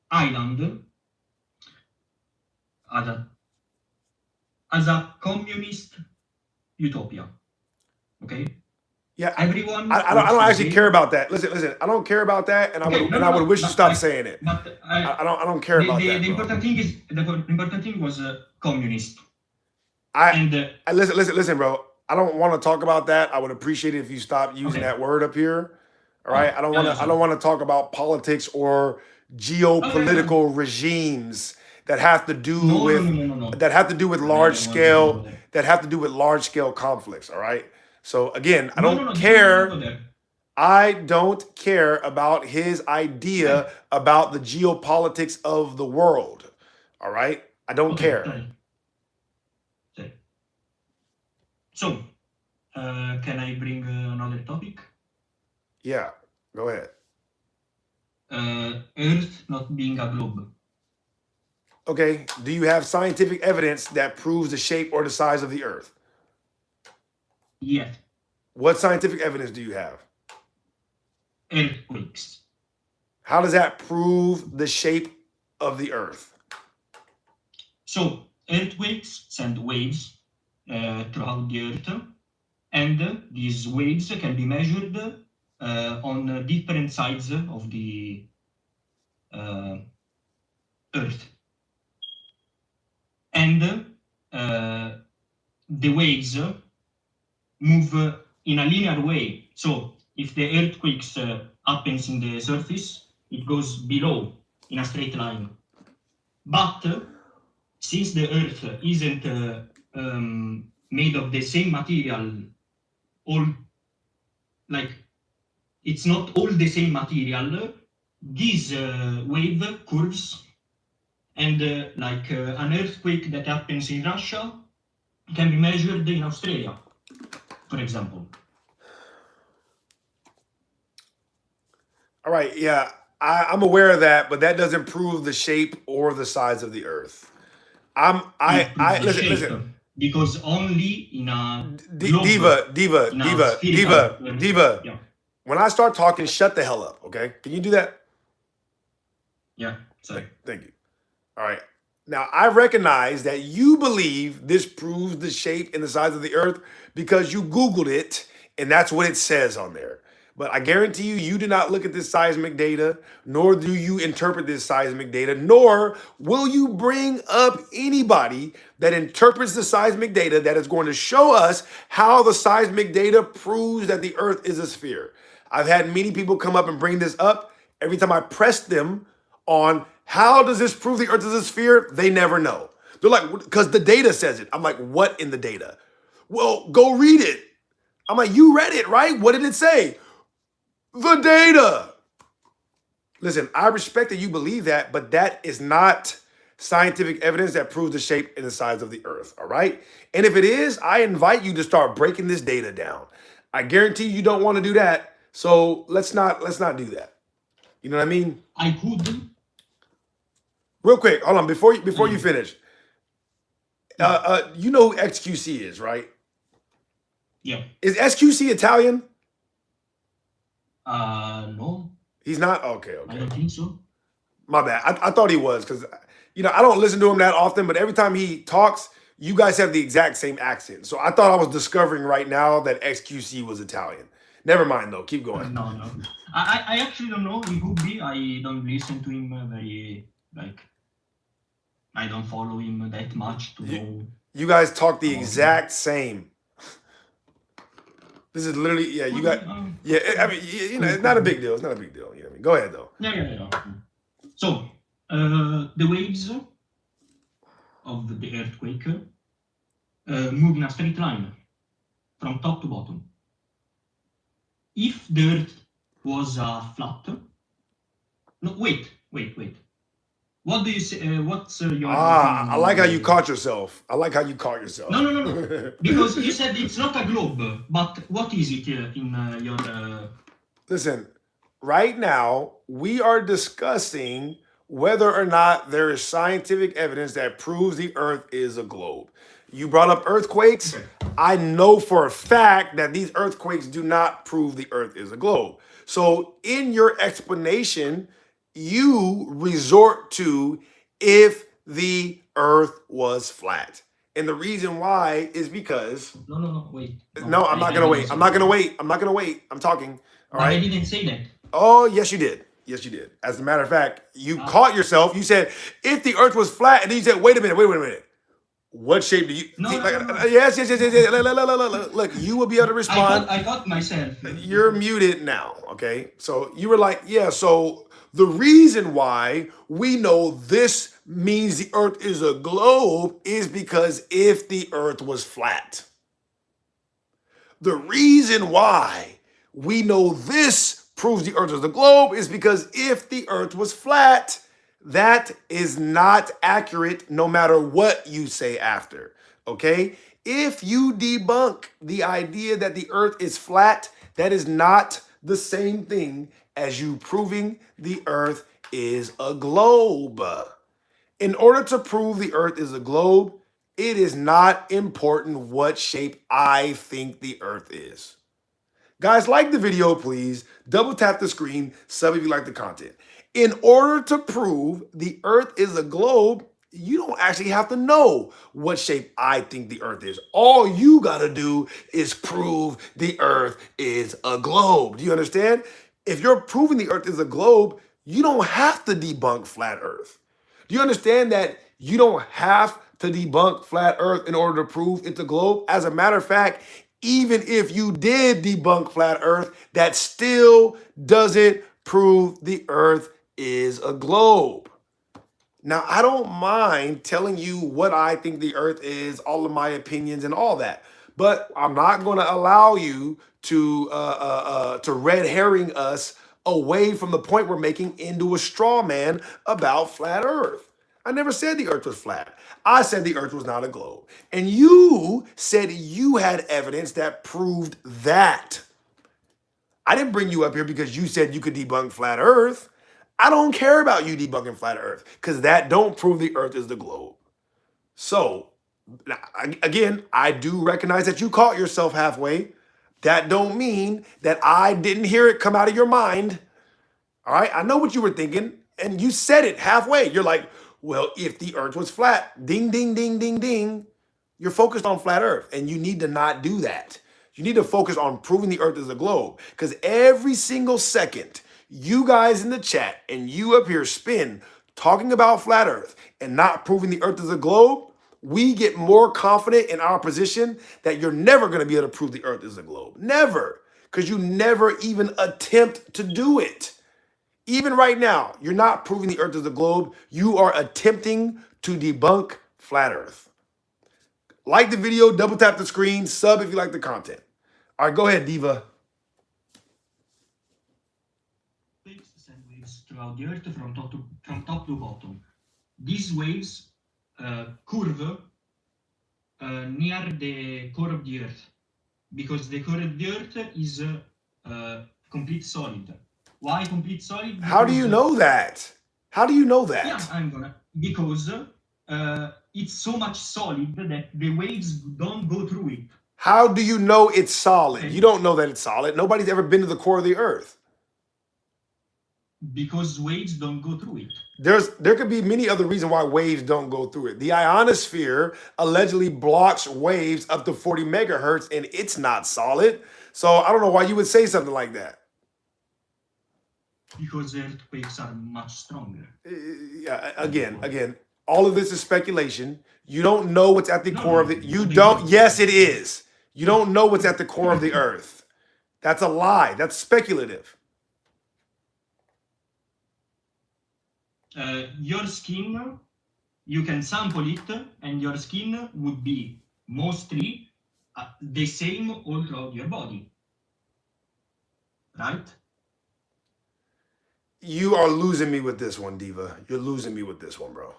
island as a communist utopia. Okay.
Yeah,
everyone.
I don't actually care about that. Listen. I don't care about that, and I would wish you stop saying it.
But
I don't care about that.
The important thing is the important thing was communist.
Listen, bro. I don't want to talk about that. I would appreciate it if you stop using that word up here. All right. I don't want to talk about politics or geopolitical regimes that have to do with large scale conflicts. All right. So again, I don't care. I don't care about his idea about the geopolitics of the world. All right. I don't care.
So, can I bring another topic?
Yeah, go ahead.
Earth not being a globe.
Okay, do you have scientific evidence that proves the shape or the size of the Earth?
Yes.
What scientific evidence do you have?
Earthquakes.
How does that prove the shape of the Earth?
So, earthquakes send waves throughout the Earth, and these waves can be measured on different sides of the Earth. And the waves move in a linear way. So if the earthquakes happens in the surface, it goes below in a straight line. But since the Earth isn't made of the same material, it's not all the same material, these wave curves, and an earthquake that happens in Russia can be measured in Australia, for example.
All right, yeah, I'm aware of that, but that doesn't prove the shape or the size of the Earth. Listen.
Because only in a
Diva.
Yeah.
When I start talking, shut the hell up, okay? Can you do that?
Yeah, sorry.
Thank you. All right. Now, I recognize that you believe this proves the shape and the size of the Earth because you Googled it, and that's what it says on there. But I guarantee you, you do not look at this seismic data, nor do you interpret this seismic data, nor will you bring up anybody that interprets the seismic data that is going to show us how the seismic data proves that the Earth is a sphere. I've had many people come up and bring this up. Every time I press them on how does this prove the Earth is a sphere, they never know. They're like, because the data says it. I'm like, what in the data? Well, go read it. I'm like, you read it, right? What did it say? The data. Listen, I respect that you believe that, but that is not scientific evidence that proves the shape and the size of the earth, all right? And if it is, I invite you to start breaking this data down. I guarantee you don't want to do that, so let's not do that. You know what I mean?
I could.
Real quick, hold on, before you finish. You know who XQC is, right?
Yeah.
Is XQC Italian?
No.
He's not? Okay.
I don't think so.
My bad. I thought he was, because I don't listen to him that often, but every time he talks, you guys have the exact same accent. So I thought I was discovering right now that XQC was Italian. Never mind though. Keep going.
No. I actually don't know. He could be. I don't listen to him very, like, I don't follow him that much to know.
You guys talk the exact same. This is literally, yeah, you got, yeah, I mean, it's not a big deal. It's not a big deal. You know what I mean? Go ahead though.
Yeah. So, the waves of the earthquake move in a straight line from top to bottom. If the earth was flat, no, wait. What do you say? What's your?
I like how you caught yourself.
No. Because you said it's not a globe, but what is it in your?
Listen, right now we are discussing whether or not there is scientific evidence that proves the Earth is a globe. You brought up earthquakes.
Okay.
I know for a fact that these earthquakes do not prove the Earth is a globe. So in your explanation, you resort to if the Earth was flat. And the reason why is because...
No, wait.
No, I'm not going to wait. I'm not going to wait. I'm talking. All right.
I didn't say that.
Oh, yes, you did. As a matter of fact, you caught yourself. You said, if the Earth was flat, and then you said, wait a minute. What shape do you...
No.
Yes. Look, you will be able to respond.
I got myself.
You're muted now, okay? So you were like, yeah, so the reason why we know this means the Earth is a globe is because if the Earth was flat. The reason why we know this proves the Earth is a globe is because if the Earth was flat, that is not accurate no matter what you say after, okay? If you debunk the idea that the Earth is flat, that is not the same thing as you proving the Earth is a globe. In order to prove the Earth is a globe, it is not important what shape I think the Earth is. Guys, like the video, please. Double tap the screen, sub if you like the content. In order to prove the Earth is a globe, you don't actually have to know what shape I think the Earth is. All you gotta do is prove the Earth is a globe. Do you understand? If you're proving the Earth is a globe, you don't have to debunk flat Earth. Do you understand that you don't have to debunk flat Earth in order to prove it's a globe? As a matter of fact, even if you did debunk flat Earth, that still doesn't prove the Earth is a globe. Now, I don't mind telling you what I think the Earth is, all of my opinions and all that, but I'm not going to allow you to red herring us away from the point we're making into a straw man about flat Earth. I never said the Earth was flat. I said the Earth was not a globe. And you said you had evidence that proved that. I didn't bring you up here because you said you could debunk flat Earth. I don't care about you debunking flat Earth because that don't prove the Earth is the globe. So, again, I do recognize that you caught yourself halfway. That don't mean that I didn't hear it come out of your mind. All right, I know what you were thinking, and you said it halfway. You're like, well, if the Earth was flat, ding, ding, ding, ding, ding. You're focused on flat Earth, and you need to not do that. You need to focus on proving the Earth is a globe, because every single second, you guys in the chat and you up here spin talking about flat Earth and not proving the Earth is a globe, we get more confident in our position that you're never going to be able to prove the Earth is a globe. Never, because you never even attempt to do it. Even right now, you're not proving the Earth is a globe. You are attempting to debunk Flat Earth. Like the video, double tap the screen, sub if you like the content. All right, go ahead, Diva.
Waves send waves throughout the earth from top to bottom. These waves curve near the core of the earth because the core of the earth is complete solid. Why complete solid?
How do you know that? How do you know that?
Yeah, I'm gonna because it's so much solid that the waves don't go through it.
How do you know it's solid? You don't know that it's solid. Nobody's ever been to the core of the earth.
Because waves don't go through it.
There could be many other reasons why waves don't go through it. The ionosphere allegedly blocks waves up to 40 megahertz and it's not solid. So I don't know why you would say something like that.
Because earthquakes are much stronger.
Yeah, again, all of this is speculation. You don't know what's at the core of it. You don't. Yes, it is. You don't know what's at the core of the earth. That's a lie. That's speculative.
Your skin, you can sample it, and your skin would be mostly the same all throughout your body. Right?
You are losing me with this one, Diva. You're losing me with this one, bro.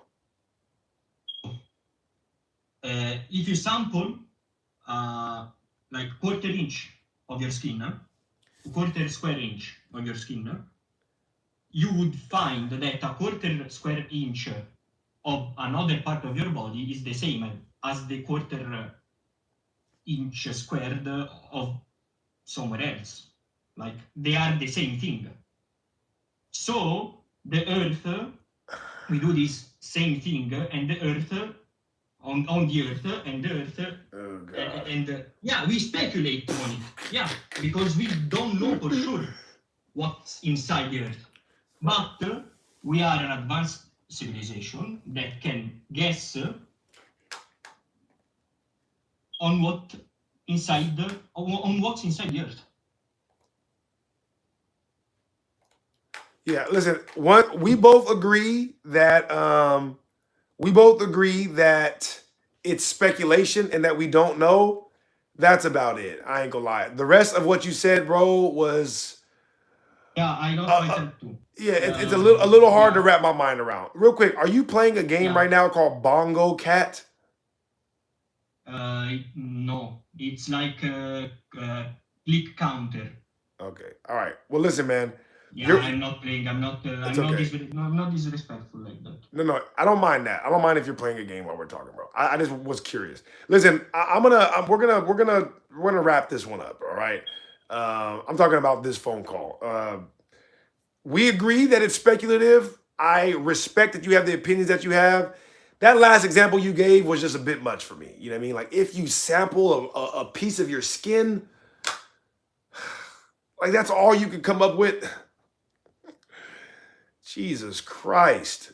If you sample like quarter inch of your skin, quarter square inch of your skin, you would find that a quarter square inch of another part of your body is the same as the quarter inch squared of somewhere else. Like they are the same thing. So the earth, we do this same thing, and the earth on the earth and the earth, and yeah, we speculate on it. Yeah, because we don't know for sure what's inside the earth. But we are an advanced civilization that can guess on what's inside the earth.
Yeah, listen. We both agree that it's speculation and that we don't know. That's about it. I ain't gonna lie. The rest of what you said, bro, was
I lost myself too.
Yeah, it's a little hard to wrap my mind around. Real quick, are you playing a game right now called Bongo Cat?
No, it's like a click counter.
Okay, all right. Well, listen, man.
Yeah, I'm not playing. I'm not disrespectful like that.
No, I don't mind that. I don't mind if you're playing a game while we're talking, bro. I just was curious. Listen, we're gonna wrap this one up. All right. I'm talking about this phone call. We agree that it's speculative. I respect that you have the opinions that you have. That last example you gave was just a bit much for me. You know what I mean? Like if you sample a piece of your skin, like that's all you can come up with. Jesus Christ.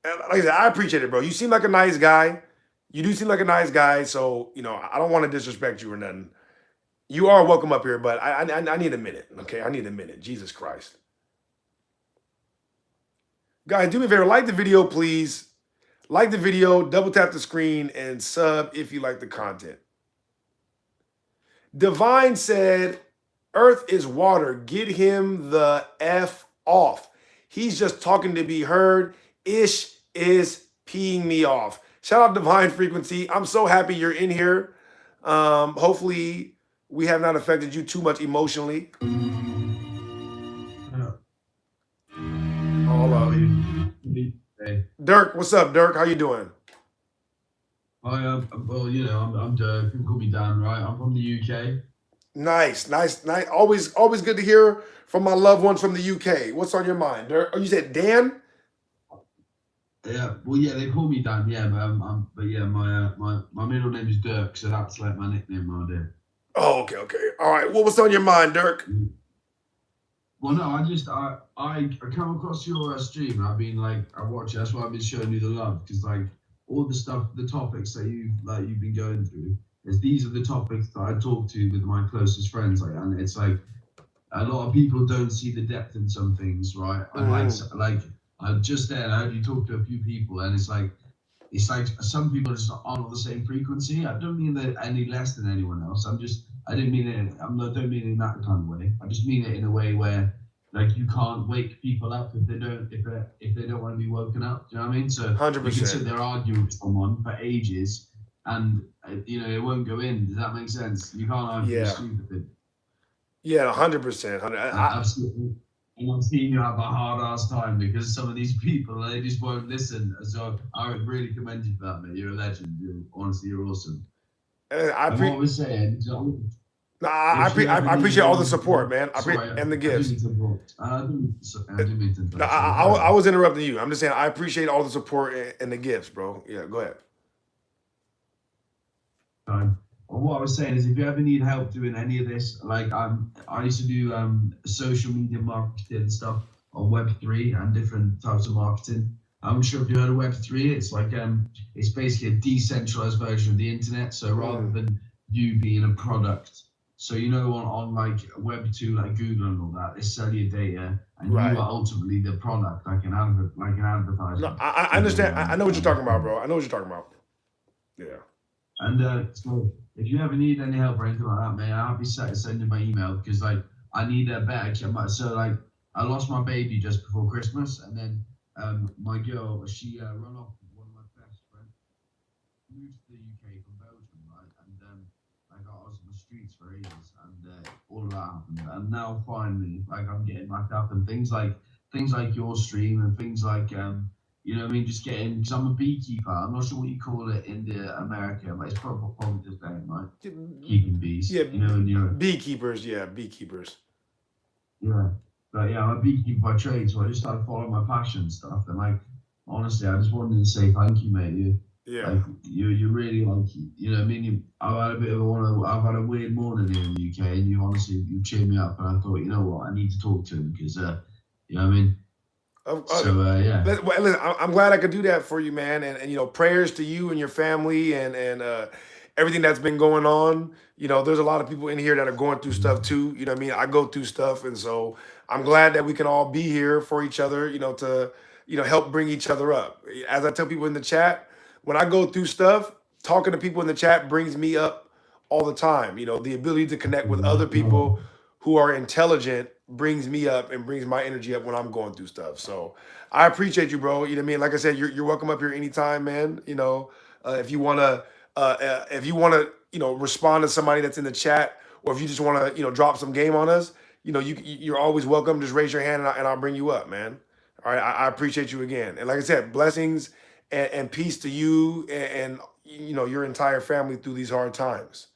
And like I said, I appreciate it, bro. You seem like a nice guy. You do seem like a nice guy. So, I don't want to disrespect you or nothing. You are welcome up here, but I need a minute, okay? I need a minute. Jesus Christ. Guys, do me a favor. Like the video, please. Like the video, double tap the screen, and sub if you like the content. Divine said, Earth is water. Get him the F off. He's just talking to be heard. Ish is peeing me off. Shout out Divine Frequency. I'm so happy you're in here. Hopefully we have not affected you too much emotionally. Dirk, what's up, Dirk? How you doing?
Well, I'm Dirk. People call me Dan, right? I'm from the UK.
Nice. Always good to hear from my loved ones from the UK. What's on your mind, Dirk? Oh, you said Dan?
Yeah, well, yeah, they call me Dan, yeah, my middle name is Dirk, so that's like my nickname around here.
Oh, okay. All right. Well, what's on your mind, Dirk?
Well, no, I come across your stream and I've been like, I watch it. That's why I've been showing you the love, because like all the topics that you've been going through, these are the topics that I talk to with my closest friends, like, and it's like a lot of people don't see the depth in some things, right? And I just then I heard you talk to a few people, and it's like it's like some people just aren't on the same frequency. I don't mean that any less than anyone else. I didn't mean it. I don't mean it in that kind of way. I just mean it in a way where like you can't wake people up if they don't want to be woken up. Do you know what I mean? So
100%.
you can sit there arguing with someone for ages, and it won't go in. Does that make sense? You can't argue with stupid.
Yeah, 100%.
Absolutely. And I'm seeing you have a hard ass time because some of these people, they just won't listen. So I would really commend you for that, mate. You're a legend. Honestly, you're awesome.
I
was saying.
I appreciate all the support, man. And the gifts. I was interrupting you. I'm just saying I appreciate all the support and the gifts, bro. Yeah, go ahead.
What I was saying is, if you ever need help doing any of this, like I used to do social media marketing stuff on Web3 and different types of marketing. I'm sure if you heard of Web3, it's like it's basically a decentralized version of the internet. So rather than you being a product, so on like Web2, like Google and all that, they sell your data, and you are ultimately the product, like an advertiser.
No, I understand. I know what you're talking about, bro. I know what you're talking about. Yeah.
And so if you ever need any help or anything like that, man, I'll be sending my email because like I need a better. So like I lost my baby just before Christmas, and then my girl, she run off with one of my best friends, moved to the UK from Belgium, right? And I was on the streets for ages, and all of that happened. And now finally, like I'm getting back up, and things like your stream and things like you know what I mean, just getting, because I'm a beekeeper. I'm not sure what you call it in America, but it's probably the same, right? Keeping bees.
Yeah,
you're
beekeepers. Yeah, beekeepers.
Yeah, but yeah, I'm a beekeeper by trade, so I just started following my passion and stuff. And like, honestly, I just wanted to say thank you, mate. You really like, you know what I mean? I've had a weird morning here in the UK, and you cheered me up, and I thought, you know what, I need to talk to him because, you know what I mean? Yeah.
Listen, I'm glad I could do that for you, man. And prayers to you and your family and everything that's been going on. There's a lot of people in here that are going through stuff too. You know what I mean? I go through stuff, and so I'm glad that we can all be here for each other. To help bring each other up. As I tell people in the chat, when I go through stuff, talking to people in the chat brings me up all the time. The ability to connect with other people who are intelligent brings me up and brings my energy up when I'm going through stuff. So I appreciate you, bro. You know what I mean? Like I said, you're welcome up here anytime, man. If you wanna respond to somebody that's in the chat, or if you just wanna drop some game on us, you're always welcome. Just raise your hand and I'll bring you up, man. All right, I appreciate you again. And like I said, blessings and peace to you and your entire family through these hard times.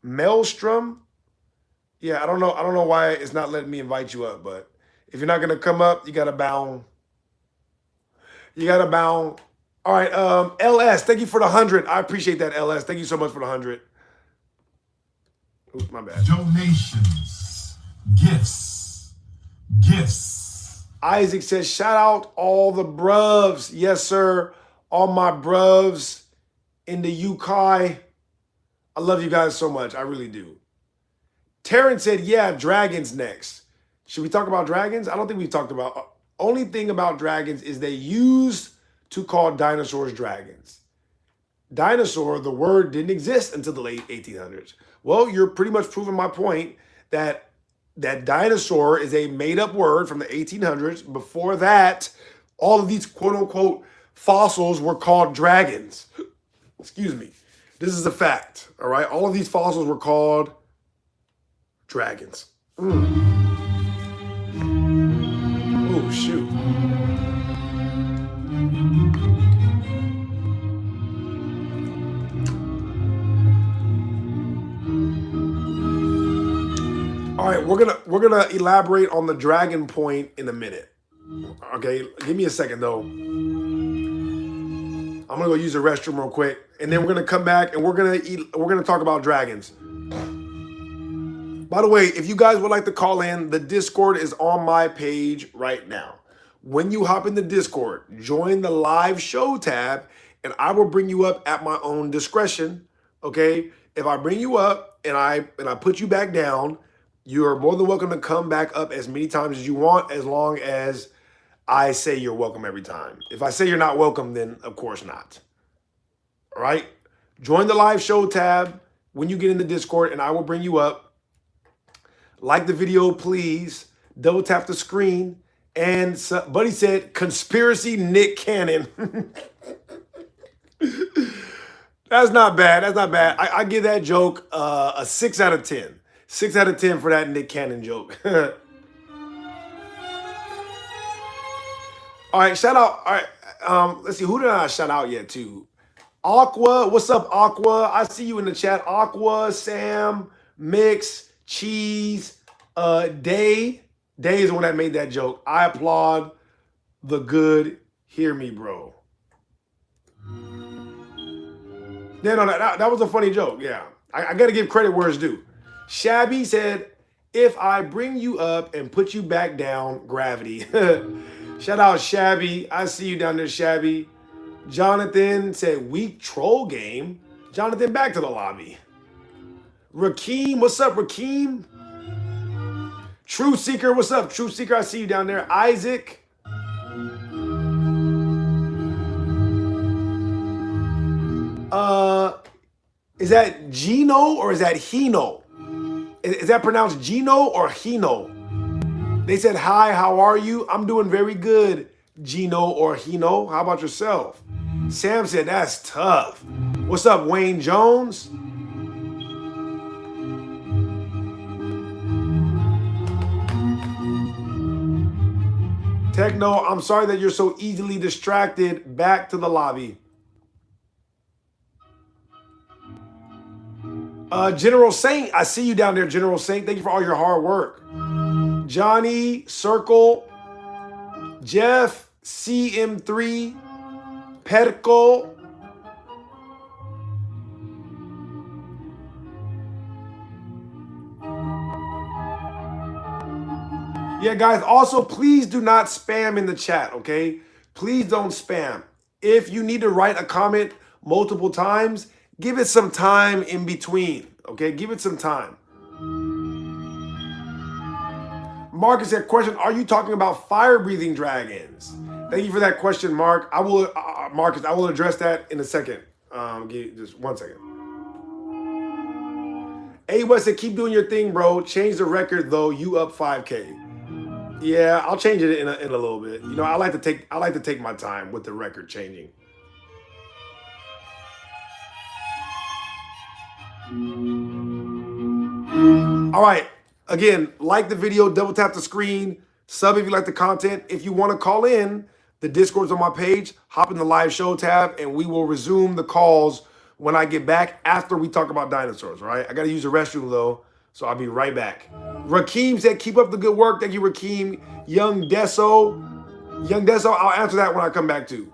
Maelstrom. Yeah, I don't know why it's not letting me invite you up, but if you're not gonna come up, you gotta bow. All right, LS, thank you for the 100. I appreciate that, LS. Thank you so much for the 100. Oops, my bad.
Donations, gifts.
Isaac says, shout out all the bruvs. Yes, sir. All my bruvs in the UK. I love you guys so much. I really do. Terrence said, yeah, dragons next. Should we talk about dragons? I don't think we've talked about. Only thing about dragons is they used to call dinosaurs dragons. Dinosaur, the word didn't exist until the late 1800s. Well, you're pretty much proving my point that dinosaur is a made-up word from the 1800s. Before that, all of these quote-unquote fossils were called dragons. Excuse me. This is a fact, all right? All of these fossils were called dragons. Oh, shoot. All right, we're gonna elaborate on the dragon point in a minute. Okay, give me a second though. I'm gonna go use the restroom real quick, and then we're gonna come back and we're gonna talk about dragons. By the way, if you guys would like to call in, the Discord is on my page right now. When you hop in the Discord, join the live show tab, and I will bring you up at my own discretion. Okay? If I bring you up and I put you back down, you are more than welcome to come back up as many times as you want, as long as I say you're welcome every time. If I say you're not welcome, then of course not. All right? Join the live show tab when you get in the Discord, and I will bring you up. Like the video, please. Double tap the screen. And Buddy said, conspiracy Nick Cannon. That's not bad. That's not bad. I give that joke a 6 out of 10. 6 out of 10 for that Nick Cannon joke. All right, shout out. All right, let's see. Who did I shout out yet to? Aqua. What's up, Aqua? I see you in the chat. Aqua, Sam, Mix, Cheese, Day. Day is the one that made that joke. I applaud the good. Hear me, bro. Yeah, no, that was a funny joke. Yeah, I got to give credit where it's due. Shabby said, if I bring you up and put you back down, gravity. Shout out Shabby. I see you down there, Shabby. Jonathan said, weak troll game. Jonathan, back to the lobby. Rakeem, what's up, Rakeem? True Seeker, what's up? True Seeker, I see you down there. Isaac. Is that Gino or is that Hino? Is that pronounced Gino or Hino? They said, hi, how are you? I'm doing very good, Gino or Hino. How about yourself? Sam said, that's tough. What's up, Wayne Jones? Techno, I'm sorry that you're so easily distracted. Back to the lobby. General Saint, I see you down there, General Saint. Thank you for all your hard work. Johnny, Circle, Jeff, CM3, Perco. Yeah, guys, also, please do not spam in the chat, okay? Please don't spam. If you need to write a comment multiple times, give it some time in between, okay? Give it some time. Marcus had a question, are you talking about fire-breathing dragons? Thank you for that question, Mark. I will, Marcus, I will address that in a second. Just 1 second. A West said, keep doing your thing, bro. Change the record, though. You up 5K. Yeah, I'll change it in a little bit. You know, I like to take my time with the record changing. All right. Again, like the video, double tap the screen, sub if you like the content. If you want to call in, the Discord's on my page. Hop in the live show tab, and we will resume the calls when I get back after we talk about dinosaurs, all right? I got to use the restroom, though, so I'll be right back. Rakeem said, keep up the good work. Thank you, Rakeem. Young Deso, I'll answer that when I come back, too.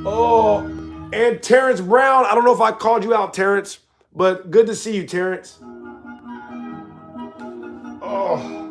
Oh, and Terrence Brown. I don't know if I called you out, Terrence, but good to see you, Terrence. Oh.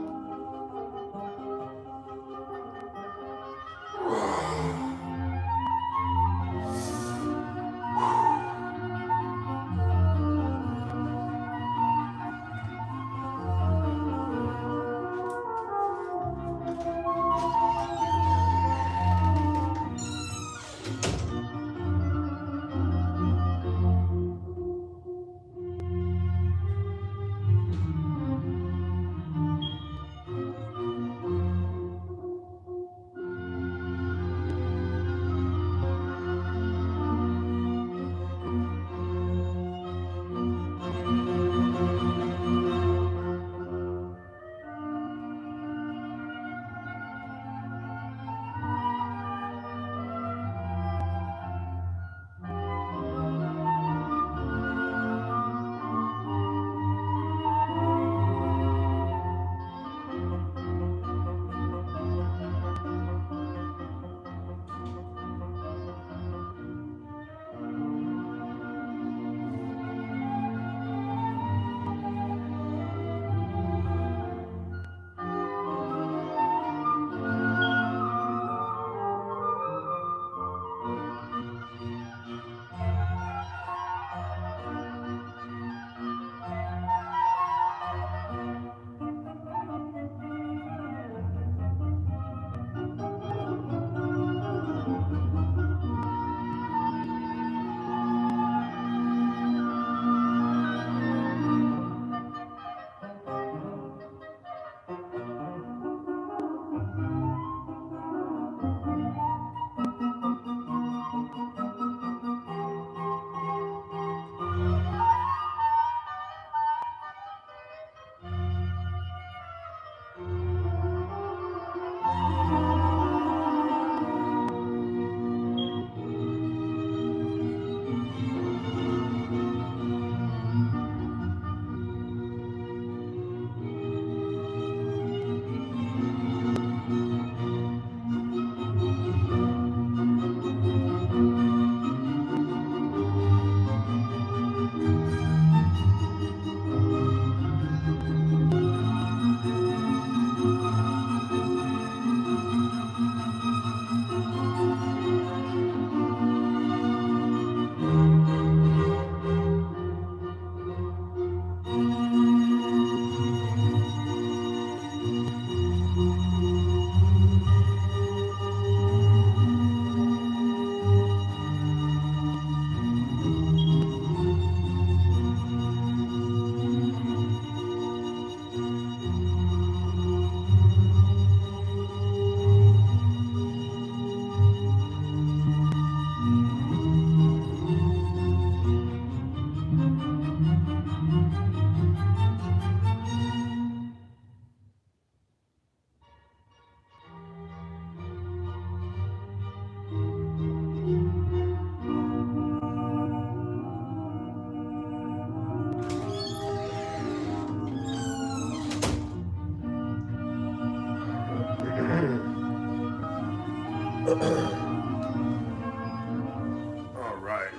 All right.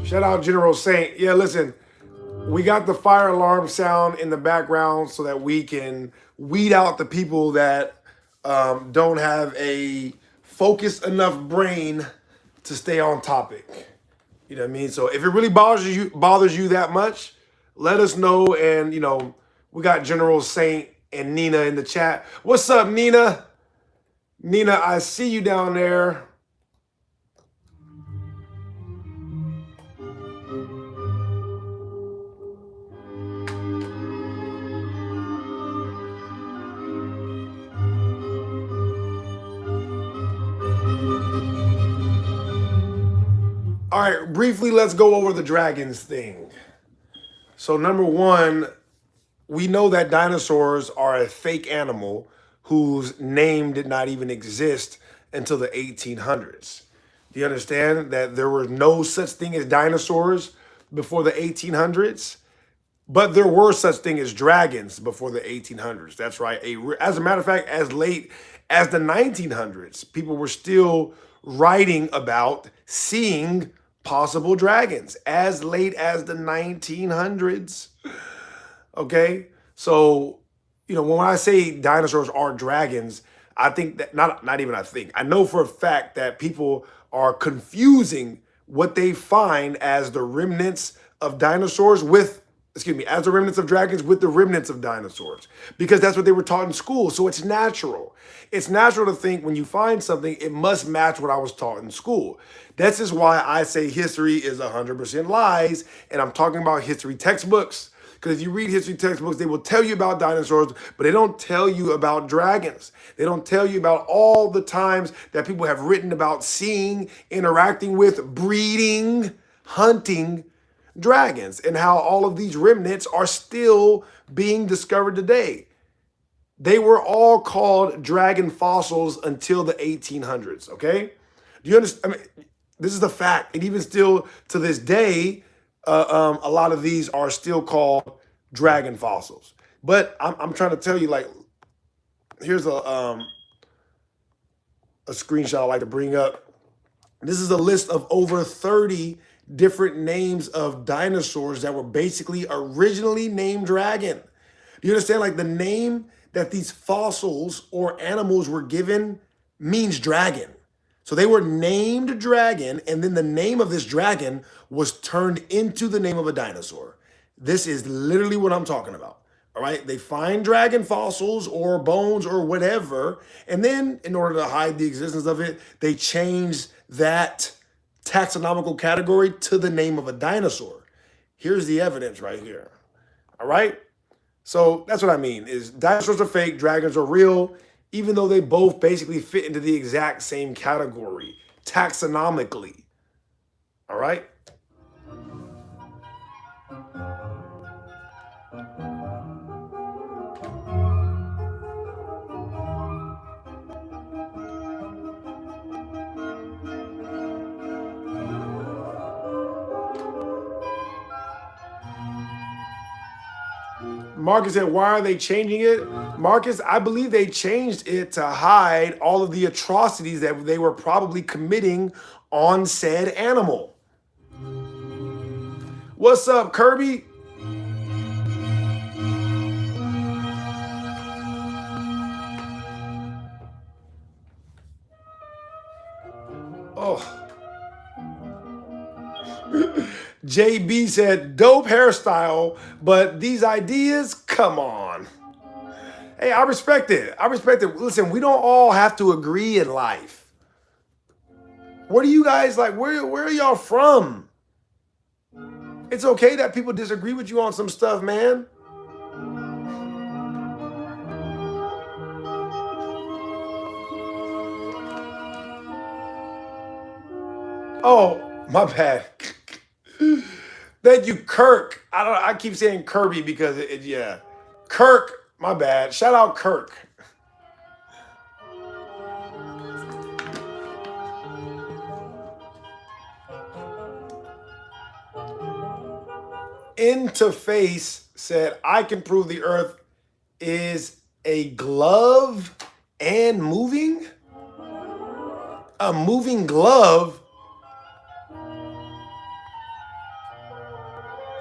Shout out General Saint. Yeah, listen, we got the fire alarm sound in the background so that we can weed out the people that don't have a focused enough brain to stay on topic. You know what I mean? So if it really bothers you that much, let us know. And you know, we got General Saint and Nina in the chat. What's up, Nina? Nina, I see you down there. All right, briefly, let's go over the dragons thing. So number one, we know that dinosaurs are a fake animal whose name did not even exist until the 1800s. Do you understand that there were no such thing as dinosaurs before the 1800s? But there were such thing as dragons before the 1800s. That's right. As a matter of fact, as late as the 1900s, people were still writing about seeing possible dragons as late as the 1900s. Okay? So, you know, when I say dinosaurs are dragons, I think that, not even I think, I know for a fact that people are confusing what they find as the remnants of dinosaurs with, as the remnants of dragons with the remnants of dinosaurs, because that's what they were taught in school. So it's natural. It's natural to think when you find something, it must match what I was taught in school. This is why I say history is 100% lies, and I'm talking about history textbooks. Because if you read history textbooks, they will tell you about dinosaurs, but they don't tell you about dragons. They don't tell you about all the times that people have written about seeing, interacting with, breeding, hunting dragons, and how all of these remnants are still being discovered today. They were all called dragon fossils until the 1800s, okay? Do you understand? I mean, this is the fact. And even still to this day, a lot of these are still called dragon fossils. But I'm trying to tell you, like, here's a screenshot I like to bring up. This is a list of over 30 different names of dinosaurs that were basically originally named dragon. Do you understand? Like, the name that these fossils or animals were given means dragon. So they were named dragon, and then the name of this dragon was turned into the name of a dinosaur. This is literally what I'm talking about. All right. They find dragon fossils or bones or whatever. And then in order to hide the existence of it, they change that taxonomical category to the name of a dinosaur. Here's the evidence right here. All right. So that's what I mean is dinosaurs are fake, dragons are real, even though they both basically fit into the exact same category taxonomically. All right. Marcus said, why are they changing it? Marcus, I believe they changed it to hide all of the atrocities that they were probably committing on said animal. What's up, Kirby? Oh. JB said, dope hairstyle, but these ideas, come on. Hey, I respect it. I respect it. Listen, we don't all have to agree in life. What are you guys like? Where are y'all from? It's okay that people disagree with you on some stuff, man. Oh, my bad. Thank you, Kirk. I keep saying Kirby because yeah. Kirk, my bad. Shout out Kirk. Interface said, I can prove the earth is A glove and moving? A moving glove?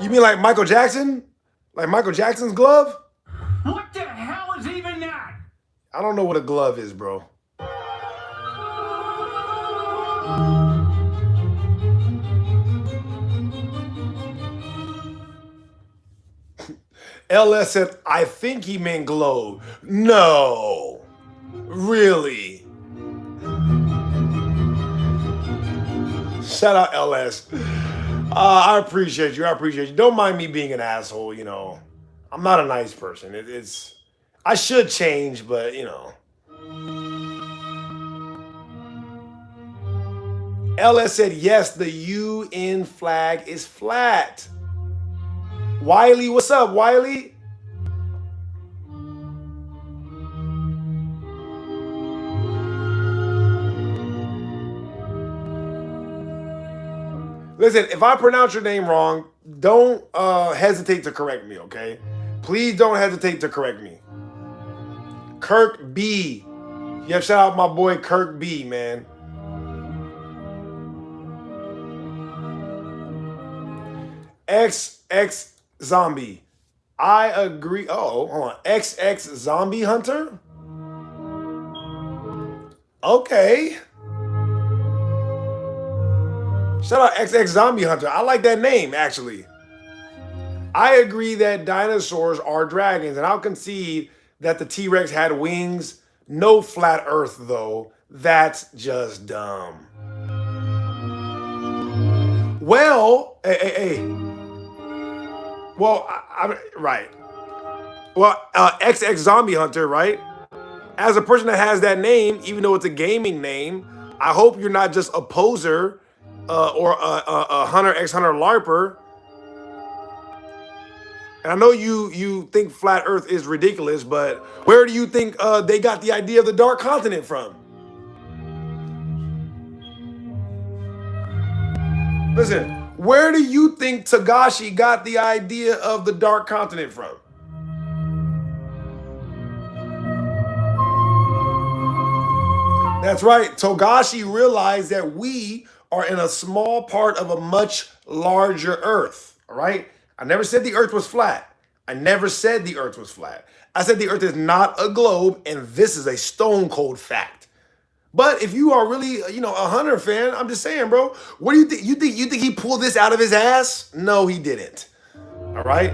You mean like Michael Jackson? Like Michael Jackson's glove?
What the hell is even that?
I don't know what a glove is, bro. LS said, I think he meant globe. No. Really? Shout out LS. I appreciate you. I appreciate you. Don't mind me being an asshole, you know. I'm not a nice person. It's I should change, but you know. LS said, yes, the UN flag is flat. Wiley, what's up, Wiley? Listen, if I pronounce your name wrong, don't hesitate to correct me, okay? Please don't hesitate to correct me. Kirk B. Yeah, shout out my boy Kirk B, man. XX Zombie. I agree. Oh, hold on. XX Zombie Hunter? Okay. Shout out XX Zombie Hunter. I like that name, actually. I agree that dinosaurs are dragons, and I'll concede that the T-Rex had wings. No flat Earth, though. That's just dumb. Well, hey. Well, right. Well, XX Zombie Hunter, right? As a person that has that name, even though it's a gaming name, I hope you're not just a poser or a Hunter x Hunter LARPer. And I know you think flat Earth is ridiculous, but where do you think they got the idea of the Dark Continent from? Listen, where do you think Togashi got the idea of the Dark Continent from? That's right. Togashi realized that we are in a small part of a much larger Earth. All right? I never said the Earth was flat. I never said the Earth was flat. I said the Earth is not a globe, and this is a stone cold fact. But if you are really, you know, a Hunter fan, I'm just saying, bro. What do you think? You think he pulled this out of his ass? No, he didn't. All right?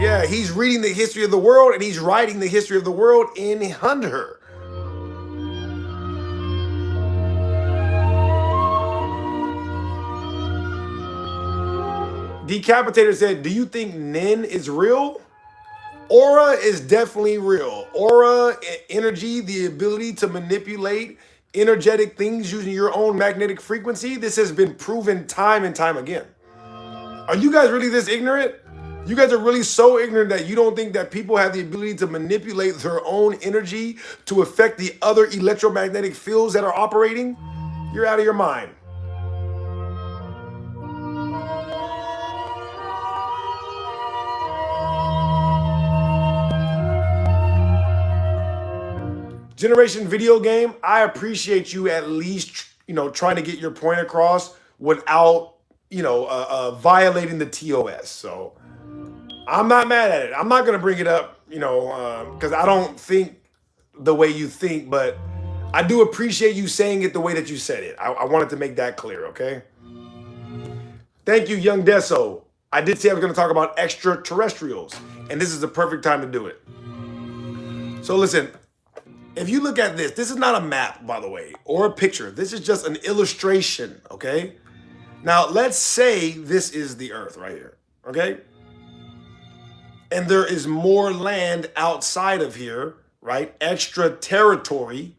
Yeah, he's reading the history of the world, and he's writing the history of the world in Hunter. Decapitator said, do you think Nin is real? Aura is definitely real. Aura, energy, the ability to manipulate energetic things using your own magnetic frequency. This has been proven time and time again. Are you guys really this ignorant? You guys are really so ignorant that you don't think that people have the ability to manipulate their own energy to affect the other electromagnetic fields that are operating? You're out of your mind. Generation Video Game, I appreciate you at least, you know, trying to get your point across without, you know, violating the TOS. So I'm not mad at it. I'm not going to bring it up, you know, because I don't think the way you think, but I do appreciate you saying it the way that you said it. I wanted to make that clear, okay? Thank you, Young Deso. I did say I was going to talk about extraterrestrials, and this is the perfect time to do it. So listen, if you look at this, this is not a map, by the way, or a picture. This is just an illustration, okay? Now, let's say this is the Earth right here, okay? And there is more land outside of here, right? Extra territory.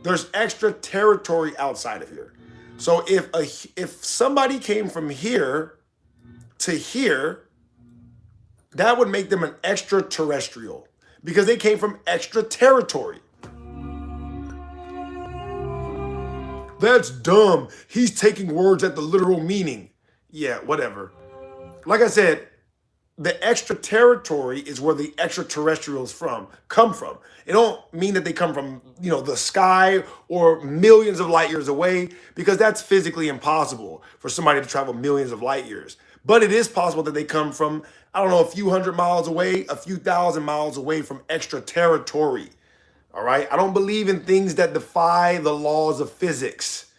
There's extra territory outside of here. So if somebody came from here to here, that would make them an extraterrestrial because they came from extra territory. That's dumb. He's taking words at the literal meaning. Yeah, whatever. Like I said, the extra territory is where the extraterrestrials come from. It don't mean that they come from, the sky or millions of light years away, because that's physically impossible for somebody to travel millions of light years. But it is possible that they come from, I don't know, a few hundred miles away, a few thousand miles away from extra territory. All right? I don't believe in things that defy the laws of physics.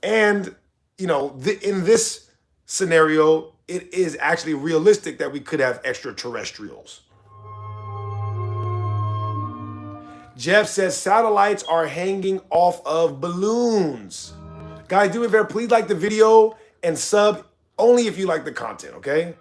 And, in this scenario, it is actually realistic that we could have extraterrestrials. Jeff says satellites are hanging off of balloons. Guys, do me a favor, please like the video and sub only if you like the content, okay?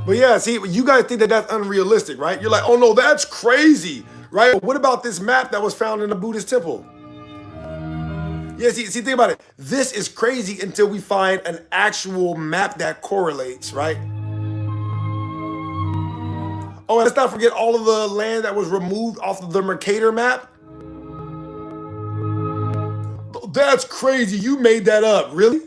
But yeah, see, you guys think that that's unrealistic, right? You're like, oh no, that's crazy, right? What about this map that was found in a Buddhist temple? Yeah, see, think about it. This is crazy until we find an actual map that correlates, right? Oh, and let's not forget all of the land that was removed off of the Mercator map. That's crazy. You made that up, really?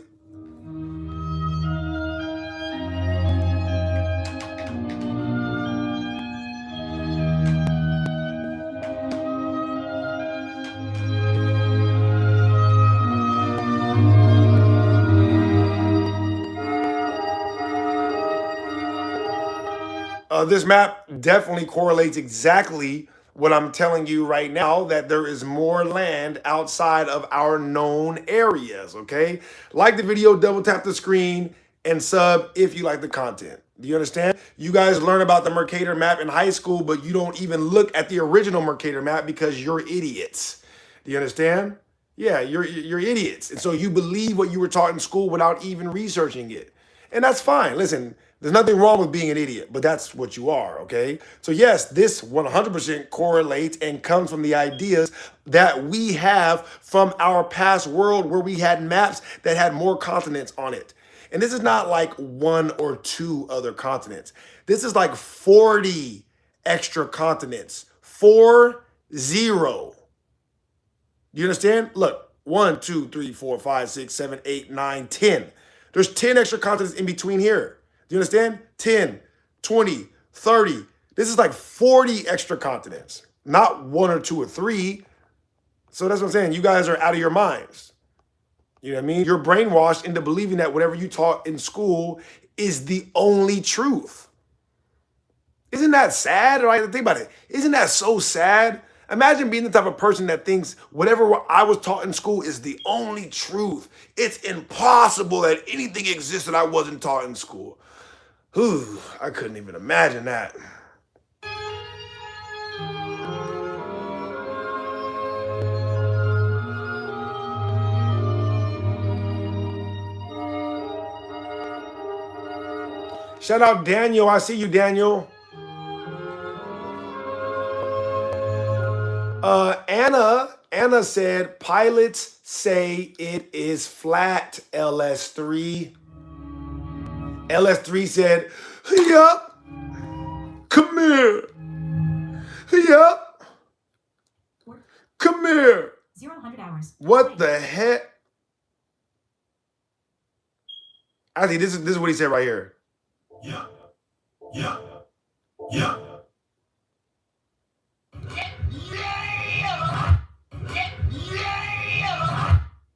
This map definitely correlates exactly what I'm telling you right now, that there is more land outside of our known areas, okay? Like the video, double tap the screen, and sub if you like the content. Do you understand? You guys learn about the Mercator map in high school, but you don't even look at the original Mercator map because you're idiots. Do you understand? Yeah, you're idiots. And so you believe what you were taught in school without even researching it. And that's fine. Listen, there's nothing wrong with being an idiot, but that's what you are, okay? So yes, this 100% correlates and comes from the ideas that we have from our past world, where we had maps that had more continents on it. And this is not like 1 or 2 other continents. This is like 40 extra continents. 40. Do you understand? Look, 1, 2, 3, 4, 5, 6, 7, 8, 9, 10. There's 10 extra continents in between here. Do you understand? 10, 20, 30. This is like 40 extra continents, not 1 or 2 or 3. So that's what I'm saying. You guys are out of your minds. You know what I mean? You're brainwashed into believing that whatever you taught in school is the only truth. Isn't that sad? Right? Think about it. Isn't that so sad? Imagine being the type of person that thinks whatever I was taught in school is the only truth. It's impossible that anything exists that I wasn't taught in school. Whew, I couldn't even imagine that. Shout out Daniel. I see you, Daniel. Anna said, pilots say it is flat, LS3. LS3 said, yup. Come here. Yup. Come here.
0-100 hours.
What the heck? I think this is what he said right here.
Yeah. Yeah. Yeah.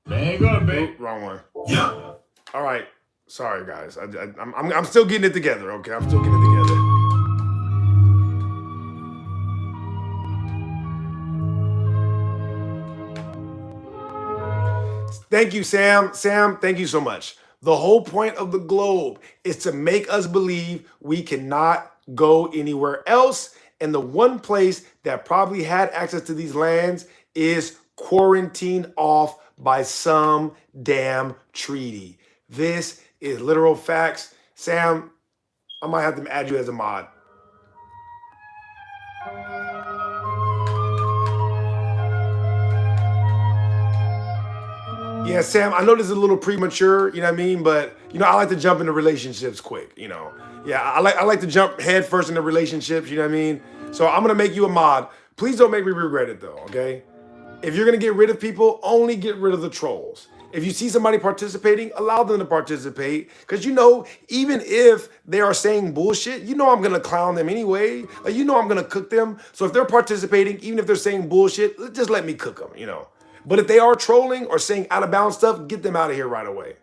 There you go, babe. Wrong one.
Yeah.
All right. Sorry, guys. I'm still getting it together. Okay, I'm still getting it together. Thank you, Sam. Sam, thank you so much. The whole point of the globe is to make us believe we cannot go anywhere else. And the one place that probably had access to these lands is quarantined off by some damn treaty. This is literal facts. Sam, I might have to add you as a mod. Yeah, Sam, I know this is a little premature, you know what I mean? But, I like to jump into relationships quick, Yeah, I like to jump head first into relationships, you know what I mean? So I'm going to make you a mod. Please don't make me regret it, though, okay? If you're going to get rid of people, only get rid of the trolls. If you see somebody participating, allow them to participate. Because you know, even if they are saying bullshit, you know I'm going to clown them anyway. Like, you know I'm going to cook them. So if they're participating, even if they're saying bullshit, just let me cook them, you know. But if they are trolling or saying out of bounds stuff, get them out of here right away.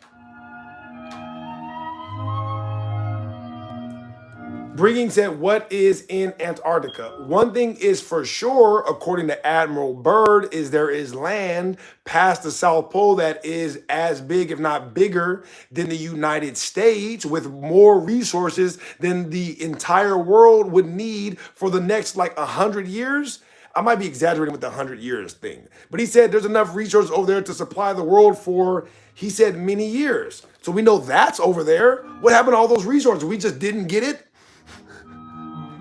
Bringing said, what is in Antarctica? One thing is for sure, according to Admiral Byrd, is there is land past the South Pole that is as big, if not bigger, than the United States, with more resources than the entire world would need for the next like 100 years. I might be exaggerating with the 100 years thing, but he said there's enough resources over there to supply the world for, he said, many years. So we know that's over there. What happened to all those resources? We just didn't get it?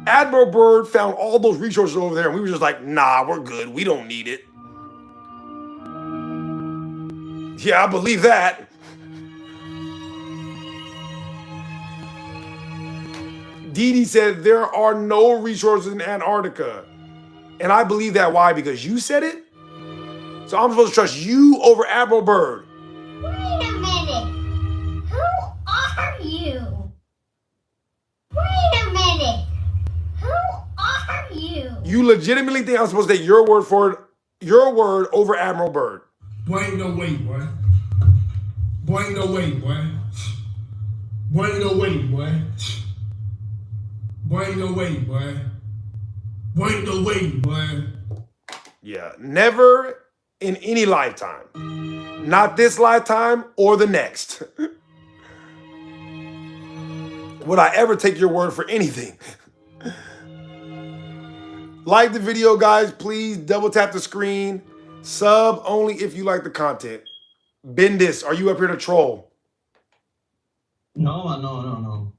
Admiral Byrd found all those resources over there, and we were just like, nah, we're good. We don't need it. Yeah, I believe that. Dee said there are no resources in Antarctica. And I believe that. Why? Because you said it? So I'm supposed to trust you over Admiral Byrd.
Wait a minute. Who are you? Wait a minute. Who are you?
You legitimately think I'm supposed to take your word for it, your word over Admiral Byrd?
Boy, ain't no way, boy. Boy, ain't no way, boy. Boy, ain't no way, boy. Boy, ain't no way, boy. Boy, ain't no way, boy.
Yeah, never in any lifetime. Not this lifetime or the next. Would I ever take your word for anything? Like the video, guys. Please double tap the screen. Sub only if you like the content. Bendis, are you up here to troll?
No.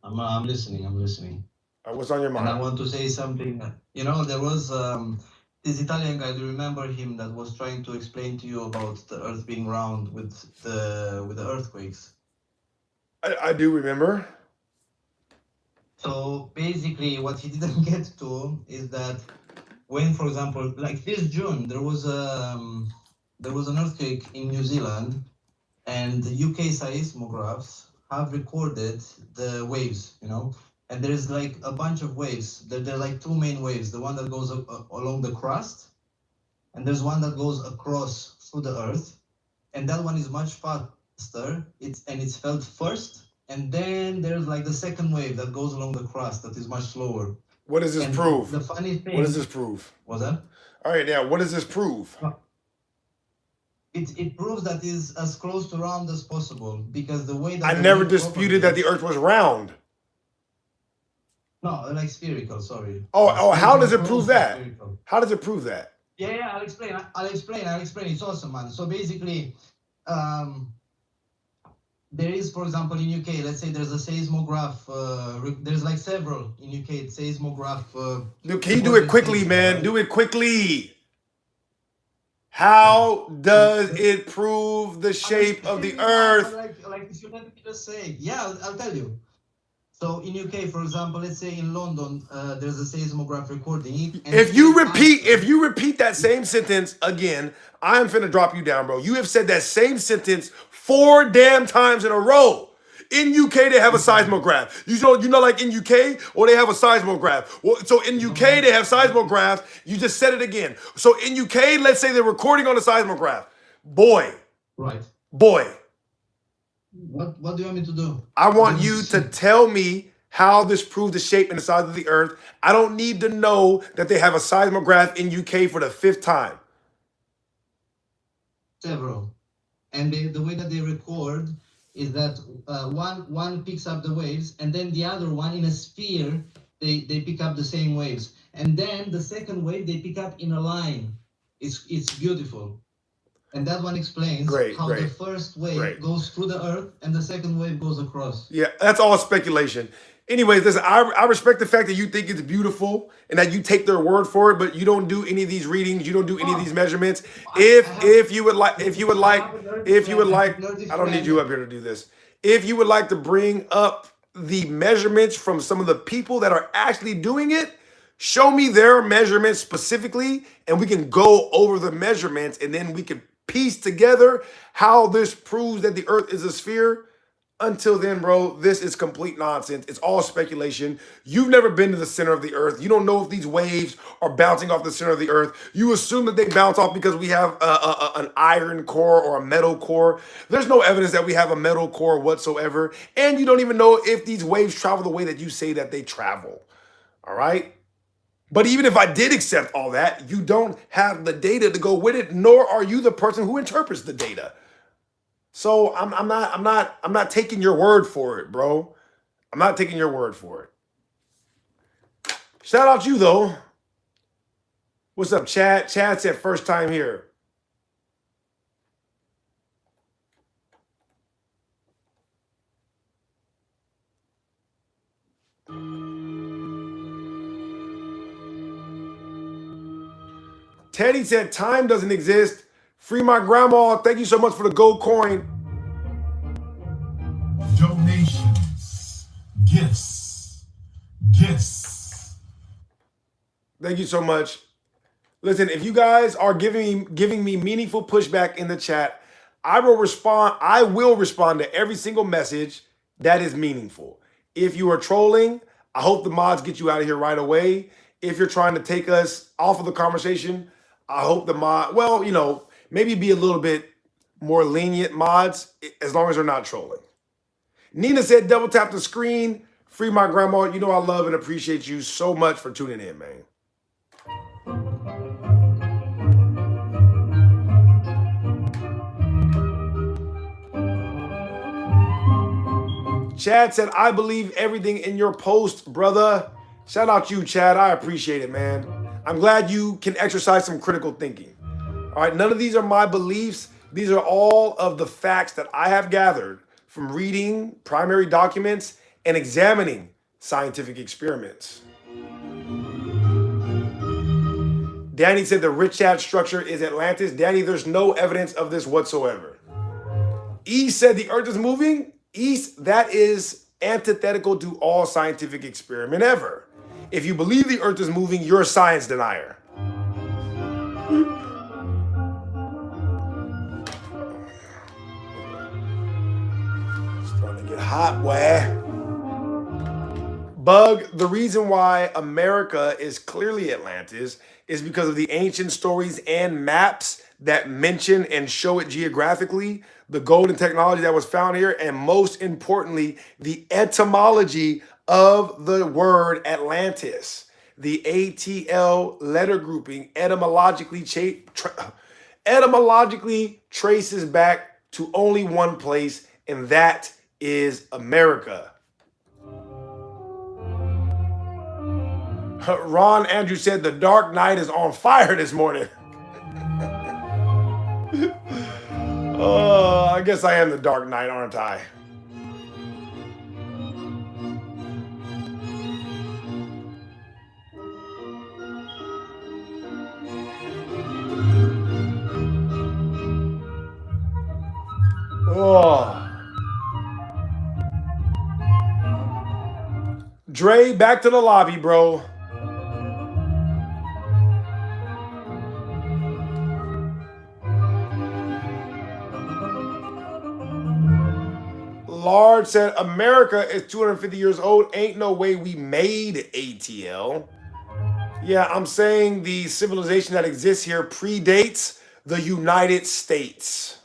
I'm listening.
What's on your mind?
And I want to say something. You know, there was this Italian guy. Do you remember him that was trying to explain to you about the Earth being round with the earthquakes?
I do remember.
So basically, what he didn't get to is that when, for example, like this June, there was an earthquake in New Zealand, and the UK seismographs have recorded the waves, you know, and there's like a bunch of waves. There are like two main waves: the one that goes along the crust, and there's one that goes across through the Earth, and that one is much faster. It's felt first. And then there's like the second wave that goes along the crust that is much slower.
What does this prove?
The funny thing.
What does this prove?
What's that?
All right, now, what does this prove?
It proves that is as close to round as possible, because the way that
I never disputed that the Earth was round.
No, like spherical. Sorry.
Oh, how does it prove that? How does it prove that?
Yeah, I'll explain. It's awesome, man. So basically, there is, for example, in UK, let's say there's a seismograph. There's like several in UK seismograph.
Can you do it quickly, man? Do it quickly. How does it prove the shape of the Earth?
Like if you let me just say, yeah, I'll tell you. So in UK, for example, let's say in London, there's a seismograph recording.
If you repeat that same sentence again, I'm finna drop you down, bro. You have said that same sentence 4 damn times in a row. In UK, they have a seismograph. You know, like in UK, or they have a seismograph. Well, so in UK, they have seismographs. You just said it again. So in UK, let's say they're recording on a seismograph. Boy.
Right.
Boy.
What do you want me to do?
I want you to tell me how this proves the shape and the size of the Earth. I don't need to know that they have a seismograph in UK for the 5th time.
Several. And the way that they record is that one picks up the waves, and then the other one in a sphere, they pick up the same waves. And then the second wave, they pick up in a line. It's beautiful. And that one explains how the first wave goes through the Earth and the second wave goes across.
Yeah, that's all speculation. Anyways, listen, I respect the fact that you think it's beautiful and that you take their word for it, but you don't do any of these readings, you don't do any of these measurements. If you would like, I don't need you up here to do this. If you would like to bring up the measurements from some of the people that are actually doing it, Show me their measurements specifically, and we can go over the measurements, and then we can piece together how this proves that the earth is a sphere. Until then, bro, this is complete nonsense. It's all speculation. You've never been to the center of the earth. You don't know if these waves are bouncing off the center of the earth. You assume that they bounce off because we have an iron core or a metal core. There's no evidence that we have a metal core whatsoever. And you don't even know if these waves travel the way that you say that they travel. All right? But even if I did accept all that, you don't have the data to go with it, nor are you the person who interprets the data. So I'm not taking your word for it, bro. I'm not taking your word for it. Shout out you though. What's up, Chad? Chad said first time here. Teddy said time doesn't exist. Free my grandma. Thank you so much for the gold coin.
Donations. Gifts.
Thank you so much. Listen, if you guys are giving me meaningful pushback in the chat, I will respond to every single message that is meaningful. If you are trolling, I hope the mods get you out of here right away. If you're trying to take us off of the conversation, I hope the well, you know, maybe be a little bit more lenient mods as long as they're not trolling. Nina said, double tap the screen. Free my grandma. You know I love and appreciate you so much for tuning in, man. Chad said, I believe everything in your post, brother. Shout out you, Chad. I appreciate it, man. I'm glad you can exercise some critical thinking. All right, none of these are my beliefs. These are all of the facts that I have gathered from reading primary documents and examining scientific experiments. Danny said the Richat structure is Atlantis. Danny, there's no evidence of this whatsoever. East said the earth is moving. East, that is antithetical to all scientific experiment ever. If you believe the earth is moving, you're a science denier. It's starting to get hot, boy. Bug, the reason why America is clearly Atlantis is because of the ancient stories and maps that mention and show it geographically, the golden technology that was found here, and most importantly, the etymology of the word Atlantis. The ATL letter grouping etymologically traces back to only one place, and that is America. Ron Andrew said the Dark Knight is on fire this morning. Oh, I guess I am the Dark Knight, aren't I? Oh. Dre, back to the lobby, bro. Lard said, America is 250 years old. Ain't no way we made ATL. Yeah, I'm saying the civilization that exists here predates the United States.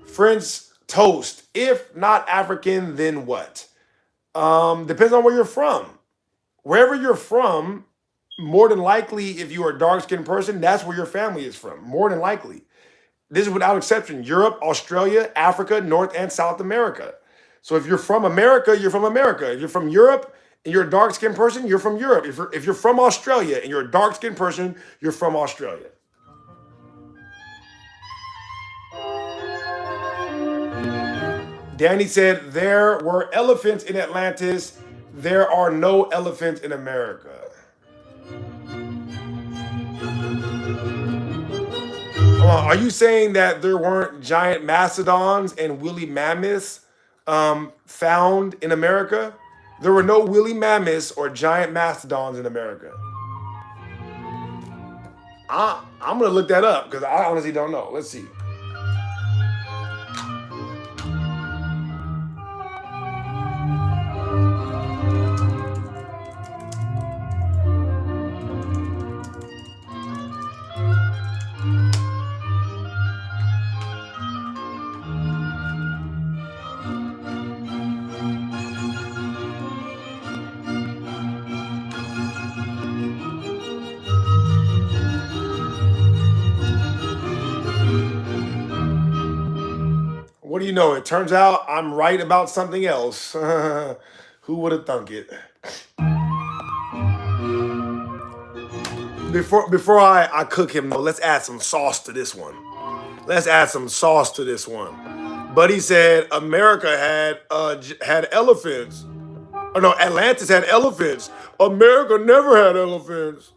French toast. If not African, then what? Depends on where you're from. Wherever you're from, more than likely, if you are a dark-skinned person, that's where your family is from. More than likely. This is without exception. Europe, Australia, Africa, North and South America. So if you're from America, you're from America. If you're from Europe and you're a dark-skinned person, you're from Europe. If you're from Australia and you're a dark-skinned person, you're from Australia. Danny said, there were elephants in Atlantis. There are no elephants in America. Are you saying that there weren't giant mastodons and woolly mammoths found in America? There were no woolly mammoths or giant mastodons in America. I'm gonna look that up because I honestly don't know. Let's see. What do you know? It turns out I'm right about something else. Who would have thunk it? Before I cook him, though, let's add some sauce to this one. Let's add some sauce to this one. Buddy said America had elephants. Oh no, Atlantis had elephants. America never had elephants.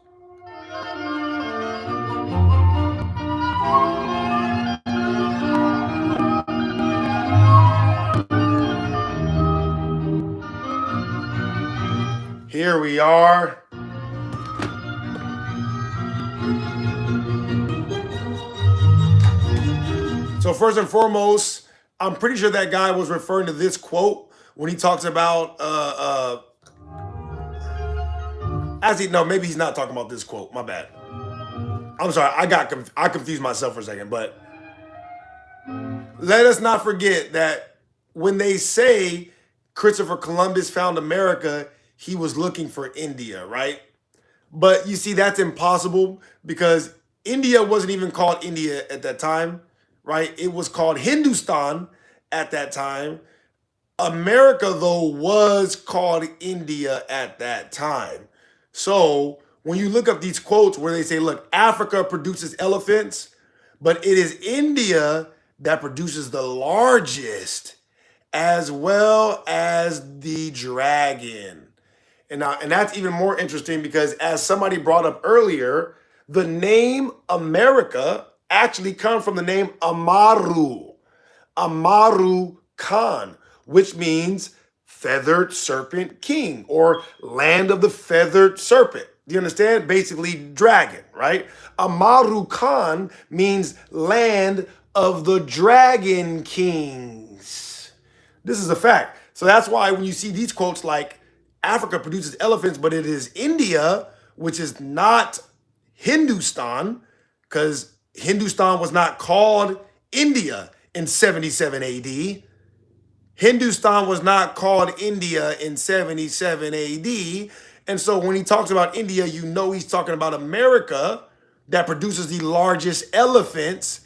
Here we are. So first and foremost, I'm pretty sure that guy was referring to this quote when he talks about no, maybe he's not talking about this quote. My bad. I'm sorry, I confused myself for a second, but let us not forget that when they say Christopher Columbus found America, he was looking for India, right? But you see, that's impossible because India wasn't even called India at that time, right? It was called Hindustan at that time. America, though, was called India at that time. So when you look up these quotes where they say, look, Africa produces elephants, but it is India that produces the largest as well as the dragon. And that's even more interesting because as somebody brought up earlier, the name America actually comes from the name Amaru. Amaru Khan, which means feathered serpent king or land of the feathered serpent. Do you understand? Basically dragon, right? Amaru Khan means land of the dragon kings. This is a fact. So that's why when you see these quotes like Africa produces elephants, but it is India, which is not Hindustan, because Hindustan was not called India in 77 AD. Hindustan was not called India in 77 AD. And so when he talks about India, you know he's talking about America that produces the largest elephants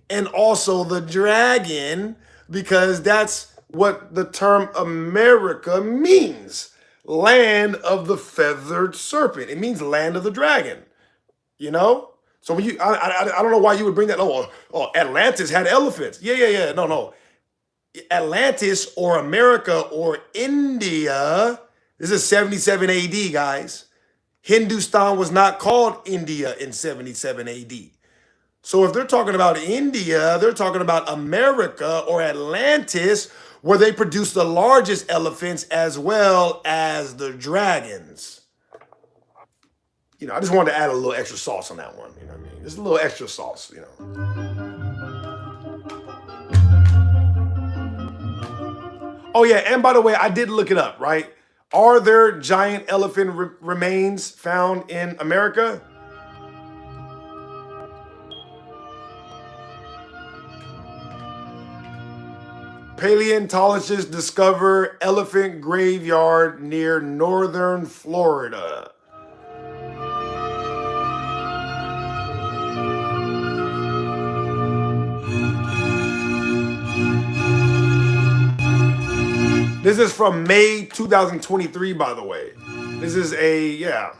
and also the dragon, because that's what the term America means. Land of the feathered serpent. It means land of the dragon, you know? So when I don't know why you would bring that. Oh, Atlantis had elephants. Yeah. No. Atlantis or America or India, this is 77 AD, guys. Hindustan was not called India in 77 AD. So if they're talking about India, they're talking about America or Atlantis, where they produce the largest elephants as well as the dragons. You know, I just wanted to add a little extra sauce on that one. You know what I mean? Just a little extra sauce, you know. Oh yeah, and by the way, I did look it up, right? Are there giant elephant remains found in America? Paleontologists discover elephant graveyard near northern Florida. This is from May 2023, by the way. This is yeah.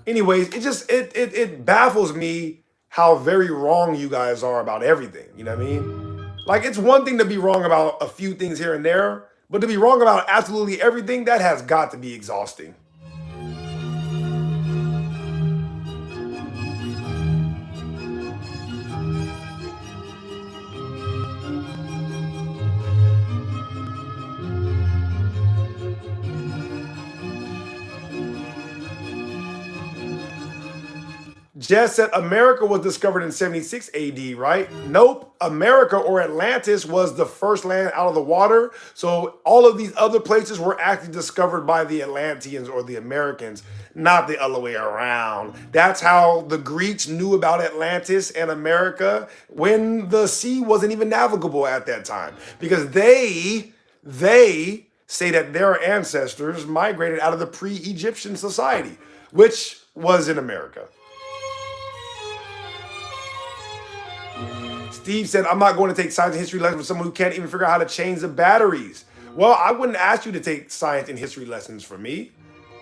Anyways, it baffles me how very wrong you guys are about everything. You know what I mean? Like, it's one thing to be wrong about a few things here and there, But to be wrong about absolutely everything, that has got to be exhausting. Jess said America was discovered in 76 AD, right? Nope. America or Atlantis was the first land out of the water. So all of these other places were actually discovered by the Atlanteans or the Americans, not the other way around. That's how the Greeks knew about Atlantis and America when the sea wasn't even navigable at that time, because they say that their ancestors migrated out of the pre-Egyptian society, which was in America. Steve said, I'm not going to take science and history lessons with someone who can't even figure out how to change the batteries. Well, I wouldn't ask you to take science and history lessons from me.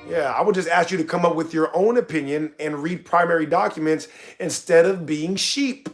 Yeah, I would just ask you to come up with your own opinion and read primary documents instead of being sheep.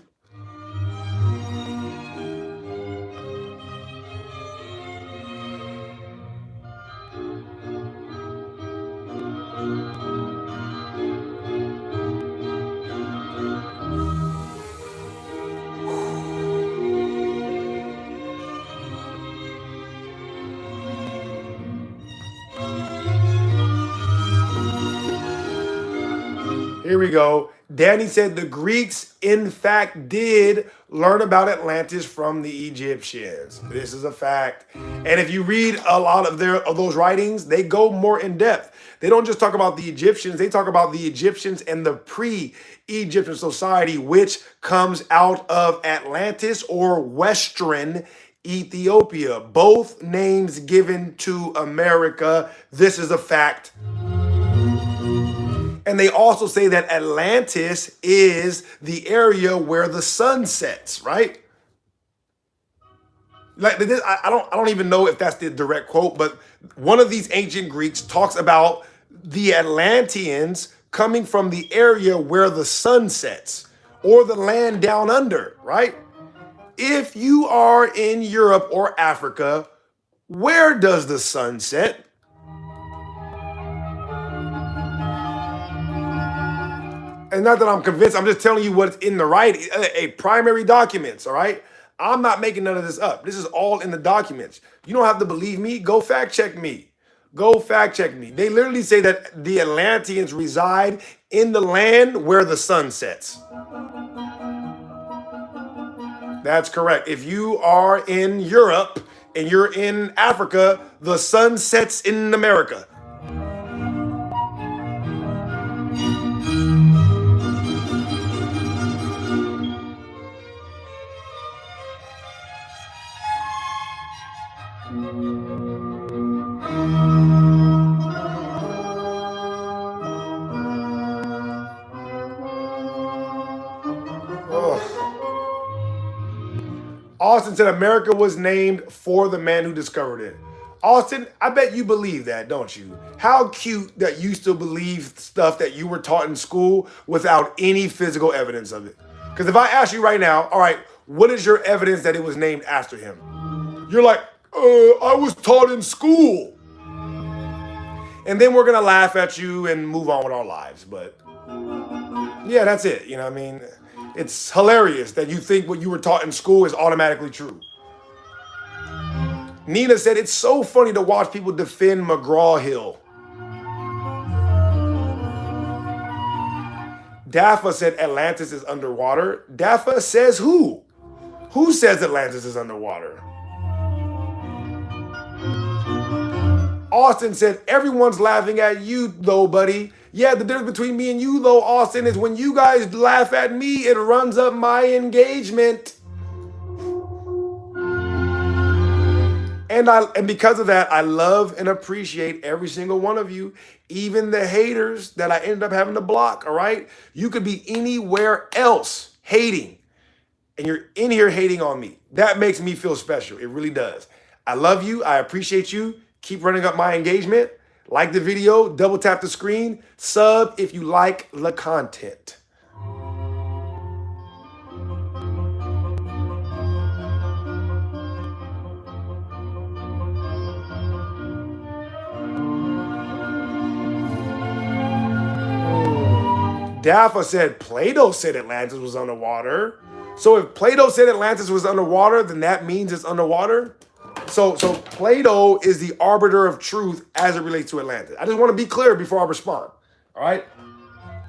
Here we go. Danny said the Greeks, in fact, did learn about Atlantis from the Egyptians. This is a fact. And if you read a lot of those writings, they go more in depth. They don't just talk about the Egyptians. They talk about the Egyptians and the pre-Egyptian society, which comes out of Atlantis or Western Ethiopia. Both names given to America. This is a fact. And they also say that Atlantis is the area where the sun sets, right? Like this, I don't even know if that's the direct quote, but one of these ancient Greeks talks about the Atlanteans coming from the area where the sun sets, or the land down under, right? If you are in Europe or Africa, where does the sun set? And not that I'm convinced, I'm just telling you what's in the writing, primary documents, all right? I'm not making none of this up. This is all in the documents. You don't have to believe me. Go fact check me. Go fact check me. They literally say that the Atlanteans reside in the land where the sun sets. That's correct. If you are in Europe and you're in Africa, the sun sets in America. Austin said America was named for the man who discovered it. Austin, I bet you believe that, don't you? How cute that you still believe stuff that you were taught in school without any physical evidence of it. Because if I ask you right now, all right, what is your evidence that it was named after him? You're like, I was taught in school. And then we're going to laugh at you and move on with our lives. But yeah, that's it. You know what I mean? It's hilarious that you think what you were taught in school is automatically true. Nina said, it's so funny to watch people defend McGraw-Hill. Daffa said Atlantis is underwater. Daffa says who? Who says Atlantis is underwater? Austin said, everyone's laughing at you though, buddy. Yeah, the difference between me and you though, Austin, is when you guys laugh at me, it runs up my engagement. And because of that, I love and appreciate every single one of you, even the haters that I ended up having to block, all right? You could be anywhere else hating, and you're in here hating on me. That makes me feel special. It really does. I love you. I appreciate you. Keep running up my engagement. Like the video, double tap the screen, sub if you like the content. Dafa said Plato said Atlantis was underwater. So if Plato said Atlantis was underwater, then that means it's underwater. So Plato is the arbiter of truth as it relates to Atlantis. I just want to be clear before I respond. All right?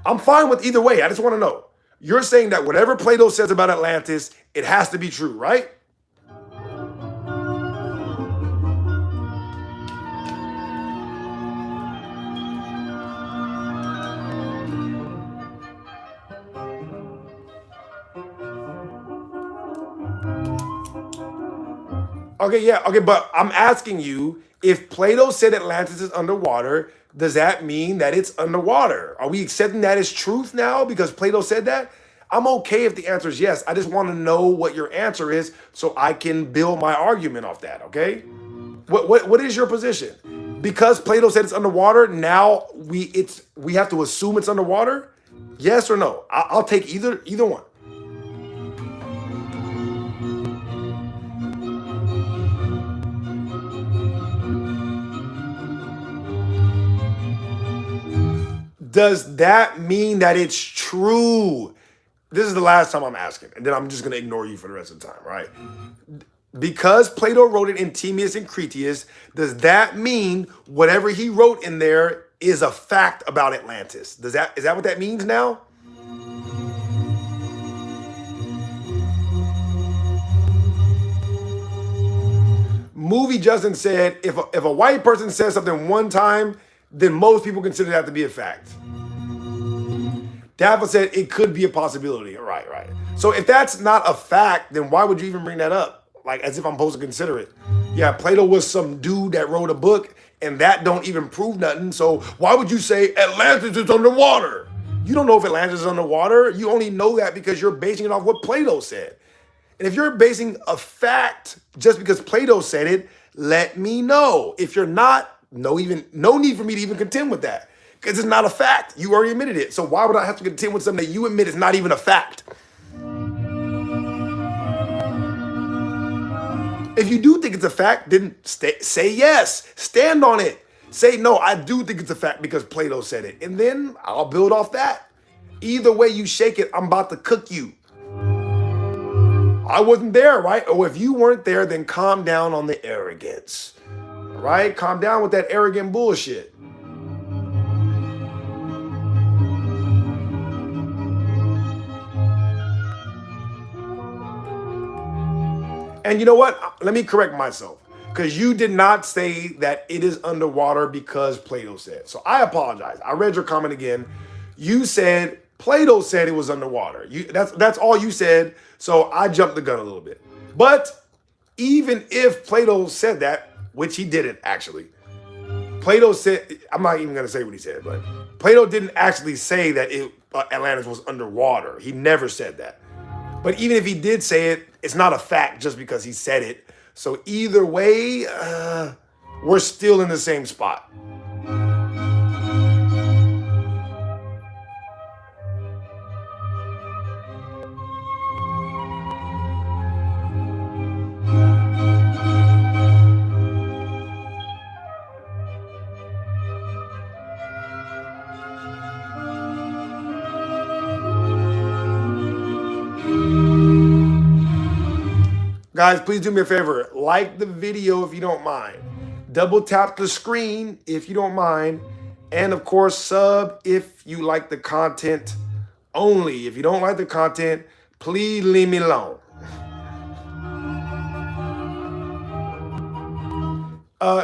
I'm fine with either way. I just want to know. You're saying that whatever Plato says about Atlantis, it has to be true, right? Okay, yeah, okay, but I'm asking you, if Plato said Atlantis is underwater, does that mean that it's underwater? Are we accepting that as truth now because Plato said that? I'm okay if the answer is yes. I just want to know what your answer is so I can build my argument off that, okay? What is your position? Because Plato said it's underwater, now we have to assume it's underwater? Yes or no? I'll take either one. Does that mean that it's true? This is the last time I'm asking, and then I'm just going to ignore you for the rest of the time, right? Because Plato wrote it in Timaeus and Critias, does that mean whatever he wrote in there is a fact about Atlantis? Is that what that means now? Movie Justin said, if a white person says something one time, then most people consider that to be a fact. Dafa said it could be a possibility. Right. So if that's not a fact, then why would you even bring that up? Like as if I'm supposed to consider it. Yeah, Plato was some dude that wrote a book and that don't even prove nothing. So why would you say Atlantis is underwater? You don't know if Atlantis is underwater. You only know that because you're basing it off what Plato said. And if you're basing a fact just because Plato said it, let me know. If you're not, no need for me to even contend with that because it's not a fact. You already admitted it. So why would I have to contend with something that you admit is not even a fact? If you do think it's a fact, then say yes. Stand on it. Say, no, I do think it's a fact because Plato said it. And then I'll build off that. Either way you shake it, I'm about to cook you. I wasn't there, right? Or if you weren't there, then calm down on the arrogance. Right? Calm down with that arrogant bullshit. And you know what? Let me correct myself. Because you did not say that it is underwater because Plato said. So I apologize. I read your comment again. You said Plato said it was underwater. That's all you said. So I jumped the gun a little bit. But even if Plato said that, which he didn't actually. Plato said, I'm not even going to say what he said, but Plato didn't actually say that Atlantis was underwater. He never said that. But even if he did say it, it's not a fact just because he said it. So either way, we're still in the same spot. Guys, please do me a favor. Like the video if you don't mind. Double tap the screen if you don't mind. And of course, sub if you like the content only. If you don't like the content, please leave me alone.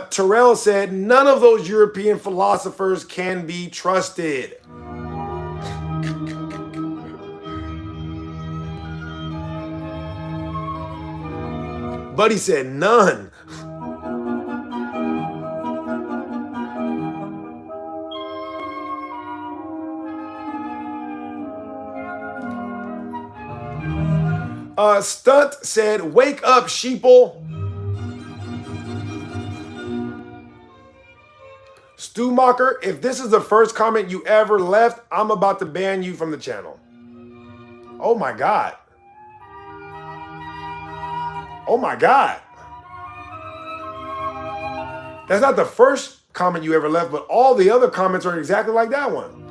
Terrell said, none of those European philosophers can be trusted. Buddy said none. Stunt said, wake up, sheeple. Stumacher, if this is the first comment you ever left, I'm about to ban you from the channel. Oh my God. Oh my God. That's not the first comment you ever left, but all the other comments are exactly like that one.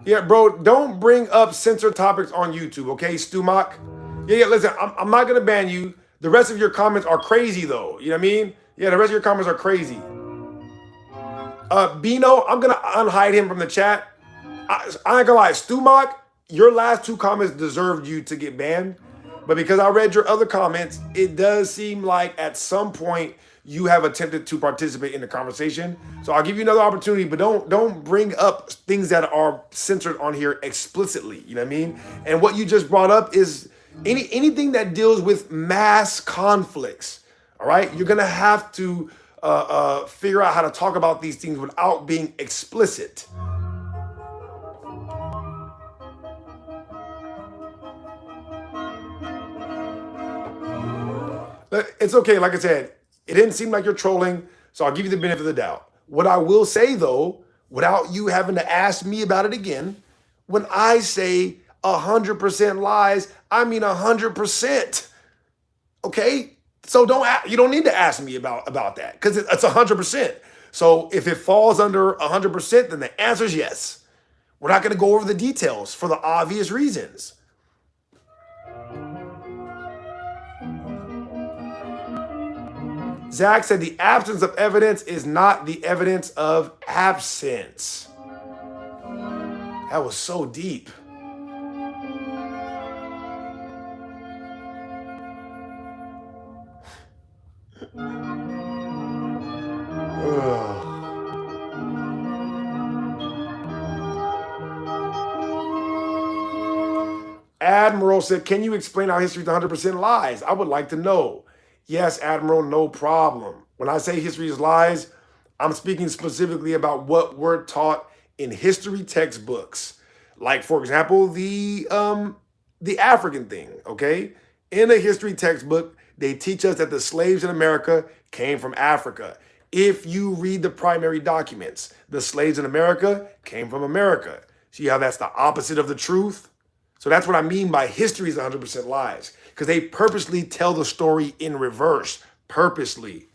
Yeah, bro, don't bring up censored topics on YouTube, okay, Stumak? Yeah, listen, I'm not gonna ban you. The rest of your comments are crazy though. You know what I mean? Yeah, the rest of your comments are crazy. Bino, I'm gonna unhide him from the chat. I ain't gonna lie, Stumak, your last 2 comments deserved you to get banned. But because I read your other comments, it does seem like at some point you have attempted to participate in the conversation. So I'll give you another opportunity, but don't bring up things that are censored on here explicitly. You know what I mean? And what you just brought up is anything that deals with mass conflicts. All right, you're gonna have to figure out how to talk about these things without being explicit. It's okay. Like I said, it didn't seem like you're trolling, so I'll give you the benefit of the doubt. What I will say though, without you having to ask me about it again, when I say 100% lies, I mean 100%. Okay? So you don't need to ask me about that because it's 100%. So if it falls under 100%, then the answer is yes. We're not going to go over the details for the obvious reasons. Zach said the absence of evidence is not the evidence of absence. That was so deep. Admiral said, can you explain how history is 100% lies? I would like to know. Yes, Admiral, no problem. When I say history is lies, I'm speaking specifically about what we're taught in history textbooks. Like, for example, the African thing, okay? In a history textbook, they teach us that the slaves in America came from Africa. If you read the primary documents, the slaves in America came from America. See how that's the opposite of the truth? So that's what I mean by history is 100% lies, because they purposely tell the story in reverse, purposely.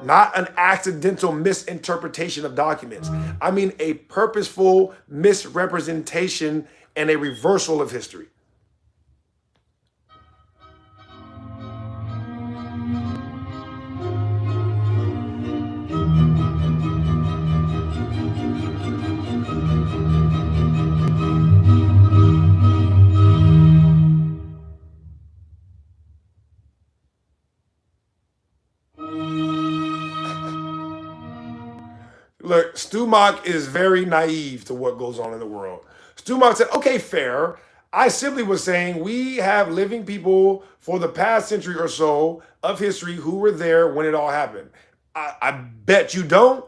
Not an accidental misinterpretation of documents. I mean a purposeful misrepresentation and a reversal of history. Look, Stu Mock is very naive to what goes on in the world. Stu Mock said, okay, fair. I simply was saying we have living people for the past century or so of history who were there when it all happened. I bet you don't.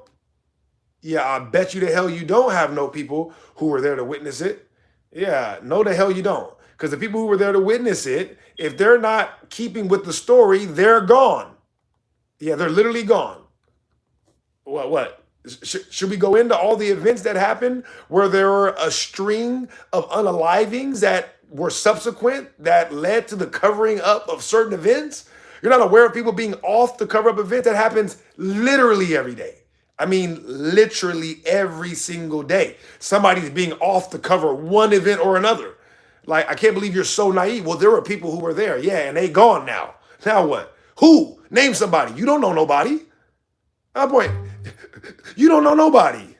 Yeah, I bet you the hell you don't have no people who were there to witness it. Yeah, no the hell you don't. Because the people who were there to witness it, if they're not keeping with the story, they're gone. Yeah, they're literally gone. What? Should we go into all the events that happened where there were a string of unalivings that were subsequent that led to the covering up of certain events? You're not aware of people being off to cover up events? That happens literally every day. I mean, literally every single day. Somebody's being off to cover one event or another. Like, I can't believe you're so naive. Well, there were people who were there. Yeah, and they gone now. Now what? Who? Name somebody. You don't know nobody. Oh boy, you don't know nobody.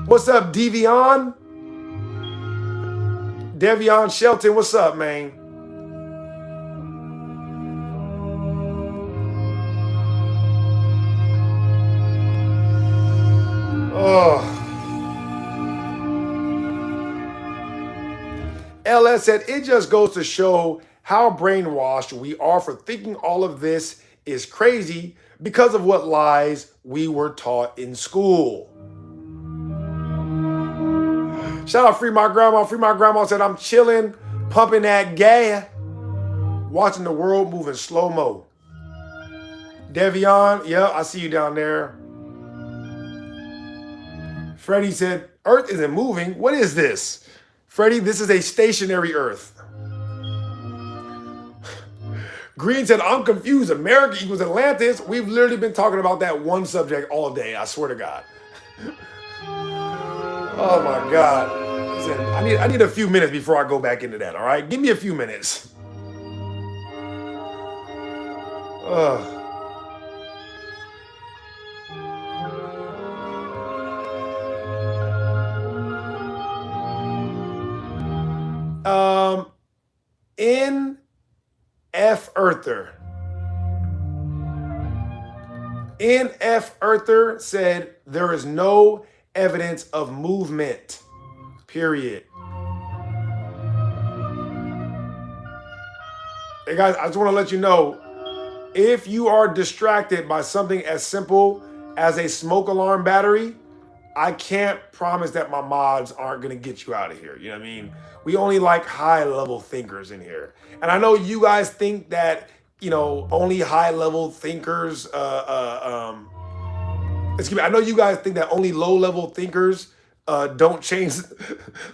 What's up, Devion? Devion Shelton, what's up, man? Oh. LS said, it just goes to show how brainwashed we are for thinking all of this is crazy because of what lies we were taught in school. Shout out Free My Grandma. Free My Grandma said, I'm chilling, pumping that gas, watching the world move in slow-mo. Devion, yeah, I see you down there. Freddie said, Earth isn't moving. What is this? Freddie, this is a stationary Earth. Green said, I'm confused. America equals Atlantis. We've literally been talking about that one subject all day. I swear to God. Oh my God. Listen, I need a few minutes before I go back into that. All right, give me a few minutes. NF Earther. NF Earther said there is no evidence of movement. Period. Hey guys, I just want to let you know, if you are distracted by something as simple as a smoke alarm battery, I can't promise that my mods aren't going to get you out of here. You know what I mean? We only like high-level thinkers in here. And I know you guys think that, you know, only high-level thinkers, I know you guys think that only low-level thinkers don't change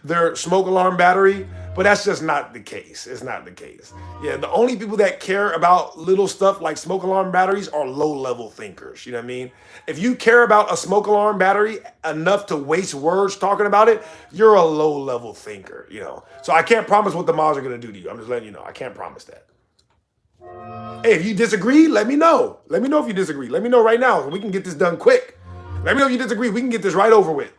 their smoke alarm battery, but that's just not the case. It's not the case. Yeah, the only people that care about little stuff like smoke alarm batteries are low-level thinkers. You know what I mean? If you care about a smoke alarm battery enough to waste words talking about it, you're a low-level thinker, you know? So I can't promise what the mods are going to do to you. I'm just letting you know. I can't promise that. Hey, if you disagree, let me know. Let me know if you disagree. Let me know right now. We can get this done quick. Let me know if you disagree. We can get this right over with.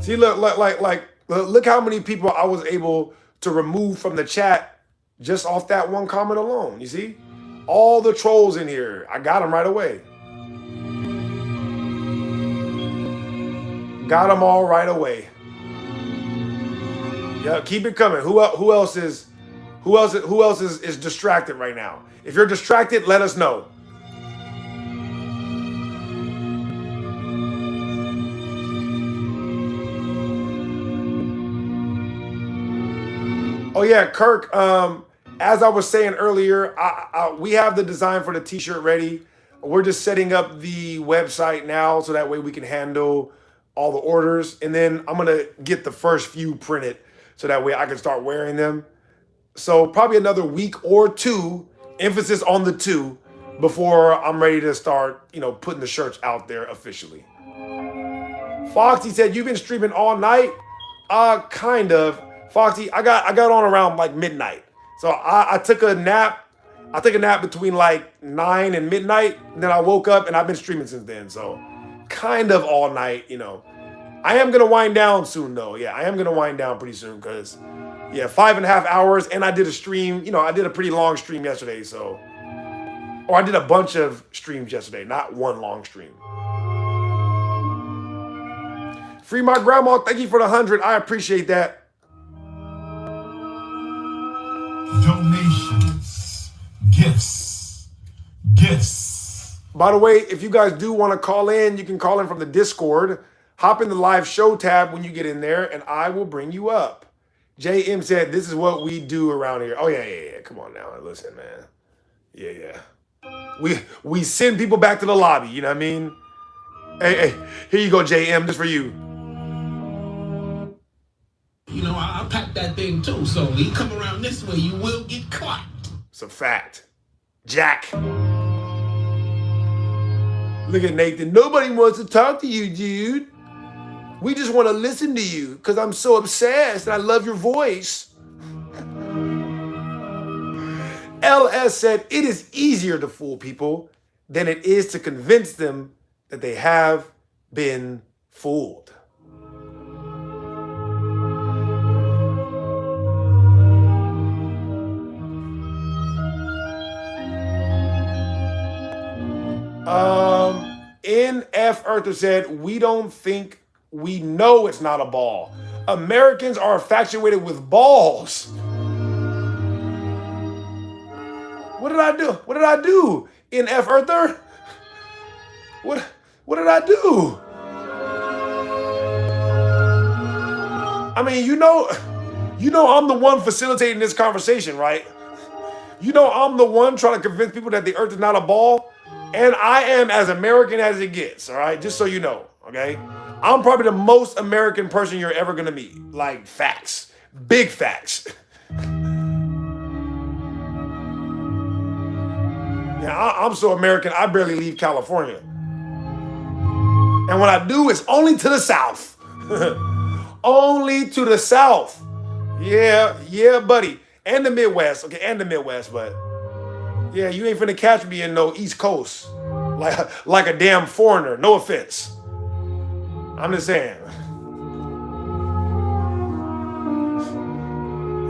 See, look how many people I was able to remove from the chat just off that one comment alone. You see? All the trolls in here. I got them right away. Got them all right away. Yeah, keep it coming. Who else is distracted right now? If you're distracted, let us know. Oh yeah, Kirk, as I was saying earlier, we have the design for the t-shirt ready. We're just setting up the website now so that way we can handle all the orders. And then I'm going to get the first few printed so that way I can start wearing them. So probably another week or two, emphasis on the 2, before I'm ready to start, you know, putting the shirts out there officially. Foxy said, you've been streaming all night? Kind of. Foxy, I got on around like midnight. So I took a nap. I took a nap between like 9 and midnight. And then I woke up and I've been streaming since then. So kind of all night, you know. I am going to wind down soon though. Yeah, I am going to wind down pretty soon because, yeah, 5.5 hours. And I did a stream. You know, I did a pretty long stream yesterday. So, or I did a bunch of streams yesterday, not one long stream. Free my grandma. Thank you for the 100. I appreciate that.
Donations, gifts.
By the way, if you guys do want to call in, you can call in from the Discord. Hop in the live show tab when you get in there, and I will bring you up. JM said, this is what we do around here. Oh, yeah. Come on now. Listen, man. Yeah. We send people back to the lobby. You know what I mean? Hey, here you go, JM. Just for you.
You know, I packed that thing too, so you come around this way, you will get caught.
It's a fact. Jack. Look at Nathan. Nobody wants to talk to you, dude. We just want to listen to you because I'm so obsessed and I love your voice. LS said, it is easier to fool people than it is to convince them that they have been fooled. NF Earther said, we don't think we know it's not a ball. Americans are infatuated with balls. What did I do? What did I do? NF Earther? What did I do? I mean, you know I'm the one facilitating this conversation, right? You know I'm the one trying to convince people that the earth is not a ball. And I am as American as it gets, all right? Just so you know, okay? I'm probably the most American person you're ever gonna meet. Like, facts. Big facts. Yeah, I'm so American, I barely leave California. And when I do, it's only to the south. Only to the south. Yeah, buddy. And the Midwest. Okay, and the Midwest, but yeah, you ain't finna catch me in no East Coast. Like a damn foreigner. No offense. I'm just saying.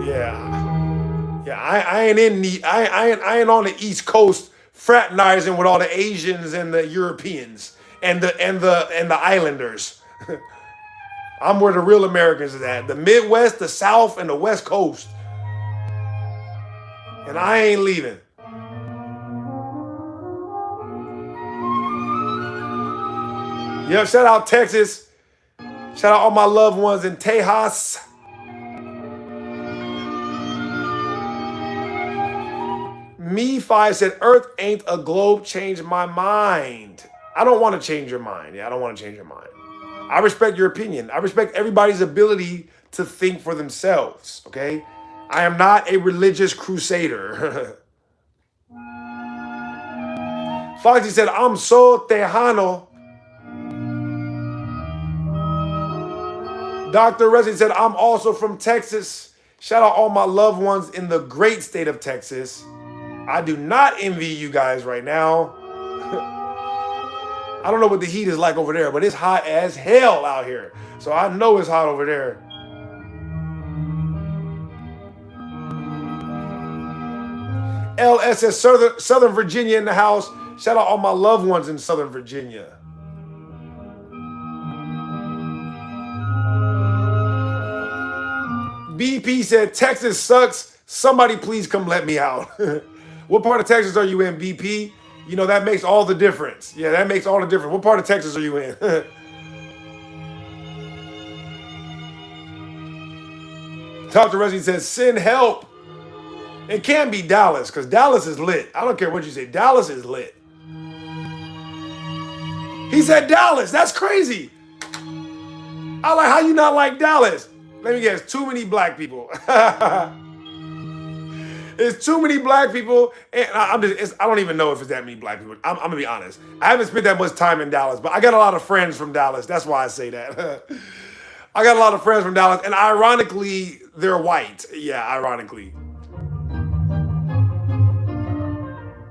Yeah, I ain't on the East Coast fraternizing with all the Asians and the Europeans and the Islanders. I'm where the real Americans is at. The Midwest, the South, and the West Coast. And I ain't leaving. Yep, shout out Texas. Shout out all my loved ones in Tejas. Me5 said, Earth ain't a globe, change my mind. I don't want to change your mind. Yeah, I don't want to change your mind. I respect your opinion. I respect everybody's ability to think for themselves, okay? I am not a religious crusader. Foxy said, I'm so Tejano. Dr. Resi said, I'm also from Texas. Shout out all my loved ones in the great state of Texas. I do not envy you guys right now. I don't know what the heat is like over there, but it's hot as hell out here. So I know it's hot over there. LSS Southern Virginia in the house. Shout out all my loved ones in Southern Virginia. BP said, Texas sucks. Somebody please come let me out. What part of Texas are you in, BP? You know, that makes all the difference. Yeah, that makes all the difference. What part of Texas are you in? Talk to Resi says, send help. It can't be Dallas, because Dallas is lit. I don't care what you say. Dallas is lit. He said Dallas. That's crazy. I like how you not like Dallas. Let me guess. Too many black people. It's too many black people. And I don't even know if it's that many black people. I'm going to be honest. I haven't spent that much time in Dallas, but I got a lot of friends from Dallas. That's why I say that. I got a lot of friends from Dallas, and ironically, they're white. Yeah, ironically.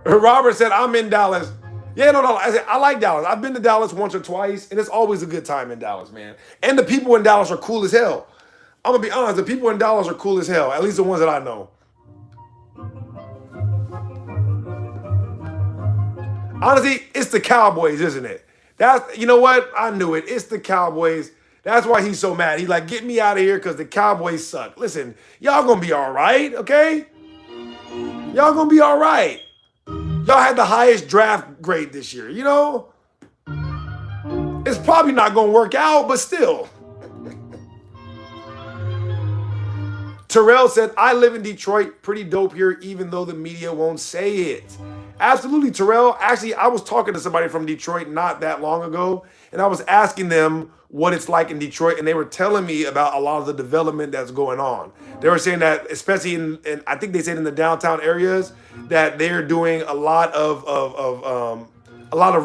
Robert said, I'm in Dallas. Yeah, no. I said, I like Dallas. I've been to Dallas once or twice, and it's always a good time in Dallas, man. And the people in Dallas are cool as hell. I'm going to be honest. The people in Dallas are cool as hell, at least the ones that I know. Honestly, it's the Cowboys, isn't it? You know what? I knew it. It's the Cowboys. That's why he's so mad. He's like, get me out of here because the Cowboys suck. Listen, y'all going to be all right, okay? Y'all going to be all right. Y'all had the highest draft grade this year, you know? It's probably not going to work out, but still. Terrell said, I live in Detroit. Pretty dope here, even though the media won't say it. Absolutely, Terrell. Actually, I was talking to somebody from Detroit not that long ago, and I was asking them what it's like in Detroit, and they were telling me about a lot of the development that's going on. They were saying that, especially in I think they said in the downtown areas, that they're doing a lot of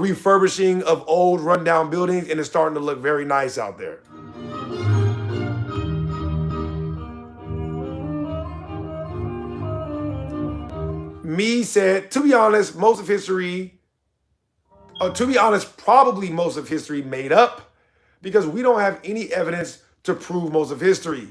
refurbishing of old rundown buildings, and it's starting to look very nice out there. Me said, to be honest, probably most of history made up, because we don't have any evidence to prove most of history.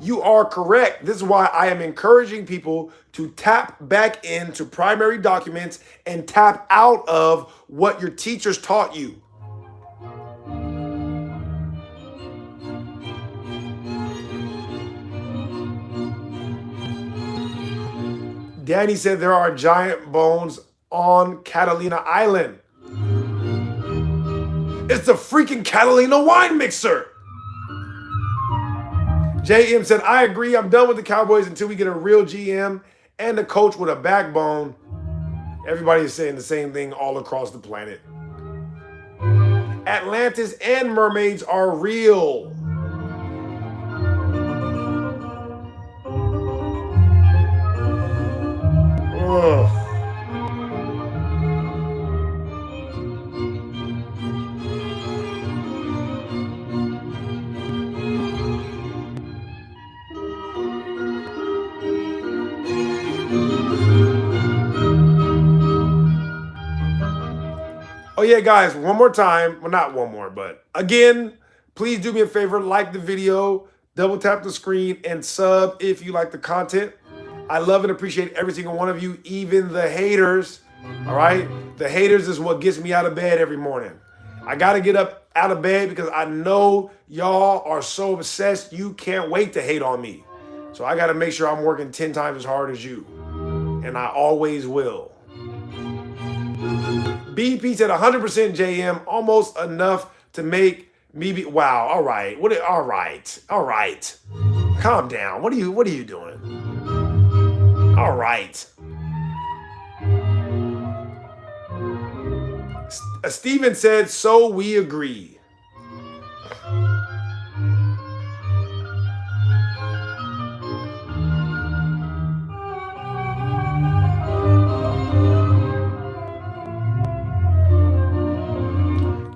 You are correct. This is why I am encouraging people to tap back into primary documents and tap out of what your teachers taught you. Danny said there are giant bones on Catalina Island. It's the freaking Catalina wine mixer. JM said, I agree. I'm done with the Cowboys until we get a real GM and a coach with a backbone. Everybody is saying the same thing all across the planet. Atlantis and mermaids are real. Ugh. Oh yeah, guys, one more time. Well, not one more, but again, please do me a favor, like the video, double tap the screen, and sub if you like the content. I love and appreciate every single one of you, even the haters, all right? The haters is what gets me out of bed every morning. I got to get up out of bed because I know y'all are so obsessed, you can't wait to hate on me. So I got to make sure I'm working 10 times as hard as you, and I always will. BP said 100% JM, almost enough to make me be, wow, all right. All right. Calm down. What are you doing? All right. Steven said, so we agree.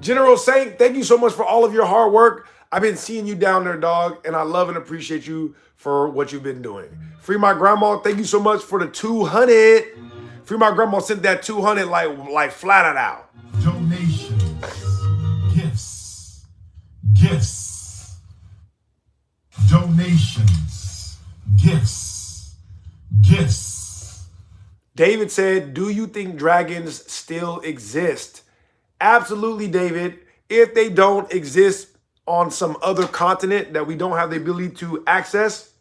General Saint, thank you so much for all of your hard work. I've been seeing you down there, dog, and I love and appreciate you for what you've been doing. Free My Grandma, thank you so much for the 200. Free My Grandma sent that 200 like flat out.
Donations, gifts, donations, gifts.
David said, do you think dragons still exist? Absolutely, David. If they don't exist on some other continent that we don't have the ability to access,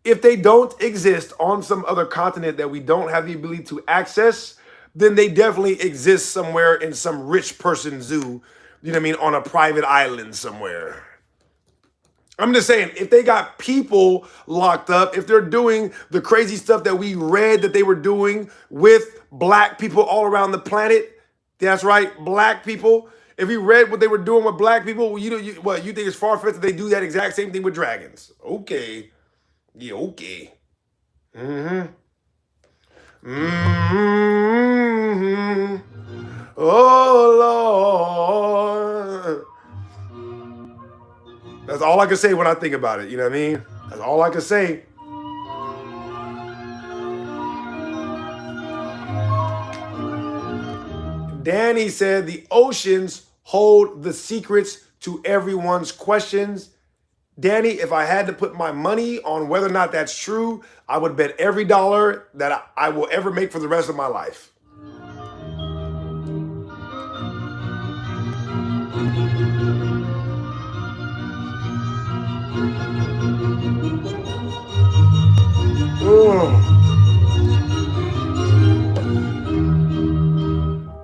if they don't exist on some other continent that we don't have the ability to access, then they definitely exist somewhere in some rich person zoo, you know what I mean, on a private island somewhere. I'm just saying, if they got people locked up, if they're doing the crazy stuff that we read that they were doing with black people all around the planet, that's right, black people. If we read what they were doing with black people, you think it's far-fetched that they do that exact same thing with dragons? Okay. Yeah, okay. Oh, Lord. That's all I can say when I think about it. You know what I mean? That's all I can say. Danny said the oceans hold the secrets to everyone's questions. Danny, if I had to put my money on whether or not that's true, I would bet every dollar that I will ever make for the rest of my life.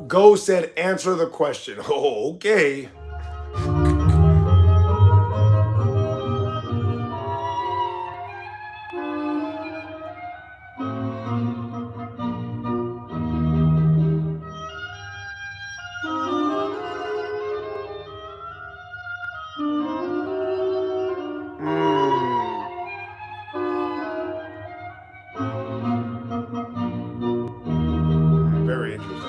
Go said, answer the question. Oh, okay. Very interesting.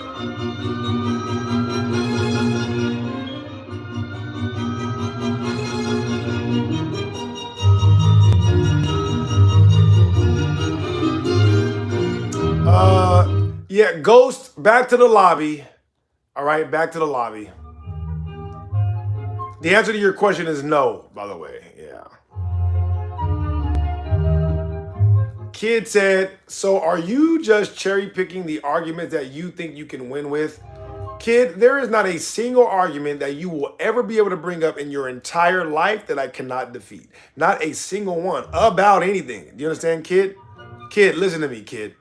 Yeah, Ghost, back to the lobby. All right, back to the lobby. The answer to your question is no, by the way. Yeah. Kid said, so are you just cherry picking the argument that you think you can win with? Kid, there is not a single argument that you will ever be able to bring up in your entire life that I cannot defeat. Not a single one about anything. Do you understand, kid? Kid, listen to me, kid.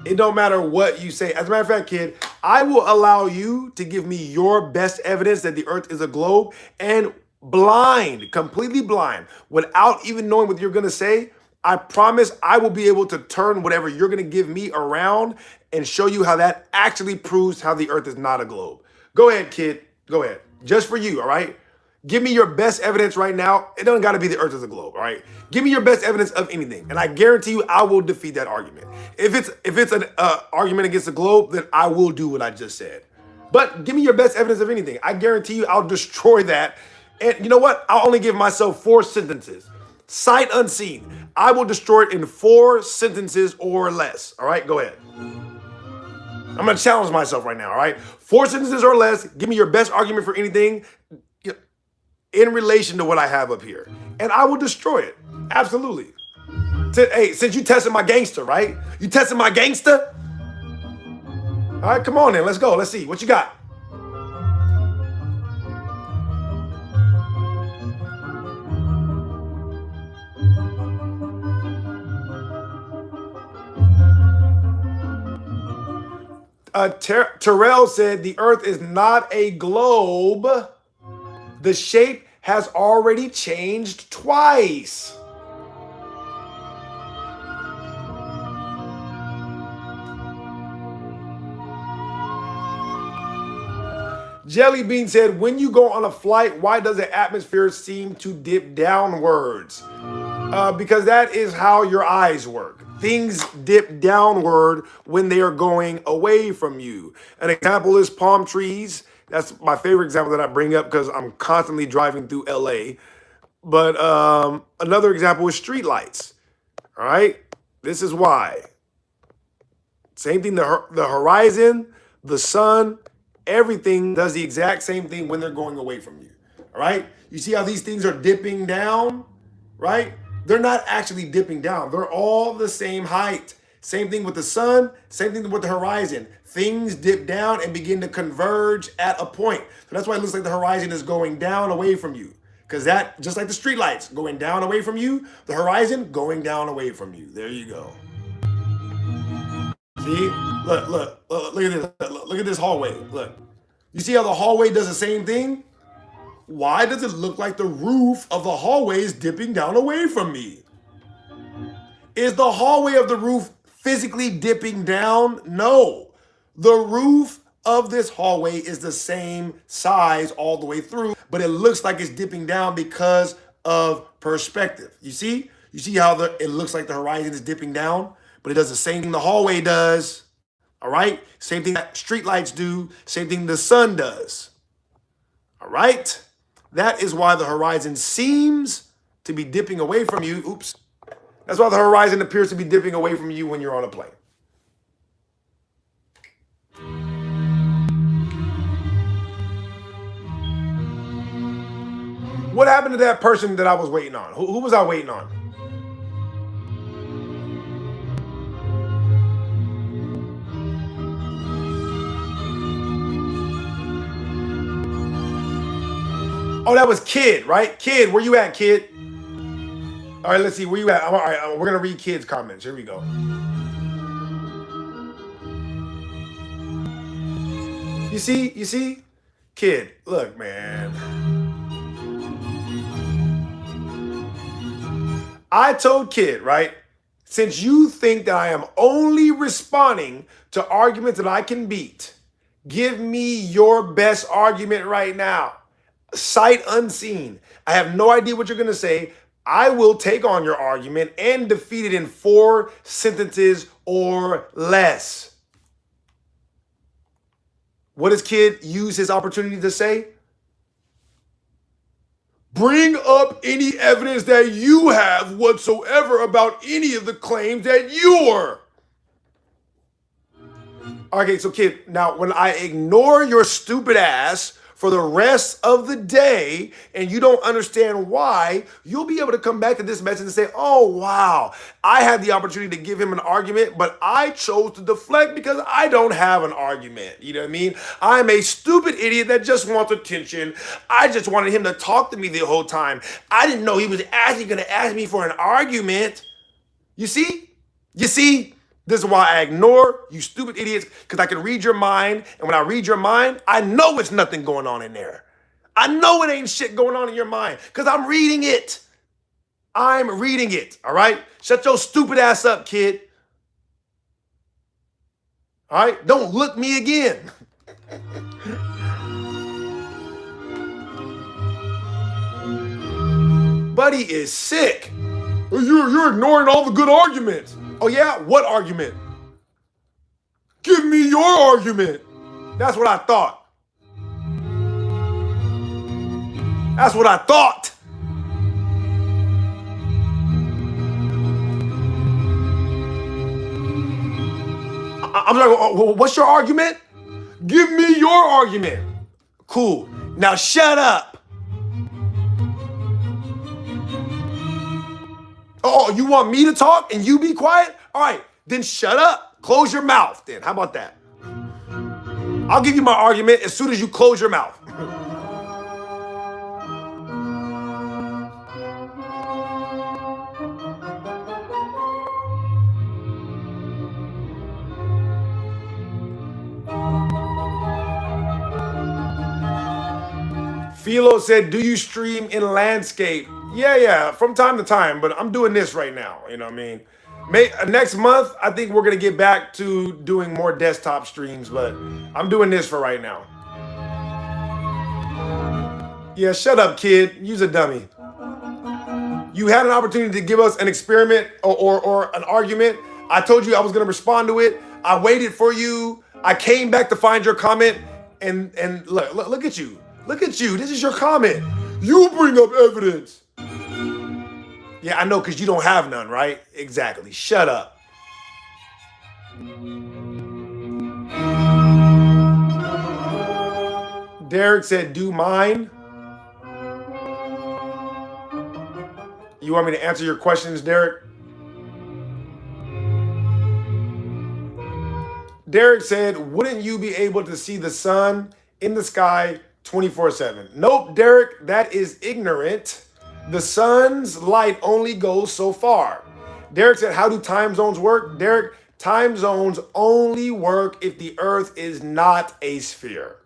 It don't matter what you say. As a matter of fact, kid, I will allow you to give me your best evidence that the earth is a globe, and blind, completely blind, without even knowing what you're going to say, I promise I will be able to turn whatever you're going to give me around and show you how that actually proves how the earth is not a globe. Go ahead, kid. Go ahead. Just for you, all right? Give me your best evidence right now. It doesn't got to be the earth is a globe, all right? Give me your best evidence of anything, and I guarantee you I will defeat that argument. If it's an argument against the globe, then I will do what I just said. But give me your best evidence of anything. I guarantee you I'll destroy that. And you know what? I'll only give myself 4 sentences. Sight unseen. I will destroy it in 4 sentences or less. All right, go ahead. I'm going to challenge myself right now, all right? 4 sentences or less. Give me your best argument for anything in relation to what I have up here. And I will destroy it. Absolutely. Hey, since you tested my gangster, right? You tested my gangster? All right, come on then. Let's go. Let's see. What you got? Terrell said the earth is not a globe. The shape has already changed twice. Jelly Bean said, when you go on a flight, why does the atmosphere seem to dip downwards? Because that is how your eyes work. Things dip downward when they are going away from you. An example is palm trees. That's my favorite example that I bring up because I'm constantly driving through LA. But another example is street lights. All right, this is why. Same thing, the horizon, the sun, everything does the exact same thing when they're going away from you. All right, you see how these things are dipping down, right? They're not actually dipping down. They're all the same height. Same thing with the sun, same thing with the horizon. Things dip down and begin to converge at a point. So that's why it looks like the horizon is going down away from you. Because that, just like the street lights going down away from you, the horizon going down away from you. There you go. See? Look at this. Look at this hallway. Look. You see how the hallway does the same thing? Why does it look like the roof of the hallway is dipping down away from me? Is the hallway of the roof physically dipping down? No. The roof of this hallway is the same size all the way through, but it looks like it's dipping down because of perspective. You see? You see how it looks like the horizon is dipping down, but it does the same thing the hallway does. All right? Same thing that street lights do, same thing the sun does. All right? That is why the horizon seems to be dipping away from you. Oops. That's why the horizon appears to be dipping away from you when you're on a plane. What happened to that person that I was waiting on? Who was I waiting on? Oh, that was Kid, right? Kid, where you at, Kid? All right, let's see, where you at? All right, we're going to read Kid's comments. Here we go. You see? Kid, look, man. I told Kid, right? Since you think that I am only responding to arguments that I can beat, give me your best argument right now. Sight unseen. I have no idea what you're going to say. I will take on your argument and defeat it in 4 sentences or less. What does Kid use his opportunity to say? Bring up any evidence that you have whatsoever about any of the claims that you're. Okay, so Kid, now when I ignore your stupid ass for the rest of the day and you don't understand why, you'll be able to come back to this message and say, oh, wow, I had the opportunity to give him an argument, but I chose to deflect because I don't have an argument. You know what I mean? I'm a stupid idiot that just wants attention. I just wanted him to talk to me the whole time. I didn't know he was actually going to ask me for an argument. You see? You see, this is why I ignore you stupid idiots, because I can read your mind. And when I read your mind, I know it's nothing going on in there. I know it ain't shit going on in your mind because I'm reading it. I'm reading it, all right? Shut your stupid ass up, kid. All right? Don't look me again. Buddy is sick. You're ignoring all the good arguments. Oh yeah? What argument? Give me your argument. That's what I thought. That's what I thought. I'm like, what's your argument? Give me your argument. Cool. Now shut up. Oh, you want me to talk and you be quiet? All right, then shut up. Close your mouth then. How about that? I'll give you my argument as soon as you close your mouth. Philo said, do you stream in landscape? Yeah, from time to time, but I'm doing this right now. You know what I mean? Next month, I think we're going to get back to doing more desktop streams, but I'm doing this for right now. Yeah, shut up, kid. You's a dummy. You had an opportunity to give us an experiment or an argument. I told you I was going to respond to it. I waited for you. I came back to find your comment, and look at you. Look at you. This is your comment. You bring up evidence. Yeah, I know, because you don't have none, right? Exactly. Shut up. Derek said, do mine. You want me to answer your questions, Derek? Derek said, wouldn't you be able to see the sun in the sky 24/7? Nope, Derek, that is ignorant. The sun's light only goes so far. Derek said, how do time zones work? Derek, time zones only work if the earth is not a sphere.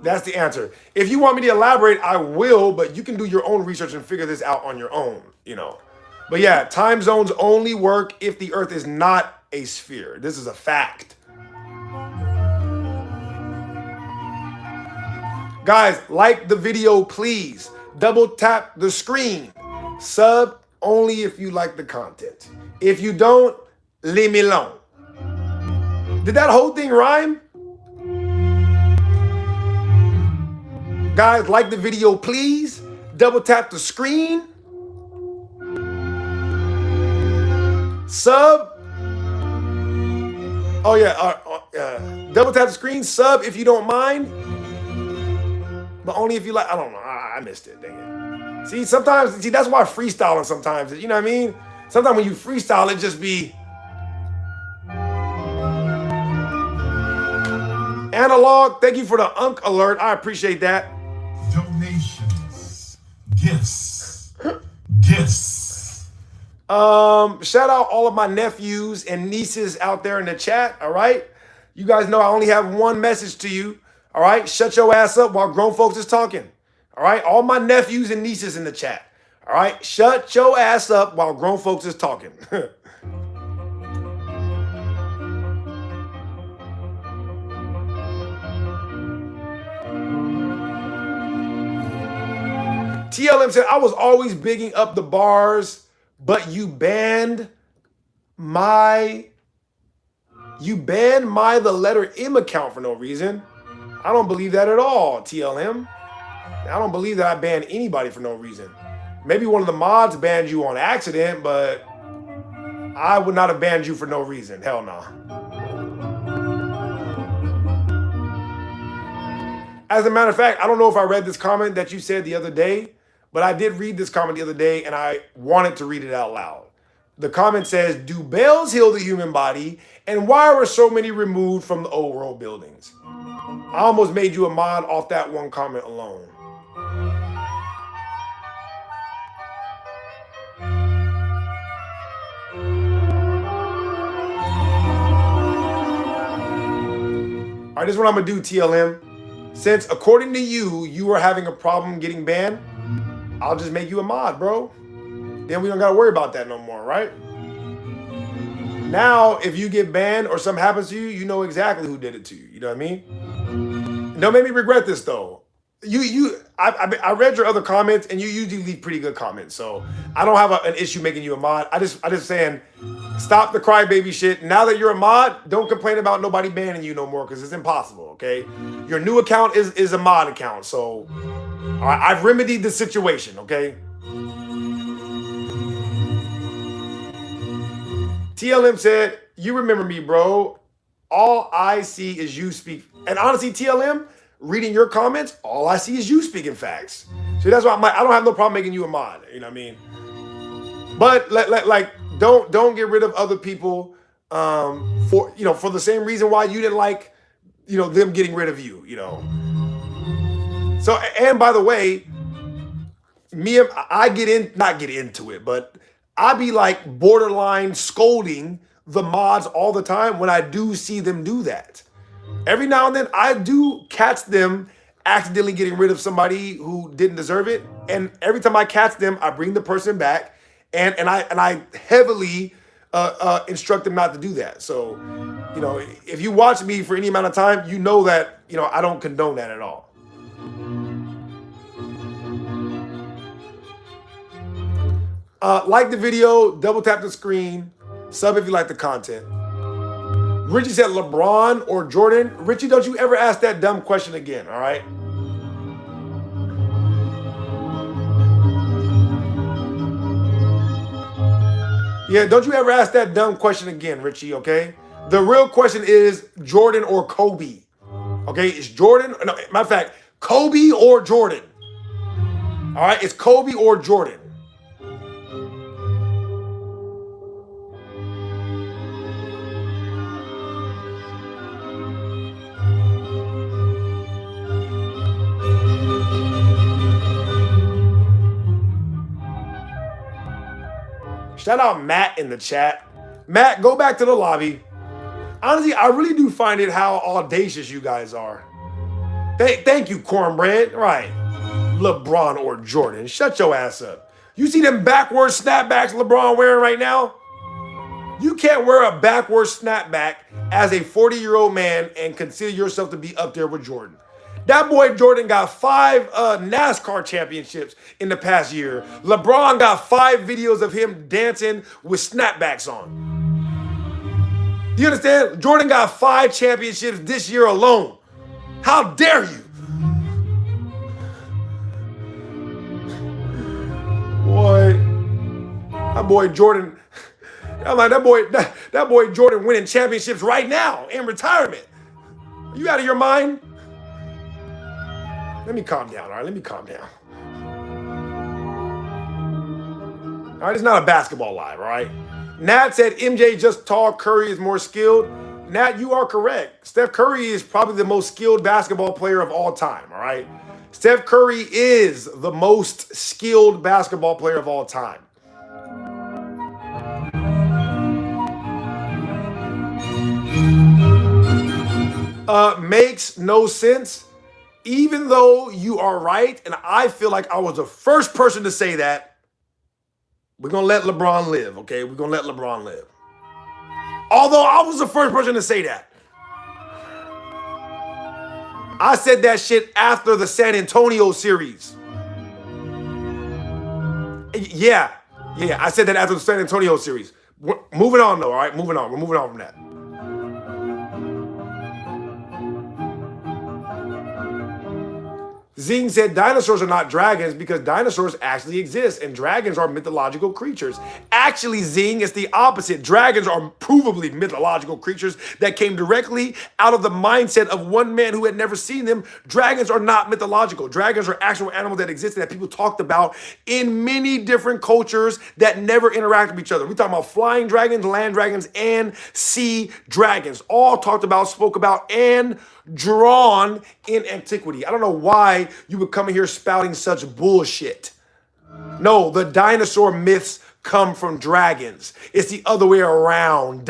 That's the answer. If you want me to elaborate, I will, but you can do your own research and figure this out on your own, you know. But yeah, time zones only work if the earth is not a sphere. This is a fact. Guys, like the video, please. Double tap the screen. Sub only if you like the content. If you don't, leave me alone. Did that whole thing rhyme? Guys, like the video, please. Double tap the screen. Sub. Oh yeah, double tap the screen. Sub if you don't mind. But only if you like, I don't know. I missed it, dang it. See, sometimes, that's why freestyling sometimes, you know what I mean? Sometimes when you freestyle, it just be analog. Thank you for the Unk alert. I appreciate that.
Donations. Gifts. Gifts.
Shout out all of my nephews and nieces out there in the chat, all right? You guys know I only have one message to you. All right, shut your ass up while grown folks is talking. All right, all my nephews and nieces in the chat. All right, shut your ass up while grown folks is talking. TLM said, I was always bigging up the bars, but you banned my the letter M account for no reason. I don't believe that at all, TLM. I don't believe that I banned anybody for no reason. Maybe one of the mods banned you on accident, but I would not have banned you for no reason. Hell no. As a matter of fact, I don't know if I read this comment that you said the other day, but I did read this comment the other day and I wanted to read it out loud. The comment says, do bells heal the human body? And why were so many removed from the old world buildings? I almost made you a mod off that one comment alone. All right, this is what I'm gonna do, TLM. Since according to you, you are having a problem getting banned, I'll just make you a mod, bro. Then we don't gotta worry about that no more, right? Now, if you get banned or something happens to you, you know exactly who did it to you. You know what I mean? Don't make me regret this though. I read your other comments, and you usually leave pretty good comments, so I don't have an issue making you a mod. I just saying, stop the crybaby shit. Now that you're a mod, don't complain about nobody banning you no more, because it's impossible. Okay, your new account is a mod account, so all right, I've remedied the situation. Okay. TLM said, "You remember me, bro. All I see is you speak." And honestly, TLM, reading your comments, all I see is you speaking facts. So that's why I'm like, I don't have no problem making you a mod. You know what I mean? But like, don't get rid of other people for the same reason why you didn't like them getting rid of you. So, and by the way, I not get into it, but I be like borderline scolding the mods all the time when I do see them do that. Every now and then I do catch them accidentally getting rid of somebody who didn't deserve it. And every time I catch them, I bring the person back and I heavily instruct them not to do that. So, if you watch me for any amount of time, you know that, I don't condone that at all. Like the video, double tap the screen, sub if you like the content. Richie said LeBron or Jordan. Richie, don't you ever ask that dumb question again, all right? Yeah, don't you ever ask that dumb question again, Richie, okay? The real question is Jordan or Kobe. Okay, it's Jordan. No, matter of fact, Kobe or Jordan. All right, it's Kobe or Jordan. Shout out Matt in the chat. Matt, go back to the lobby. Honestly, I really do find it how audacious you guys are. Thank you, Cornbread. Right. LeBron or Jordan. Shut your ass up. You see them backwards snapbacks LeBron wearing right now? You can't wear a backwards snapback as a 40-year-old man and consider yourself to be up there with Jordan. That boy Jordan got 5 NASCAR championships in the past year. LeBron got 5 videos of him dancing with snapbacks on. You understand? Jordan got 5 championships this year alone. How dare you? Boy, that boy Jordan, I'm like, that boy Jordan winning championships right now in retirement. Are you out of your mind? Let me calm down, all right? Let me calm down. All right, it's not a basketball live, all right? Nat said MJ just tall, Curry is more skilled. Nat, you are correct. Steph Curry is probably the most skilled basketball player of all time, all right? Steph Curry is the most skilled basketball player of all time. Makes no sense. Even though you are right, and I feel like I was the first person to say that, we're going to let LeBron live, okay? We're going to let LeBron live. Although I was the first person to say that. I said that shit after the San Antonio series. Yeah, I said that after the San Antonio series. Moving on, though, all right? Moving on. We're moving on from that. Zing said dinosaurs are not dragons because dinosaurs actually exist and dragons are mythological creatures. Actually, Zing, it's the opposite. Dragons are provably mythological creatures that came directly out of the mindset of one man who had never seen them. Dragons are not mythological. Dragons are actual animals that existed that people talked about in many different cultures that never interact with each other. We're talking about flying dragons, land dragons, and sea dragons. All talked about, spoke about, and drawn in antiquity. I don't know why you would come in here spouting such bullshit. No, the dinosaur myths come from dragons. It's the other way around.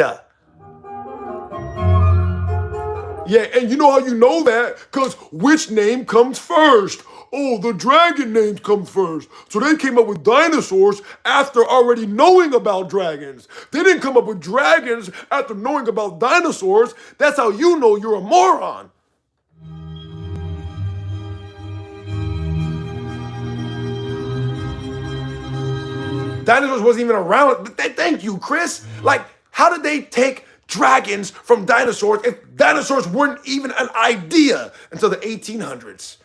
Yeah, and you know how you know that? Because which name comes first? Oh, the dragon name comes first. So they came up with dinosaurs after already knowing about dragons. They didn't come up with dragons after knowing about dinosaurs. That's how you know you're a moron. Dinosaurs wasn't even around. Thank you, Chris. Like, how did they take dragons from dinosaurs if dinosaurs weren't even an idea until the 1800s?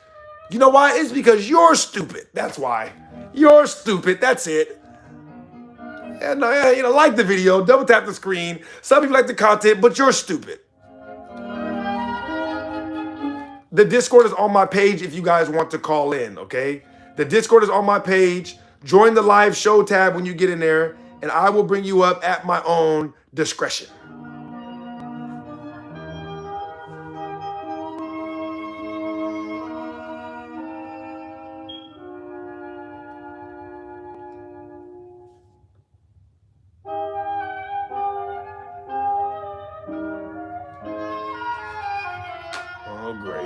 You know why? It's because you're stupid. That's why. You're stupid. That's it. And like the video, double tap the screen. Some people like the content, but you're stupid. The Discord is on my page if you guys want to call in, okay? The Discord is on my page. Join the live show tab when you get in there, and I will bring you up at my own discretion. Oh, great.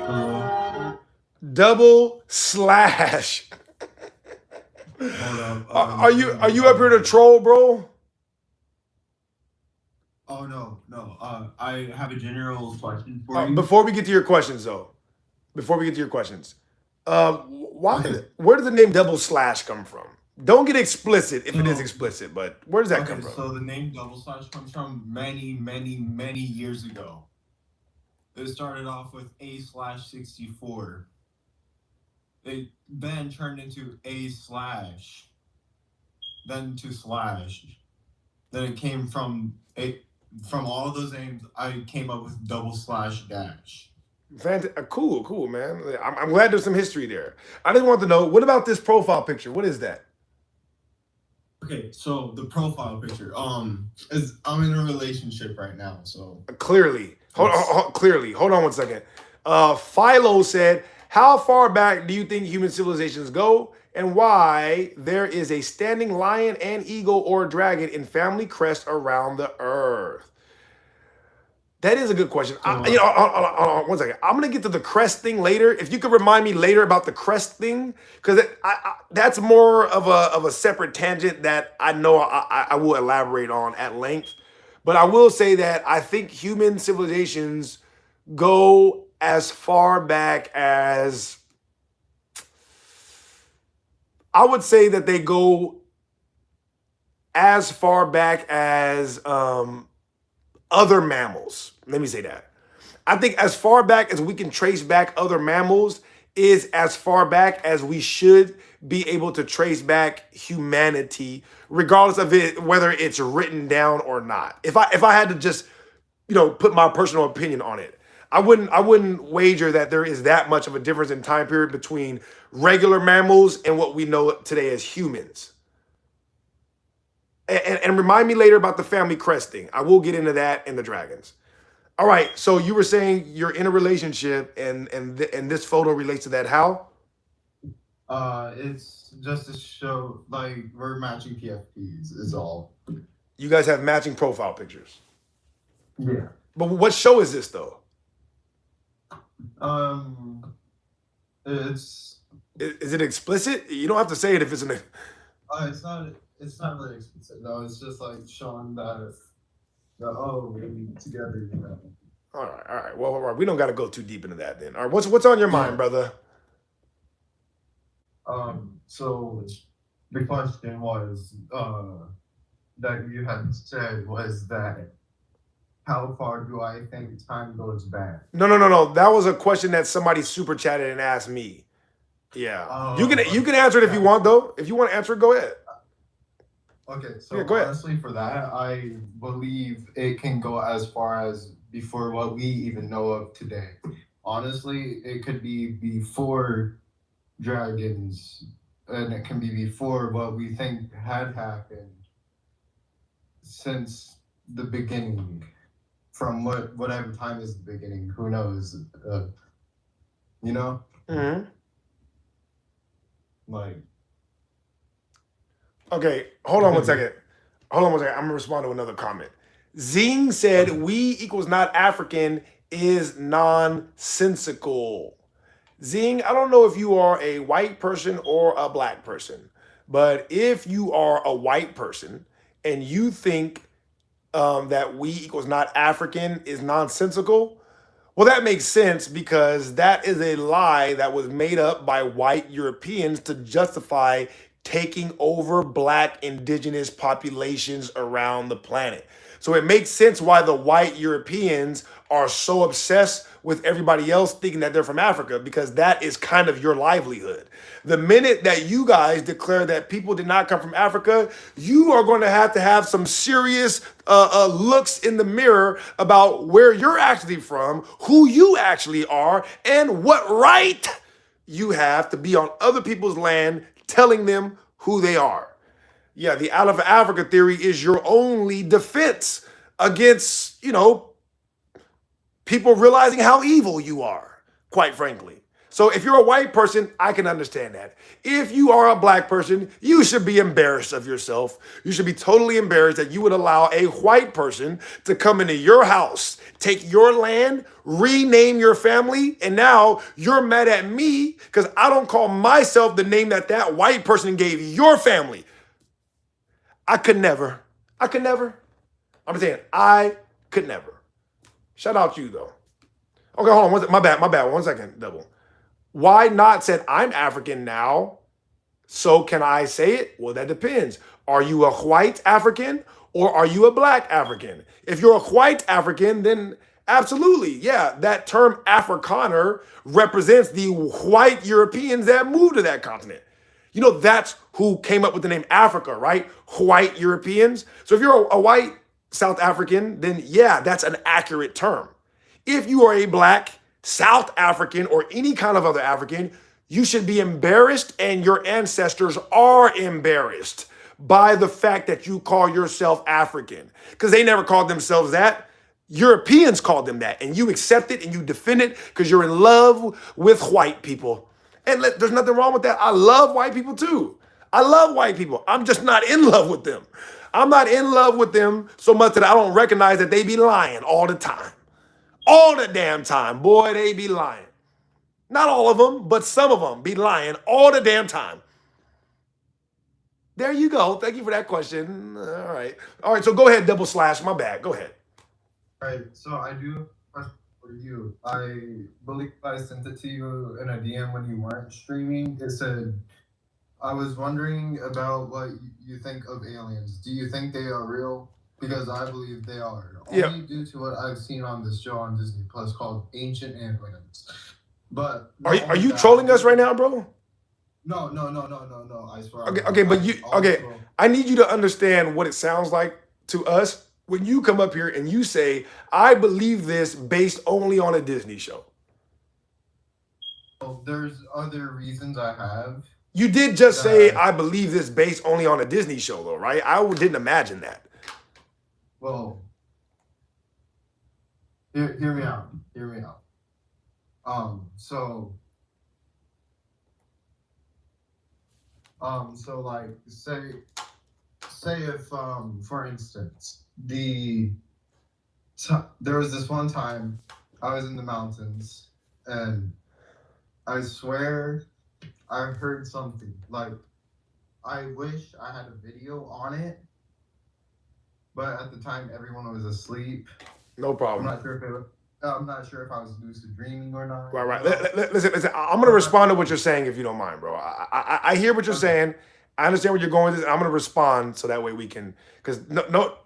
Double slash. Are you up here to troll, bro?
Oh no. I have a general question for you.
Before we get to your questions, though. Where did the name double slash come from? Don't get explicit if it is explicit, but where does that come from?
So the name double slash comes from many, many, many years ago. It started off with A/64. It then turned into A/, then to slash. Then it came from all of those names. I came up with double slash dash.
Cool, man. I'm glad there's some history there. I just want to know, what about this profile picture? What is that?
Okay, so the profile picture. Is I'm in a relationship right now, so
Clearly. Hold on 1 second. Philo said, how far back do you think human civilizations go, and why there is a standing lion and eagle or dragon in family crest around the earth? That is a good question. Hold on 1 second. I'm gonna get to the crest thing later. If you could remind me later about the crest thing, because that's more of a separate tangent that I know I will elaborate on at length. But I will say that I think human civilizations go as far back as, I would say that they go as far back as other mammals. Let me say that. I think as far back as we can trace back other mammals is as far back as we should be able to trace back humanity, regardless of it, whether it's written down or not. If I had to just, put my personal opinion on it, I wouldn't wager that there is that much of a difference in time period between regular mammals and what we know today as humans. And remind me later about the family crest thing. I will get into that and the dragons. All right, so you were saying you're in a relationship, and this photo relates to that. How?
It's just to show, like, we're matching PFPs is all.
You guys have matching profile pictures.
Yeah.
But what show is this, though?
It's.
Is it explicit? You don't have to say it if it's an.
It's not really explicit. No, it's just like showing that we're together.
All right. Well, we don't got to go too deep into that then. All right, what's on your mind, brother?
So the question was that you had said was that how far do I think time goes back?
No. That was a question that somebody super chatted and asked me. Yeah. You can answer it if you want, though. If you want to answer it, go ahead.
Okay, so
go ahead.
Honestly, for that, I believe it can go as far as before what we even know of today. Honestly, it could be before dragons, and it can be before what we think had happened since the beginning. From whatever time is the beginning, who knows?
Mm-hmm.
Like.
Okay, hold on 1 second. I'm gonna respond to another comment. Zing said, "We equals not African is nonsensical. Zing, I don't know if you are a white person or a black person, but if you are a white person and you think that we equals not African is nonsensical, well, that makes sense because that is a lie that was made up by white Europeans to justify taking over black indigenous populations around the planet. So it makes sense why the white Europeans are so obsessed with everybody else thinking that they're from Africa, because that is kind of your livelihood. The minute that you guys declare that people did not come from Africa, you are going to have some serious looks in the mirror about where you're actually from, who you actually are, and what right you have to be on other people's land telling them who they are. Yeah, the out of Africa theory is your only defense against, people realizing how evil you are, quite frankly. So if you're a white person, I can understand that. If you are a black person, you should be embarrassed of yourself. You should be totally embarrassed that you would allow a white person to come into your house, take your land, rename your family, and now you're mad at me because I don't call myself the name that white person gave your family. I could never. I'm saying I could never. Shout out to you though. Okay, hold on. My bad. 1 second, double. Why not said I'm African now? So can I say it? Well, that depends. Are you a white African or are you a black African? If you're a white African, then absolutely, yeah, that term Afrikaner represents the white Europeans that moved to that continent. That's who came up with the name Africa, right? White Europeans. So if you're a white South African, then yeah, that's an accurate term. If you are a black South African or any kind of other African, you should be embarrassed, and your ancestors are embarrassed by the fact that you call yourself African, because they never called themselves that. Europeans called them that, and you accept it and you defend it because you're in love with white people. And there's nothing wrong with that. I love white people too. I love white people. I'm just not in love with them. I'm not in love with them so much that I don't recognize that they be lying all the time. All the damn time. Boy, they be lying. Not all of them, but some of them be lying all the damn time. There you go. Thank you for that question. All right, so go ahead, double slash. My bad. Go ahead.
All right, so I do have a question for you. I believe I sent it to you in a DM when you weren't streaming. It said, I was wondering about what you think of aliens. Do you think they are real? Because I believe they are. Only due to what I've seen on this show on Disney Plus called Ancient Aliens. But
are you trolling us right now, bro?
No. I swear.
Okay, but I need you to understand what it sounds like to us when you come up here and you say, I believe this based only on a Disney show.
Well, there's other reasons I have.
You did just say, I believe this based only on a Disney show, though, right? I didn't imagine that.
Well, hear me out. So like, say if, for instance, there was this one time I was in the mountains and I swear I heard something. Like, I wish I had a video on it, but at the time everyone was asleep.
No problem.
I'm not sure if I was lucid dreaming or not.
Right. Listen. I'm gonna respond to what you're saying if you don't mind, bro. I hear what you're saying. I understand where you're going with this. I'm gonna respond so that way we can. Because no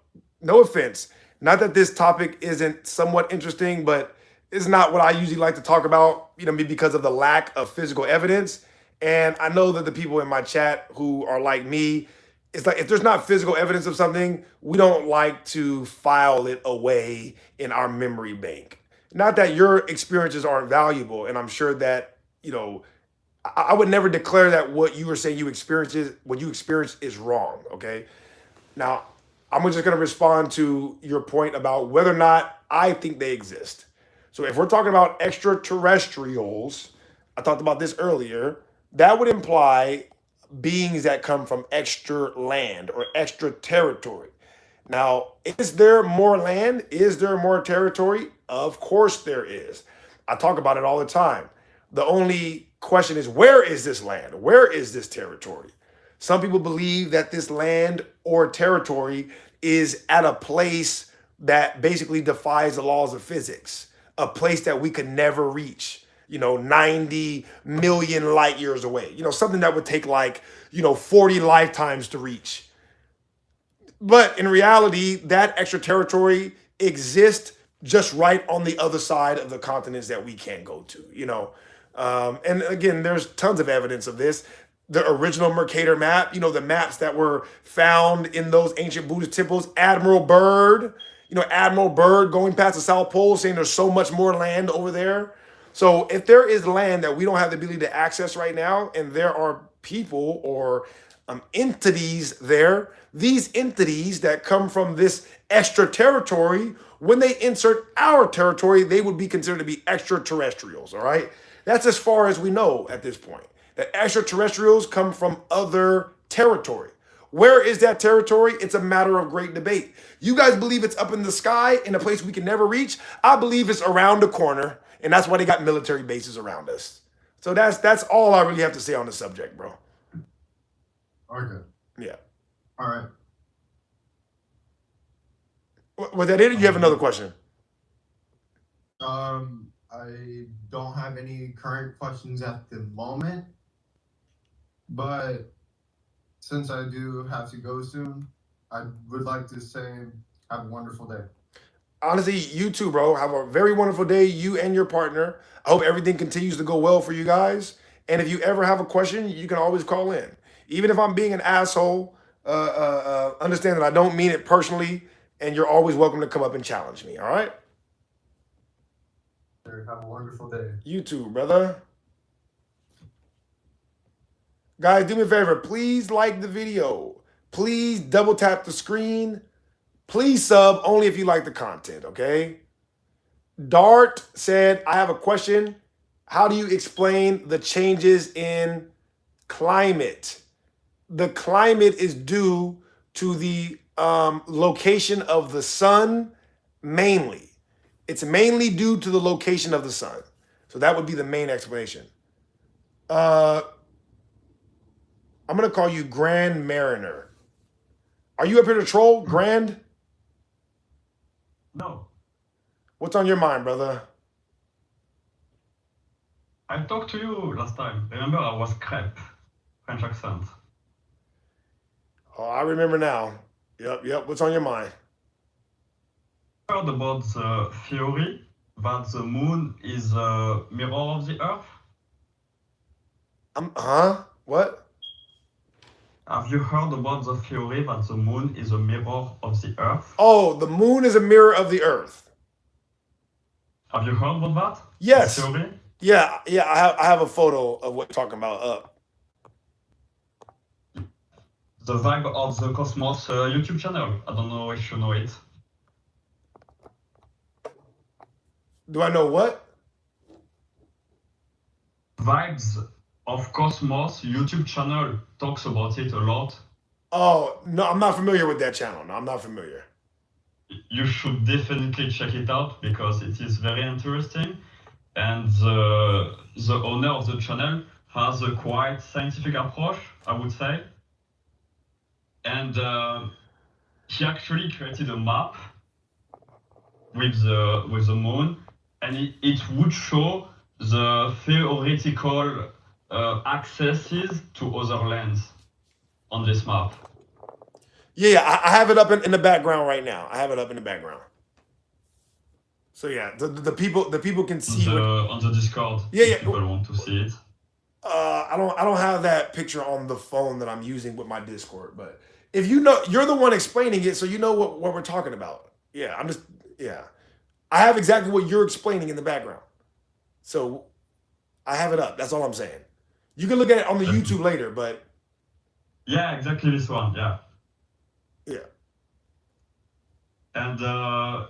offense, not that this topic isn't somewhat interesting, but it's not what I usually like to talk about. Because of the lack of physical evidence. And I know that the people in my chat who are like me, it's like if there's not physical evidence of something, we don't like to file it away in our memory bank. Not that your experiences aren't valuable, and I'm sure that, I would never declare that what you were saying what you experienced is wrong, okay? Now, I'm just going to respond to your point about whether or not I think they exist. So if we're talking about extraterrestrials, I talked about this earlier, that would imply beings that come from extra land or extra territory. Now, is there more land? Is there more territory? Of course there is. I talk about it all the time. The only question is, where is this land? Where is this territory? Some people believe that this land or territory is at a place that basically defies the laws of physics, a place that we could never reach, 90 million light years away, something that would take 40 lifetimes to reach. But in reality, that extra territory exists just right on the other side of the continents that we can't go to, And again, there's tons of evidence of this. The original Mercator map, the maps that were found in those ancient Buddhist temples, Admiral Byrd going past the South Pole saying there's so much more land over there. So if there is land that we don't have the ability to access right now, and there are people or entities there, these entities that come from this extra territory, when they insert our territory, they would be considered to be extraterrestrials, all right? That's as far as we know at this point, that extraterrestrials come from other territory. Where is that territory? It's a matter of great debate. You guys believe it's up in the sky in a place we can never reach? I believe it's around the corner, and that's why they got military bases around us. So that's all I really have to say on the subject, bro.
Okay.
Yeah.
All right.
Was that it, or you have another question?
I don't have any current questions at the moment, but since I do have to go soon, I would like to say have a wonderful day.
Honestly, you too, bro. Have a very wonderful day, you and your partner. I hope everything continues to go well for you guys. And if you ever have a question, you can always call in. Even if I'm being an asshole, understand that I don't mean it personally, and you're always welcome to come up and challenge me, all right?
Have a wonderful day.
You too, brother. Guys, do me a favor. Please like the video. Please double tap the screen. Please sub only if you like the content, okay? Dart said, I have a question. How do you explain the changes in climate? The climate is due to the location of the sun mainly. It's mainly due to the location of the sun. So that would be the main explanation. I'm going to call you Grand Mariner. Are you up here to troll, Grand?
No.
What's on your mind, brother?
I talked to you last time. Remember, I was Crepe, French accent.
Oh, I remember now. Yep. What's on your mind?
Heard about the theory that the moon is a mirror of the earth?
What?
Have you heard about the theory that the moon is a mirror of the earth?
Oh, the moon is a mirror of the earth.
Have you heard about that?
Yes.
The theory?
Yeah. I have a photo of what you're talking about up.
The Vibe of the Cosmos YouTube channel. I don't know if you know it.
Do I know what?
Vibes of Cosmos YouTube channel talks about it a lot.
Oh, no, I'm not familiar with that channel. No, I'm not familiar.
You should definitely check it out because it is very interesting. And the owner of the channel has a quite scientific approach, I would say. And he actually created a map with the moon, and it would show the theoretical accesses to other lands on this map.
Yeah, I have it up in the background right now. I have it up in the background. So yeah, the people can see
on the Discord.
Yeah.
If people want to see it.
I don't have that picture on the phone that I'm using with my Discord, but if you know, you're the one explaining it, so you know what we're talking about. Yeah, I have exactly what you're explaining in the background. So I have it up. That's all I'm saying. You can look at it on the YouTube later, but
yeah, exactly this one. Yeah. And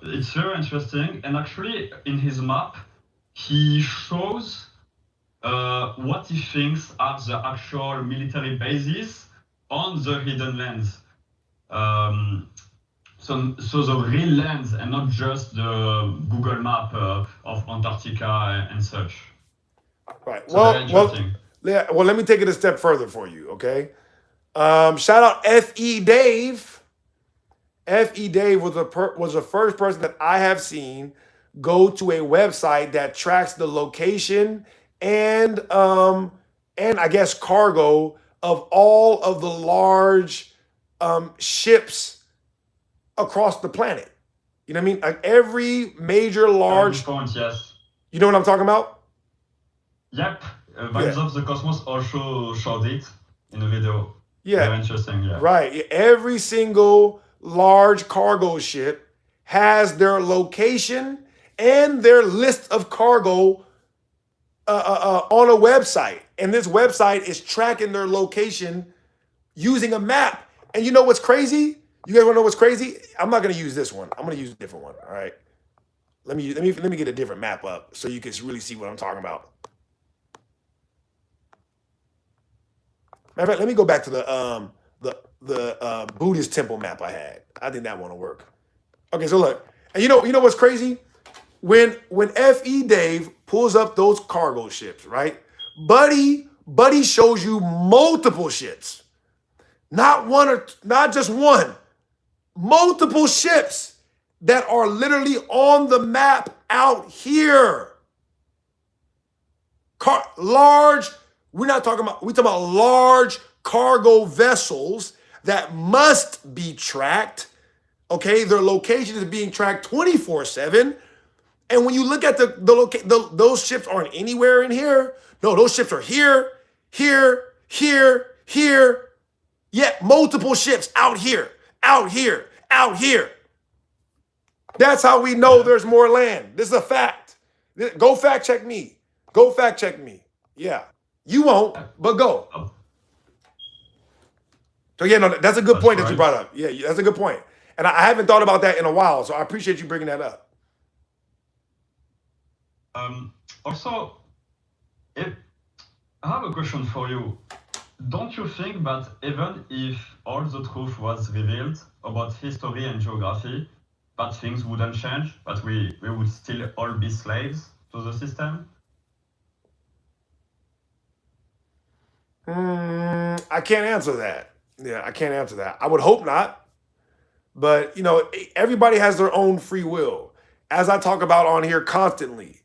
it's very interesting. And actually, in his map, he shows what he thinks are the actual military bases on the hidden lands. So the real lands and not just the Google map of Antarctica and such.
Right.
So very
Well,
interesting.
yeah, well, let me take it a step further for you, okay? Shout out F.E. Dave. F.E. Dave was the first person that I have seen go to a website that tracks the location and I guess cargo of all of the large ships across the planet. You know what I mean? Like every major large.
Point, yes.
You know what I'm talking about?
Yep. Vibes of the Cosmos also showed it in a video.
Yeah.
Very interesting, yeah.
Right. Every single large cargo ship has their location and their list of cargo on a website. And this website is tracking their location using a map. And you know what's crazy? You guys want to know what's crazy? I'm not going to use this one. I'm going to use a different one. All right. Let me get a different map up so you can really see what I'm talking about. Matter of fact, let me go back to the Buddhist temple map I had. I think that one will work. Okay, so look, and you know what's crazy? When F.E. Dave pulls up those cargo ships, right? Buddy shows you multiple ships, not just one, multiple ships that are literally on the map out here. We're talking about large cargo vessels that must be tracked. Okay, their location is being tracked 24/7. And when you look at those ships aren't anywhere in here. No, those ships are here, here, here, here. Yeah, multiple ships out here, out here, out here. That's how we know there's more land. This is a fact. Go fact check me. Go fact check me. Yeah. You won't, but go. So yeah, no, that's a good point that you brought up. Yeah, that's a good point. And I haven't thought about that in a while, so I appreciate you bringing that up.
Also, I have a question for you. Don't you think that even if all the truth was revealed about history and geography, that things wouldn't change, that we would still all be slaves to the system?
I can't answer that. Yeah, I can't answer that. I would hope not. But, everybody has their own free will. As I talk about on here constantly,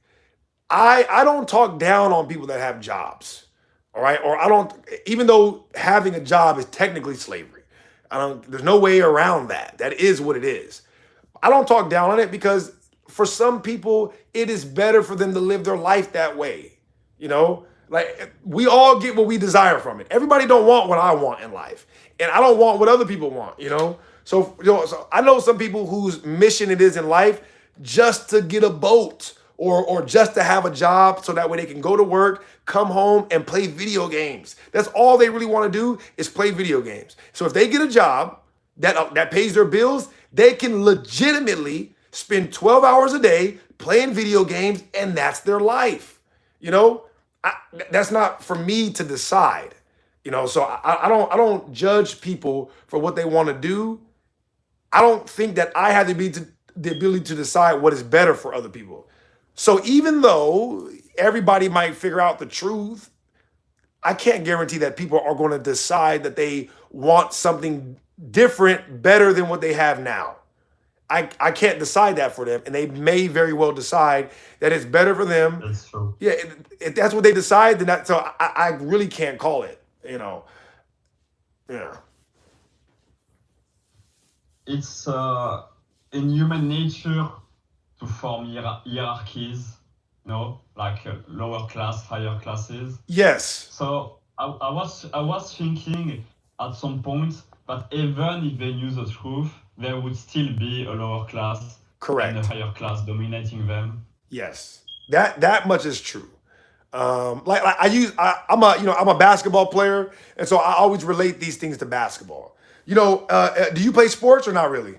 I don't talk down on people that have jobs. All right? Or I don't, even though having a job is technically slavery. There's no way around that. That is what it is. I don't talk down on it because for some people, it is better for them to live their life that way. Like we all get what we desire from it. Everybody don't want what I want in life. And I don't want what other people want, So, so I know some people whose mission it is in life just to get a boat or just to have a job so that way they can go to work, come home and play video games. That's all they really want to do is play video games. So if they get a job that pays their bills, they can legitimately spend 12 hours a day playing video games and that's their life. That's not for me to decide, so I don't judge people for what they want to do. I don't think that I have the ability to decide what is better for other people. So even though everybody might figure out the truth, I can't guarantee that people are going to decide that they want something different, better than what they have now. I can't decide that for them, and they may very well decide that it's better for them.
That's true.
Yeah, if that's what they decide, then so I really can't call it. Yeah.
It's in human nature to form hierarchies, like lower class, higher classes.
Yes.
So I was thinking at some point that even if they knew the truth, there would still be a lower class
Correct.
and a higher class dominating them.
Yes, that much is true. I'm a basketball player, and so I always relate these things to basketball. Do you play sports or not really?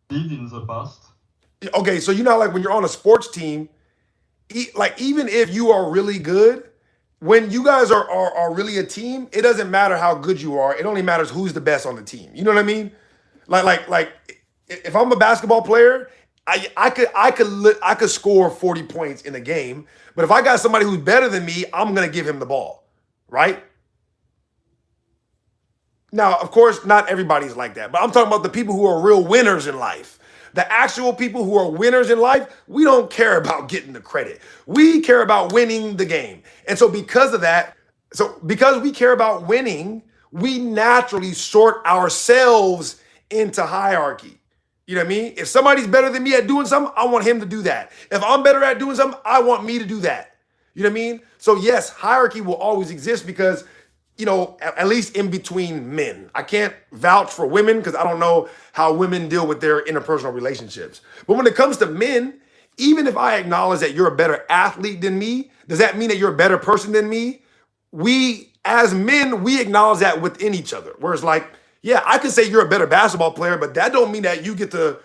Did in the past.
Okay, so like when you're on a sports team, even if you are really good, when you guys are really a team, it doesn't matter how good you are. It only matters who's the best on the team. You know what I mean? Like if I'm a basketball player, I could score 40 points in a game, but if I got somebody who's better than me, I'm gonna give him the ball, right? Now, of course, not everybody's like that, but I'm talking about the people who are real winners in life. The actual people who are winners in life, we don't care about getting the credit. We care about winning the game. And so because of that, because we care about winning, we naturally sort ourselves into hierarchy. You know what I mean? If somebody's better than me at doing something, I want him to do that. If I'm better at doing something, I want me to do that. You know what I mean? So yes, hierarchy will always exist because, you know, at least in between men. I can't vouch for women because I don't know how women deal with their interpersonal relationships. But when it comes to men, even if I acknowledge that you're a better athlete than me, does that mean that you're a better person than me? We, as men, we acknowledge that within each other. Whereas like, yeah, I could say you're a better basketball player, but that don't mean that you get to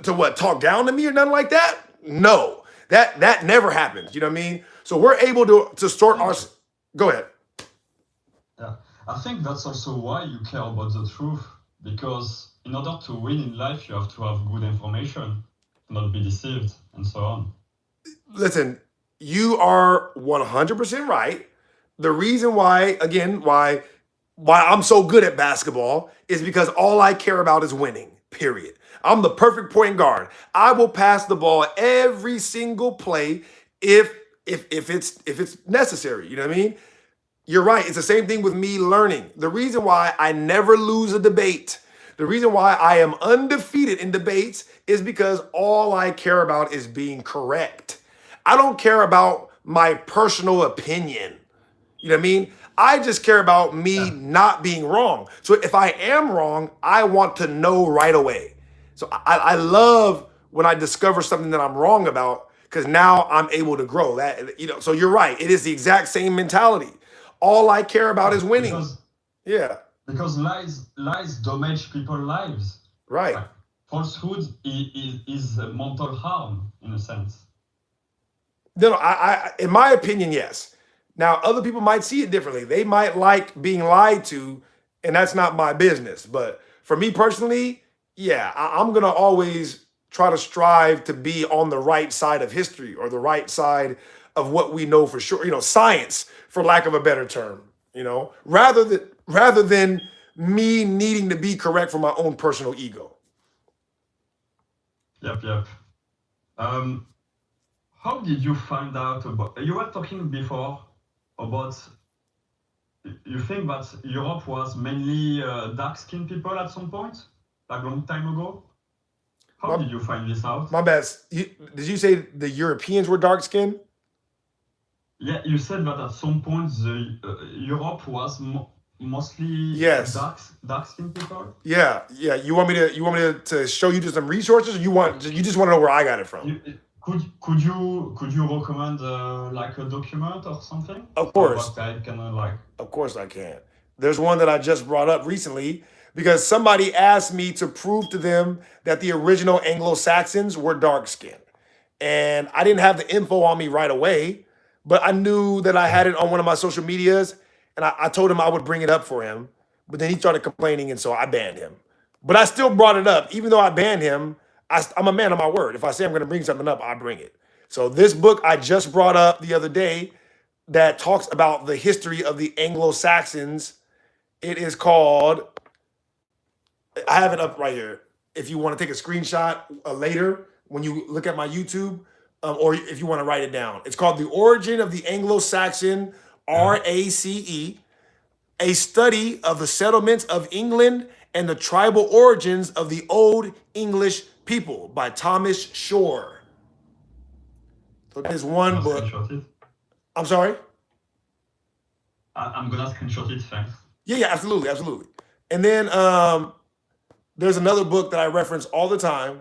what, talk down to me or nothing like that? No, that never happens. You know what I mean? So we're able to sort our, go ahead.
Yeah, I think that's also why you care about the truth, because in order to win in life, you have to have good information, not be deceived, and so on.
Listen, you are 100% right. The reason why, again, why I'm so good at basketball is because all I care about is winning, period. I'm the perfect point guard. I will pass the ball every single play if it's necessary. You know what I mean? You're right. It's the same thing with me learning. The reason why I never lose a debate, the reason why I am undefeated in debates is because all I care about is being correct. I don't care about my personal opinion. You know what I mean? I just care about me not being wrong. So if I am wrong, I want to know right away. So I love when I discover something that I'm wrong about because now I'm able to grow. That, you know, so you're right. It is the exact same mentality. All I care about is winning.
Because lies damage people's lives.
Right.
Like, falsehood is mental harm in a sense.
No, I in my opinion, yes. Now, other people might see it differently. They might like being lied to, and that's not my business. But for me personally, yeah, I'm going to always try to strive to be on the right side of history or the right side of what we know for sure, you know, science, for lack of a better term, you know, rather than me needing to be correct for my own personal ego.
Yep. How did you find out about, you were talking before about, you think that Europe was mainly dark-skinned people at some point, like a long time ago? How did you find this out?
My bad. Did you say the Europeans were dark-skinned?
Yeah, you said that at some point Europe was mostly dark-skinned people.
Yeah. You want me to show you just some resources, or you just want to know where I got it from?
Could you recommend like a document or something?
Of course.
What I can like.
Of course I can. There's one that I just brought up recently because somebody asked me to prove to them that the original Anglo-Saxons were dark-skinned, and I didn't have the info on me right away. But I knew that I had it on one of my social medias, and I told him I would bring it up for him. But then he started complaining, and so I banned him. But I still brought it up. Even though I banned him, I'm a man of my word. If I say I'm going to bring something up, I bring it. So this book I just brought up the other day that talks about the history of the Anglo-Saxons, it is called, I have it up right here. If you want to take a screenshot later when you look at my YouTube, or if you want to write it down. It's called The Origin of the Anglo-Saxon, RACE, a study of the settlements of England and the tribal origins of the Old English people by Thomas Shore. So that is one book. I'm sorry?
I'm going to screenshot it, thanks.
Yeah, absolutely. And then there's another book that I reference all the time.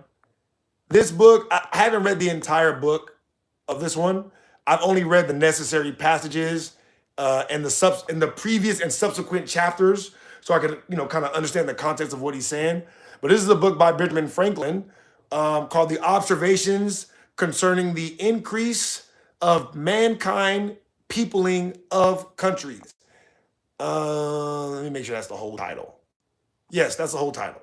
This book, I haven't read the entire book of this one. I've only read the necessary passages and the previous and subsequent chapters, so I can, you know, kind of understand the context of what he's saying. But this is a book by Benjamin Franklin called The Observations Concerning the Increase of Mankind Peopling of Countries. Let me make sure that's the whole title. Yes, that's the whole title.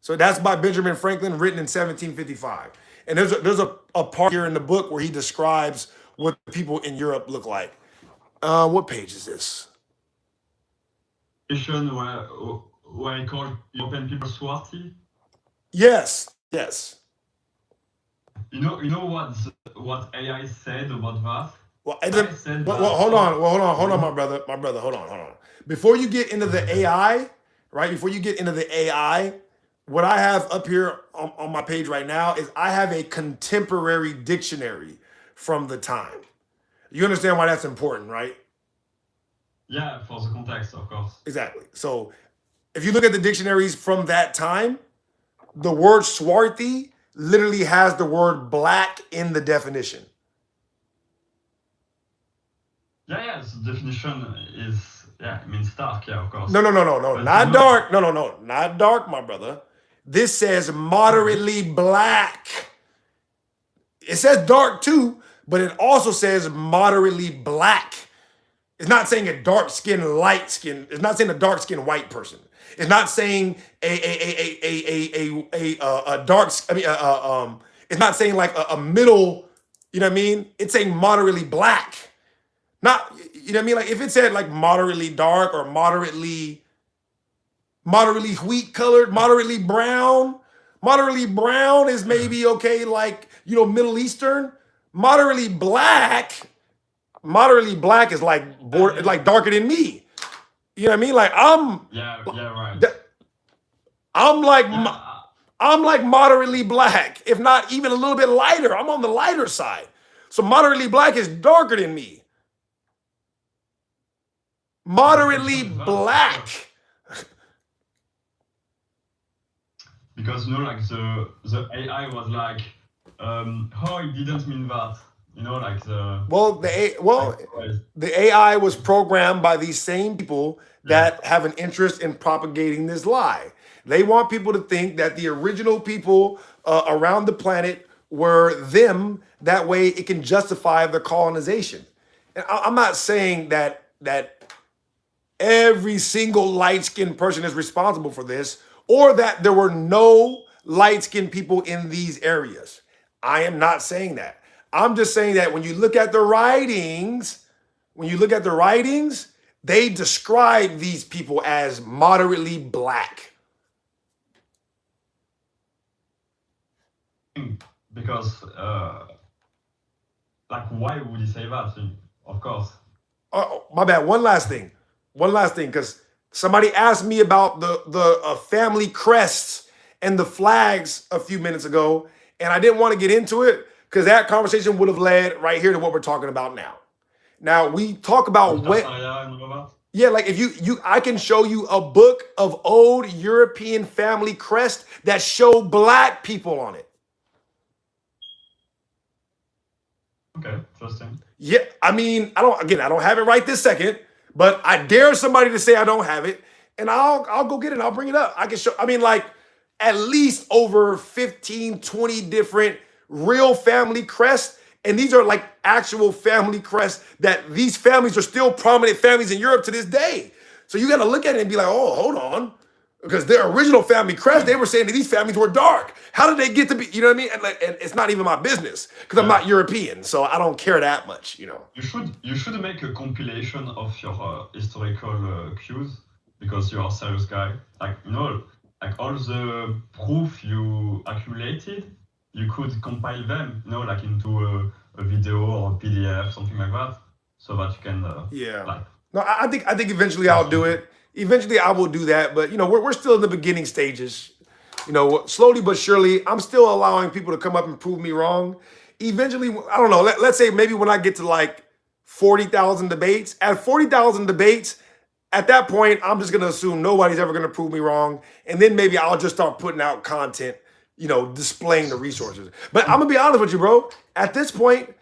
So that's by Benjamin Franklin, written in 1755. And there's a part here in the book where he describes what people in Europe look like. What page is this?
Where I call European people swarthy.
Yes, yes.
You know what AI said about that?
Well,
Hold
hold on, my brother, hold on. Before you get into the AI, right? Before you get into the AI, what I have up here on my page right now is I have a contemporary dictionary from the time. You understand why that's important, right?
Yeah, for the context, of course.
Exactly. So if you look at the dictionaries from that time, the word swarthy literally has the word black in the definition.
Yeah, the definition is, it means dark, yeah, of course.
No,
But
not dark. No, not dark, my brother. This says moderately black. It says dark too, but it also says moderately black. It's not saying a dark skin, light skin. It's not saying a dark skin white person. It's not saying a dark. It's not saying like a middle. You know what I mean? It's saying moderately black. Not, you know what I mean? Like if it said like moderately dark or moderately wheat colored, moderately brown is maybe okay, like, you know, Middle Eastern. Moderately black is like like darker than me. You know what I mean? Like
right.
I'm like moderately black, if not even a little bit lighter. I'm on the lighter side. So moderately black is darker than me. Moderately black.
Because like the AI was like, oh, it didn't mean that. You know, like
the AI was programmed by these same people that have an interest in propagating this lie. They want people to think that the original people around the planet were them. That way, it can justify the colonization. And I'm not saying that every single light-skinned person is responsible for this, or that there were no light-skinned people in these areas. I am not saying that. I'm just saying that when you look at the writings, they describe these people as moderately black.
Because, like, why would he say that? Of course.
Oh, my bad. One last thing, because somebody asked me about the family crests and the flags a few minutes ago, and I didn't want to get into it because that conversation would have led right here to what we're talking about now. Now we talk about what. Yeah, like if I can show you a book of old European family crest that show black people on it.
Okay, interesting.
Yeah, I mean, I don't have it right this second, but I dare somebody to say I don't have it, and I'll go get it. I'll bring it up. I can show, I mean, like at least over 15, 20 different real family crests. And these are like actual family crests that these families are still prominent families in Europe to this day. So you got to look at it and be like, oh, hold on. Because their original family crest, they were saying that these families were dark. How did they get to be, you know what I mean? And it's not even my business because I'm not European. So I don't care that much, you know.
You should make a compilation of your historical cues because you're a serious guy. Like, you know, like all the proof you accumulated, you could compile them, you know, like into a video or a PDF, something like that, so that you can like.
No, I think eventually I'll do it. Eventually I will do that, but you know, we're still in the beginning stages. You know, slowly but surely, I'm still allowing people to come up and prove me wrong. Eventually, I don't know, let's say maybe when I get to like 40,000 debates, at 40,000 debates, at that point, I'm just going to assume nobody's ever going to prove me wrong. And then maybe I'll just start putting out content, you know, displaying the resources. But I'm going to be honest with you, bro. At this point,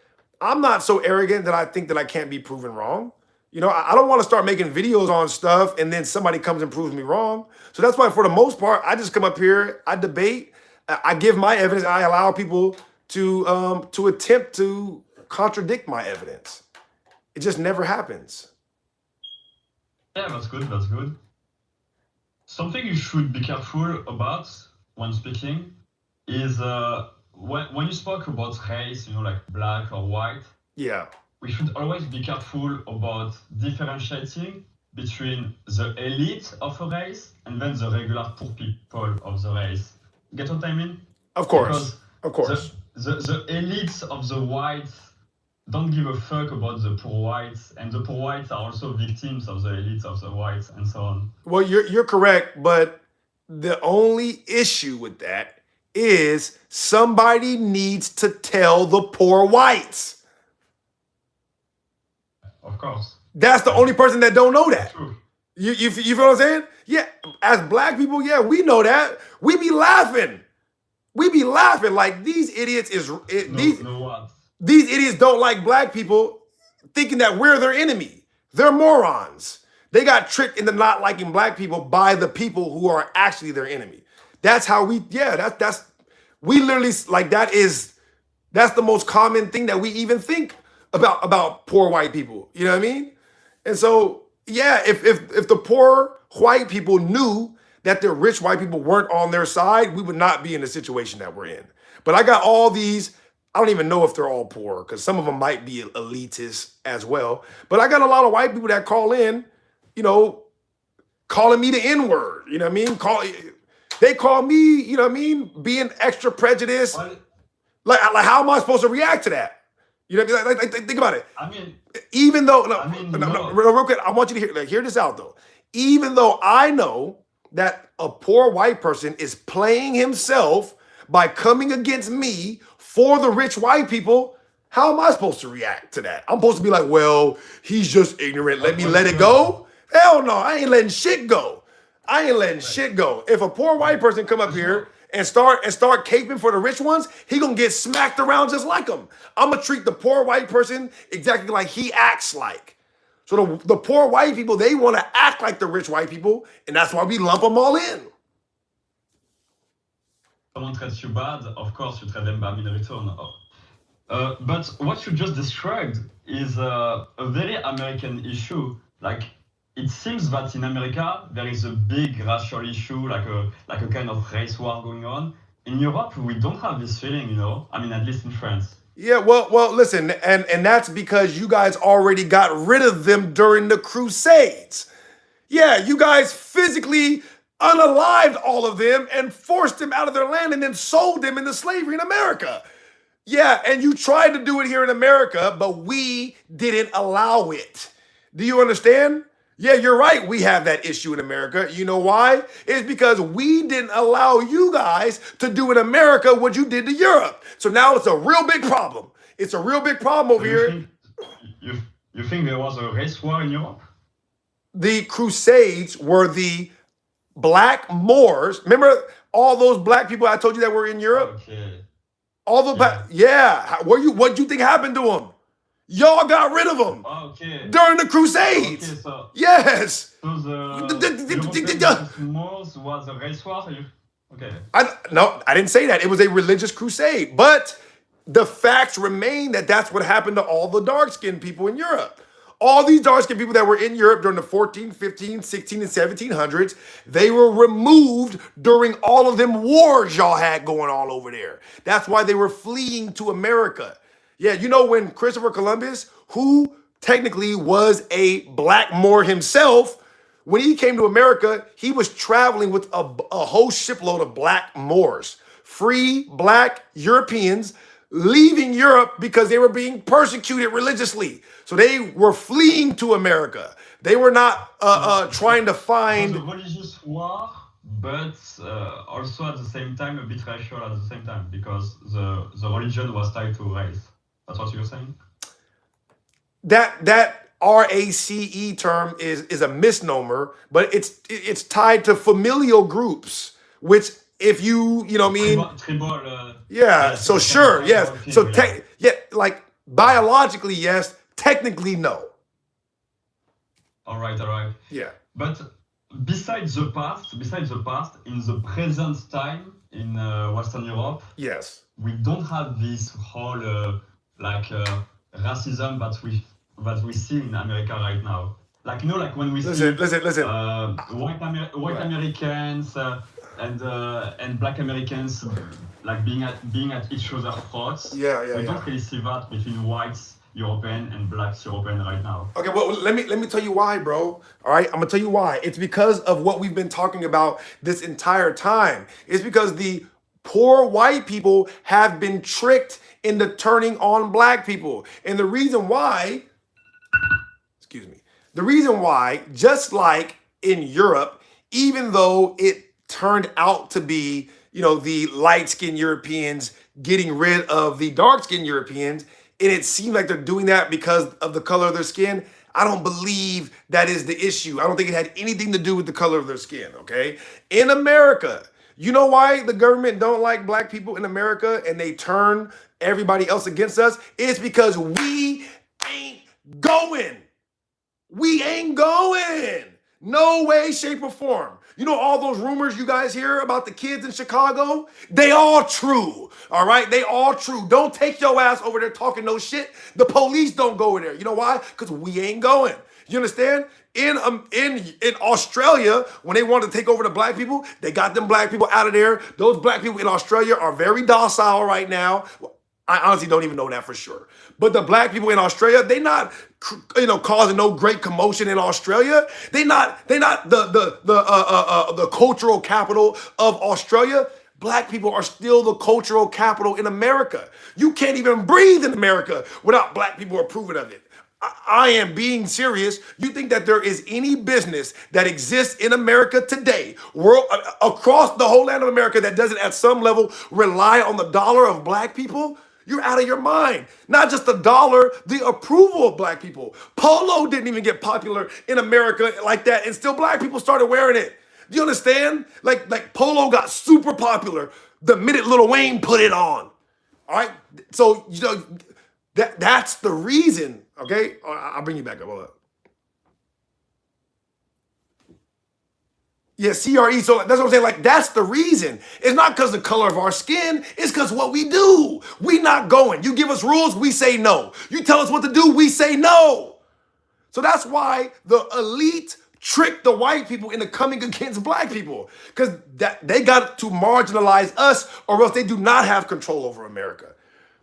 I'm not so arrogant that I think that I can't be proven wrong. You know, I don't want to start making videos on stuff and then somebody comes and proves me wrong. So that's why for the most part, I just come up here, I debate, I give my evidence, I allow people to attempt to contradict my evidence. It just never happens.
Yeah, that's good. That's good. something you should be careful about when speaking is when you spoke about race, like black or white,
Yeah.
we should always be careful about differentiating between the elite of a race and then the regular poor people of the race. Get what I mean?
Of course.
Because
Of course.
the elites of the whites don't give a fuck about the poor whites, and the poor whites are also victims of the elites of the whites, and so on.
Well, you're correct, but the only issue with that is somebody needs to tell the poor whites.
Of course.
That's the only person that don't know that.
True.
You feel what I'm saying? Yeah, as black people, yeah, we know that. We be laughing. We be laughing like these idiots these idiots don't like black people, thinking that we're their enemy. They're morons. They got tricked into not liking black people by the people who are actually their enemy. That's how we, we literally, like, that's the most common thing that we even think about poor white people. You know what I mean? And so, yeah, if the poor white people knew that the rich white people weren't on their side, we would not be in the situation that we're in. But I got all these, I don't even know if they're all poor, because some of them might be elitists as well. But I got a lot of white people that call in, calling me the N-word. You know what I mean? They call me, you know what I mean, being extra prejudiced. Like how am I supposed to react to that? You know what I mean? Like think about it.
I mean,
even though, real quick, I want you to hear this out though. Even though I know that a poor white person is playing himself by coming against me for the rich white people, how am I supposed to react to that? I'm supposed to be like, well, he's just ignorant. Let me let it go? Hell no, I ain't letting shit go. I ain't letting shit go. If a poor white person come up here and start caping for the rich ones, he gonna get smacked around just like him. I'm gonna treat the poor white person exactly like he acts like. So the poor white people, they want to act like the rich white people, and that's why we lump them all in.
Someone treats you bad, of course you treat them bad in return. But what you just described is a very American issue. Like, it seems that in America there is a big racial issue, like a kind of race war going on. In Europe, we don't have this feeling, I mean, at least in France.
Yeah, well, listen, and that's because you guys already got rid of them during the Crusades. Yeah, you guys physically unalived all of them and forced them out of their land and then sold them into slavery in America. Yeah, and you tried to do it here in America, but we didn't allow it. Do you understand? Yeah, you're right. We have that issue in America. You know why? It's because we didn't allow you guys to do in America what you did to Europe. So now it's a real big problem. It's a real big problem over here.
You think there was a race war in Europe?
The Crusades were the black Moors. Remember all those black people I told you that were in Europe?
Okay.
All the what you think happened to them? Y'all got rid of them during the Crusades.
Okay, so,
yes.
So the Moors was a race war? Okay.
No, I didn't say that. It was a religious crusade. But the facts remain that that's what happened to all the dark-skinned people in Europe. All these dark-skinned people that were in Europe during the 14, 15, 16, and 1700s, they were removed during all of them wars y'all had going on over there. That's why they were fleeing to America. Yeah, when Christopher Columbus, who technically was a black Moor himself, when he came to America, he was traveling with a whole shipload of black Moors, free black Europeans leaving Europe because they were being persecuted religiously. So they were fleeing to America. They were not trying to find...
It was a religious war, but also at the same time a bit racial at the same time, because the religion was tied to race. That's what you're saying?
That RACE term is a misnomer, but it's tied to familial groups, which if you know what I mean?
Tribal,
yeah, so sure, yes. So like biologically, yes, technically no.
All right.
Yeah.
But besides the past, in the present time in Western Europe,
yes,
we don't have this whole racism that we see in America right now. like you know, like when we
Listen,
see
listen.
white Americans and black Americans like being at each other's throats. We don't really see that between whites European and blacks European right now.
Okay, well, let me tell you why, bro. All right, I'm gonna tell you why. It's because of what we've been talking about this entire time. It's because the poor white people have been tricked into turning on black people. And the reason why, just like in Europe, even though it turned out to be, you know, the light-skinned Europeans getting rid of the dark-skinned Europeans, and it seems like they're doing that because of the color of their skin, I don't believe that is the issue. I don't think it had anything to do with the color of their skin, okay? In America, you know why the government don't like black people in America and they turn everybody else against us? It's because we ain't going. We ain't going. No way, shape, or form. You know all those rumors you guys hear about the kids in Chicago? They all true, all right? They all true. Don't take your ass over there talking no shit. The police don't go over there. You know why? Because we ain't going. You understand? In Australia, when they wanted to take over the black people, they got them black people out of there. Those black people in Australia are very docile right now. I honestly don't even know that for sure. But the black people in Australia, they not, you know, causing no great commotion in Australia. They not the cultural capital of Australia. Black people are still the cultural capital in America. You can't even breathe in America without black people approving of it. I am being serious. You think that there is any business that exists in America today, across the whole land of America, that doesn't at some level rely on the dollar of black people? You're out of your mind. Not just the dollar, the approval of black people. Polo didn't even get popular in America like that, and still black people started wearing it. Do you understand? Like Polo got super popular the minute Lil Wayne put it on. All right? So, you know, that's the reason, okay? I'll bring you back up. Hold up. Yeah, CRE. So that's what I'm saying. Like, that's the reason. It's not because the color of our skin. It's because what we do. We not going. You give us rules, we say no. You tell us what to do, we say no. So that's why the elite tricked the white people into coming against black people, because they got to marginalize us, or else they do not have control over America.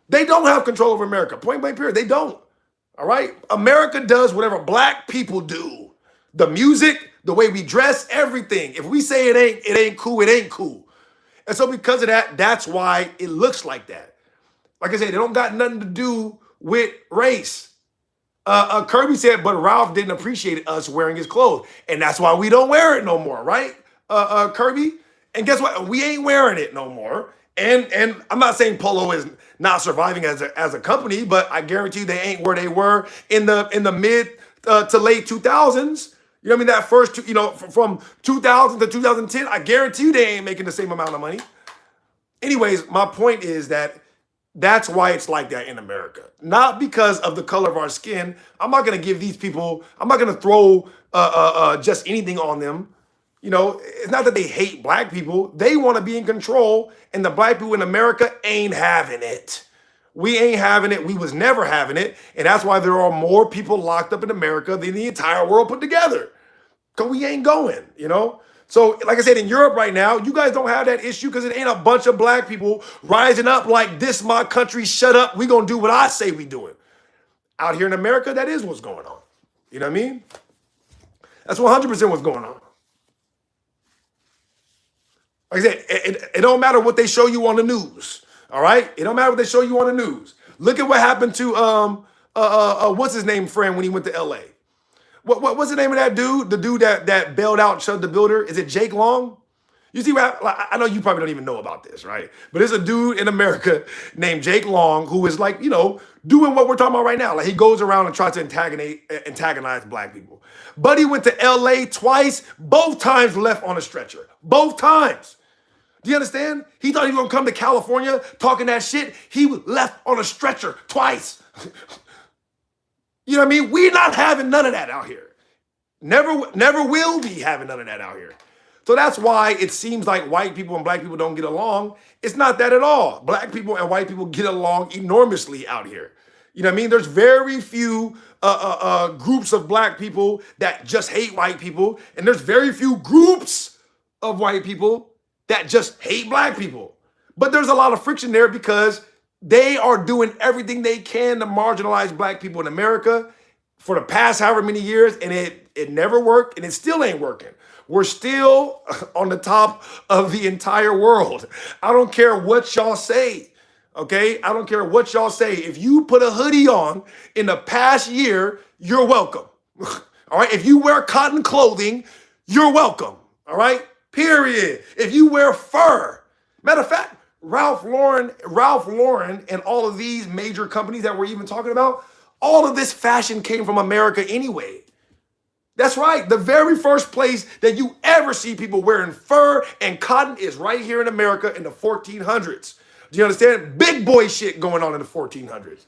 They don't have control over America. Point blank period. They don't. All right? America does whatever black people do. The music, the way we dress, everything. If we say it ain't cool, it ain't cool. And so because of that, that's why it looks like that. Like I said, it don't got nothing to do with race. Kirby said, but Ralph didn't appreciate us wearing his clothes. And that's why we don't wear it no more, right, Kirby? And guess what? We ain't wearing it no more. And I'm not saying Polo is not surviving as a company, but I guarantee you they ain't where they were in the mid to late 2000s. You know what I mean? That first, you know, from 2000 to 2010, I guarantee you they ain't making the same amount of money. Anyways, my point is that that's why it's like that in America. Not because of the color of our skin. I'm not going to give these people, I'm not going to throw just anything on them. You know, it's not that they hate black people. They want to be in control, and the black people in America ain't having it. We ain't having it. We was never having it. And that's why there are more people locked up in America than the entire world put together. Because we ain't going, you know? So, like I said, in Europe right now, you guys don't have that issue because it ain't a bunch of black people rising up like, this my country, shut up, we gonna do what I say we doing. Out here in America, that is what's going on. You know what I mean? That's 100% what's going on. Like I said, it don't matter what they show you on the news, all right? It don't matter what they show you on the news. Look at what happened to, what's his name, friend, when he went to L.A.? What's the name of that dude? The dude that bailed out Chud the Builder? Is it Jake Long? You see what I know you probably don't even know about this, right? But there's a dude in America named Jake Long who is like, you know, doing what we're talking about right now. Like he goes around and tries to antagonize black people. Buddy went to LA twice, both times left on a stretcher. Both times. Do you understand? He thought he was gonna come to California talking that shit. He was left on a stretcher twice. You know what I mean? We're not having none of that out here. Never will be having none of that out here. So that's why it seems like white people and black people don't get along. It's not that at all. Black people and white people get along enormously out here. You know what I mean? There's very few groups of black people that just hate white people, and there's very few groups of white people that just hate black people. But there's a lot of friction there because they are doing everything they can to marginalize black people in America for the past however many years, and it never worked, and it still ain't working. We're still on the top of the entire world. I don't care what y'all say, okay? I don't care what y'all say. If you put a hoodie on in the past year, you're welcome. All right? If you wear cotton clothing, you're welcome. All right? Period. If you wear fur, matter of fact, Ralph Lauren, and all of these major companies that we're even talking about, all of this fashion came from America anyway. That's right. The very first place that you ever see people wearing fur and cotton is right here in America in the 1400s. Do you understand? Big boy shit going on in the 1400s.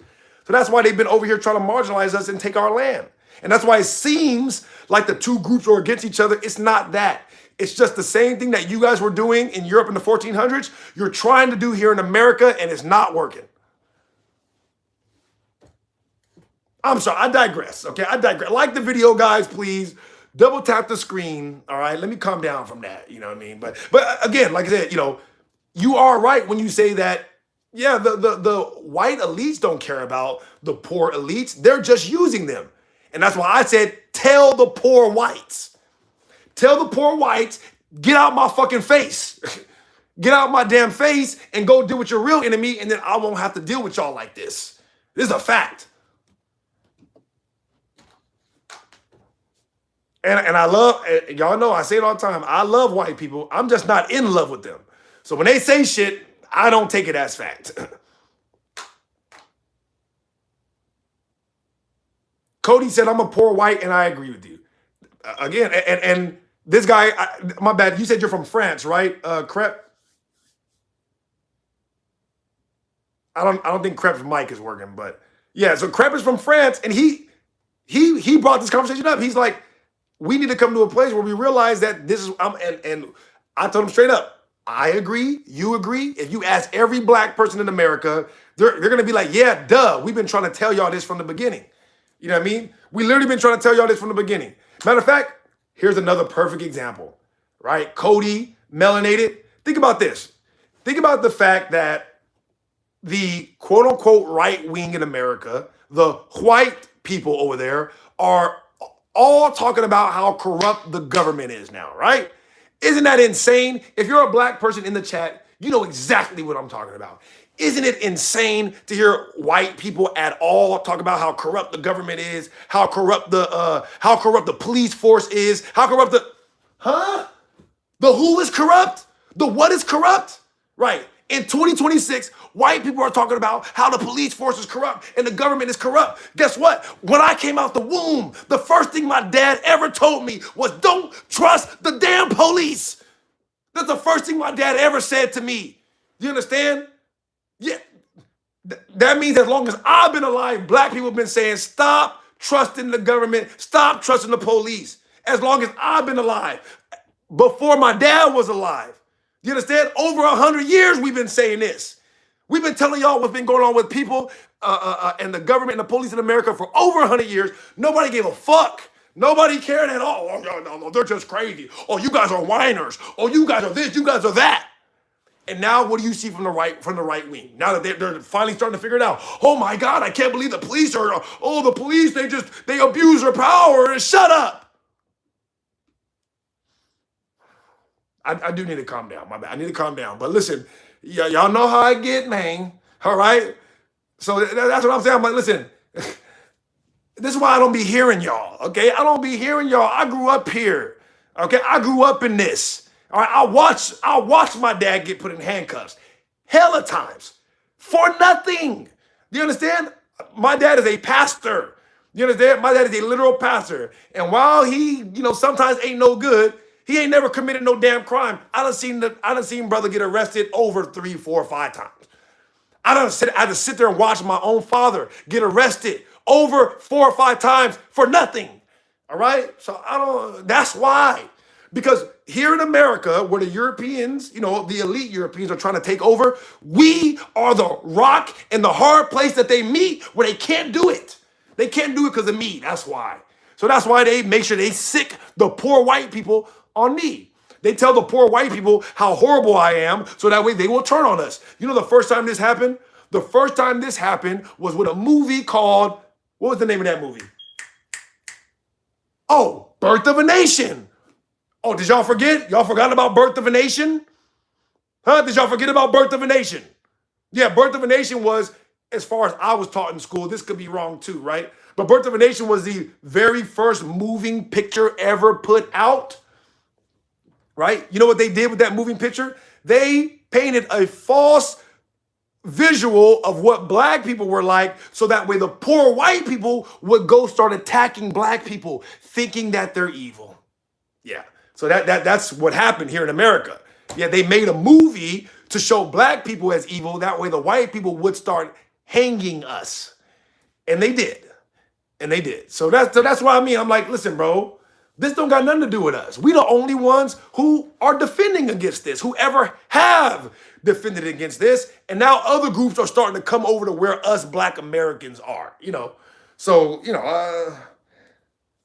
So that's why they've been over here trying to marginalize us and take our land. And that's why it seems like the two groups are against each other. It's not that. It's just the same thing that you guys were doing in Europe in the 1400s. You're trying to do here in America, and it's not working. I'm sorry, I digress, okay? I digress. Like the video, guys, please. Double tap the screen, all right? Let me calm down from that, you know what I mean? But again, like I said, you know, you are right when you say that, yeah, the white elites don't care about the poor elites. They're just using them. And that's why I said, tell the poor whites. Tell the poor whites, get out my fucking face. Get out my damn face and go deal with your real enemy, and then I won't have to deal with y'all like this. This is a fact. And I love, y'all know I say it all the time, I love white people. I'm just not in love with them. So when they say shit, I don't take it as fact. Cody said, I'm a poor white, and I agree with you. Again, and this guy, my bad, you said you're from France, right? Crep? I don't think Crep's mic is working, but yeah, so Crep is from France, and he brought this conversation up. He's like, we need to come to a place where we realize that this is, and I told him straight up, I agree, you agree. If you ask every black person in America, they're going to be like, yeah, duh, we've been trying to tell y'all this from the beginning. You know what I mean? We literally been trying to tell y'all this from the beginning. Matter of fact, here's another perfect example, right? Cody, melanated. Think about this. Think about the fact that the quote unquote right wing in America, the white people over there, are all talking about how corrupt the government is now, right? Isn't that insane? If you're a black person in the chat, you know exactly what I'm talking about. Isn't it insane to hear white people at all talk about how corrupt the government is, how corrupt the police force is, how corrupt the who is corrupt? The what is corrupt? Right. In 2026, white people are talking about how the police force is corrupt and the government is corrupt. Guess what? When I came out the womb, the first thing my dad ever told me was, don't trust the damn police. That's the first thing my dad ever said to me. Do you understand? Yeah. That means as long as I've been alive, black people have been saying, stop trusting the government, stop trusting the police. As long as I've been alive, before my dad was alive. You understand? Over 100 years we've been saying this. We've been telling y'all what's been going on with people and the government and the police in America for over 100 years. Nobody gave a fuck. Nobody cared at all. Oh, no, they're just crazy. Oh, you guys are whiners. Oh, you guys are this, you guys are that. And now what do you see from the right wing? Now that they're finally starting to figure it out. Oh my God, I can't believe the police are, the police, they abuse their power and shut up. I do need to calm down. My bad. I need to calm down. But listen, y'all know how I get, man. All right? So that's what I'm saying. I'm like, listen, this is why I don't be hearing y'all, okay? I don't be hearing y'all. I grew up here, okay? I grew up in this. All right? I watched my dad get put in handcuffs hella times for nothing. Do you understand? My dad is a pastor. You understand? My dad is a literal pastor. And while he, sometimes ain't no good, he ain't never committed no damn crime. I done seen brother get arrested over 3, 4, 5 times. I had to sit there and watch my own father get arrested over 4 or 5 times for nothing. All right? So that's why. Because here in America, where the Europeans, you know, the elite Europeans are trying to take over, we are the rock and the hard place that they meet where they can't do it. They can't do it because of me. That's why. So that's why they make sure they sick the poor white people on me. They tell the poor white people how horrible I am, so that way they will turn on us. You know the first time this happened? The first time this happened was with a movie called, what was the name of that movie? Oh, Birth of a Nation. Oh, did y'all forget? Y'all forgot about Birth of a Nation? Huh? Did y'all forget about Birth of a Nation? Yeah, Birth of a Nation was, as far as I was taught in school, this could be wrong too, right? But Birth of a Nation was the very first moving picture ever put out, right? You know what they did with that moving picture? They painted a false visual of what black people were like, so that way the poor white people would go start attacking black people, thinking that they're evil. Yeah, so that's what happened here in America. Yeah, they made a movie to show black people as evil, that way the white people would start hanging us. And they did. And they did. So that's why I'm like, listen, bro, this don't got nothing to do with us. We the only ones who are defending against this, who ever have defended against this. And now other groups are starting to come over to where us black Americans are, you know. So, you know,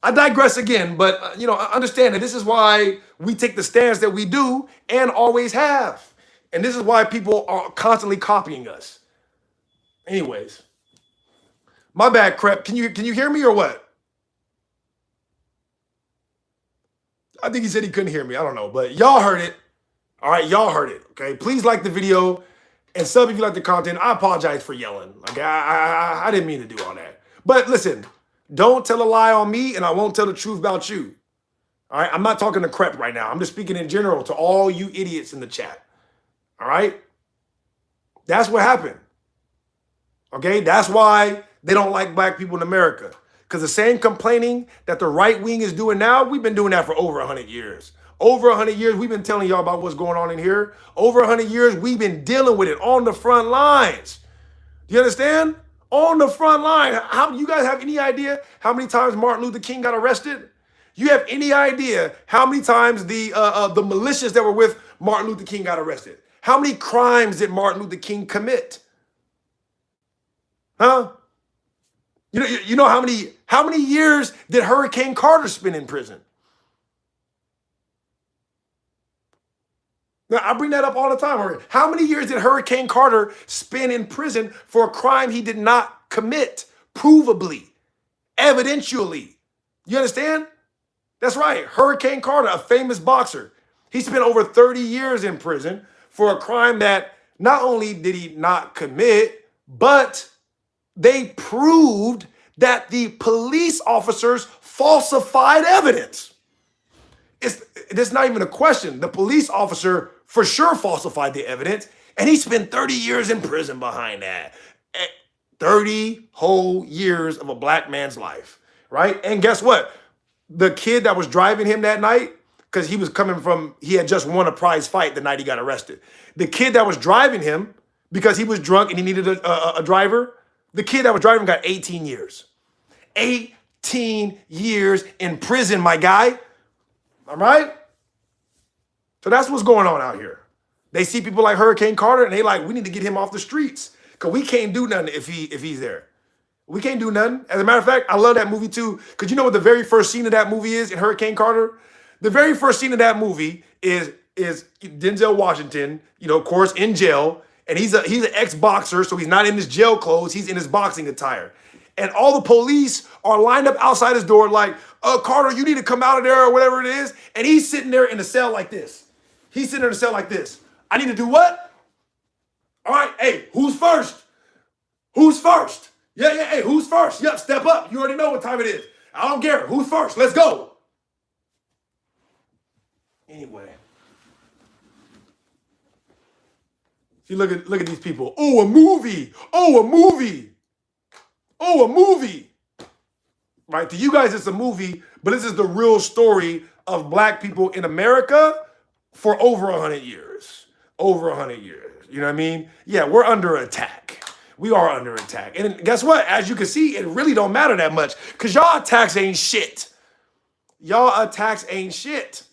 I digress again, but, you know, I understand that this is why we take the stance that we do and always have. And this is why people are constantly copying us. Anyways, my bad, Crep. Can you hear me or what? I think he said he couldn't hear me. I don't know, but y'all heard it. All right, y'all heard it. Okay, please like the video and sub if you like the content. I apologize for yelling. Okay, I didn't mean to do all that. But listen, don't tell a lie on me, and I won't tell the truth about you. All right, I'm not talking to Crep right now. I'm just speaking in general to all you idiots in the chat. All right, that's what happened. Okay, that's why they don't like black people in America. Because the same complaining that the right wing is doing now, we've been doing that for over 100 years. Over 100 years, we've been telling y'all about what's going on in here. Over 100 years, we've been dealing with it on the front lines. Do you understand? On the front line. How you guys have any idea how many times Martin Luther King got arrested? You have any idea how many times the militias that were with Martin Luther King got arrested? How many crimes did Martin Luther King commit? Huh? You know how many years did Hurricane Carter spend in prison? Now, I bring that up all the time. How many years did Hurricane Carter spend in prison for a crime he did not commit, provably, evidentially? You understand? That's right. Hurricane Carter, a famous boxer. He spent over 30 years in prison for a crime that not only did he not commit, but they proved that the police officers falsified evidence. It's not even a question. The police officer for sure falsified the evidence, and he spent 30 years in prison behind that. 30 whole years of a black man's life, right? And guess what? The kid that was driving him that night, because he had just won a prize fight the night he got arrested. The kid that was driving him, because he was drunk and he needed a driver, the kid that was driving got 18 years. 18 years in prison, my guy. All right? So that's what's going on out here. They see people like Hurricane Carter and they like, we need to get him off the streets because we can't do nothing if he's there. We can't do nothing. As a matter of fact, I love that movie too, because you know what the very first scene of that movie is in Hurricane Carter? The very first scene of that movie is Denzel Washington, you know, of course, in jail. And he's an ex-boxer, so he's not in his jail clothes. He's in his boxing attire. And all the police are lined up outside his door like, Carter, you need to come out of there or whatever it is. And he's sitting there in the cell like this. He's sitting in the cell like this. I need to do what? All right, hey, who's first? Who's first? Yeah, hey, who's first? Yep, step up. You already know what time it is. I don't care. Who's first? Let's go. Anyway. See, look at these people. Oh, a movie. Oh, a movie. Oh, a movie. Right? To you guys, it's a movie, but this is the real story of black people in America for over 100 years. Over 100 years. You know what I mean? Yeah, we're under attack. We are under attack. And guess what? As you can see, it really don't matter that much because y'all attacks ain't shit. Y'all attacks ain't shit.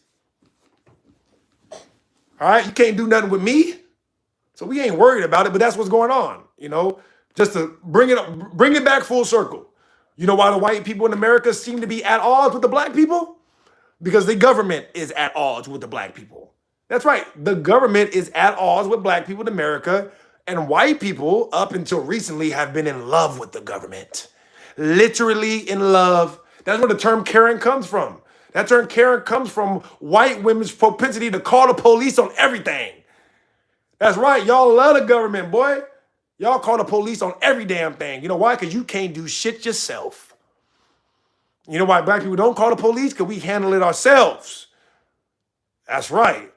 All right, you can't do nothing with me. So we ain't worried about it, but that's what's going on, you know, just to bring it back full circle. You know why the white people in America seem to be at odds with the black people? Because the government is at odds with the black people. That's right. The government is at odds with black people in America, and white people, up until recently, have been in love with the government. Literally in love. That's where the term Karen comes from. That term Karen comes from white women's propensity to call the police on everything. That's right. Y'all love the government, boy. Y'all call the police on every damn thing. You know why? Because you can't do shit yourself. You know why black people don't call the police? Because we handle it ourselves. That's right.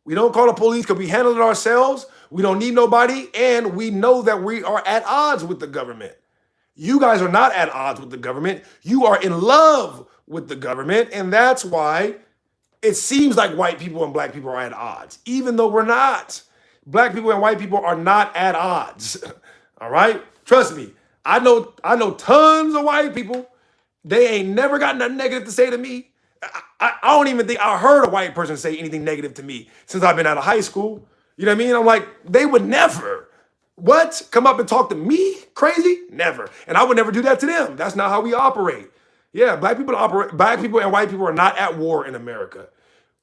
We don't call the police because we handle it ourselves. We don't need nobody. And we know that we are at odds with the government. You guys are not at odds with the government. You are in love with the government. And that's why it seems like white people and black people are at odds, even though we're not. Black people and white people are not at odds. All right? Trust me. I know tons of white people. They ain't never got nothing negative to say to me. I don't even think I heard a white person say anything negative to me since I've been out of high school. You know what I mean? I'm like, they would never. What? Come up and talk to me? Crazy? Never. And I would never do that to them. That's not how we operate. Yeah, black people and white people are not at war in America.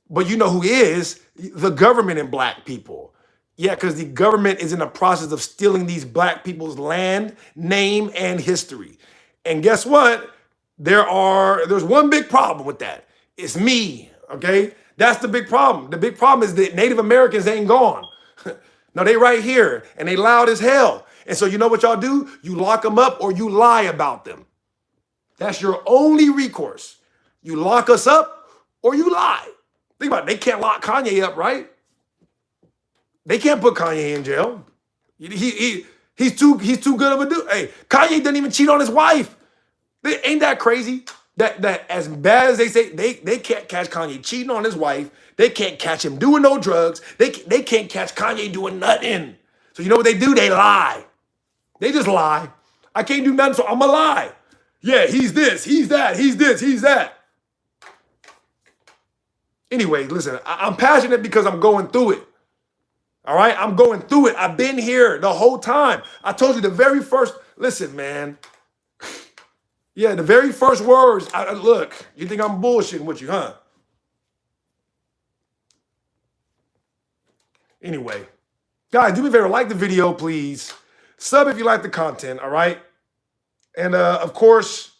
But you know who is? The government and black people. Yeah, because the government is in the process of stealing these black people's land, name, and history. And guess what? There's one big problem with that. It's me, okay? That's the big problem. The big problem is that Native Americans ain't gone. No, they right here, and they loud as hell. And so you know what y'all do? You lock them up or you lie about them. That's your only recourse. You lock us up or you lie. Think about it. They can't lock Kanye up, right? They can't put Kanye in jail. He's too good of a dude. Hey, Kanye didn't even cheat on his wife. Ain't that crazy? That as bad as they say, they can't catch Kanye cheating on his wife. They can't catch him doing no drugs. They can't catch Kanye doing nothing. So you know what they do? They lie. They just lie. I can't do nothing, so I'm going to lie. Yeah, he's this, he's that, he's this, he's that. Anyway, listen, I'm passionate because I'm going through it. All right? I'm going through it. I've been here the whole time. I told you the very first, listen, man. Yeah, the very first words, look, you think I'm bullshitting with you, huh? Anyway, guys, do me a favor, like the video, please. Sub if you like the content, all right? And of course,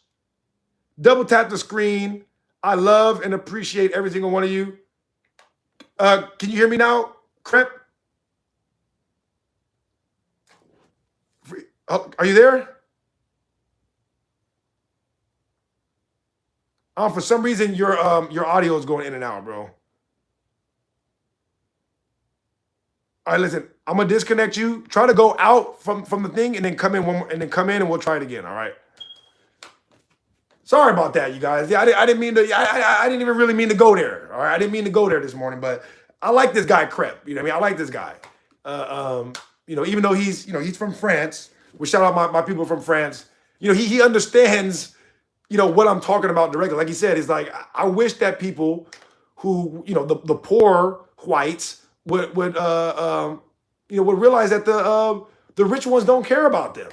double tap the screen. I love and appreciate every single one of you. Can you hear me now, Crep? Are you there? For some reason, your audio is going in and out, bro. All right, listen. I'm gonna disconnect you. Try to go out from the thing and then come in one more, and then come in and we'll try it again. All right. Sorry about that, you guys. Yeah, I didn't mean to. I didn't even really mean to go there. All right, I didn't mean to go there this morning, but I like this guy, Crep. You know what I mean? I like this guy. You know, even though he's from France. We shout out my people from France. You know, he understands. You know what I'm talking about directly. Like he said, it's like I wish that people who the poor whites would realize that the rich ones don't care about them.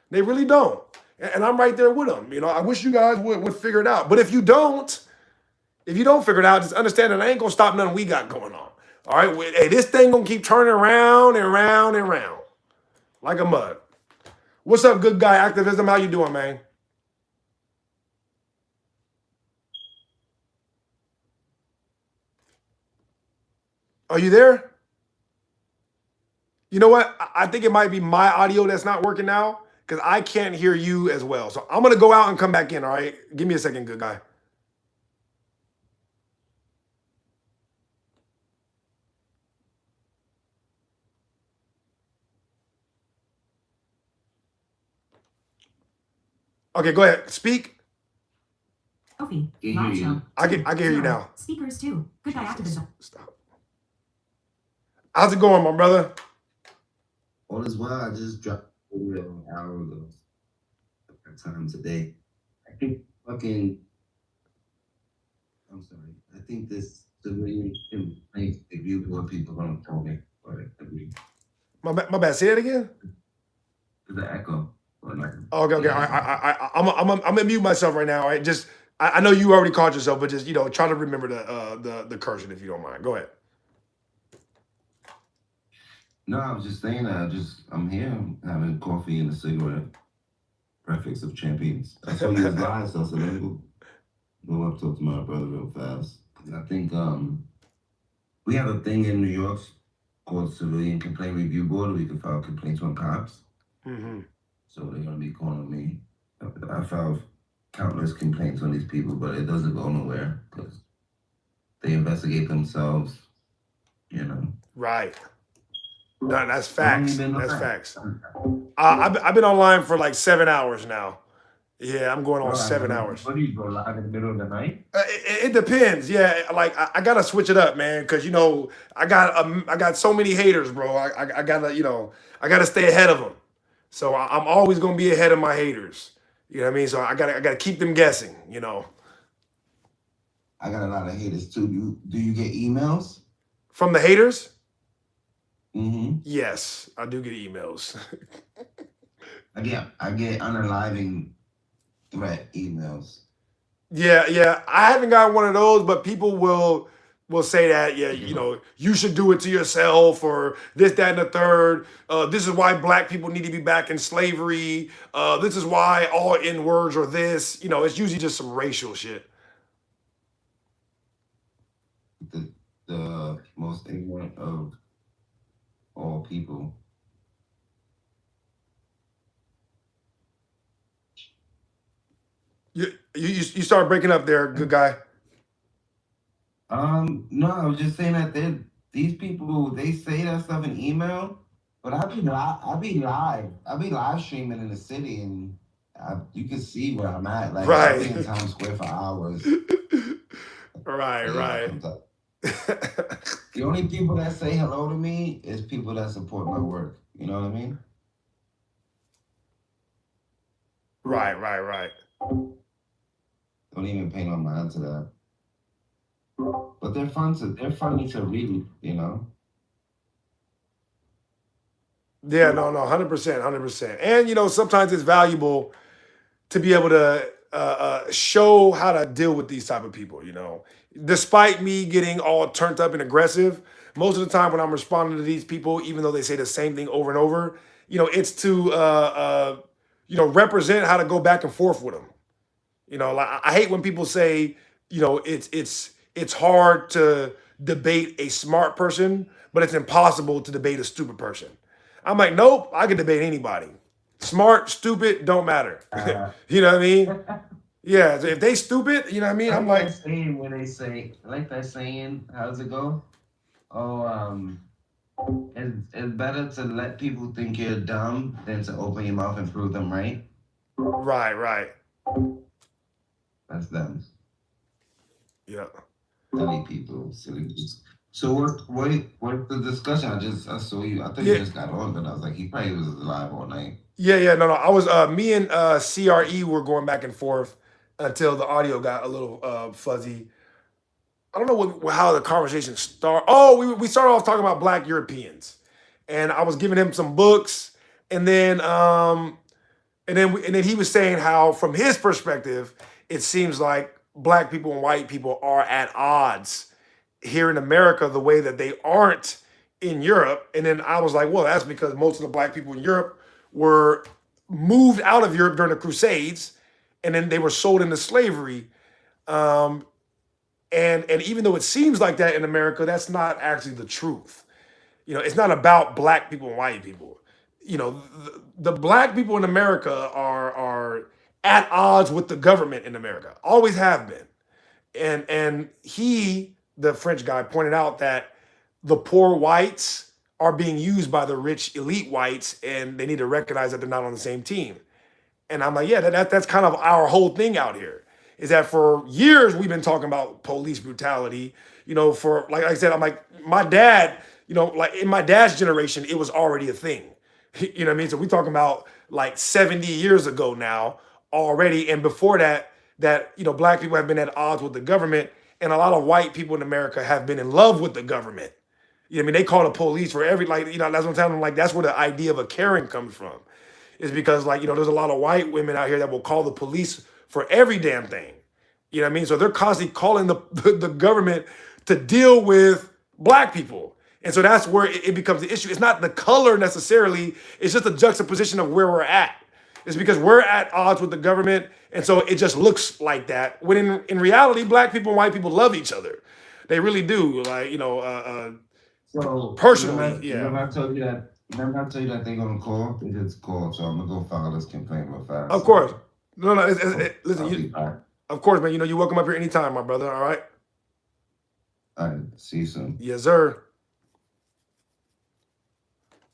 They really don't. And I'm right there with them. You know, I wish you guys would figure it out. But if you don't figure it out, just understand that I ain't gonna stop nothing we got going on. All right, hey, this thing gonna keep turning round and round and round like a mud. What's up, good guy activism? How you doing, man? Are you there? You know what? I think it might be my audio that's not working now because I can't hear you as well. So I'm going to go out and come back in, all right? Give me a second, good guy. Okay, go ahead. Speak.
Kofi,
I can hear you now.
Speakers too. Good guy activism.
Stop. How's it going, my brother?
All is well. I just dropped an hour ago. Time today. I think I think this civilian complaints reviewed what people don't tell me. But
My bad. Say that again.
the echo.
Okay. I'm gonna mute myself right now. All right. Just I know you already caught yourself, but just try to remember the cursing if you don't mind. Go ahead.
No, I was just saying that I'm here having coffee and a cigarette. Breakfast of champions. I saw you was live, so I said, let me go up talk to my brother real fast. I think we have a thing in New York called Civilian Complaint Review Board where you can file complaints on cops.
Mm-hmm.
So they're gonna be calling me. I filed countless complaints on these people, but it doesn't go nowhere because they investigate themselves,
Right. No, that's facts. That's facts. I've been online for like 7 hours now. Yeah, I'm going on 7 hours.
What do you go live in the middle of the night?
It depends. Yeah, like I gotta switch it up, man, because I got so many haters, bro. I gotta stay ahead of them. So I'm always gonna be ahead of my haters. You know what I mean? So I gotta keep them guessing.
I got a lot of haters too. Do you get emails
from the haters?
Mm-hmm.
Yes, I do get emails.
I get unaliving threat emails.
Yeah. I haven't got one of those, but people will say that, you should do it to yourself or this, that, and the third. This is why black people need to be back in slavery. This is why all N-words are this. It's usually just some racial shit.
The most ignorant of all people.
You start breaking up there, good guy.
No, I was just saying that these people, they say that stuff in email, but I be live streaming in the city, and you can see where I'm at. Like I've been in Times Square for hours.
Right.
The only people that say hello to me is people that support my work. You know what I mean?
Right.
Don't even pay no mind to that. But they're funny to read,
Yeah, no, 100%. And sometimes it's valuable to be able to show how to deal with these type of people. Despite me getting all turned up and aggressive, most of the time when I'm responding to these people, even though they say the same thing over and over, it's to represent how to go back and forth with them. Like I hate when people say, it's hard to debate a smart person, but it's impossible to debate a stupid person. I'm like, nope, I can debate anybody. Smart, stupid, don't matter. You know what I mean? Yeah, so if they stupid, you know what I mean? I'm like,
saying when they say, like that saying, how does it go? It's better to let people think you're dumb than to open your mouth and prove them right.
Right.
That's them.
Yeah.
Silly people. So what's the discussion? I saw you. I thought you just got on, but I was like, he probably was live all night.
Yeah. No. I was me and CRE were going back and forth until the audio got a little fuzzy. I don't know how the conversation started. Oh, we started off talking about Black Europeans, and I was giving him some books, and then he was saying how, from his perspective, it seems like Black people and white people are at odds here in America the way that they aren't in Europe. And then I was like, well, that's because most of the Black people in Europe were moved out of Europe during the Crusades, and then they were sold into slavery. And even though it seems like that in America, that's not actually the truth. It's not about Black people and white people. The Black people in America are at odds with the government in America, always have been. And he, the French guy, pointed out that the poor whites are being used by the rich elite whites, and they need to recognize that they're not on the same team. And I'm like, yeah, that's kind of our whole thing out here, is that for years we've been talking about police brutality. For, like I said, I'm like, my dad, like in my dad's generation, it was already a thing. You know what I mean? So we're talking about like 70 years ago now already. And before that, Black people have been at odds with the government. and a lot of white people in America have been in love with the government. You know what I mean? They call the police for every, like, you know, that's what I'm telling them. Like, that's where the idea of a Karen comes from. Is because, like, you know, there's a lot of white women out here that will call the police for every damn thing. You know what I mean? So they're constantly calling the government to deal with black people. And so that's where it becomes the issue. It's not the color necessarily. It's just the juxtaposition of where we're at. It's because we're at odds with the government. And so it just looks like that. When in reality, black people and white people love each other. They really do. Like, you know,
So
personally, yeah.
Remember I told you that. Remember I told you that thing on the call? It is called, so I'm gonna go file this complaint real fast.
Of course. No, listen,
I'll
you,
be back.
of course, man. You know, you're welcome up here anytime, my brother. All right?
All right, see you soon.
Yes, sir.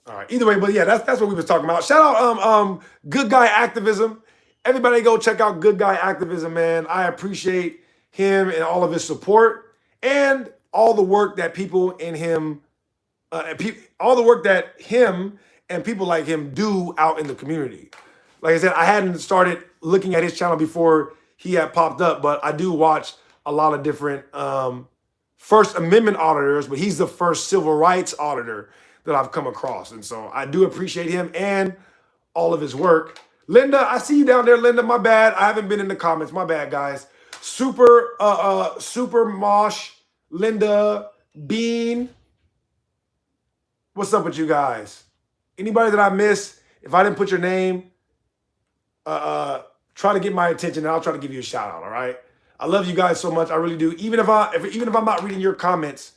All right. Either way, but yeah, that's what we was talking about. Shout out Good Guy Activism. Everybody go check out Good Guy Activism, man. I appreciate him and all of his support and all the work that people in him, all the work that him and people like him do out in the community. Like I said, I hadn't started looking at his channel before he had popped up, but I do watch a lot of different First Amendment auditors, but he's the first civil rights auditor that I've come across. And so I do appreciate him and all of his work. Linda, I see you down there, Linda. My bad. I haven't been in the comments. My bad, guys. Super Mosh, Linda, Bean. What's up with you guys? Anybody that I missed, if I didn't put your name, try to get my attention and I'll try to give you a shout out, all right? I love you guys so much. I really do. Even if I'm not reading your comments,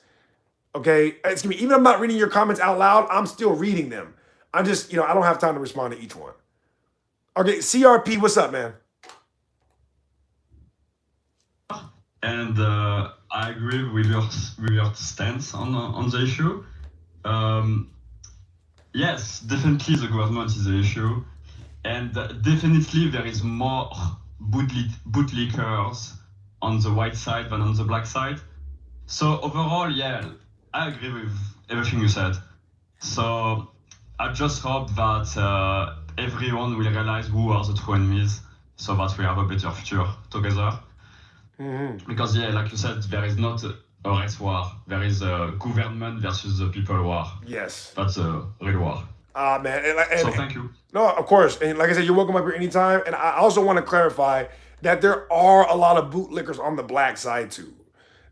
okay, excuse me, even if I'm not reading your comments out loud, I'm still reading them. I'm just, you know, I don't have time to respond to each one. Okay, CRP, what's up, man?
And I agree with your stance on the issue. Yes, definitely the government is the issue, and definitely there is more bootlickers on the white side than on the black side. So overall, yeah, I agree with everything you said. So I just hope that everyone will realize who are the true enemies, so that we have a better future together.
Mm-hmm.
Because yeah, like you said, there is not a race war. There is a government versus the people war.
Yes.
That's a real war.
Man.
So thank you.
No, of course. And like I said, you're welcome up here anytime. And I also want to clarify that there are a lot of bootlickers on the black side too.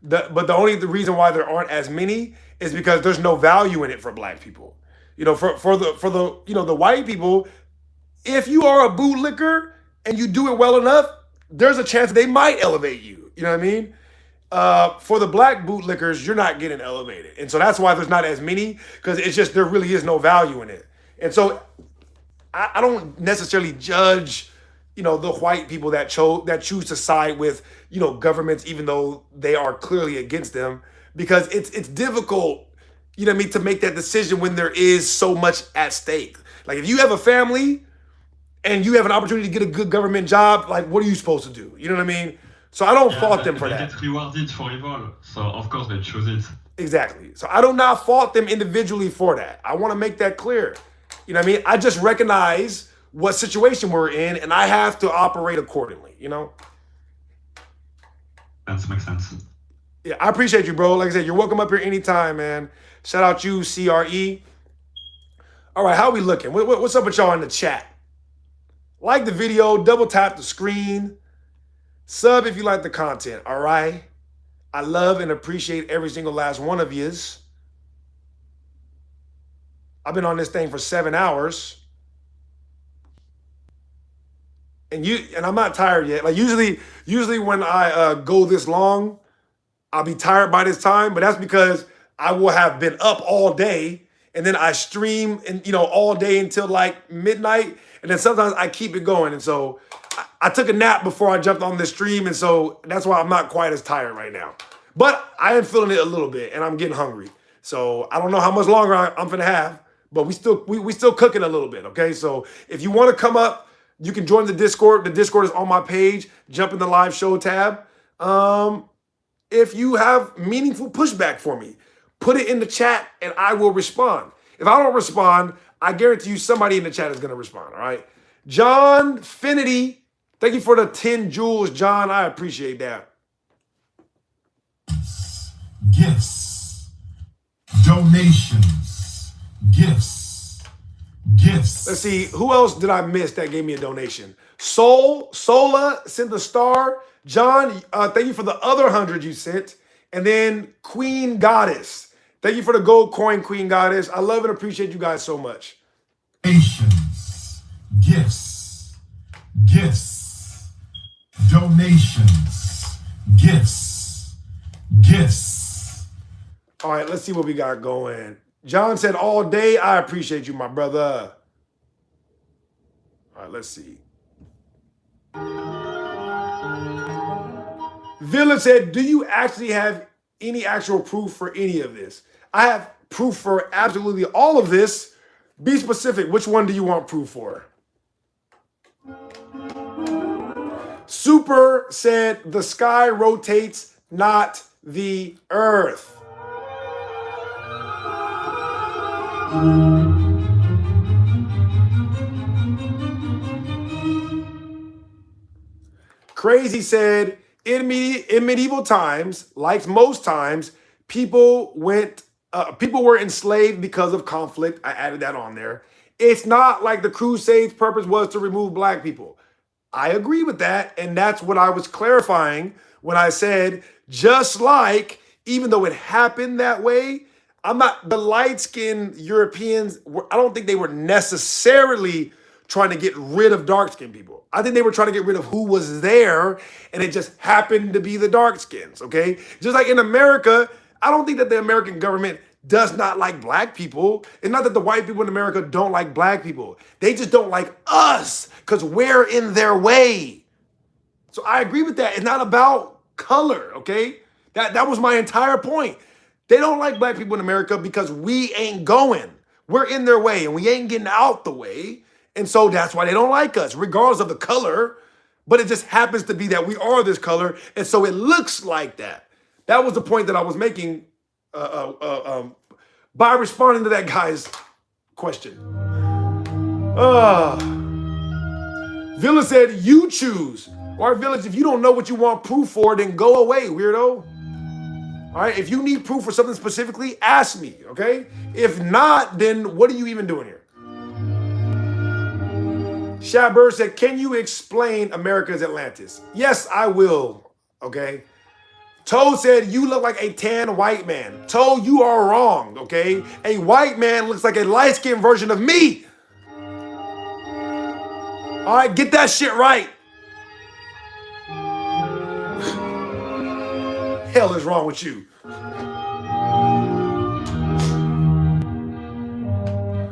But the reason why there aren't as many is because there's no value in it for black people. You know, for the you know, the white people, if you are a bootlicker and you do it well enough, there's a chance they might elevate you. You know what I mean? For the black bootlickers, you're not getting elevated. And so that's why there's not as many, because it's just, there really is no value in it. And so I don't necessarily judge, you know, the white people that choose to side with, you know, governments, even though they are clearly against them, because it's difficult, you know what I mean, to make that decision when there is so much at stake. Like if you have a family and you have an opportunity to get a good government job, like what are you supposed to do? You know what I mean? So I don't fault them for that.
They get rewarded for evil, so of course they choose it.
Exactly. So I do not fault them individually for that. I want to make that clear. You know what I mean? I just recognize what situation we're in, and I have to operate accordingly, you know?
That makes sense.
Yeah, I appreciate you, bro. Like I said, you're welcome up here anytime, man. Shout out you, CRE. All right, how we looking? What's up with y'all in the chat? Like the video, double tap the screen. Sub if you like the content, all right? I love and appreciate every single last one of yous. I've been on this thing for 7 hours. And I'm not tired yet. Like usually when I go this long, I'll be tired by this time, but that's because I will have been up all day and then I stream and all day until like midnight. And then sometimes I keep it going. And so I took a nap before I jumped on this stream. And so that's why I'm not quite as tired right now. But I am feeling it a little bit and I'm getting hungry. So I don't know how much longer I'm gonna have, but we still cooking a little bit, okay? So if you want to come up, you can join the Discord. The Discord is on my page. Jump in the live show tab. If you have meaningful pushback for me, put it in the chat and I will respond. If I don't respond, I guarantee you somebody in the chat is going to respond, all right? John Finity, thank you for the 10 jewels, John. I appreciate that.
donations, gifts.
Let's see, who else did I miss that gave me a donation? Sola sent the star. John, thank you for the other 100 you sent. And then Queen Goddess. Thank you for the gold coin, Queen Goddess. I love and appreciate you guys so much.
Donations, gifts, donations, gifts.
All right, let's see what we got going. John said, all day, I appreciate you, my brother. All right, let's see. Villa said, do you actually have any actual proof for any of this? I have proof for absolutely all of this. Be specific. Which one do you want proof for? Super said, the sky rotates, not the earth. Crazy said, in medieval times, like most times, people were enslaved because of conflict. I added that on there. It's not like the Crusades' purpose was to remove black people. I agree with that, and that's what I was clarifying when I said, just like, even though it happened that way, the light-skinned Europeans, I don't think they were necessarily trying to get rid of dark-skinned people. I think they were trying to get rid of who was there, and it just happened to be the dark skins, okay? Just like in America, I don't think that the American government does not like black people. It's not that the white people in America don't like black people. They just don't like us because we're in their way. So I agree with that. It's not about color, okay? That was my entire point. They don't like black people in America because we ain't going. We're in their way, and we ain't getting out the way. And so that's why they don't like us, regardless of the color. But it just happens to be that we are this color, and so it looks like that. That was the point that I was making by responding to that guy's question. Villa said, you choose. All right, Village, if you don't know what you want proof for, then go away, weirdo. All right, if you need proof for something specifically, ask me, okay? If not, then what are you even doing here? Shabir said, can you explain America's Atlantis? Yes, I will, okay? Toe said, you look like a tan white man. Toe, you are wrong, okay? A white man looks like a light-skinned version of me. All right, get that shit right. Hell is wrong with you?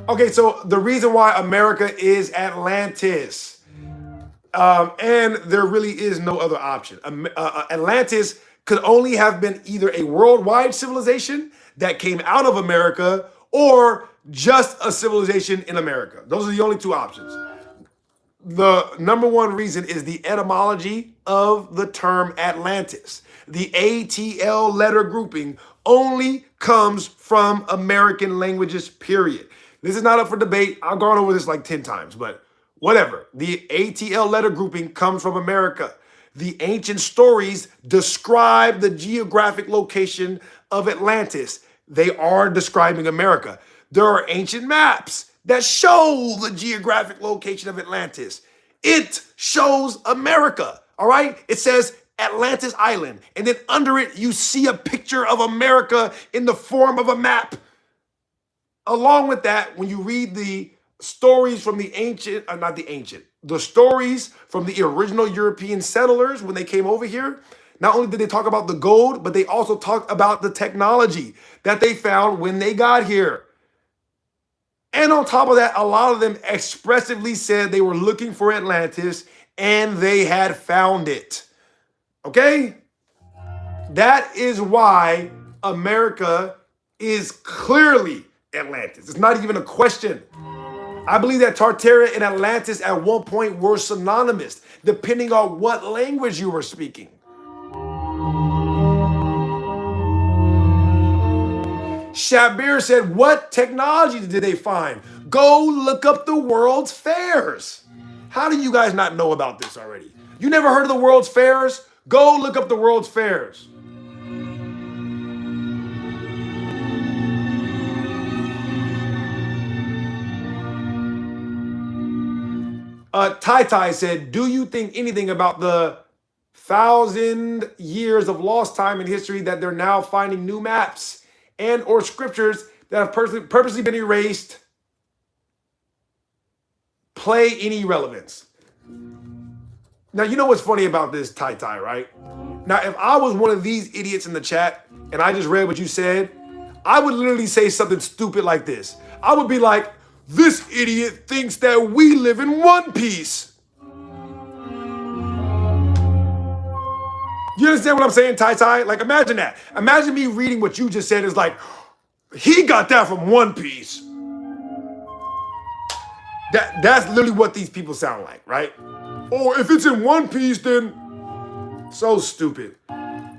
Okay, so the reason why America is Atlantis, and there really is no other option. Atlantis could only have been either a worldwide civilization that came out of America or just a civilization in America. Those are the only two options. The number one reason is the etymology of the term Atlantis. The ATL letter grouping only comes from American languages, period. This is not up for debate. I've gone over this like 10 times, but whatever. The ATL letter grouping comes from America. The ancient stories describe the geographic location of Atlantis. They are describing America. There are ancient maps that show the geographic location of Atlantis. It shows America, all right? It says Atlantis Island, and then under it, you see a picture of America in the form of a map. Along with that, when you read the stories from the the stories from the original European settlers when they came over here, not only did they talk about the gold, but they also talked about the technology that they found when they got here. And on top of that, a lot of them expressively said they were looking for Atlantis and they had found it. Okay? That is why America is clearly Atlantis. It's not even a question. I believe that Tartaria and Atlantis at one point were synonymous, depending on what language you were speaking. Shabir said, what technology did they find? Go look up the World's Fairs. How do you guys not know about this already? You never heard of the World's Fairs? Go look up the World's Fairs. Tai said, do you think anything about the 1,000 years of lost time in history that they're now finding new maps and or scriptures that have purposely been erased play any relevance? Now, you know what's funny about this, Tai, right? Now, if I was one of these idiots in the chat and I just read what you said, I would literally say something stupid like this. I would be like, this idiot thinks that we live in One Piece. You understand what I'm saying, Tai? Like, imagine that. Imagine me reading what you just said is like, he got that from One Piece. That's literally what these people sound like, right? Or if it's in One Piece, then so stupid.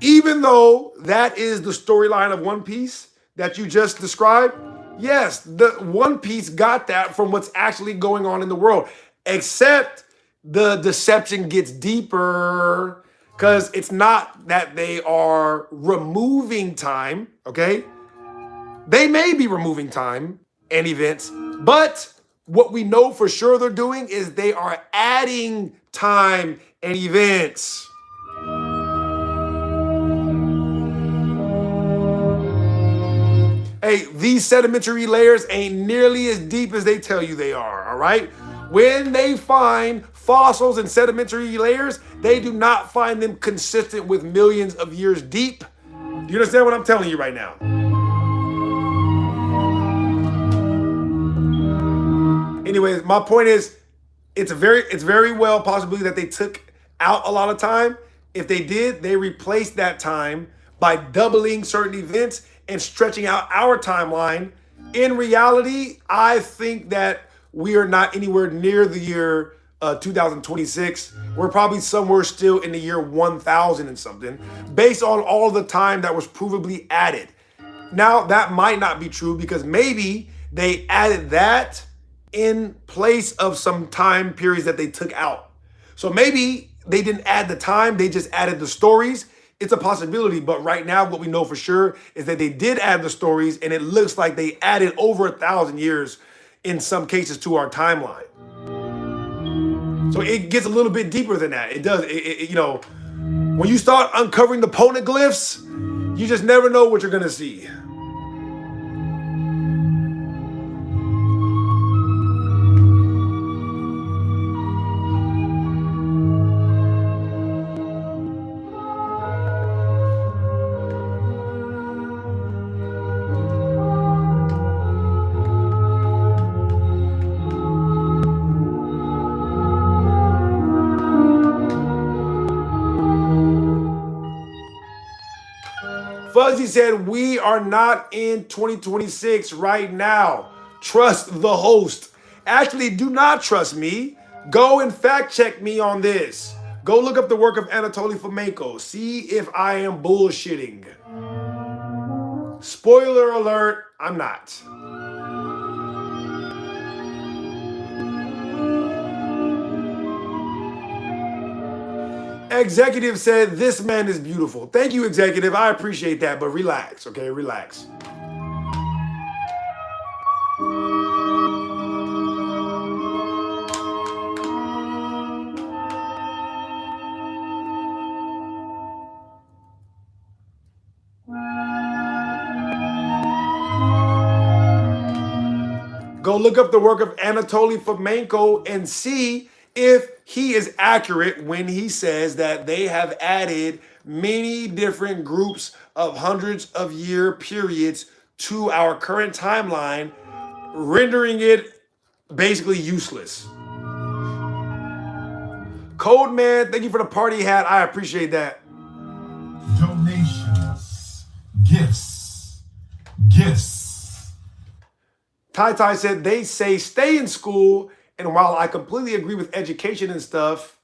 Even though that is the storyline of One Piece that you just described, yes, the One Piece got that from what's actually going on in the world, except the deception gets deeper because it's not that they are removing time, okay? They may be removing time and events, but what we know for sure they're doing is they are adding time and events. Hey, these sedimentary layers ain't nearly as deep as they tell you they are, all right? When they find fossils and sedimentary layers, they do not find them consistent with millions of years deep. Do you understand what I'm telling you right now? Anyways, my point is, it's very well possibly that they took out a lot of time. If they did, they replaced that time by doubling certain events and stretching out our timeline. In reality, I think that we are not anywhere near the year 2026. We're probably somewhere still in the year 1000 and something, based on all the time that was provably added. Now, that might not be true because maybe they added that in place of some time periods that they took out. So maybe they didn't add the time, they just added the stories. It's a possibility, but right now what we know for sure is that they did add the stories, and it looks like they added over 1,000 years in some cases to our timeline. So it gets a little bit deeper than that. It does, you know, when you start uncovering the poneglyphs, you just never know what you're gonna see. Fuzzy said, we are not in 2026 right now. Trust the host. Actually, do not trust me. Go and fact check me on this. Go look up the work of Anatoly Fomenko. See if I am bullshitting. Spoiler alert, I'm not. Executive said, this man is beautiful. Thank you, Executive. I appreciate that, but relax, okay? Relax. Go look up the work of Anatoly Fomenko and see if he is accurate when he says that they have added many different groups of hundreds of year periods to our current timeline, rendering it basically useless. Code Man, thank you for the party hat. I appreciate that.
Donations, gifts.
Tai said, they say stay in school. And while I completely agree with education and stuff,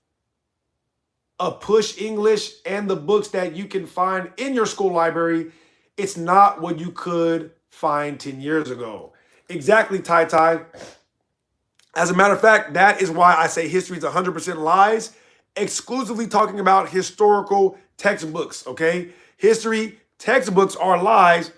push English and the books that you can find in your school library, it's not what you could find 10 years ago. Exactly, Tai. As a matter of fact, that is why I say history is 100% lies, exclusively talking about historical textbooks, okay? History textbooks are lies.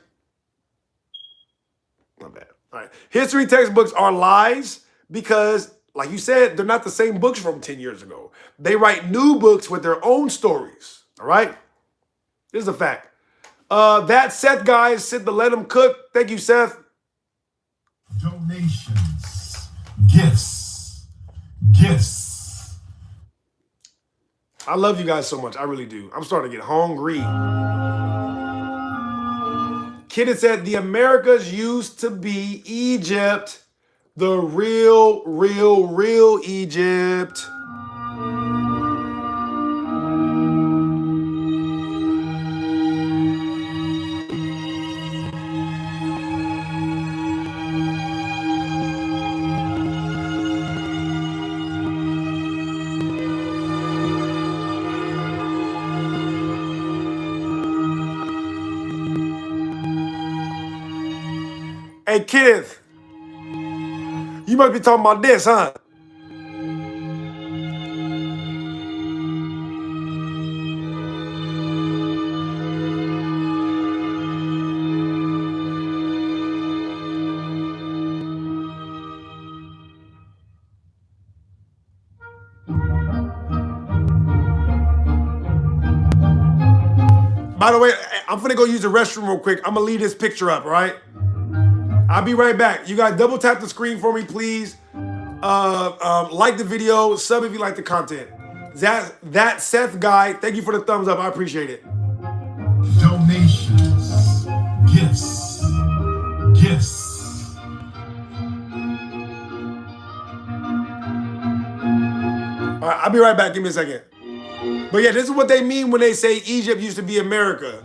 My bad. All right. History textbooks are lies because Like you said, they're not the same books from 10 years ago. They write new books with their own stories. All right? This is a fact. That Seth guy said to let him cook. Thank you, Seth.
Donations. Gifts. Gifts.
I love you guys so much. I really do. I'm starting to get hungry. Kidden said the Americas used to be Egypt. The real Egypt. Hey, Kenneth. You must be talking about this, huh? By the way, I'm finna go use the restroom real quick. I'm gonna leave this picture up, all right? I'll be right back. You guys double tap the screen for me, please. Like the video, sub if you like the content. That Seth guy, thank you for the thumbs up. I appreciate it.
Donations. Gifts. Gifts.
All right, I'll be right back. Give me a second. But yeah, this is what they mean when they say Egypt used to be America.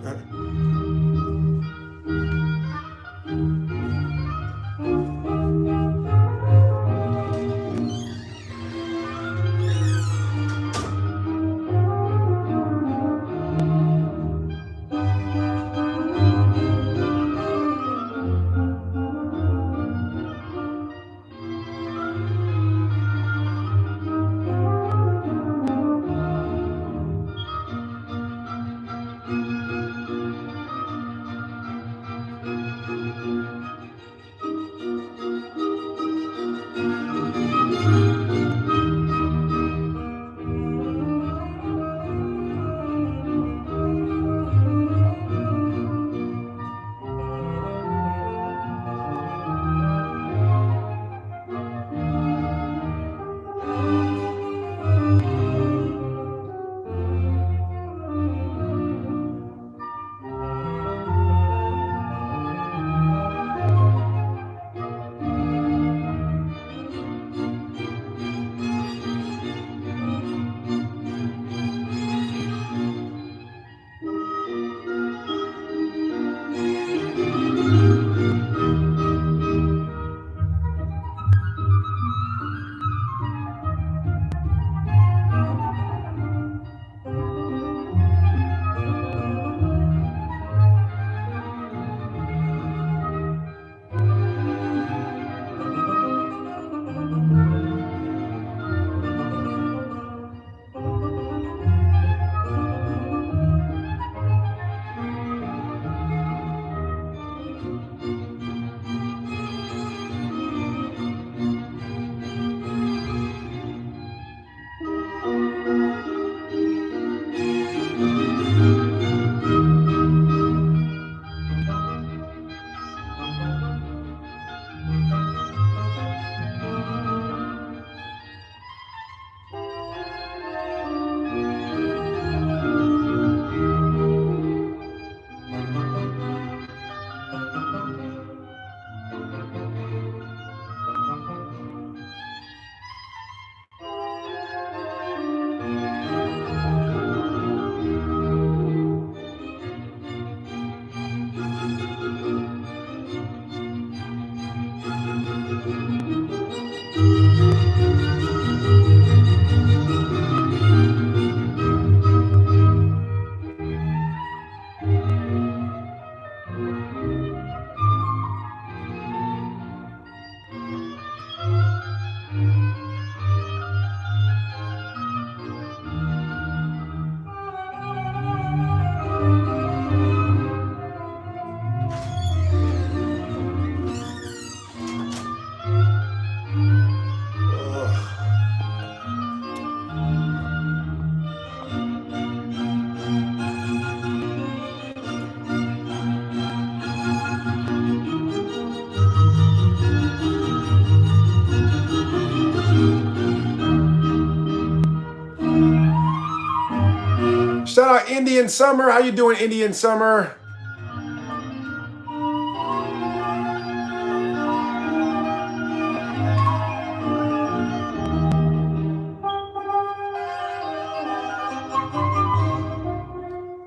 Shout out Indian Summer. How you doing, Indian Summer?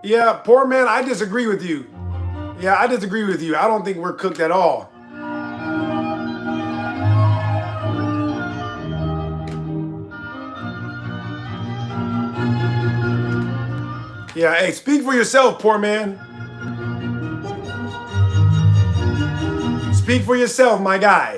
Yeah, poor man, I disagree with you. Yeah, I disagree with you. I don't think we're cooked at all. Yeah, hey, speak for yourself, poor man. Speak for yourself, my guy.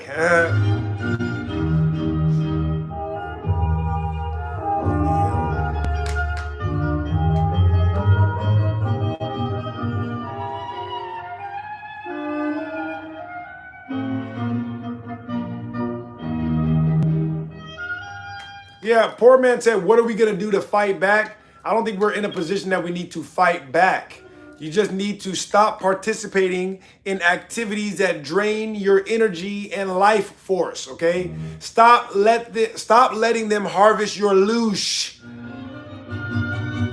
Yeah, poor man said, what are we going to do to fight back? I don't think we're in a position that we need to fight back. You just need to stop participating in activities that drain your energy and life force, okay? Stop letting them harvest your loosh.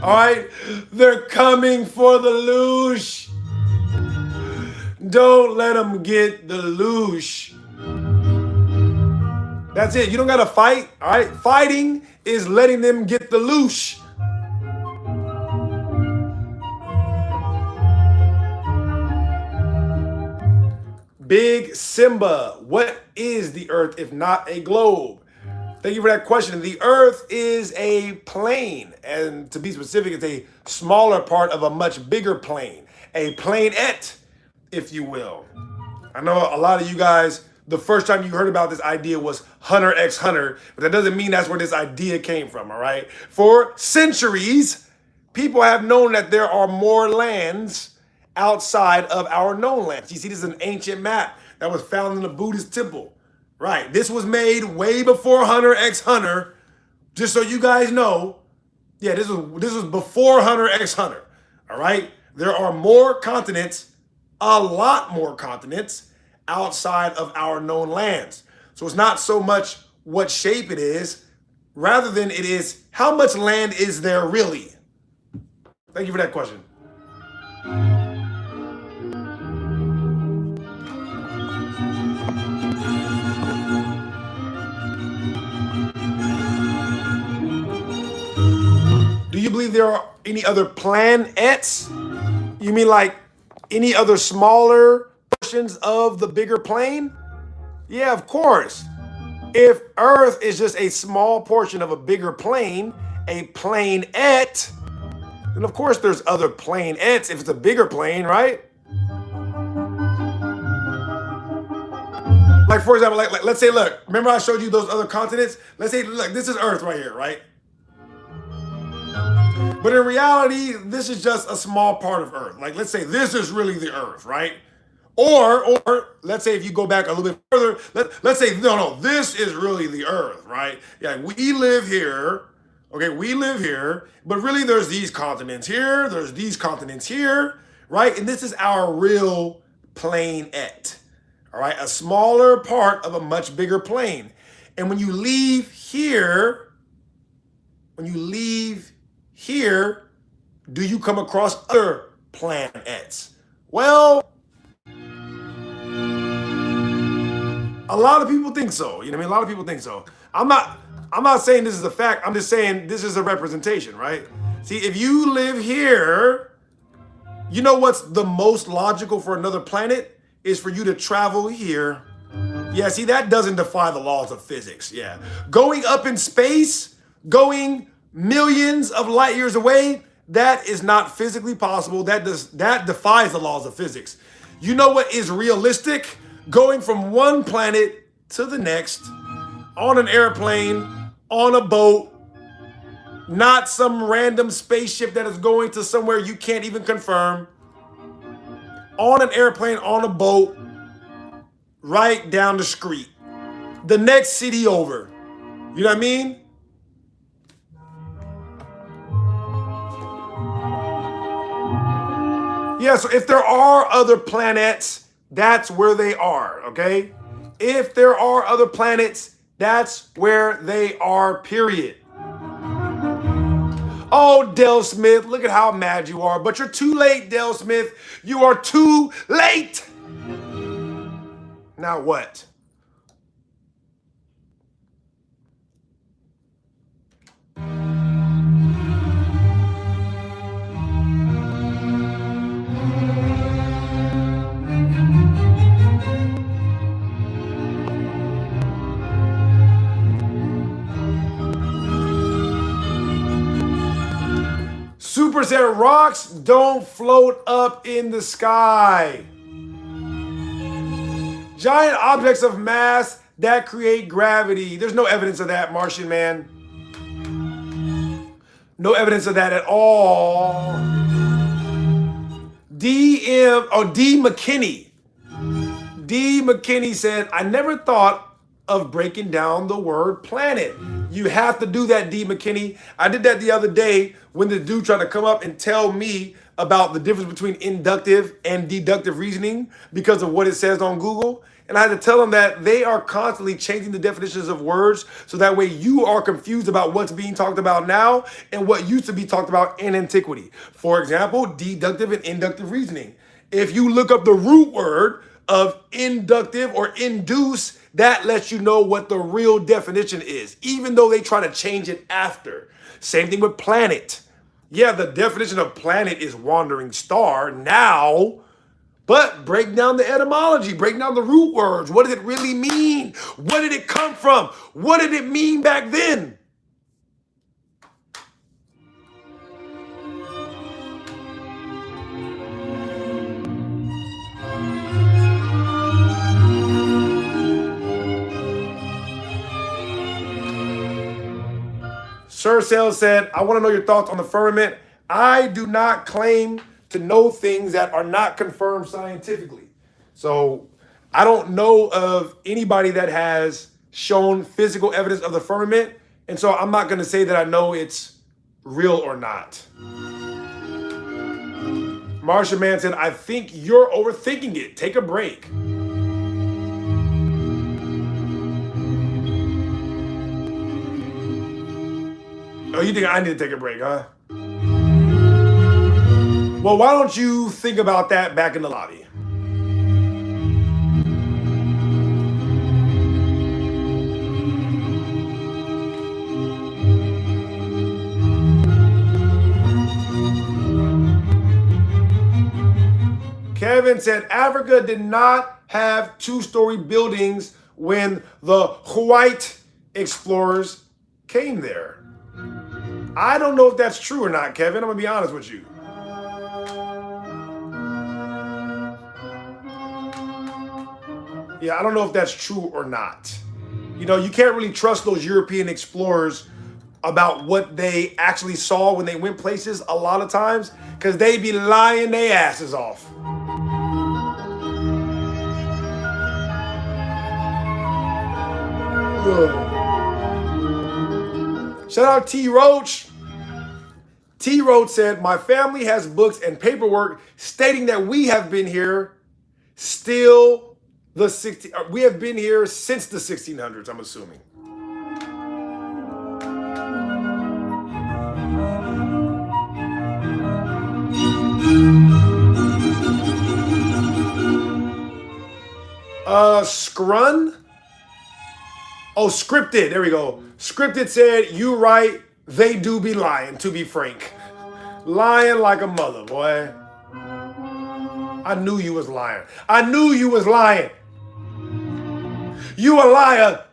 All right? They're coming for the loosh. Don't let them get the loosh. That's it. You don't got to fight, all right? Fighting is letting them get the loosh. Big Simba, what is the Earth if not a globe? Thank you for that question. The Earth is a plane, and to be specific, it's a smaller part of a much bigger plane, a planette, if you will. I know a lot of you guys, the first time you heard about this idea was Hunter x Hunter, but that doesn't mean that's where this idea came from, all right? For centuries, people have known that there are more lands outside of our known lands. You see, this is an ancient map that was found in the Buddhist temple. Right, this was made way before Hunter x Hunter, just so you guys know. Yeah, this was before Hunter x Hunter, all right? There are more continents, a lot more continents, outside of our known lands. So it's not so much what shape it is, rather than it is how much land is there really? Thank you for that question. Do you believe there are any other planets? You mean like any other smaller portions of the bigger plane? Yeah, of course. If Earth is just a small portion of a bigger plane, a planette, then of course there's other planettes if it's a bigger plane, right? Like for example, like let's say, look, remember I showed you those other continents? Let's say, look, this is Earth right here, right? But in reality, this is just a small part of Earth. Like, let's say this is really the Earth, right? Or let's say if you go back a little bit further, let's say, no, this is really the Earth, right? Yeah, we live here, okay, we live here, but really there's these continents here, there's these continents here, right? And this is our real planette, all right? A smaller part of a much bigger plane. And when you leave here, do you come across other planets? Well, a lot of people think so. You know what I mean? A lot of people think so. I'm not saying this is a fact. I'm just saying this is a representation, right? See, if you live here, you know what's the most logical for another planet is for you to travel here. Yeah, see, that doesn't defy the laws of physics. Yeah. Going up in space, going millions of light years away, that is not physically possible. That defies the laws of physics. You know what is realistic? Going from one planet to the next on an airplane, on a boat, not some random spaceship that is going to somewhere you can't even confirm. On an airplane, on a boat, right down the street. The next city over. You know what I mean? Yeah, so if there are other planets, that's where they are, okay? If there are other planets, that's where they are, period. Oh, Del Smith, look at how mad you are. But you're too late, Del Smith. You are too late. Now what? Super said rocks don't float up in the sky. Giant objects of mass that create gravity. There's no evidence of that, Martian man. No evidence of that at all. D McKinney. D McKinney said, I never thought of breaking down the word planet. You have to do that, D McKinney. I did that the other day when the dude tried to come up and tell me about the difference between inductive and deductive reasoning because of what it says on Google. And I had to tell him that they are constantly changing the definitions of words so that way you are confused about what's being talked about now and what used to be talked about in antiquity. For example, deductive and inductive reasoning. If you look up the root word of inductive or induce, that lets you know what the real definition is, even though they try to change it after. Same thing with planet. Yeah, the definition of planet is wandering star now, but break down the etymology, break down the root words. What does it really mean? What did it come from? What did it mean back then? Sir Sales said, I want to know your thoughts on the firmament. I do not claim to know things that are not confirmed scientifically. So I don't know of anybody that has shown physical evidence of the firmament. And so I'm not going to say that I know it's real or not. Martian Man said, I think you're overthinking it. Take a break. Oh, you think I need to take a break, huh? Well, why don't you think about that back in the lobby? Kevin said Africa did not have two-story buildings when the white explorers came there. I don't know if that's true or not, Kevin. I'm going to be honest with you. Yeah, I don't know if that's true or not. You know, you can't really trust those European explorers about what they actually saw when they went places a lot of times because they be lying their asses off. Ugh. Shout out T. Roach. T. Roach said, my family has books and paperwork stating that we have been here we have been here since the 1600s, I'm assuming. Scrun? Oh, Scripted. There we go. Scripted said, you right. They do be lying, to be frank. Lying like a mother, boy. I knew you was lying. I knew you was lying. You a liar.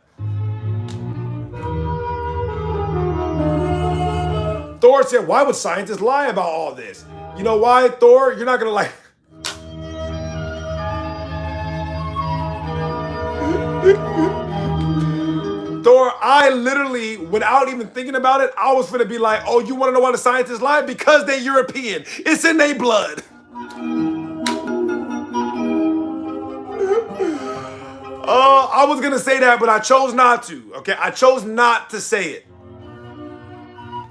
Thor said, why would scientists lie about all this? You know why, Thor? You're not going to lie. Thor, I literally, without even thinking about it, I was finna be like, oh, you want to know why the scientists lie? Because they're European. It's in their blood. I was going to say that, but I chose not to, okay? I chose not to say it.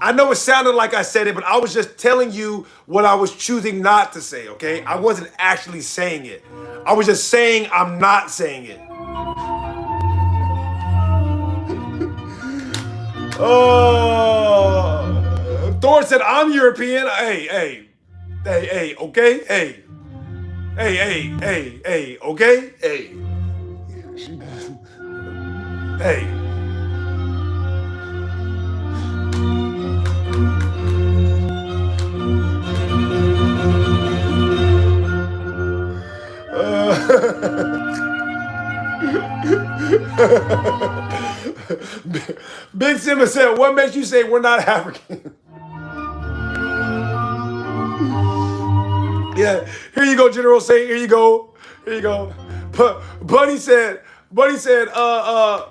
I know it sounded like I said it, but I was just telling you what I was choosing not to say, okay? I wasn't actually saying it. I was just saying I'm not saying it. Thor said, I'm European. Hey, okay? Hey, okay? Hey. Hey. Big Simba said, what makes you say we're not African? Yeah, here you go, General Say, here you go. Here you go. Buddy said, well,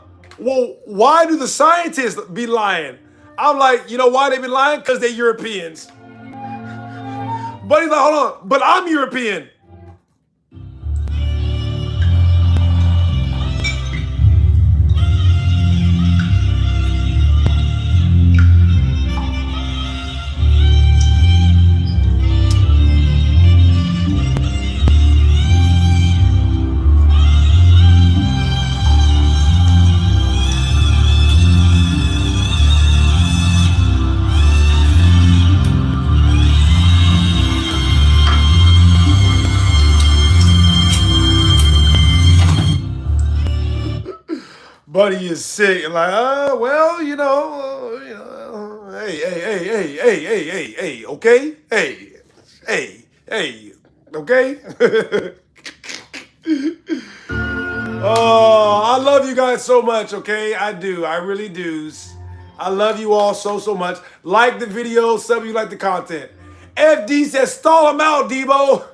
why do the scientists be lying? I'm like, you know why they be lying? Because they're Europeans. Buddy's like, hold on, but I'm European. Buddy is sick and like, well, you know, hey, okay, hey, okay. Oh, I love you guys so much, okay? I do, I really do. I love you all so much. Like the video, some of you like the content. FD says, stall him out, Debo. All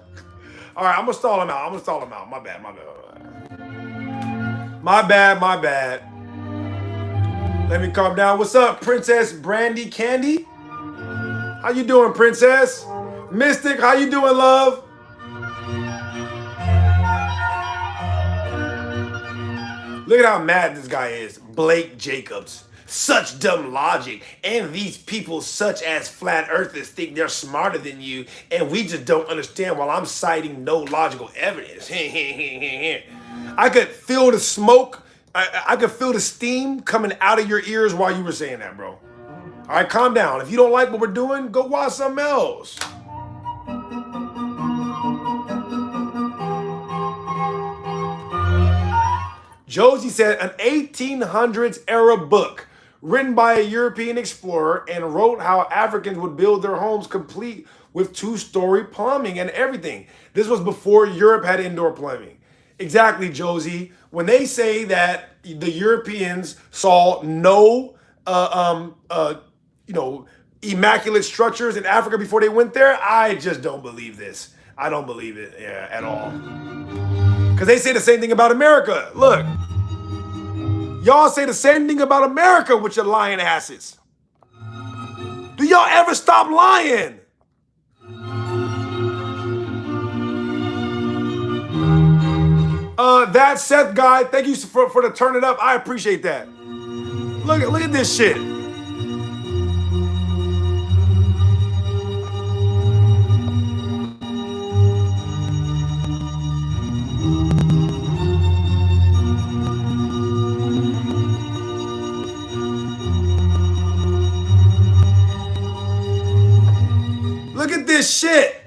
right, I'm gonna stall him out. My bad. My bad. Let me calm down. What's up, Princess Brandy Candy? How you doing, Princess? Mystic, how you doing, love? Look at how mad this guy is. Blake Jacobs. Such dumb logic. And these people such as flat earthers think they're smarter than you, and we just don't understand while I'm citing no logical evidence. I could feel the smoke. I could feel the steam coming out of your ears while you were saying that, bro. All right, calm down. If you don't like what we're doing, go watch something else. Josie said an 1800s era book written by a European explorer and wrote how Africans would build their homes complete with two-story plumbing and everything. This was before Europe had indoor plumbing. Exactly, Josie. When they say that the Europeans saw no, immaculate structures in Africa before they went there, I just don't believe this. I don't believe it at all. Because they say the same thing about America. Look, y'all say the same thing about America with your lying asses. Do y'all ever stop lying? That Seth guy, thank you for the turn it up. I appreciate that. Look at this shit. Look at this shit.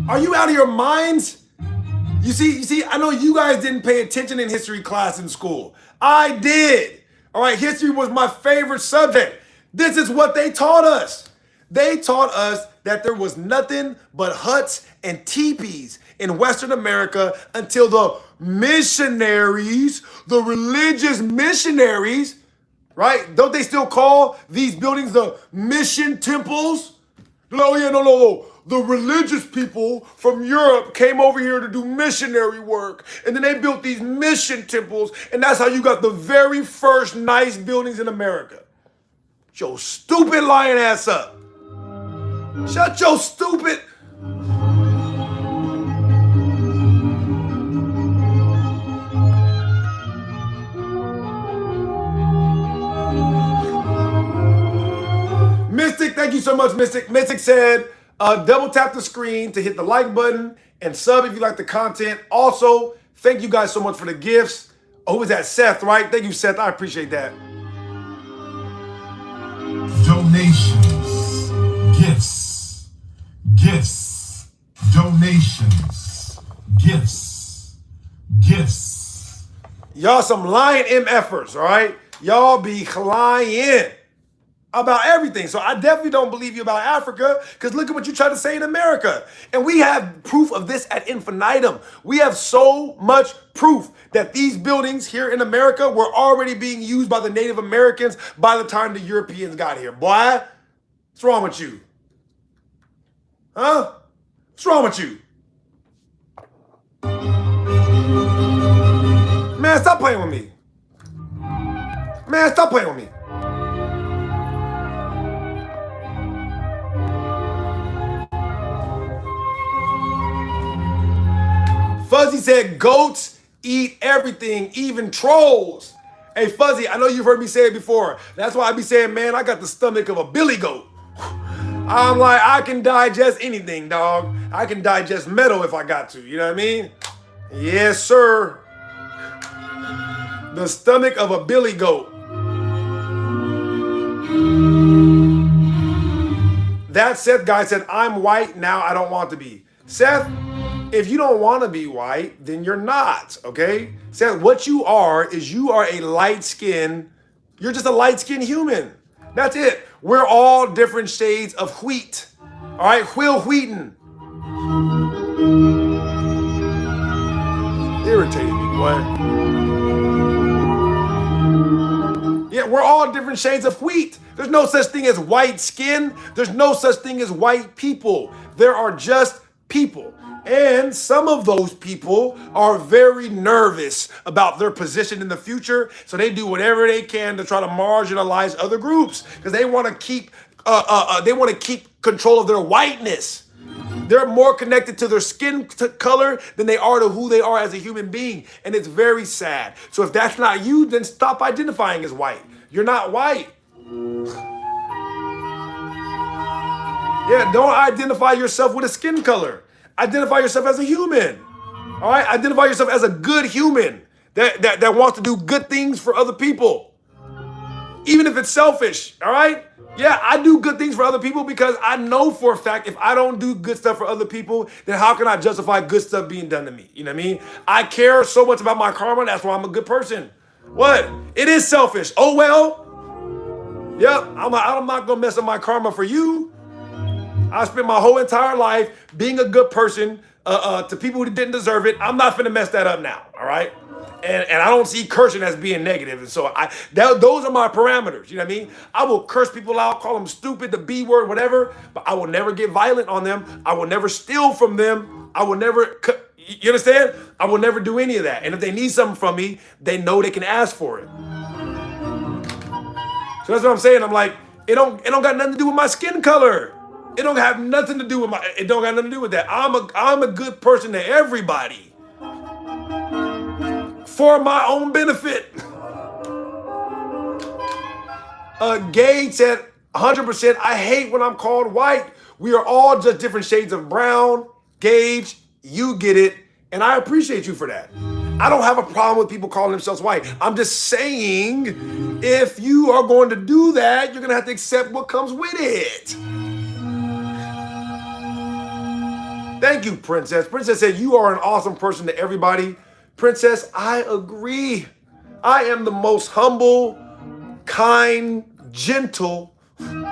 Are you out of your minds? You see, I know you guys didn't pay attention in history class in school. I did. All right, history was my favorite subject. This is what they taught us. They taught us that there was nothing but huts and teepees in Western America until the missionaries, the religious missionaries, right? Don't they still call these buildings the mission temples? Oh yeah, no. The religious people from Europe came over here to do missionary work. And then they built these mission temples. And that's how you got the very first nice buildings in America. Shut your stupid lying ass up. Shut your stupid... Mystic, thank you so much, Mystic. Mystic said... double tap the screen to hit the like button and sub if you like the content. Also, thank you guys so much for the gifts. Oh, was that Seth, right? Thank you, Seth. I appreciate that.
Donations, gifts, gifts, donations, gifts, gifts.
Y'all some lying MFers, all right? Y'all be lying about everything. So I definitely don't believe you about Africa, because look at what you try to say in America. And we have proof of this ad infinitum. We have so much proof that these buildings here in America were already being used by the Native Americans by the time the Europeans got here. Boy, what's wrong with you? Huh? What's wrong with you? Man, stop playing with me. Man, stop playing with me. Fuzzy said goats eat everything, even trolls. Hey, Fuzzy, I know you've heard me say it before. That's why I be saying, man, I got the stomach of a billy goat. I'm like, I can digest anything, dog. I can digest metal if I got to. You know what I mean? Yes, sir. The stomach of a billy goat. That Seth guy said, I'm white, now I don't want to be. Seth, if you don't want to be white, then you're not, okay? Seth, what you are is you are a light-skinned, you're just a light-skinned human. That's it. We're all different shades of wheat. All right, Will Wheaton. Irritating me, boy. Yeah, we're all different shades of wheat. There's no such thing as white skin. There's no such thing as white people. There are just people. And some of those people are very nervous about their position in the future, so they do whatever they can to try to marginalize other groups because they want to keep control of their whiteness. They're more connected to their skin color than they are to who they are as a human being, and it's very sad. So if that's not you, then stop identifying as white. You're not white. Yeah, don't identify yourself with a skin color. Identify yourself as a human. All right? Identify yourself as a good human that wants to do good things for other people. Even if it's selfish. All right? Yeah, I do good things for other people because I know for a fact if I don't do good stuff for other people, then how can I justify good stuff being done to me? You know what I mean? I care so much about my karma. That's why I'm a good person. What? It is selfish. Oh, well. Yep. I'm not going to mess up my karma for you. I spent my whole entire life being a good person to people who didn't deserve it. I'm not finna mess that up now, all right? And I don't see cursing as being negative. And so those are my parameters, you know what I mean? I will curse people out, call them stupid, the B word, whatever, but I will never get violent on them. I will never steal from them. I will never, you understand? I will never do any of that. And if they need something from me, they know they can ask for it. So that's what I'm saying. I'm like, it don't got nothing to do with my skin color. It don't have nothing to do with it don't got nothing to do with that. I'm a good person to everybody. For my own benefit. Gage said 100%, I hate when I'm called white. We are all just different shades of brown. Gage, you get it. And I appreciate you for that. I don't have a problem with people calling themselves white. I'm just saying, if you are going to do that, you're going to have to accept what comes with it. Thank you, Princess. Princess said, you are an awesome person to everybody. Princess, I agree. I am the most humble, kind, gentle. I'm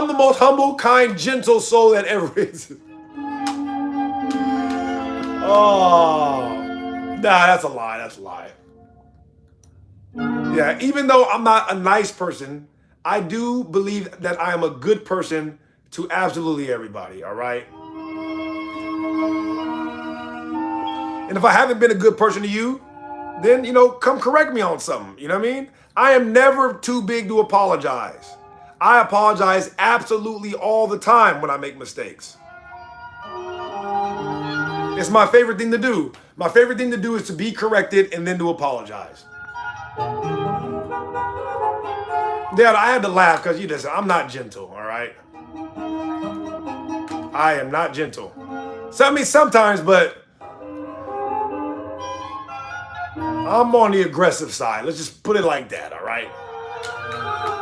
the most humble, kind, gentle soul that ever exists. Oh, nah, that's a lie. That's a lie. Yeah, even though I'm not a nice person, I do believe that I am a good person to absolutely everybody, all right? And if I haven't been a good person to you, then, you know, come correct me on something, you know what I mean? I am never too big to apologize. I apologize absolutely all the time when I make mistakes. It's my favorite thing to do. My favorite thing to do is to be corrected and then to apologize. Dad, I had to laugh because you just, I'm not gentle, all right? I am not gentle. So, I mean, sometimes, but I'm on the aggressive side. Let's just put it like that, all right?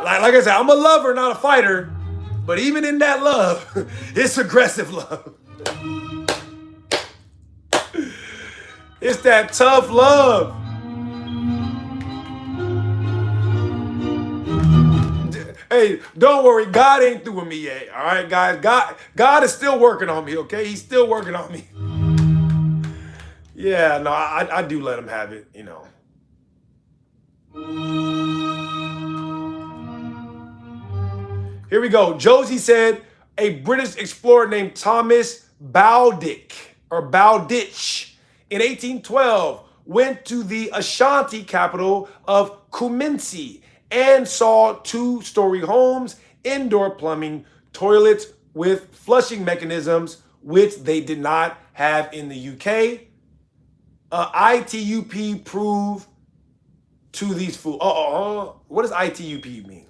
Like I said, I'm a lover, not a fighter. But even in that love, it's aggressive love. It's that tough love. Hey, don't worry. God ain't through with me yet. All right, guys. God is still working on me, okay? He's still working on me. Yeah, no, I do let him have it, you know. Here we go. Josie said a British explorer named Thomas Bowditch in 1812 went to the Ashanti capital of Kumasi and saw 2-story homes, indoor plumbing, toilets with flushing mechanisms, which they did not have in the UK. ITUP prove to these fools. What does ITUP mean?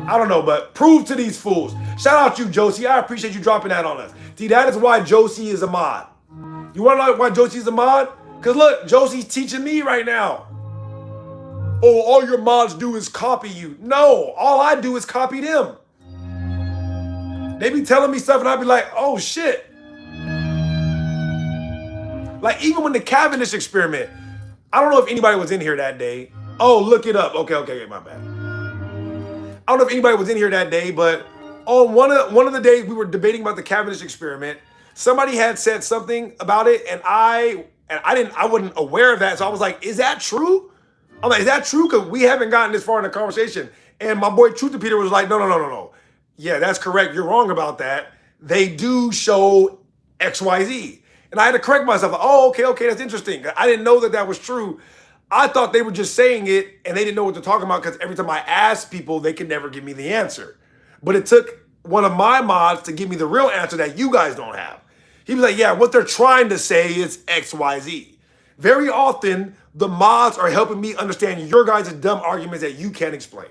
I don't know, but prove to these fools. Shout out you, Josie. I appreciate you dropping that on us. See, that is why Josie is a mod. You want to know why Josie's a mod? Because look, Josie's teaching me right now. Oh, all your mods do is copy you. No, all I do is copy them. They be telling me stuff and I be like, oh shit. Like even when the Cavendish experiment, I don't know if anybody was in here that day. Oh, look it up. Okay, my bad. I don't know if anybody was in here that day, but on one of the days we were debating about the Cavendish experiment, somebody had said something about it, and I wasn't aware of that, so I was like, "Is that true?" I'm like, "Is that true?" Because we haven't gotten this far in the conversation. And my boy Truth Peter was like, "No. Yeah, that's correct. You're wrong about that. They do show XYZ." And I had to correct myself. Oh, okay, that's interesting. I didn't know that was true. I thought they were just saying it and they didn't know what they're talking about because every time I asked people, they could never give me the answer. But it took one of my mods to give me the real answer that you guys don't have. He was like, yeah, what they're trying to say is XYZ. Very often, the mods are helping me understand your guys' dumb arguments that you can't explain.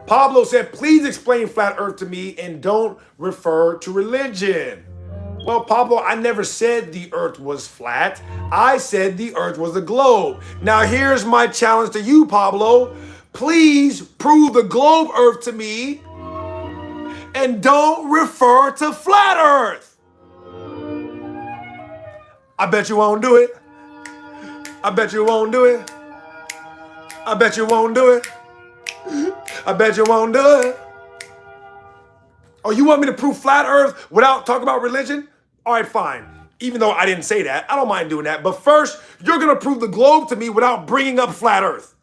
Pablo said, please explain flat earth to me and don't refer to religion. Well, Pablo, I never said the earth was flat. I said the earth was a globe. Now, here's my challenge to you, Pablo. Please prove the globe earth to me and don't refer to flat earth. I bet you won't do it. I bet you won't do it. I bet you won't do it. I bet you won't do it. Oh, you want me to prove flat earth without talking about religion? All right, fine. Even though I didn't say that, I don't mind doing that. But first, you're going to prove the globe to me without bringing up flat earth.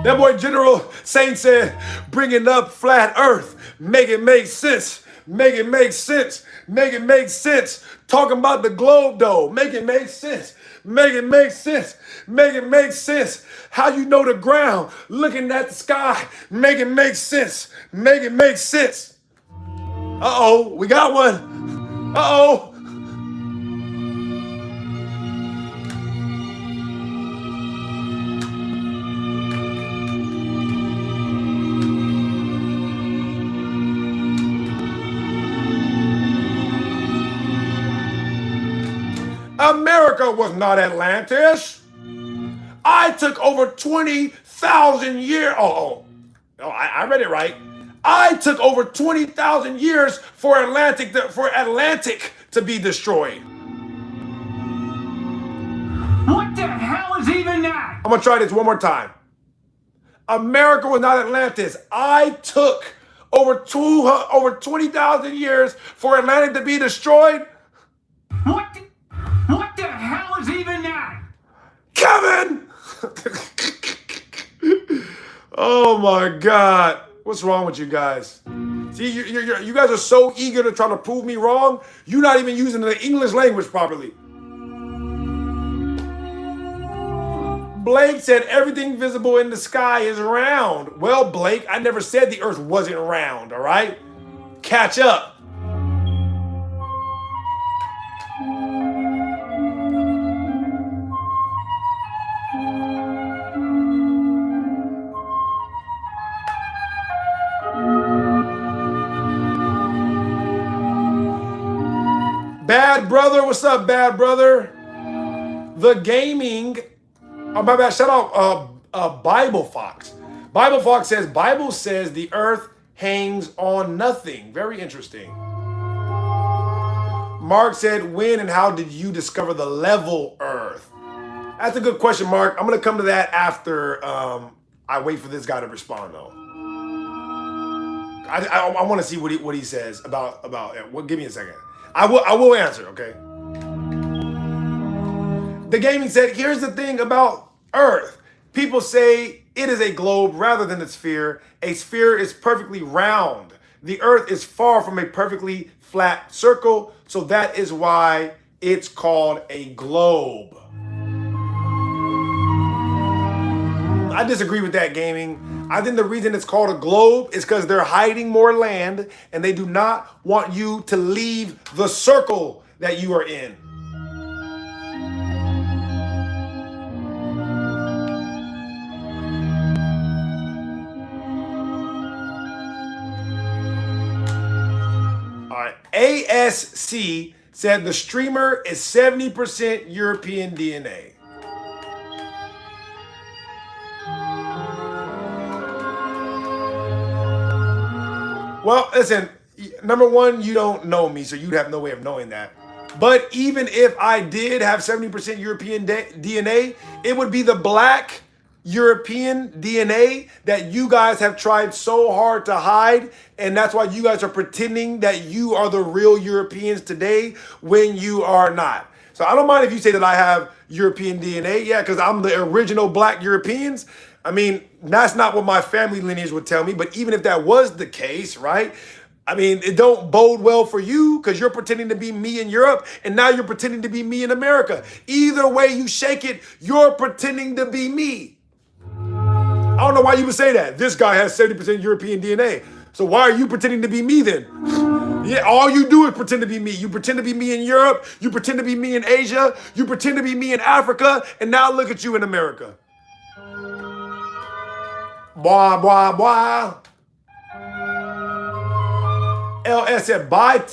That boy General Saint said, bringing up flat earth, make it make sense. Make it make sense. Make it make sense. Talking about the globe, though. Make it make sense. Make it make sense. Make it make sense. How you know the ground? Looking at the sky. Make it make sense. Make it make sense. Uh-oh, we got one. Uh-oh. America was not Atlantis. I took over 20,000 years. I read it right. I took over 20,000 years for Atlantic to be destroyed.
What the hell is even that?
I'm gonna try this one more time. America was not Atlantis. I took over 20,000 years for Atlantic to be destroyed.
What the hell is even that?
Kevin! Oh my God. What's wrong with you guys? See, you guys are so eager to try to prove me wrong, you're not even using the English language properly. Blake said everything visible in the sky is round. Well, Blake, I never said the earth wasn't round, all right? Catch up. Bad brother, what's up, bad brother? The gaming, oh my bad, shout out Bible Fox. Bible Fox says, Bible says the earth hangs on nothing. Very interesting. Mark said, when and how did you discover the level earth? That's a good question, Mark. I'm gonna come to that after I wait for this guy to respond though. I want to see what he says about it. Well, give me a second. I will answer, okay? The gaming said, here's the thing about Earth. People say it is a globe rather than a sphere. A sphere is perfectly round. The Earth is far from a perfectly flat circle, so that is why it's called a globe. I disagree with that, gaming. I think the reason it's called a globe is because they're hiding more land and they do not want you to leave the circle that you are in. All right, ASC said the streamer is 70% European DNA. Well, listen, number one, you don't know me, so you'd have no way of knowing that. But even if I did have 70% European DNA, it would be the black European DNA that you guys have tried so hard to hide. And that's why you guys are pretending that you are the real Europeans today when you are not. So I don't mind if you say that I have European DNA. Yeah, because I'm the original black Europeans. I mean, that's not what my family lineage would tell me. But even if that was the case, right? I mean, it don't bode well for you because you're pretending to be me in Europe and now you're pretending to be me in America. Either way you shake it, you're pretending to be me. I don't know why you would say that. This guy has 70% European DNA. So why are you pretending to be me then? Yeah, all you do is pretend to be me. You pretend to be me in Europe. You pretend to be me in Asia. You pretend to be me in Africa. And now look at you in America. Blah, blah, blah. LS said, bye.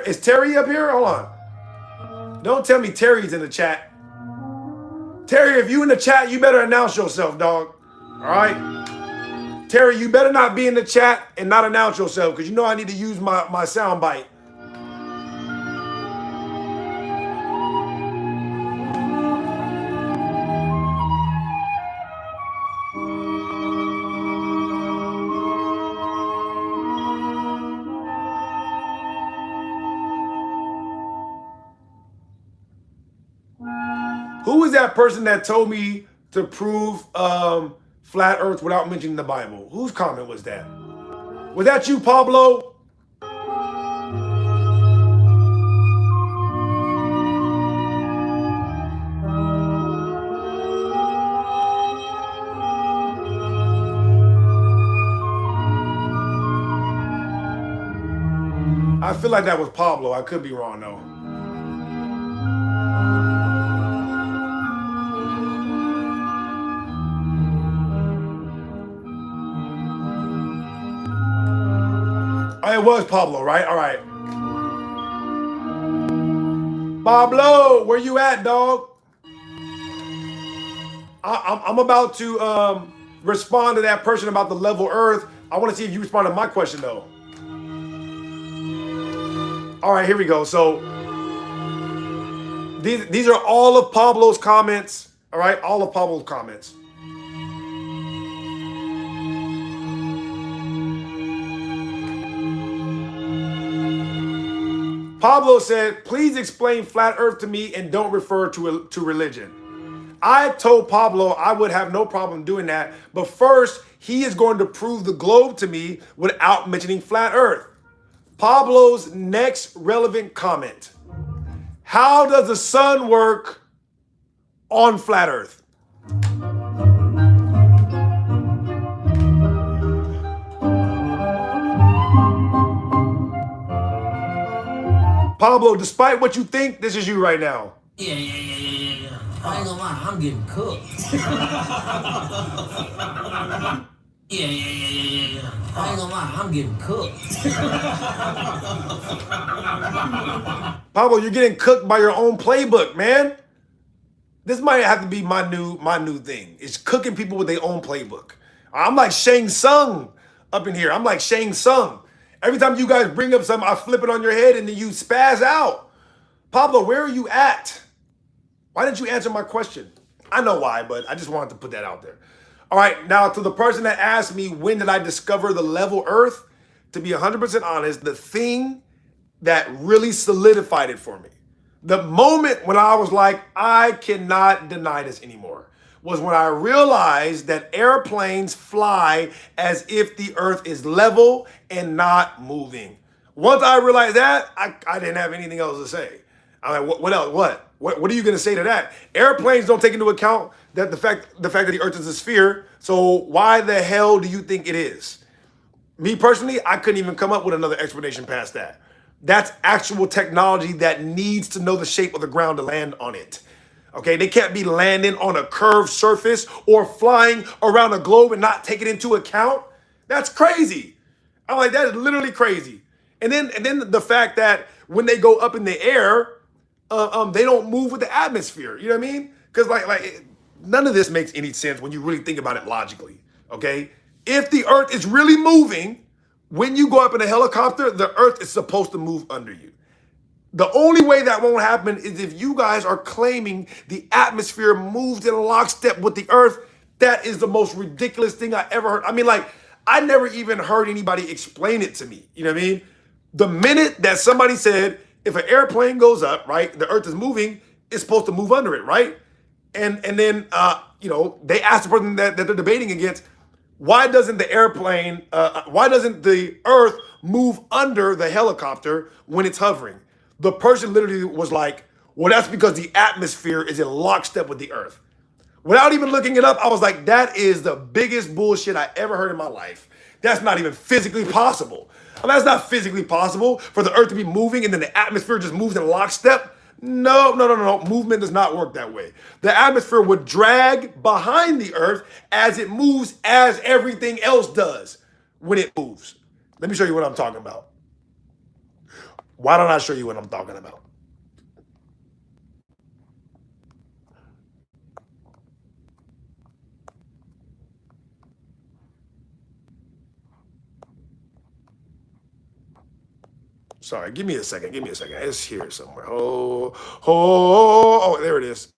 Is Terry up here? Hold on. Don't tell me Terry's in the chat. Terry, if you in the chat, you better announce yourself, dog. All right? Terry, you better not be in the chat and not announce yourself because you know I need to use my sound bite. Who was that person that told me to prove flat earth without mentioning the Bible? Whose comment was that? Was that you, Pablo? I feel like that was Pablo. I could be wrong though. Oh, it was Pablo, right? All right. Pablo, where you at, dog? I'm about to respond to that person about the level earth. I want to see if you respond to my question, though. All right, here we go. So these are all of Pablo's comments. All right, all of Pablo's comments. Pablo said, please explain flat earth to me and don't refer to religion. I told Pablo I would have no problem doing that, but first he is going to prove the globe to me without mentioning flat earth. Pablo's next relevant comment. How does the sun work on flat earth? Pablo, despite what you think, this is you right now.
Yeah. I ain't gonna lie, I'm getting cooked. Yeah. I ain't gonna lie, I'm getting cooked.
Pablo, you're getting cooked by your own playbook, man. This might have to be my new thing. It's cooking people with their own playbook. I'm like Shang Tsung up in here. I'm like Shang Tsung. Every time you guys bring up something, I flip it on your head and then you spaz out. Pablo, where are you at? Why didn't you answer my question? I know why, but I just wanted to put that out there. All right, now to the person that asked me, when did I discover the level Earth? To be 100% honest, the thing that really solidified it for me, the moment when I was like, I cannot deny this anymore, was when I realized that airplanes fly as if the Earth is level and not moving. Once I realized that, I didn't have anything else to say. I'm like, what else? What are you going to say to that? Airplanes don't take into account that the fact that the Earth is a sphere. So why the hell do you think it is? Me personally, I couldn't even come up with another explanation past that. That's actual technology that needs to know the shape of the ground to land on it. Okay, they can't be landing on a curved surface or flying around a globe and not take it into account. That's crazy. I'm like, that is literally crazy. And then the fact that when they go up in the air, they don't move with the atmosphere. You know what I mean? Because like none of this makes any sense when you really think about it logically. Okay, if the Earth is really moving, when you go up in a helicopter, the Earth is supposed to move under you. The only way that won't happen is if you guys are claiming the atmosphere moves in lockstep with the Earth. That is the most ridiculous thing I ever heard. I mean, like, I never even heard anybody explain it to me. You know what I mean? The minute that somebody said, if an airplane goes up, right, the Earth is moving, it's supposed to move under it, right? And then, they asked the person that they're debating against, why doesn't the airplane, why doesn't the Earth move under the helicopter when it's hovering? The person literally was like, well, that's because the atmosphere is in lockstep with the Earth. Without even looking it up, I was like, that is the biggest bullshit I ever heard in my life. That's not even physically possible. I mean, that's not physically possible for the Earth to be moving and then the atmosphere just moves in lockstep. No. Movement does not work that way. The atmosphere would drag behind the Earth as it moves, as everything else does when it moves. Let me show you what I'm talking about. Why don't I show you what I'm talking about? Sorry, give me a second. It's here somewhere. Oh, there it is.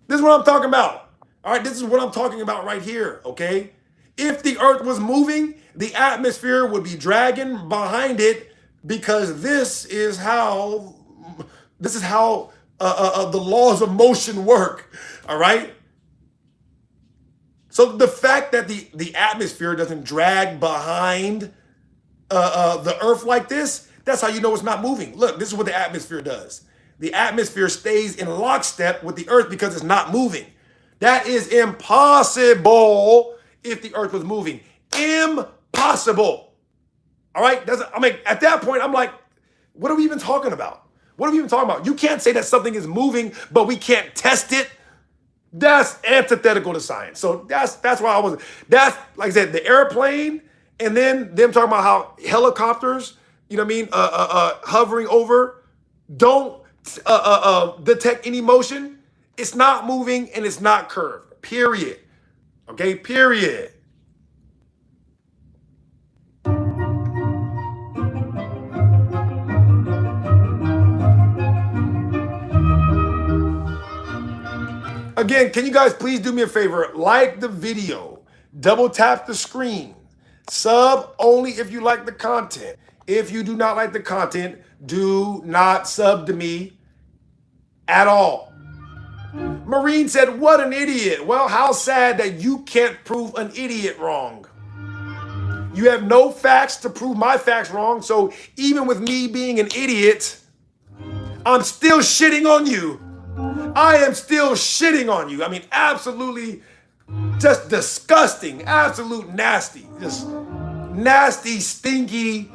This is what I'm talking about. All right, this is what I'm talking about right here, okay? If the Earth was moving, the atmosphere would be dragging behind it because this is how the laws of motion work, all right? So the fact that the atmosphere doesn't drag behind the Earth like this, that's how you know it's not moving. Look, this is what the atmosphere does. The atmosphere stays in lockstep with the Earth because it's not moving. That is impossible if the Earth was moving. Impossible. All right? At that point, I'm like, what are we even talking about? You can't say that something is moving, but we can't test it. That's antithetical to science. So that's why that's, like I said, the airplane, and then them talking about how helicopters, you know what I mean, hovering over, don't detect any motion. It's not moving and it's not curved, period. Okay, period. Again, can you guys please do me a favor? Like the video, double tap the screen, sub only if you like the content. If you do not like the content, do not sub to me at all. Marine said, what an idiot. Well, how sad that you can't prove an idiot wrong. You have no facts to prove my facts wrong, so even with me being an idiot, I'm still shitting on you. I am still shitting on you. I mean, absolutely just disgusting, absolute nasty, just nasty, stinky,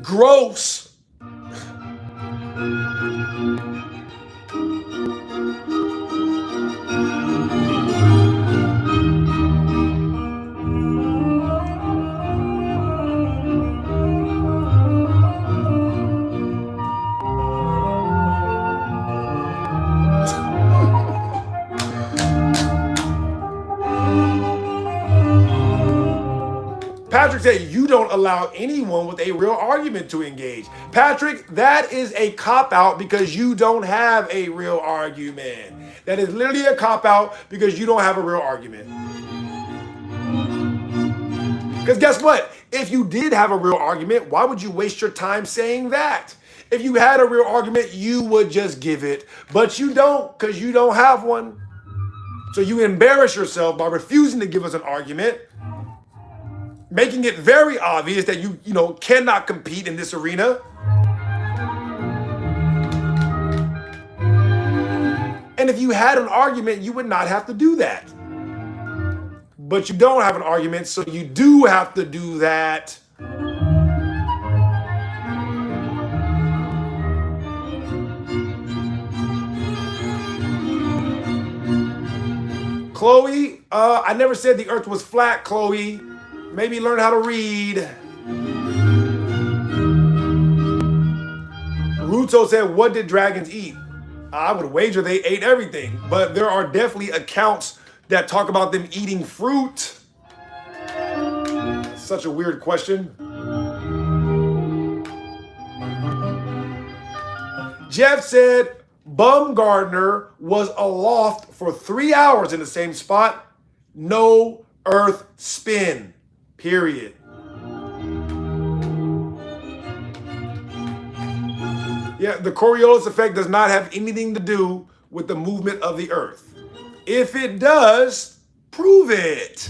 gross. Patrick said, you don't allow anyone with a real argument to engage. Patrick, that is a cop-out because you don't have a real argument. That is literally a cop-out because you don't have a real argument. Because guess what? If you did have a real argument, why would you waste your time saying that? If you had a real argument, you would just give it. But you don't, because you don't have one. So you embarrass yourself by refusing to give us an argument, making it very obvious that you cannot compete in this arena. And if you had an argument, you would not have to do that. But you don't have an argument, so you do have to do that. Chloe, I never said the earth was flat, Chloe. Maybe learn how to read. Ruto said, what did dragons eat? I would wager they ate everything, but there are definitely accounts that talk about them eating fruit. Such a weird question. Jeff said, Bumgardner was aloft for 3 hours in the same spot. No earth spin. Period. Yeah, the Coriolis effect does not have anything to do with the movement of the earth. If it does, prove it.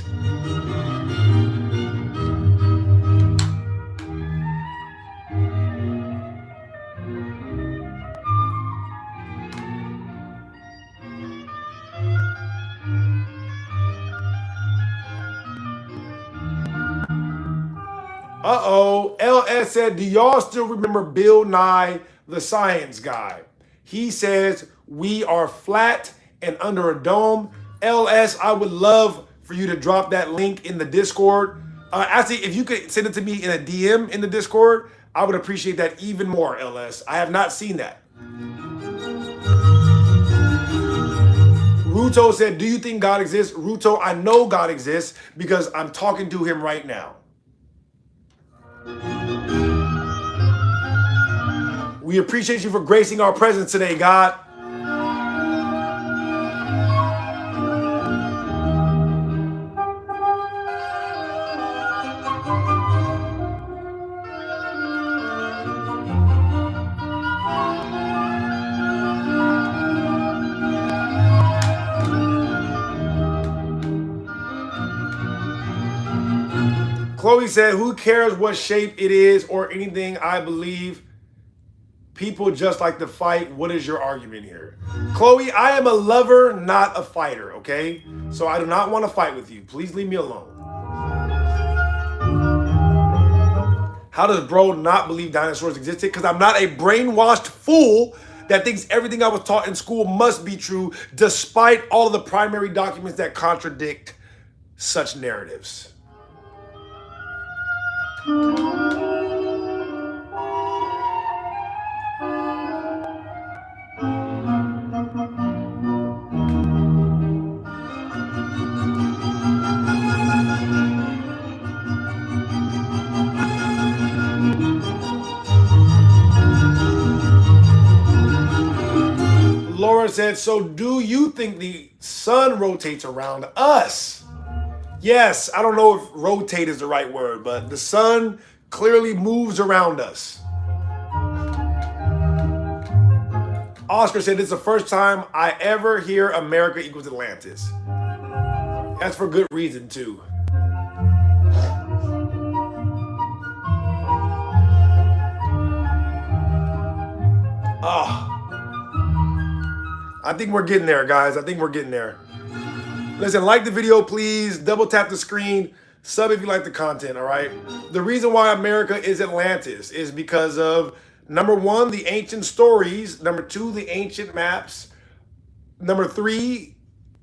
Uh-oh, LS said, do y'all still remember Bill Nye, the science guy? He says, we are flat and under a dome. LS, I would love for you to drop that link in the Discord. Actually, if you could send it to me in a DM in the Discord, I would appreciate that even more, LS. I have not seen that. Ruto said, do you think God exists? Ruto, I know God exists because I'm talking to him right now. We appreciate you for gracing our presence today, God. Chloe said, who cares what shape it is or anything I believe? People just like to fight. What is your argument here? Chloe, I am a lover, not a fighter, okay? So I do not want to fight with you. Please leave me alone. How does bro not believe dinosaurs existed? Because I'm not a brainwashed fool that thinks everything I was taught in school must be true, despite all of the primary documents that contradict such narratives. Laura said, so do you think the sun rotates around us? Yes, I don't know if rotate is the right word, but the sun clearly moves around us. Oscar said, it's the first time I ever hear America equals Atlantis. That's for good reason, too. Oh. I think we're getting there, guys. I think we're getting there. Listen, like the video, please. Double tap the screen. Sub if you like the content, all right? The reason why America is Atlantis is because of Number 1, the ancient stories. Number 2, the ancient maps. Number 3,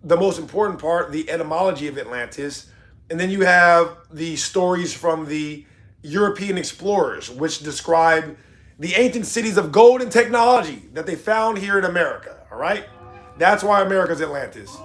the most important part, the etymology of Atlantis. And then you have the stories from the European explorers, which describe the ancient cities of gold and technology that they found here in America, all right? That's why America's Atlantis.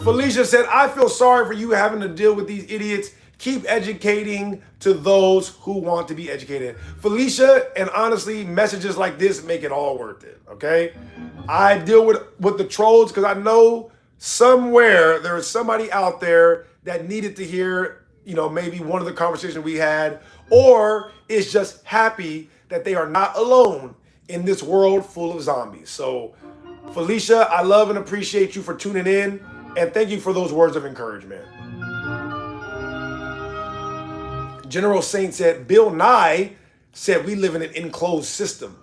Felicia said, I feel sorry for you having to deal with these idiots. Keep educating to those who want to be educated. Felicia, and honestly, messages like this make it all worth it, okay? I deal with the trolls because I know somewhere there is somebody out there that needed to hear, you know, maybe one of the conversations we had, or is just happy that they are not alone in this world full of zombies. So, Felicia, I love and appreciate you for tuning in. And thank you for those words of encouragement. General Saint said, Bill Nye said we live in an enclosed system.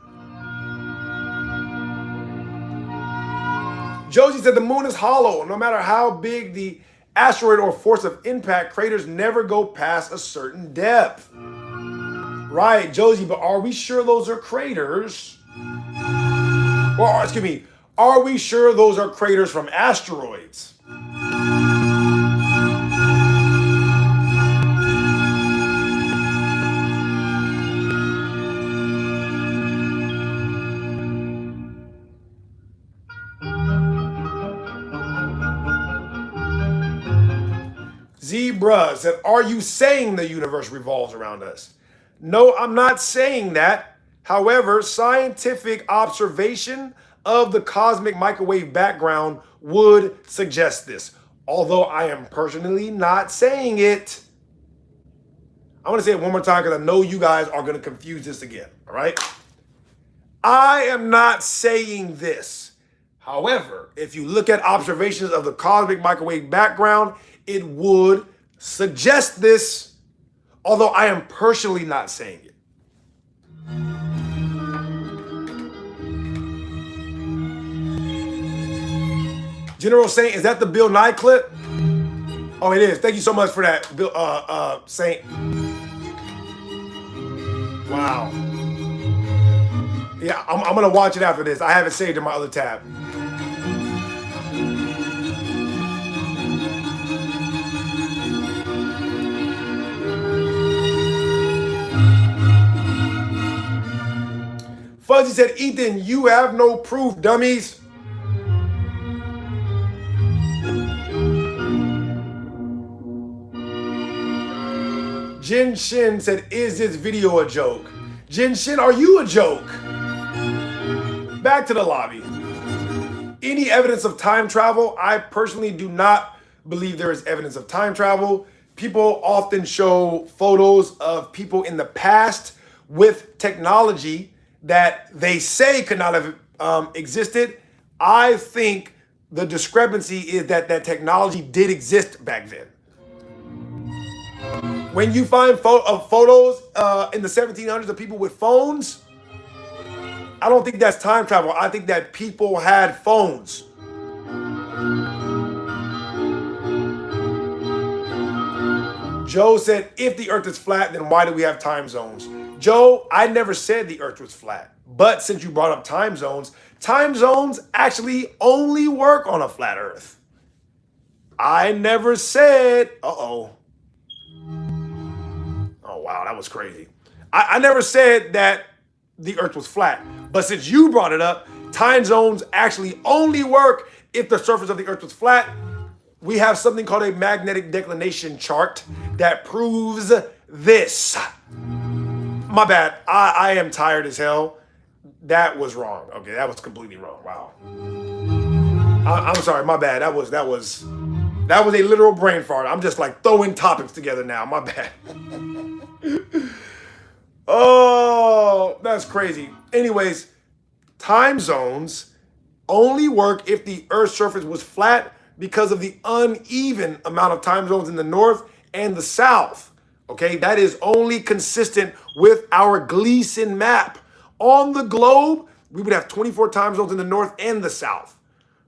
Josie said the moon is hollow. No matter how big the asteroid or force of impact, craters never go past a certain depth. Right, Josie, but are we sure those are craters? Or, excuse me, are we sure those are craters from asteroids? Zebra said, are you saying the universe revolves around us? No, I'm not saying that. However, scientific observation of the cosmic microwave background would suggest this. Although I am personally not saying it. I want to say it one more time because I know you guys are going to confuse this again, all right? I am not saying this. However, if you look at observations of the cosmic microwave background, it would suggest this, although I am personally not saying it. General Saint, is that the Bill Nye clip? Oh, it is. Thank you so much for that, Bill Saint. Wow. Yeah, I'm gonna watch it after this. I have it saved in my other tab. Fuzzy said, Ethan, you have no proof, dummies. Jin Shin said, is this video a joke? Jin Shin, are you a joke? Back to the lobby. Any evidence of time travel? I personally do not believe there is evidence of time travel. People often show photos of people in the past with technology that they say could not have existed. I think the discrepancy is that that technology did exist back then. When you find photos in the 1700s of people with phones, I don't think that's time travel. I think that people had phones. Joe said, if the earth is flat, then why do we have time zones? Joe, I never said the earth was flat. But since you brought up time zones actually only work on a flat earth. I never said, oh, wow, that was crazy. I never said that the earth was flat. But since you brought it up, time zones actually only work if the surface of the earth was flat. We have something called a magnetic declination chart that proves this. My bad. I am tired as hell. That was wrong. Okay, that was completely wrong. Wow. I'm sorry. My bad. That was a literal brain fart. I'm just like throwing topics together now. My bad. Oh, that's crazy. Anyways, time zones only work if the Earth's surface was flat because of the uneven amount of time zones in the north and the south. Okay, that is only consistent with our Gleason map. On the globe, we would have 24 time zones in the north and the south.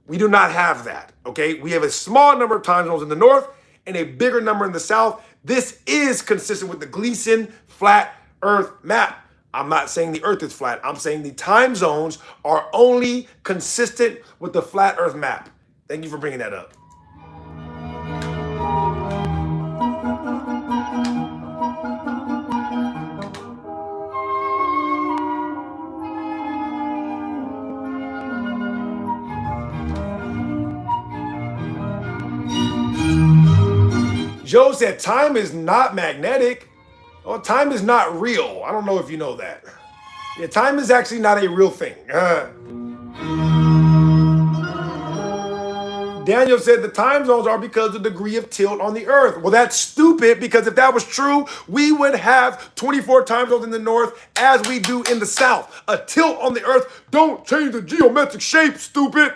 We do not have that, okay? We have a small number of time zones in the north and a bigger number in the south. This is consistent with the Gleason flat earth map. I'm not saying the earth is flat. I'm saying the time zones are only consistent with the flat earth map. Thank you for bringing that up. Joe said time is not magnetic. Well, time is not real. I don't know if you know that. Yeah, time is actually not a real thing. Daniel said the time zones are because of the degree of tilt on the earth. Well, that's stupid because if that was true, we would have 24 time zones in the north as we do in the south. A tilt on the earth don't change the geometric shape, stupid.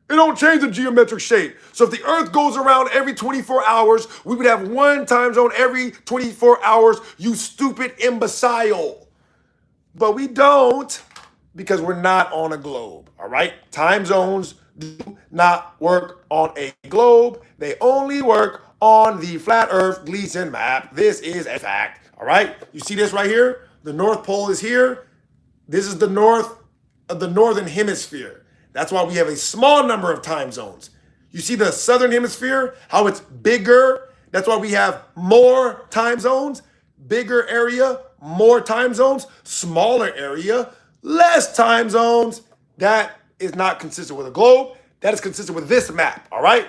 It don't change the geometric shape. So if the earth goes around every 24 hours, we would have one time zone every 24 hours, you stupid imbecile. But we don't because we're not on a globe, all right? Time zones do not work on a globe. They only work on the flat earth Gleason map. This is a fact, all right? You see this right here? The North Pole is here. This is the north of the northern hemisphere. That's why we have a small number of time zones. You see the southern hemisphere, how it's bigger? That's why we have more time zones. Bigger area, more time zones. Smaller area, less time zones. That is not consistent with a globe. That is consistent with this map, all right?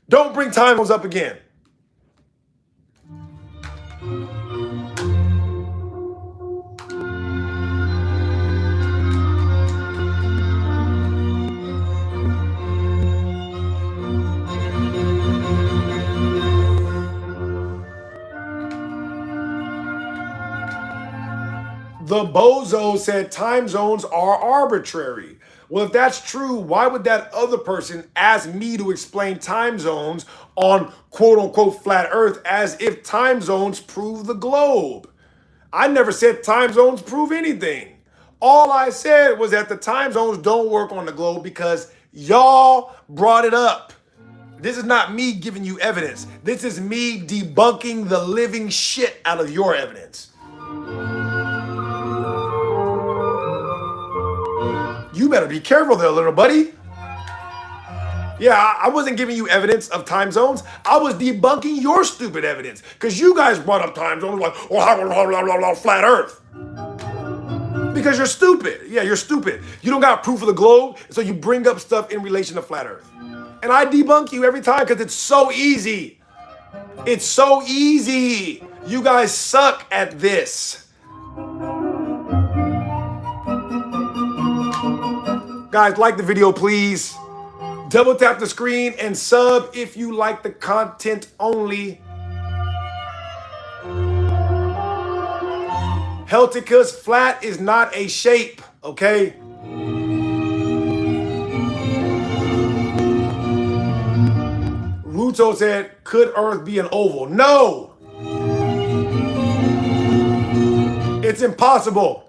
Don't bring time zones up again. The bozo said time zones are arbitrary. Well, if that's true, why would that other person ask me to explain time zones on quote unquote flat earth as if time zones prove the globe? I never said time zones prove anything. All I said was that the time zones don't work on the globe because y'all brought it up. This is not me giving you evidence. This is me debunking the living shit out of your evidence. You better be careful there, little buddy. Yeah, I wasn't giving you evidence of time zones. I was debunking your stupid evidence because you guys brought up time zones like, oh, flat earth. Because you're stupid. Yeah, you're stupid. You don't got proof of the globe, so you bring up stuff in relation to flat earth. And I debunk you every time because it's so easy. It's so easy. You guys suck at this. Guys, like the video, please. Double tap the screen and sub if you like the content only. Helticus, flat is not a shape, okay? Ruto said, could Earth be an oval? No! It's impossible.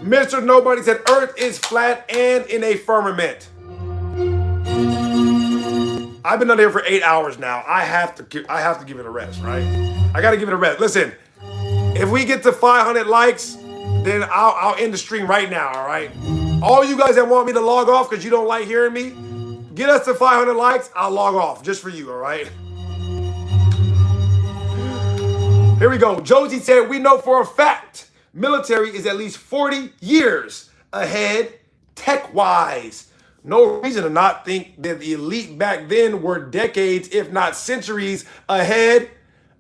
Mr. Nobody said Earth is flat and in a firmament. I've been on here for 8 hours now. I have to give it a rest, right? I got to give it a rest. Listen, if we get to 500 likes, then I'll end the stream right now, all right? All you guys that want me to log off because you don't like hearing me, get us to 500 likes, I'll log off just for you, all right? Here we go. Josie said, we know for a fact military is at least 40 years ahead tech-wise. No reason to not think that the elite back then were decades, if not centuries ahead.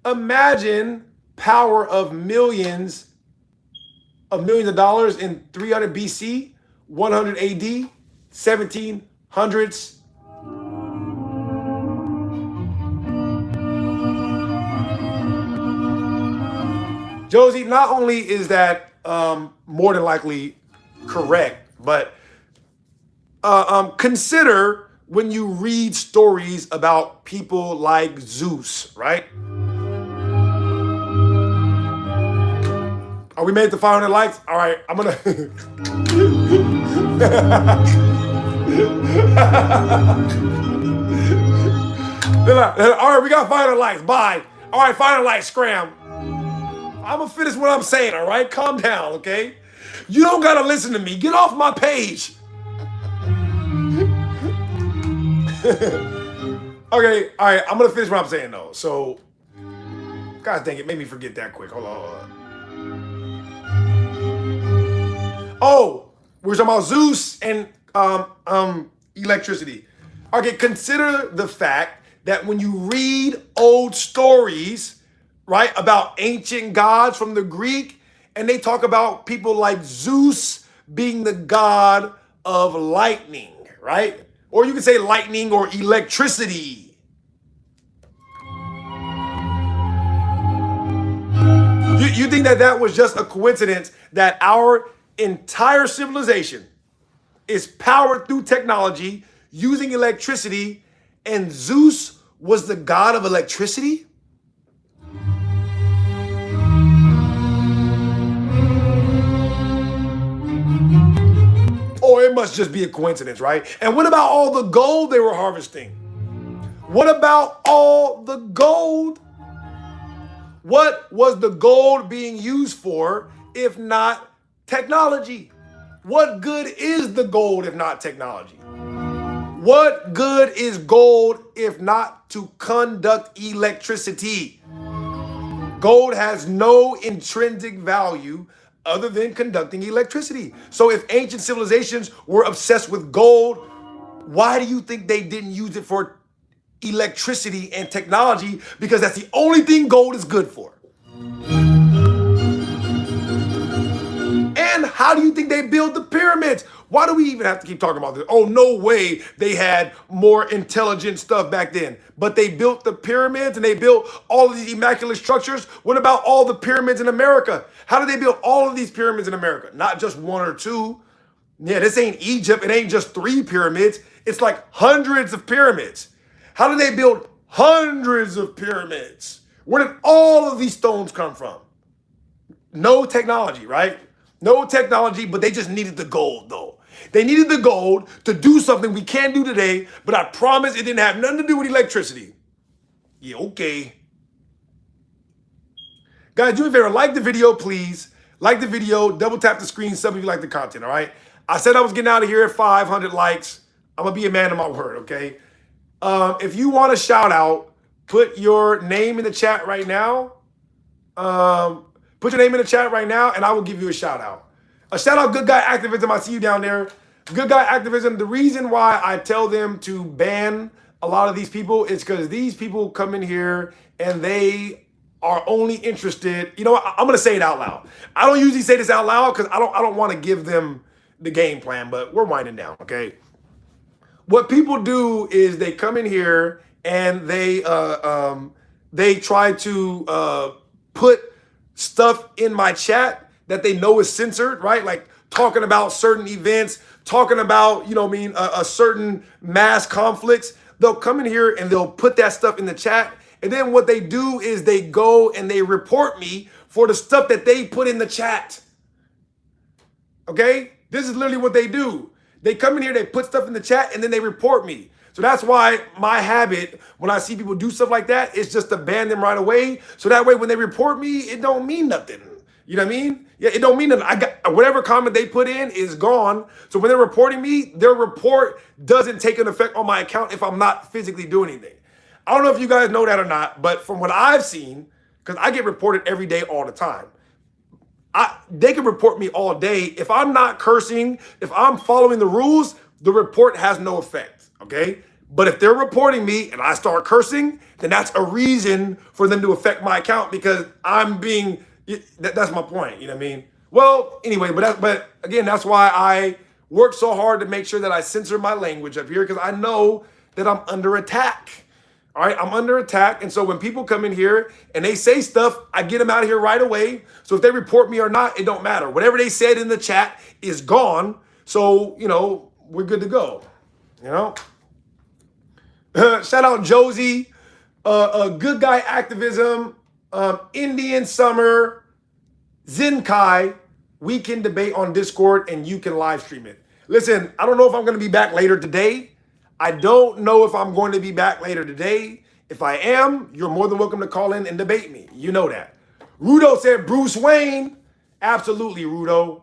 Imagine power of millions of dollars in 300 BC, 100 AD, 1700s. Josie, not only is that more than likely correct, but consider when you read stories about people like Zeus, right? Are we made to 500 likes? All right, I'm gonna. All right, we got 500 likes. Bye. All right, 500 likes. Scram. I'm gonna finish what I'm saying. All right, calm down, okay? You don't gotta listen to me. Get off my page. Okay, all right, I'm gonna finish what I'm saying though. So, God dang it, made me forget that quick. Hold on. Oh, we're talking about Zeus and electricity. Okay, consider the fact that when you read old stories, right, about ancient gods from the Greek, and they talk about people like Zeus being the god of lightning, right? Or you could say lightning or electricity. You think that that was just a coincidence that our entire civilization is powered through technology using electricity, and Zeus was the god of electricity? Or it must just be a coincidence, right? And what about all the gold they were harvesting? What about all the gold? What was the gold being used for if not technology? What good is the gold if not technology? What good is gold if not to conduct electricity? Gold has no intrinsic value other than conducting electricity. So if ancient civilizations were obsessed with gold, why do you think they didn't use it for electricity and technology? Because that's the only thing gold is good for. And how do you think they built the pyramids? Why do we even have to keep talking about this? Oh, no way they had more intelligent stuff back then. But they built the pyramids and they built all of these immaculate structures. What about all the pyramids in America? How did they build all of these pyramids in America? Not just one or two. Yeah, this ain't Egypt. It ain't just 3 pyramids. It's like hundreds of pyramids. How did they build hundreds of pyramids? Where did all of these stones come from? No technology, right? No technology, but they just needed the gold, though. They needed the gold to do something we can't do today, but I promise it didn't have nothing to do with electricity. Yeah, okay. Guys, do me a favor, like the video, please. Like the video, double tap the screen, some of you like the content, all right? I said I was getting out of here at 500 likes. I'm going to be a man of my word, okay? If you want a shout out, put your name in the chat right now. Put your name in the chat right now, and I will give you a shout out. A shout out, Good Guy Activism. I see you down there. Good Guy Activism. The reason why I tell them to ban a lot of these people is because these people come in here and they are only interested. You know what? I'm gonna say it out loud. I don't usually say this out loud because I don't want to give them the game plan, but we're winding down, okay? What people do is they come in here and they try to put stuff in my chat that they know is censored, right? Like talking about certain events, talking about, you know what I mean, a certain mass conflicts. They'll come in here and they'll put that stuff in the chat. And then what they do is they go and they report me for the stuff that they put in the chat. Okay? This is literally what they do. They come in here, they put stuff in the chat, and then they report me. So that's why my habit, when I see people do stuff like that, is just to ban them right away. So that way, when they report me, it don't mean nothing. You know what I mean? Yeah, it don't mean nothing. I got whatever comment they put in is gone. So when they're reporting me, their report doesn't take an effect on my account if I'm not physically doing anything. I don't know if you guys know that or not, but from what I've seen, because I get reported every day all the time, they can report me all day. If I'm not cursing, if I'm following the rules, the report has no effect, okay? But if they're reporting me and I start cursing, then that's a reason for them to affect my account because I'm being, that's my point, you know what I mean? Well, anyway, but again, that's why I work so hard to make sure that I censor my language up here because I know that I'm under attack. All right, I'm under attack. And so when people come in here and they say stuff, I get them out of here right away. So if they report me or not, it don't matter. Whatever they said in the chat is gone. So, you know, we're good to go. You know? Shout out Josie, Good Guy Activism, Indian Summer, Zenkai. We can debate on Discord and you can live stream it. Listen, I don't know if I'm going to be back later today. I don't know if I'm going to be back later today. If I am, you're more than welcome to call in and debate me. You know that. Rudo said Bruce Wayne. Absolutely, Rudo.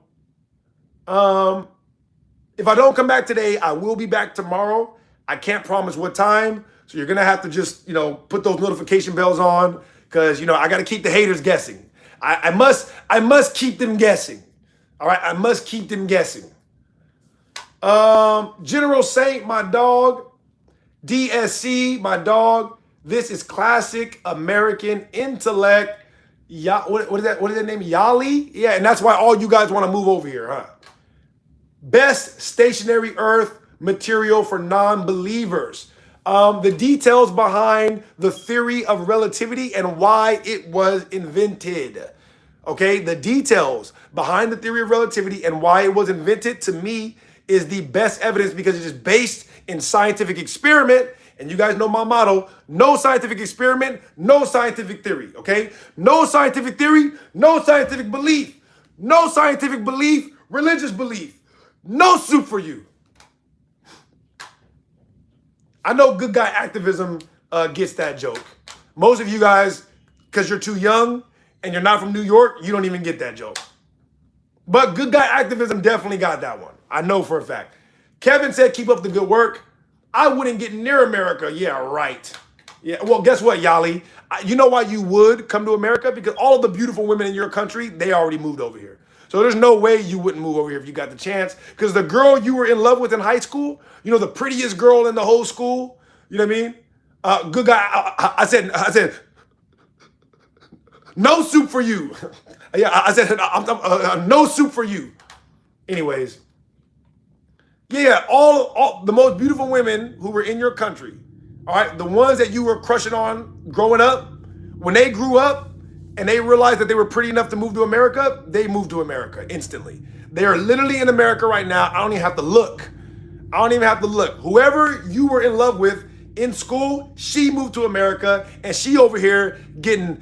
If I don't come back today, I will be back tomorrow. I can't promise what time. So you're going to have to just, you know, put those notification bells on because, you know, I got to keep the haters guessing. I must keep them guessing. All right. I must keep them guessing. General Saint, my dog. DSC, my dog. This is classic American intellect. What is that? What is that name? Yali? Yeah, and that's why all you guys want to move over here, huh? Best stationary Earth material for non-believers. The details behind the theory of relativity and why it was invented. Okay, the details behind the theory of relativity and why it was invented, to me, is the best evidence because it is based in scientific experiment. And you guys know my motto, no scientific experiment, no scientific theory, okay? No scientific theory, no scientific belief. No scientific belief, religious belief. No soup for you. I know Good Guy Activism gets that joke. Most of you guys, because you're too young and you're not from New York, you don't even get that joke. But Good Guy Activism definitely got that one. I know for a fact. Kevin said, keep up the good work. I wouldn't get near America. Yeah, right. Yeah, well, guess what, Yali? You know why you would come to America? Because all of the beautiful women in your country, they already moved over here. So there's no way you wouldn't move over here if you got the chance. Because the girl you were in love with in high school, you know, the prettiest girl in the whole school, you know what I mean? Good Guy, I said, no soup for you. Yeah, I said, no soup for you. Anyways. Yeah, all the most beautiful women who were in your country, all right, the ones that you were crushing on growing up, when they grew up and they realized that they were pretty enough to move to America, they moved to America instantly. They are literally in America right now. I don't even have to look. I don't even have to look. Whoever you were in love with in school, she moved to America and she over here getting,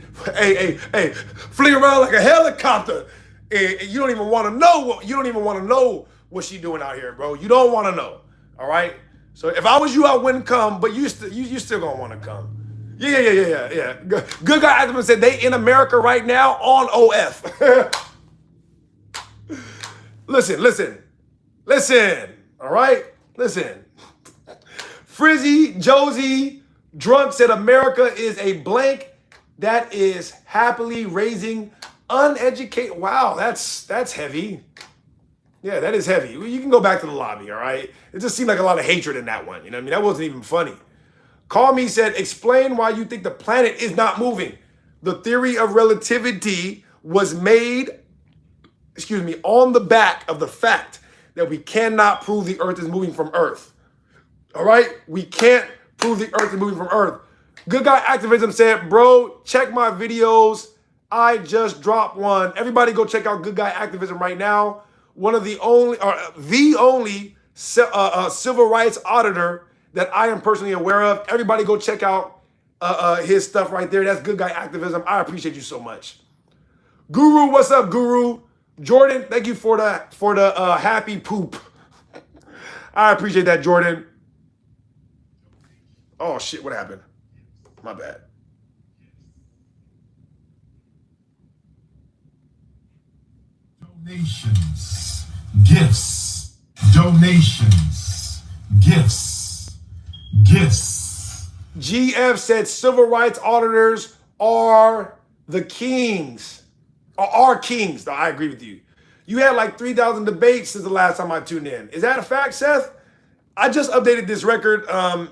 fling around like a helicopter. And you don't even want to know what she doing out here, bro. You don't want to know. All right. So if I was you, I wouldn't come, but you still gonna want to come. Yeah. Good Guy Activism said they in America right now on OF. Listen. All right. Listen. Frizzy, Josie, Drunk said America is a blank that is happily raising uneducated. Wow, that's heavy. Yeah, that is heavy. You can go back to the lobby, all right? It just seemed like a lot of hatred in that one. You know what I mean? That wasn't even funny. Call Me said, explain why you think the planet is not moving. The theory of relativity was made, on the back of the fact that we cannot prove the Earth is moving from Earth. All right? We can't prove the Earth is moving from Earth. Good Guy Activism said, bro, check my videos. I just dropped one. Everybody go check out Good Guy Activism right now. One of the only civil rights auditor that I am personally aware of. Everybody go check out his stuff right there. That's Good Guy Activism. I appreciate you so much. Guru, what's up, Guru? Jordan, thank you for the happy poop. I appreciate that, Jordan. Oh shit, what happened? My bad.
Donations, gifts, donations, gifts.
GF said civil rights auditors are the kings. Are kings. I agree with you. You had like 3,000 debates since the last time I tuned in. Is that a fact, Seth? I just updated this record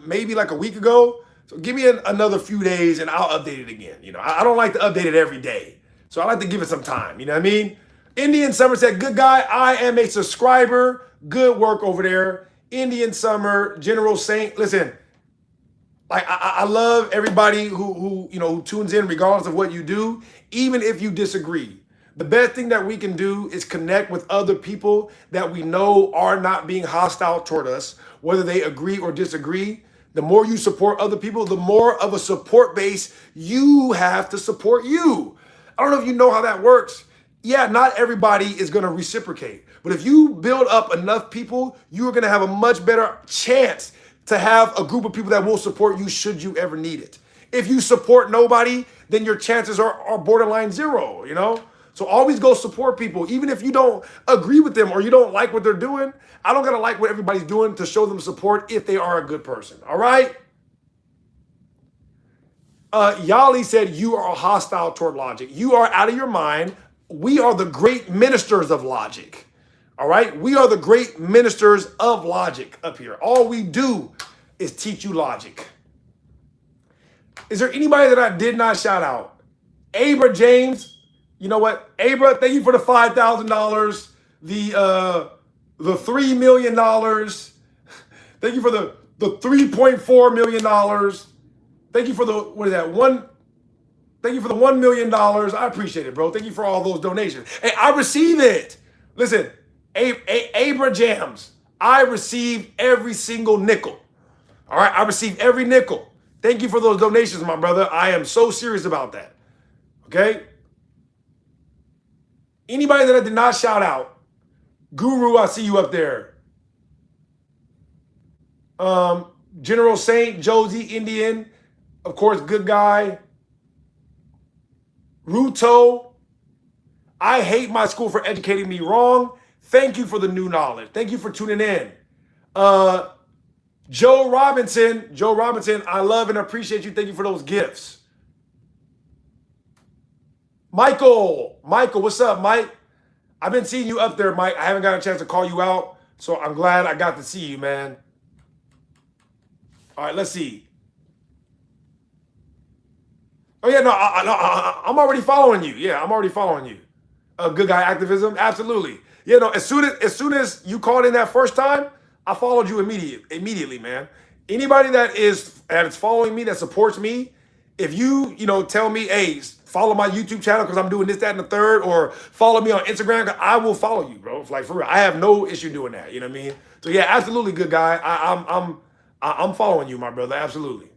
maybe like a week ago. So give me another few days and I'll update it again. You know, I don't like to update it every day. So I like to give it some time. You know what I mean? Indian Summer said, good guy, I am a subscriber. Good work over there. Indian Summer, General Saint. Listen, Like I love everybody who who tunes in regardless of what you do, even if you disagree. The best thing that we can do is connect with other people that we know are not being hostile toward us, whether they agree or disagree. The more you support other people, the more of a support base you have to support you. I don't know if you know how that works. Yeah, not everybody is going to reciprocate. But if you build up enough people, you are going to have a much better chance to have a group of people that will support you should you ever need it. If you support nobody, then your chances are borderline zero, you know? So always go support people, even if you don't agree with them or you don't like what they're doing. I don't gotta like what everybody's doing to show them support if they are a good person. All right. Yali said you are hostile toward logic. You are out of your mind. We are the great ministers of logic. All right. We are the great ministers of logic up here. All we do is teach you logic. Is there anybody that I did not shout out? Abra James. You know what? Abra, thank you for the $5,000. The $3 million. Thank you for the $3.4 million. Thank you for the, what is that? Thank you for the $1 million. I appreciate it, bro. Thank you for all those donations. Hey, I receive it. Listen, Abra Jams, I receive every single nickel. All right, I receive every nickel. Thank you for those donations, my brother. I am so serious about that. Okay? Anybody that I did not shout out, Guru, I see you up there. General Saint, Josie, Indian, of course, good guy. Ruto, I hate my school for educating me wrong. Thank you for the new knowledge. Thank you for tuning in. Joe Robinson, I love and appreciate you. Thank you for those gifts. Michael, what's up, Mike? I've been seeing you up there, Mike. I haven't got a chance to call you out, so I'm glad I got to see you, man. All right, let's see. Oh, yeah, no, I'm already following you. Yeah, I'm already following you. Good guy activism, absolutely. Yeah, no, as soon as you called in that first time, I followed you immediately, man. Anybody that is following me, that supports me, if you tell me, hey, follow my YouTube channel because I'm doing this, that, and the third, or follow me on Instagram, I will follow you, bro. Like, for real, I have no issue doing that. You know what I mean? So yeah, absolutely, good guy. I'm following you, my brother. Absolutely.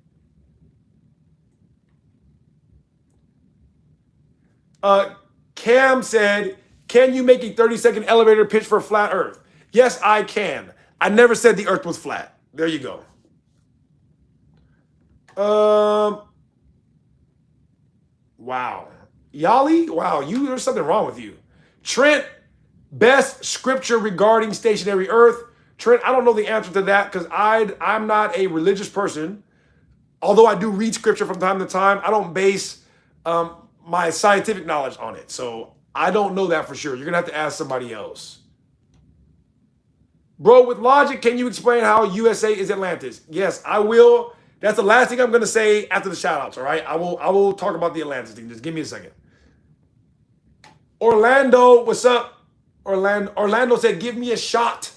Cam said, "Can you make a 30-second elevator pitch for flat Earth?" Yes, I can. I never said the Earth was flat. There you go. Wow. Yali? Wow, there's something wrong with you. Trent, best scripture regarding stationary Earth. Trent, I don't know the answer to that because I'm not a religious person. Although I do read scripture from time to time, I don't base my scientific knowledge on it. So I don't know that for sure. You're going to have to ask somebody else. Bro, with logic, can you explain how USA is Atlantis? Yes, I will. That's the last thing I'm going to say after the shout-outs, all right? I will talk about the Atlantis thing. Just give me a second. Orlando, what's up? Orlando said, give me a shot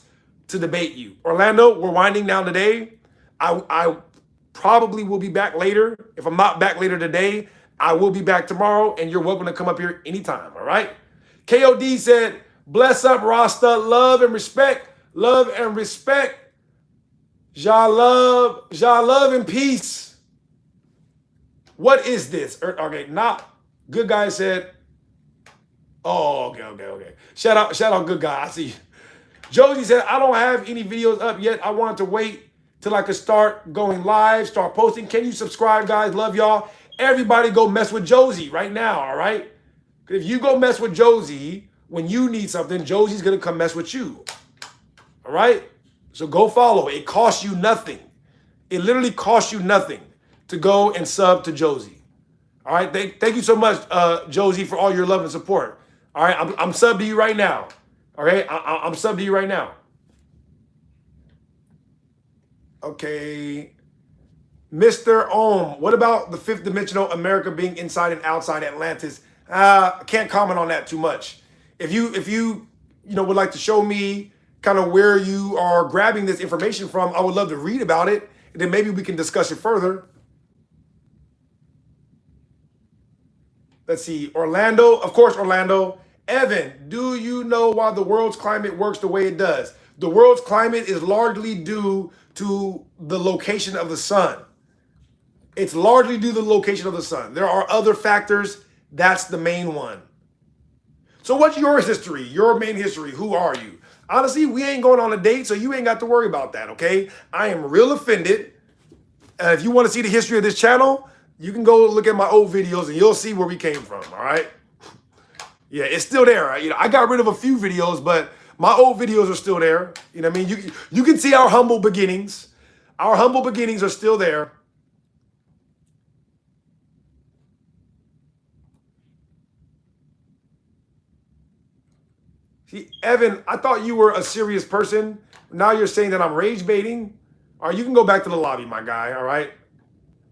to debate you. Orlando, we're winding down today. I probably will be back later. If I'm not back later today, I will be back tomorrow, and you're welcome to come up here anytime, all right? KOD said, bless up, Rasta. Love and respect. Love and respect. Ja love and peace. What is this? Okay, not good guy said. Oh, okay. Shout out, good guy. I see you. Josie said, I don't have any videos up yet. I wanted to wait till I could start going live, start posting. Can you subscribe, guys? Love y'all. Everybody go mess with Josie right now, all right? If you go mess with Josie when you need something, Josie's going to come mess with you. All right? So go follow. It costs you nothing. It literally costs you nothing to go and sub to Josie. All right? Thank you so much, Josie, for all your love and support. All right? I'm subbed to you right now. All right? I'm subbed to you right now. Okay. Mr. Ohm, what about the fifth dimensional America being inside and outside Atlantis? I can't comment on that too much. If you would like to show me kind of where you are grabbing this information from, I would love to read about it. and then maybe we can discuss it further. Let's see, Orlando, of course, Orlando. Evan, do you know why the world's climate works the way it does? The world's climate is largely due to the location of the sun. It's largely due to the location of the sun. There are other factors. That's the main one. So what's your history? Your main history? Who are you? Honestly, we ain't going on a date, so you ain't got to worry about that, okay? I am real offended. If you want to see the history of this channel, you can go look at my old videos and you'll see where we came from, all right? Yeah, it's still there. You know, I got rid of a few videos, but my old videos are still there. You know what I mean? You can see our humble beginnings. Our humble beginnings are still there. See, Evan, I thought you were a serious person. Now you're saying that I'm rage baiting. All right, you can go back to the lobby, my guy, all right?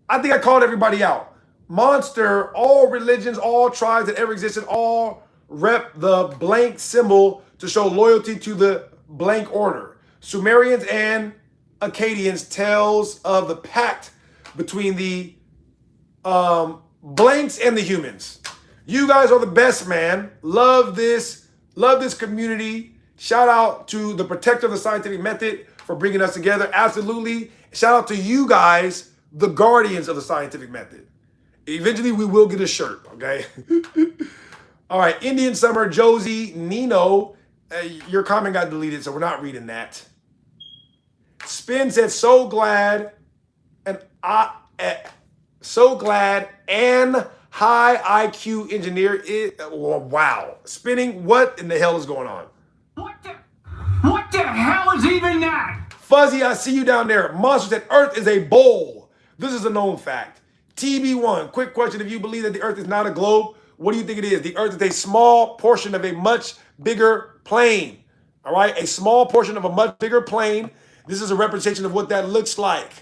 I think I called everybody out. Monster, all religions, all tribes that ever existed, all rep the blank symbol to show loyalty to the blank order. Sumerians and Akkadians tells of the pact between the blanks and the humans. You guys are the best, man. Love this community. Shout out to the protector of the scientific method for bringing us together. Absolutely. Shout out to you guys, the guardians of the scientific method. Eventually, we will get a shirt, okay? All right, Indian Summer, Josie, Nino. Your comment got deleted, so we're not reading that. Spin said, so glad and high IQ engineer is, wow. Spinning, what in the hell is going on?
What the hell is even that?
Fuzzy, I see you down there. Monster said Earth is a bowl. This is a known fact. TB1, quick question. If you believe that the Earth is not a globe, what do you think it is? The Earth is a small portion of a much bigger plane. All right, a small portion of a much bigger plane. This is a representation of what that looks like.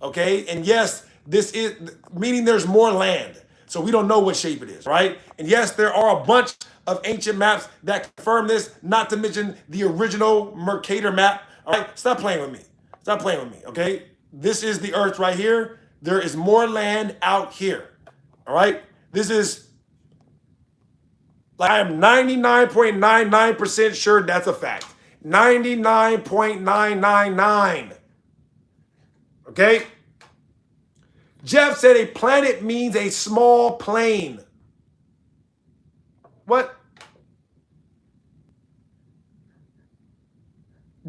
Okay, and yes, this is meaning there's more land. So we don't know what shape it is, right? And yes, there are a bunch of ancient maps that confirm this, not to mention the original Mercator map. All right, stop playing with me. Stop playing with me, okay? This is the Earth right here. There is more land out here, all right? This is, like, I am 99.99% sure that's a fact. 99.999, okay? Jeff said a planet means a small plane. What?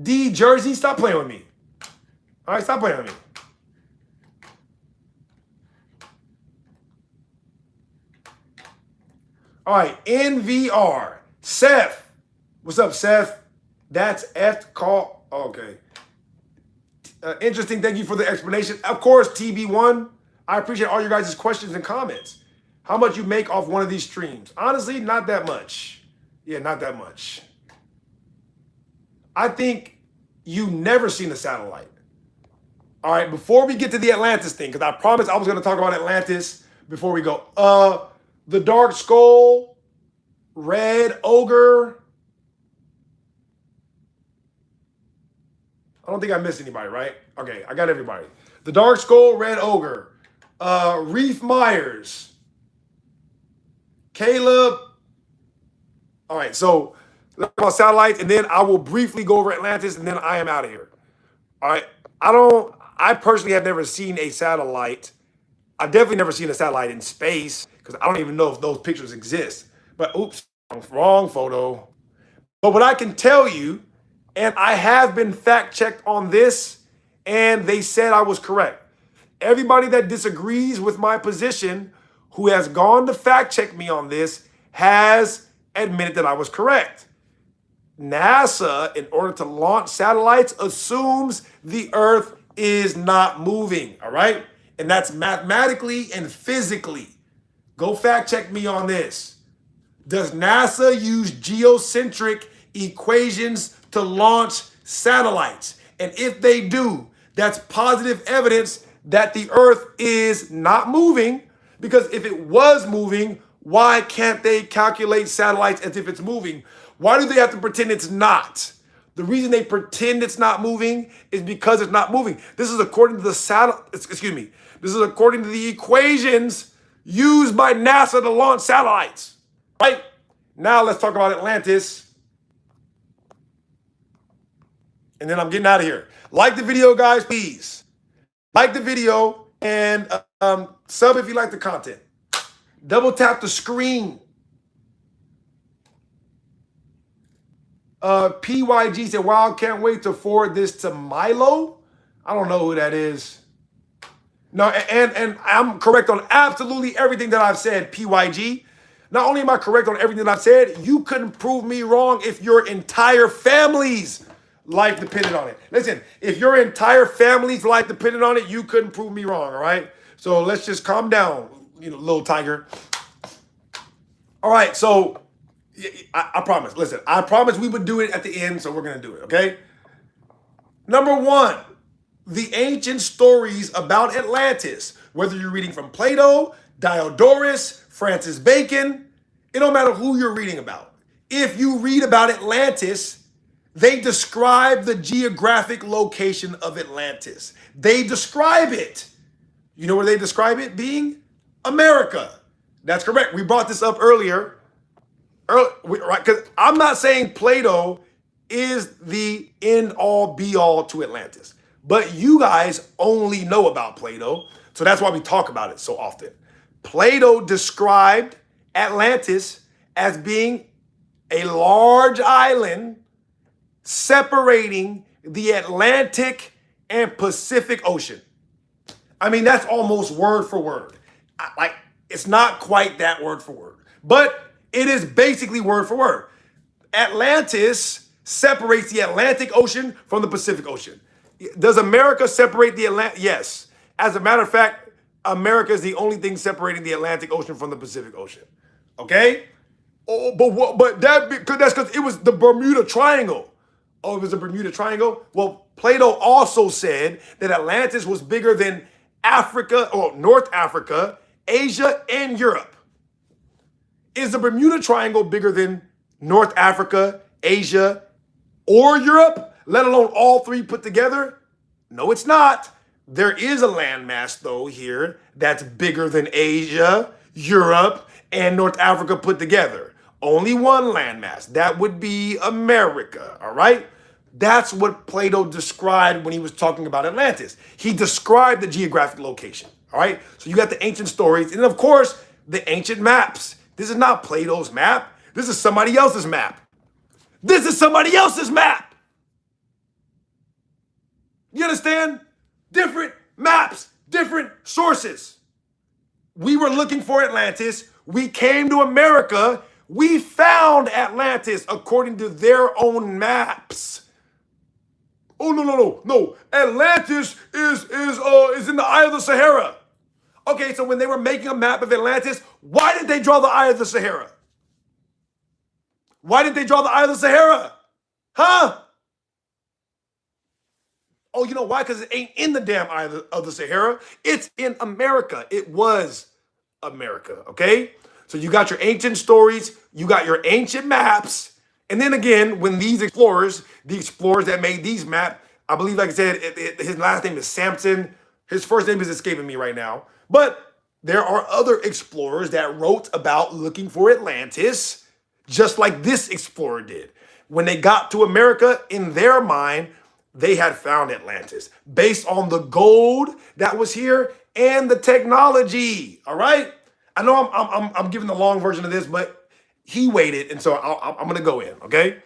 D Jersey, stop playing with me. All right, stop playing with me. All right, NVR. Seth. What's up, Seth? That's F call. Okay. Interesting. Thank you for the explanation. Of course, TB1. I appreciate all your guys' questions and comments. How much you make off one of these streams? Honestly, not that much. Yeah, not that much. I think you never seen a satellite. All right, before we get to the Atlantis thing, because I promised I was going to talk about Atlantis before we go. The Dark Skull, Red Ogre. I don't think I missed anybody, right? Okay, I got everybody. The Dark Skull, Red Ogre, Reef Myers, Caleb. All right, so let's talk about satellites, and then I will briefly go over Atlantis, and then I am out of here. All right, I personally have never seen a satellite. I've definitely never seen a satellite in space, because I don't even know if those pictures exist. But oops, wrong photo. But what I can tell you, and I have been fact-checked on this, and they said I was correct. Everybody that disagrees with my position, who has gone to fact-check me on this, has admitted that I was correct. NASA, in order to launch satellites, assumes the Earth is not moving, all right? And that's mathematically and physically. Go fact-check me on this. Does NASA use geocentric equations to launch satellites? And if they do, that's positive evidence that the Earth is not moving, because if it was moving, why can't they calculate satellites as if it's moving? Why do they have to pretend it's not? The reason they pretend it's not moving is because it's not moving. This is according to the This is according to the equations used by NASA to launch satellites. Right? Now let's talk about Atlantis. And then I'm getting out of here. Like the video, guys, please. Like the video and sub if you like the content. Double tap the screen. PYG said, wow, can't wait to forward this to Milo. I don't know who that is. No, and I'm correct on absolutely everything that I've said, PYG. Not only am I correct on everything that I've said, you couldn't prove me wrong if your entire family's life depended on it. Listen, if your entire family's life depended on it, you couldn't prove me wrong, all right? So let's just calm down, little tiger. All right, so I promise. Listen, I promise we would do it at the end, so we're going to do it, okay? Number one, the ancient stories about Atlantis, whether you're reading from Plato, Diodorus, Francis Bacon, it don't matter who you're reading about. If you read about Atlantis, they describe the geographic location of Atlantis. They describe it. You know where they describe it being? America. That's correct. We brought this up earlier. Right? Because I'm not saying Plato is the end-all, be-all to Atlantis. But you guys only know about Plato, so that's why we talk about it so often. Plato described Atlantis as being a large island separating the Atlantic and Pacific Ocean. I mean, that's almost word for word. Like, it's not quite that word for word, but it is basically word for word. Atlantis separates the Atlantic Ocean from the Pacific Ocean. Does America separate the Atlantic? Yes. As a matter of fact, America is the only thing separating the Atlantic Ocean from the Pacific Ocean. Okay? Oh, but that's because it was the Bermuda Triangle. Oh, it was the Bermuda Triangle? Well, Plato also said that Atlantis was bigger than Africa, or North Africa, Asia, and Europe. Is the Bermuda Triangle bigger than North Africa, Asia, or Europe, let alone all three put together? No, it's not. There is a landmass, though, here that's bigger than Asia, Europe, and North Africa put together. Only one landmass. That would be America, all right? That's what Plato described when he was talking about Atlantis. He described the geographic location, all right? So you got the ancient stories, and of course, the ancient maps. This is not Plato's map. This is somebody else's map. This is somebody else's map. You understand? Different maps, different sources. We were looking for Atlantis. We came to America. We found Atlantis according to their own maps. Oh, no. Atlantis is in the Eye of the Sahara. Okay, so when they were making a map of Atlantis, why did they draw the Eye of the Sahara? Why did they draw the Eye of the Sahara? Huh? Oh, you know why? Because it ain't in the damn Eye of the Sahara. It's in America. It was America, okay? So you got your ancient stories, you got your ancient maps, and then again, when these explorers, the explorers that made these maps, I believe, like I said, his last name is Samson. His first name is escaping me right now. But there are other explorers that wrote about looking for Atlantis, just like this explorer did. When they got to America, in their mind, they had found Atlantis based on the gold that was here and the technology. All right. I know I'm giving the long version of this, but he waited, and so I'm going to go in. Okay.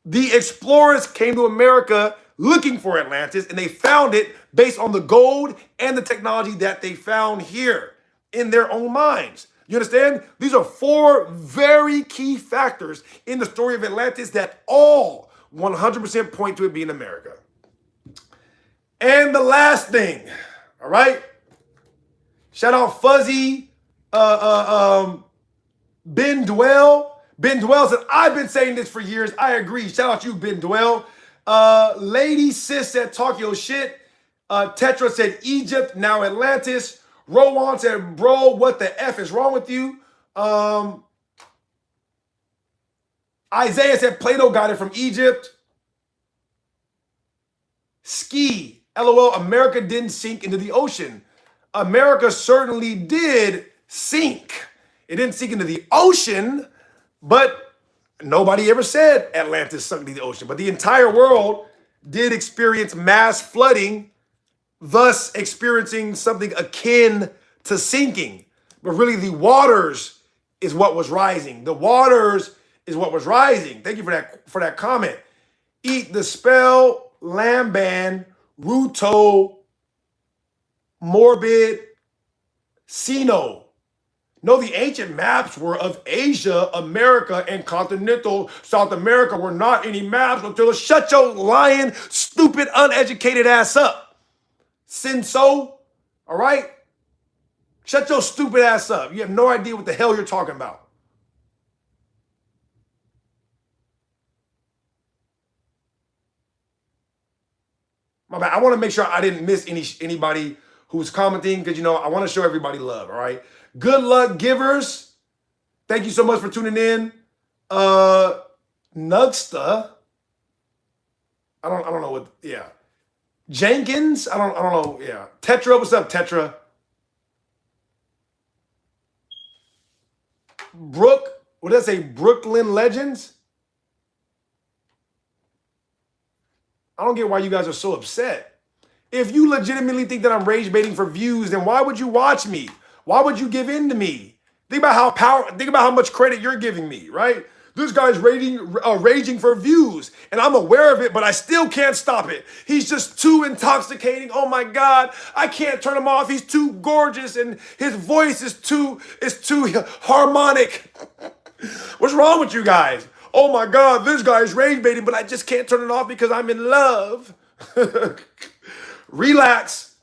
The explorers came to America looking for Atlantis, and they found it based on the gold and the technology that they found here in their own minds. You understand? These are four very key factors in the story of Atlantis that all 100% point to it being America. And the last thing, all right? Shout out Fuzzy, Ben Dwell. Ben Dwell said, I've been saying this for years. I agree. Shout out to you, Ben Dwell. Lady Sis said, talk your shit. Tetra said, Egypt, now Atlantis. Rowan said, bro, what the F is wrong with you? Isaiah said, Plato got it from Egypt. ski. LOL, America didn't sink into the ocean. America certainly did sink. It didn't sink into the ocean, but nobody ever said Atlantis sunk into the ocean. But the entire world did experience mass flooding, thus experiencing something akin to sinking. But really the waters is what was rising. The waters is what was rising. Thank you for that comment. Eat the spell, Lamban, Ruto, Morbid, Sino. No, the ancient maps were of Asia, America, and continental South America were not any maps until shut your lying, stupid, uneducated ass up. Sinso, all right? Shut your stupid ass up. You have no idea what the hell you're talking about. My bad. I want to make sure I didn't miss anybody who's commenting because, you know, I want to show everybody love, all right? Good luck, givers. Thank you so much for tuning in. Nugsta. I don't know what, yeah. Jenkins. I don't know, yeah. Tetra, what's up, Tetra? Brooke, what did I say? Brooklyn Legends? I don't get why you guys are so upset. If you legitimately think that I'm rage baiting for views, then why would you watch me? Why would you give in to me? Think about how much credit you're giving me, right? This guy's raging for views, and I'm aware of it, but I still can't stop it. He's just too intoxicating. Oh my God, I can't turn him off. He's too gorgeous, and his voice is too harmonic. What's wrong with you guys? Oh my God, this guy's rage baiting, but I just can't turn it off because I'm in love. Relax.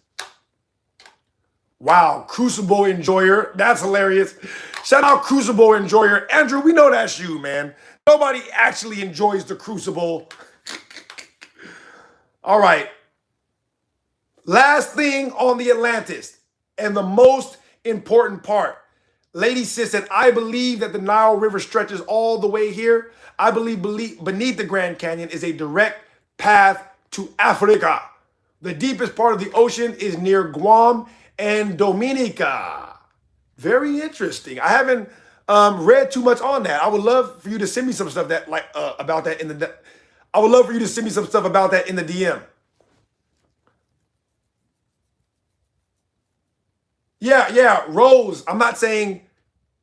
Wow, Crucible Enjoyer. That's hilarious. Shout out Crucible Enjoyer. Andrew, we know that's you, man. Nobody actually enjoys the Crucible. All right. Last thing on the Atlantis, and the most important part. Lady Sis said, I believe that the Nile River stretches all the way here. I believe beneath the Grand Canyon is a direct path to Africa. The deepest part of the ocean is near Guam and Dominica. Very interesting. I haven't read too much on that. I would love for you to send me some stuff that about that in the. I would love for you to send me some stuff about that in the DM. Yeah, Rose. I'm not saying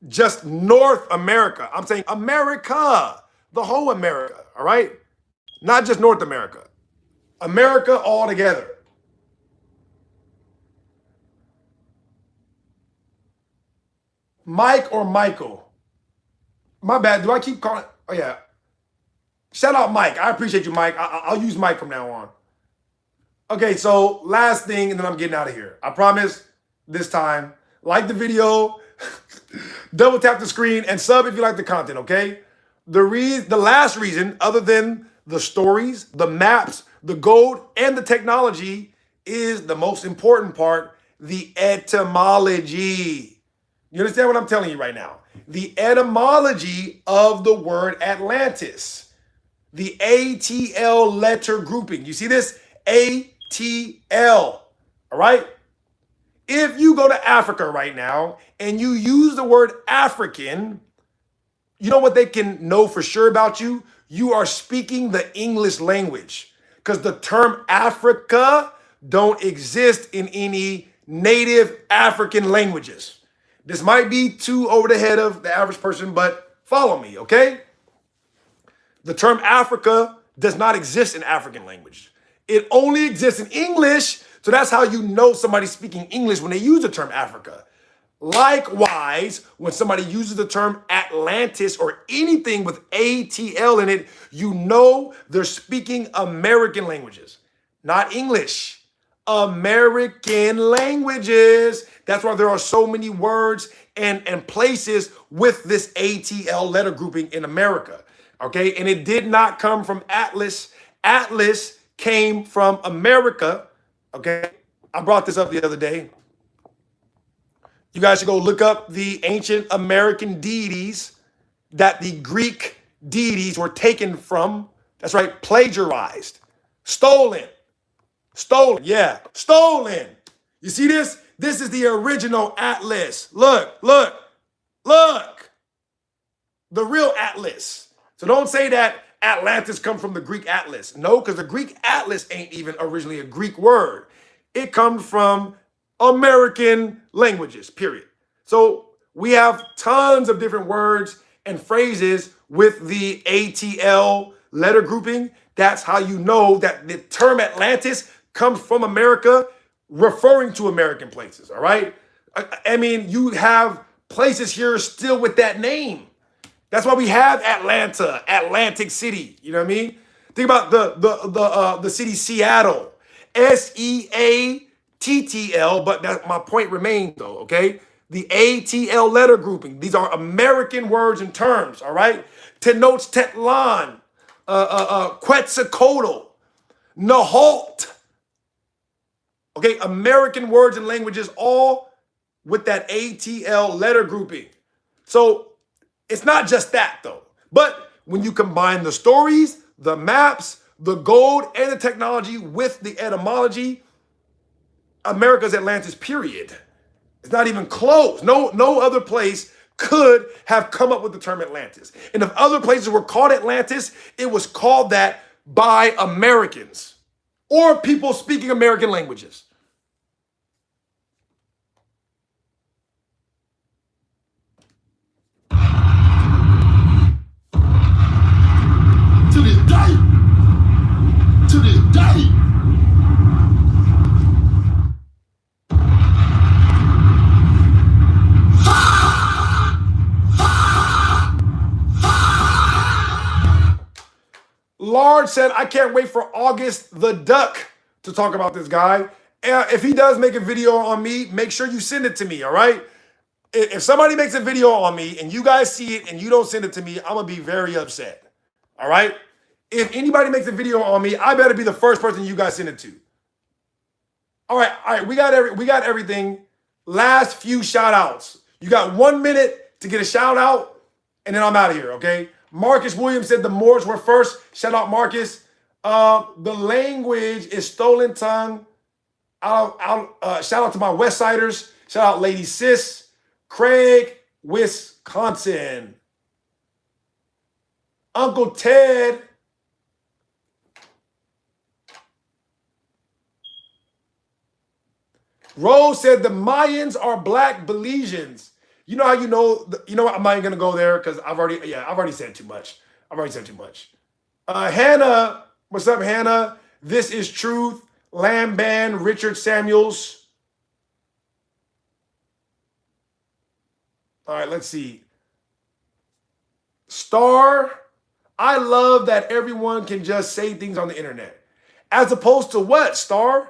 just North America. I'm saying America, the whole America. All right, not just North America. America all together. Mike or Michael? My bad. Do I keep calling? Oh, yeah. Shout out Mike. I appreciate you, Mike. I'll use Mike from now on. Okay, so last thing, and then I'm getting out of here. I promise this time. Like the video, double tap the screen, and sub if you like the content, okay? The last reason, other than the stories, the maps, the gold, and the technology, is the most important part, the etymology. You understand what I'm telling you right now? The etymology of the word Atlantis. The ATL letter grouping. You see this? ATL. All right? If you go to Africa right now and you use the word African, you know what they can know for sure about you? You are speaking the English language. Because the term Africa don't exist in any native African languages. This might be too over the head of the average person, but follow me, okay? The term Africa does not exist in African language. It only exists in English, so that's how you know somebody's speaking English when they use the term Africa. Likewise, when somebody uses the term Atlantis or anything with ATL in it, you know they're speaking American languages, not English. American languages. That's why there are so many words and places with this ATL letter grouping in America. Okay, and it did not come from Atlas. Atlas came from America. Okay, I brought this up the other day. You guys should go look up the ancient American deities that the Greek deities were taken from. That's right, plagiarized, stolen. Stolen, yeah, stolen. You see this? This is the original atlas. Look, look, look. The real atlas. So don't say that Atlantis come from the Greek atlas. No, because the Greek atlas ain't even originally a Greek word. It comes from American languages, period. So we have tons of different words and phrases with the ATL letter grouping. That's how you know that the term Atlantis comes from America, referring to American places, all right? I mean, you have places here still with that name. That's why we have Atlanta, Atlantic City. You know what I mean? Think about the city Seattle, SEATTL. But that, my point remains though. Okay, the ATL letter grouping. These are American words and terms. All right, Tenochtitlan, Quetzalcoatl, Nahalt. Okay, American words and languages, all with that ATL letter grouping. So it's not just that though. But when you combine the stories, the maps, the gold, and the technology with the etymology, America's Atlantis, period. It's not even close. No other place could have come up with the term Atlantis. And if other places were called Atlantis, it was called that by Americans or people speaking American languages.
To this day.
Large said, I can't wait for August the Duck to talk about this guy. If he does make a video on me, make sure you send it to me, all right? If somebody makes a video on me and you guys see it and you don't send it to me, I'm going to be very upset, all right? If anybody makes a video on me, I better be the first person you guys send it to. All right, we got everything. Last few shout outs. You got 1 minute to get a shout out, and then I'm out of here, okay? Marcus Williams said the Moors were first. Shout out, Marcus. The language is stolen tongue. Shout out to my West Siders. Shout out Lady Sis. Craig, Wisconsin. Uncle Ted. Rose said the Mayans are black Belizeans. You know how you know what? I'm not even gonna go there because I've already said too much. Hannah, what's up, Hannah? This is Truth. Lamban, Richard Samuels. All right, let's see. Star, I love that everyone can just say things on the internet. As opposed to what, Star?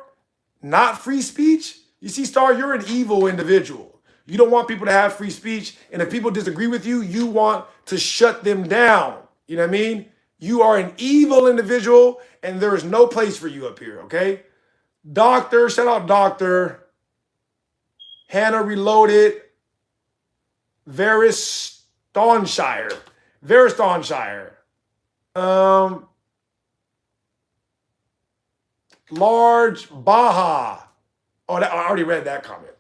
Not free speech? You see, Star, you're an evil individual. You don't want people to have free speech. And if people disagree with you, you want to shut them down. You know what I mean? You are an evil individual and there is no place for you up here, okay? Doctor, shout out Doctor. Hannah Reloaded. Varys Staunshire. Large Baja. Oh, I already read that comment.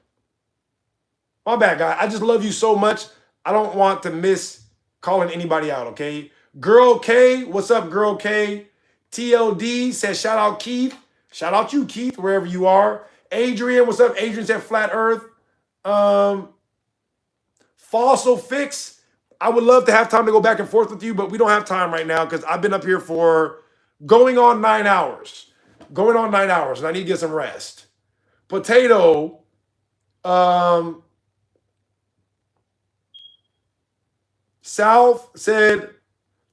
My bad, guy. I just love you so much. I don't want to miss calling anybody out, okay? Girl K, what's up, Girl K? TLD says, shout out Keith. Shout out you, Keith, wherever you are. Adrian, what's up? Adrian said Flat Earth. Fossil Fix. I would love to have time to go back and forth with you, but we don't have time right now because I've been up here for going on 9 hours. And I need to get some rest. Potato. South said,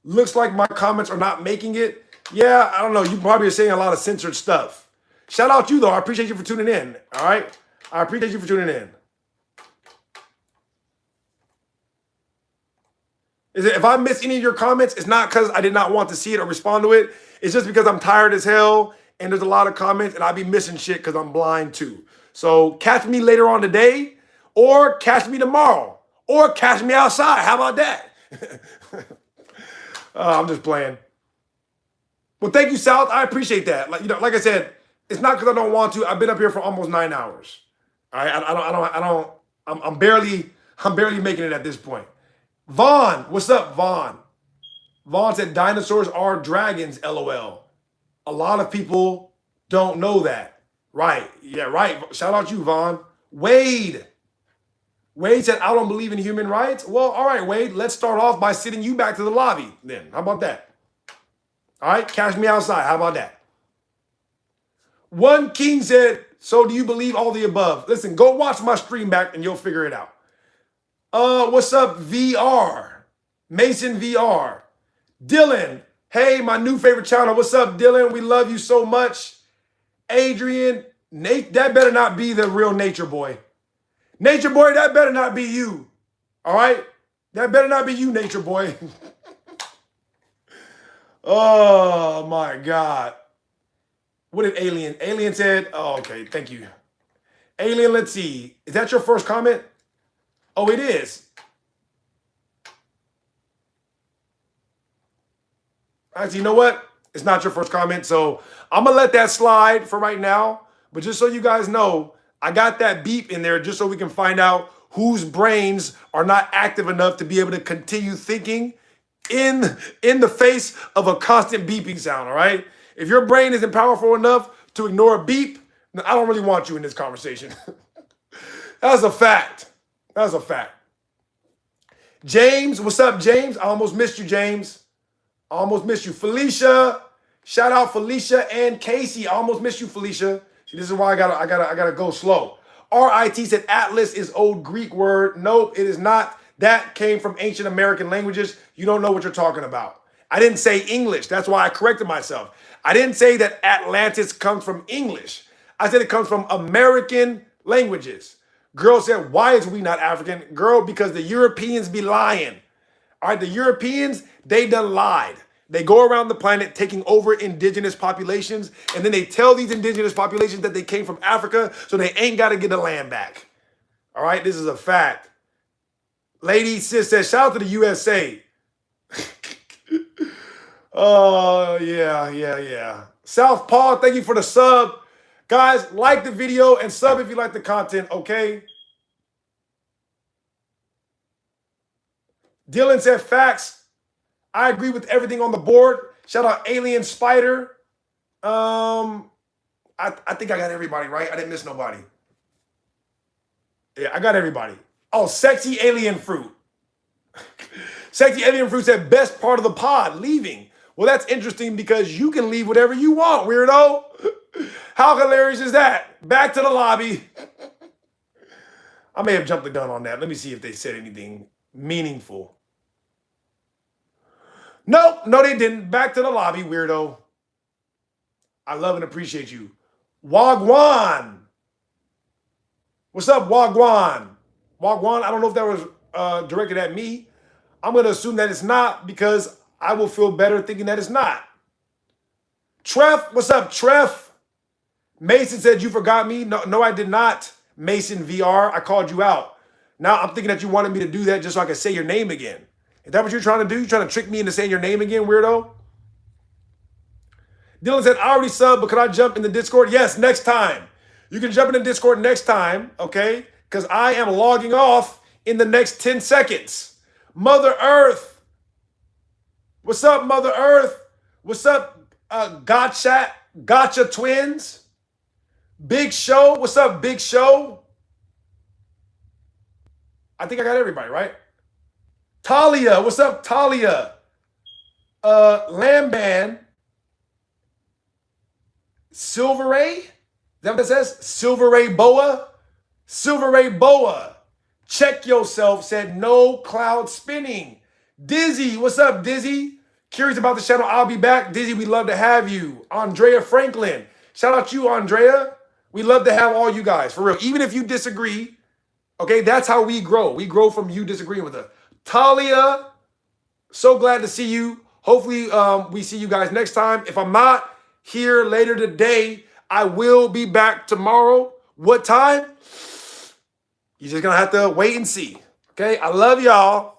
looks like my comments are not making it. Yeah, I don't know. You probably are saying a lot of censored stuff. Shout out to you, though. I appreciate you for tuning in. All right? I appreciate you for tuning in. If I miss any of your comments, it's not because I did not want to see it or respond to it. It's just because I'm tired as hell and there's a lot of comments and I be missing shit because I'm blind too. So catch me later on today or catch me tomorrow or catch me outside. How about that? I'm just playing. Well, thank you, South. I appreciate that. Like I said, It's not because I don't want to. I've been up here for almost 9 hours. All right, I'm barely making it at this point. Vaughn, what's up, Vaughn? Vaughn said dinosaurs are dragons, LOL. A lot of people don't know that. Right, yeah, right. Shout out you, Vaughn. Wade said, I don't believe in human rights. Well, all right, Wade, let's start off by sending you back to the lobby then. How about that? All right, cash me outside. How about that? One King said, so do you believe all the above? Listen, go watch my stream back and you'll figure it out. What's up, VR? Mason VR. Dylan, hey, my new favorite channel. What's up, Dylan? We love you so much. Adrian, Nate, that better not be the real Nature Boy. Nature Boy, that better not be you. All right? That better not be you, Nature Boy. Oh, my God. What did Alien? Alien said, oh, okay, thank you. Alien, let's see. Is that your first comment? Oh, it is. Actually, you know what? It's not your first comment, so I'm going to let that slide for right now. But just so you guys know, I got that beep in there just so we can find out whose brains are not active enough to be able to continue thinking in the face of a constant beeping sound, all right? If your brain isn't powerful enough to ignore a beep, then I don't really want you in this conversation. That's a fact. That's a fact. James, what's up, James? I almost missed you, James. I almost missed you. Felicia, shout out Felicia and Casey. I almost missed you, Felicia. See, this is why I gotta go slow. RIT said Atlas is old Greek word. Nope, it is not. That came from ancient American languages. You don't know what you're talking about. I didn't say English. That's why I corrected myself. I didn't say that Atlantis comes from English. I said it comes from American languages. Girl said, why is we not African? Girl, because the Europeans be lying. All right, the Europeans, they done lied. They go around the planet taking over indigenous populations, and then they tell these indigenous populations that they came from Africa, so they ain't got to get the land back. All right, this is a fact. Lady Sis says, shout out to the USA. Oh, yeah. Southpaw, thank you for the sub. Guys, like the video and sub if you like the content, okay? Dylan said facts. I agree with everything on the board. Shout out Alien Spider. I think I got everybody right. I didn't miss nobody. Yeah, I got everybody. Oh, Sexy Alien Fruit. Sexy Alien Fruit said best part of the pod, leaving. Well, that's interesting because you can leave whatever you want, weirdo. How hilarious is that? Back to the lobby. I may have jumped the gun on that. Let me see if they said anything meaningful. Nope, no, they didn't. Back to the lobby, weirdo. I love and appreciate you. Wagwan. What's up, Wagwan? Wagwan, I don't know if that was directed at me. I'm going to assume that it's not because I will feel better thinking that it's not. Treff, what's up, Treff? Mason said you forgot me. No, I did not. Mason VR, I called you out. Now I'm thinking that you wanted me to do that just so I could say your name again. Is that what you're trying to do? You trying to trick me into saying your name again, weirdo? Dylan said, I already subbed, but could I jump in the Discord? Yes, next time. You can jump in the Discord next time, okay? Because I am logging off in the next 10 seconds. Mother Earth. What's up, Mother Earth? What's up, Gotcha Twins? Big Show. What's up, Big Show? I think I got everybody, right? Talia. What's up, Talia? Lamban. Silver Ray? Is that what that says? Silver Ray Boa? Silver Ray Boa. Check yourself, said no cloud spinning. Dizzy, what's up, Dizzy? Curious about the channel, I'll be back. Dizzy, we'd love to have you. Andrea Franklin. Shout out to you, Andrea. We love to have all you guys, for real. Even if you disagree, okay, that's how we grow. We grow from you disagreeing with us. Talia, so glad to see you. Hopefully we see you guys next time. If I'm not here later today, I will be back tomorrow. What time? You're just going to have to wait and see. Okay, I love y'all.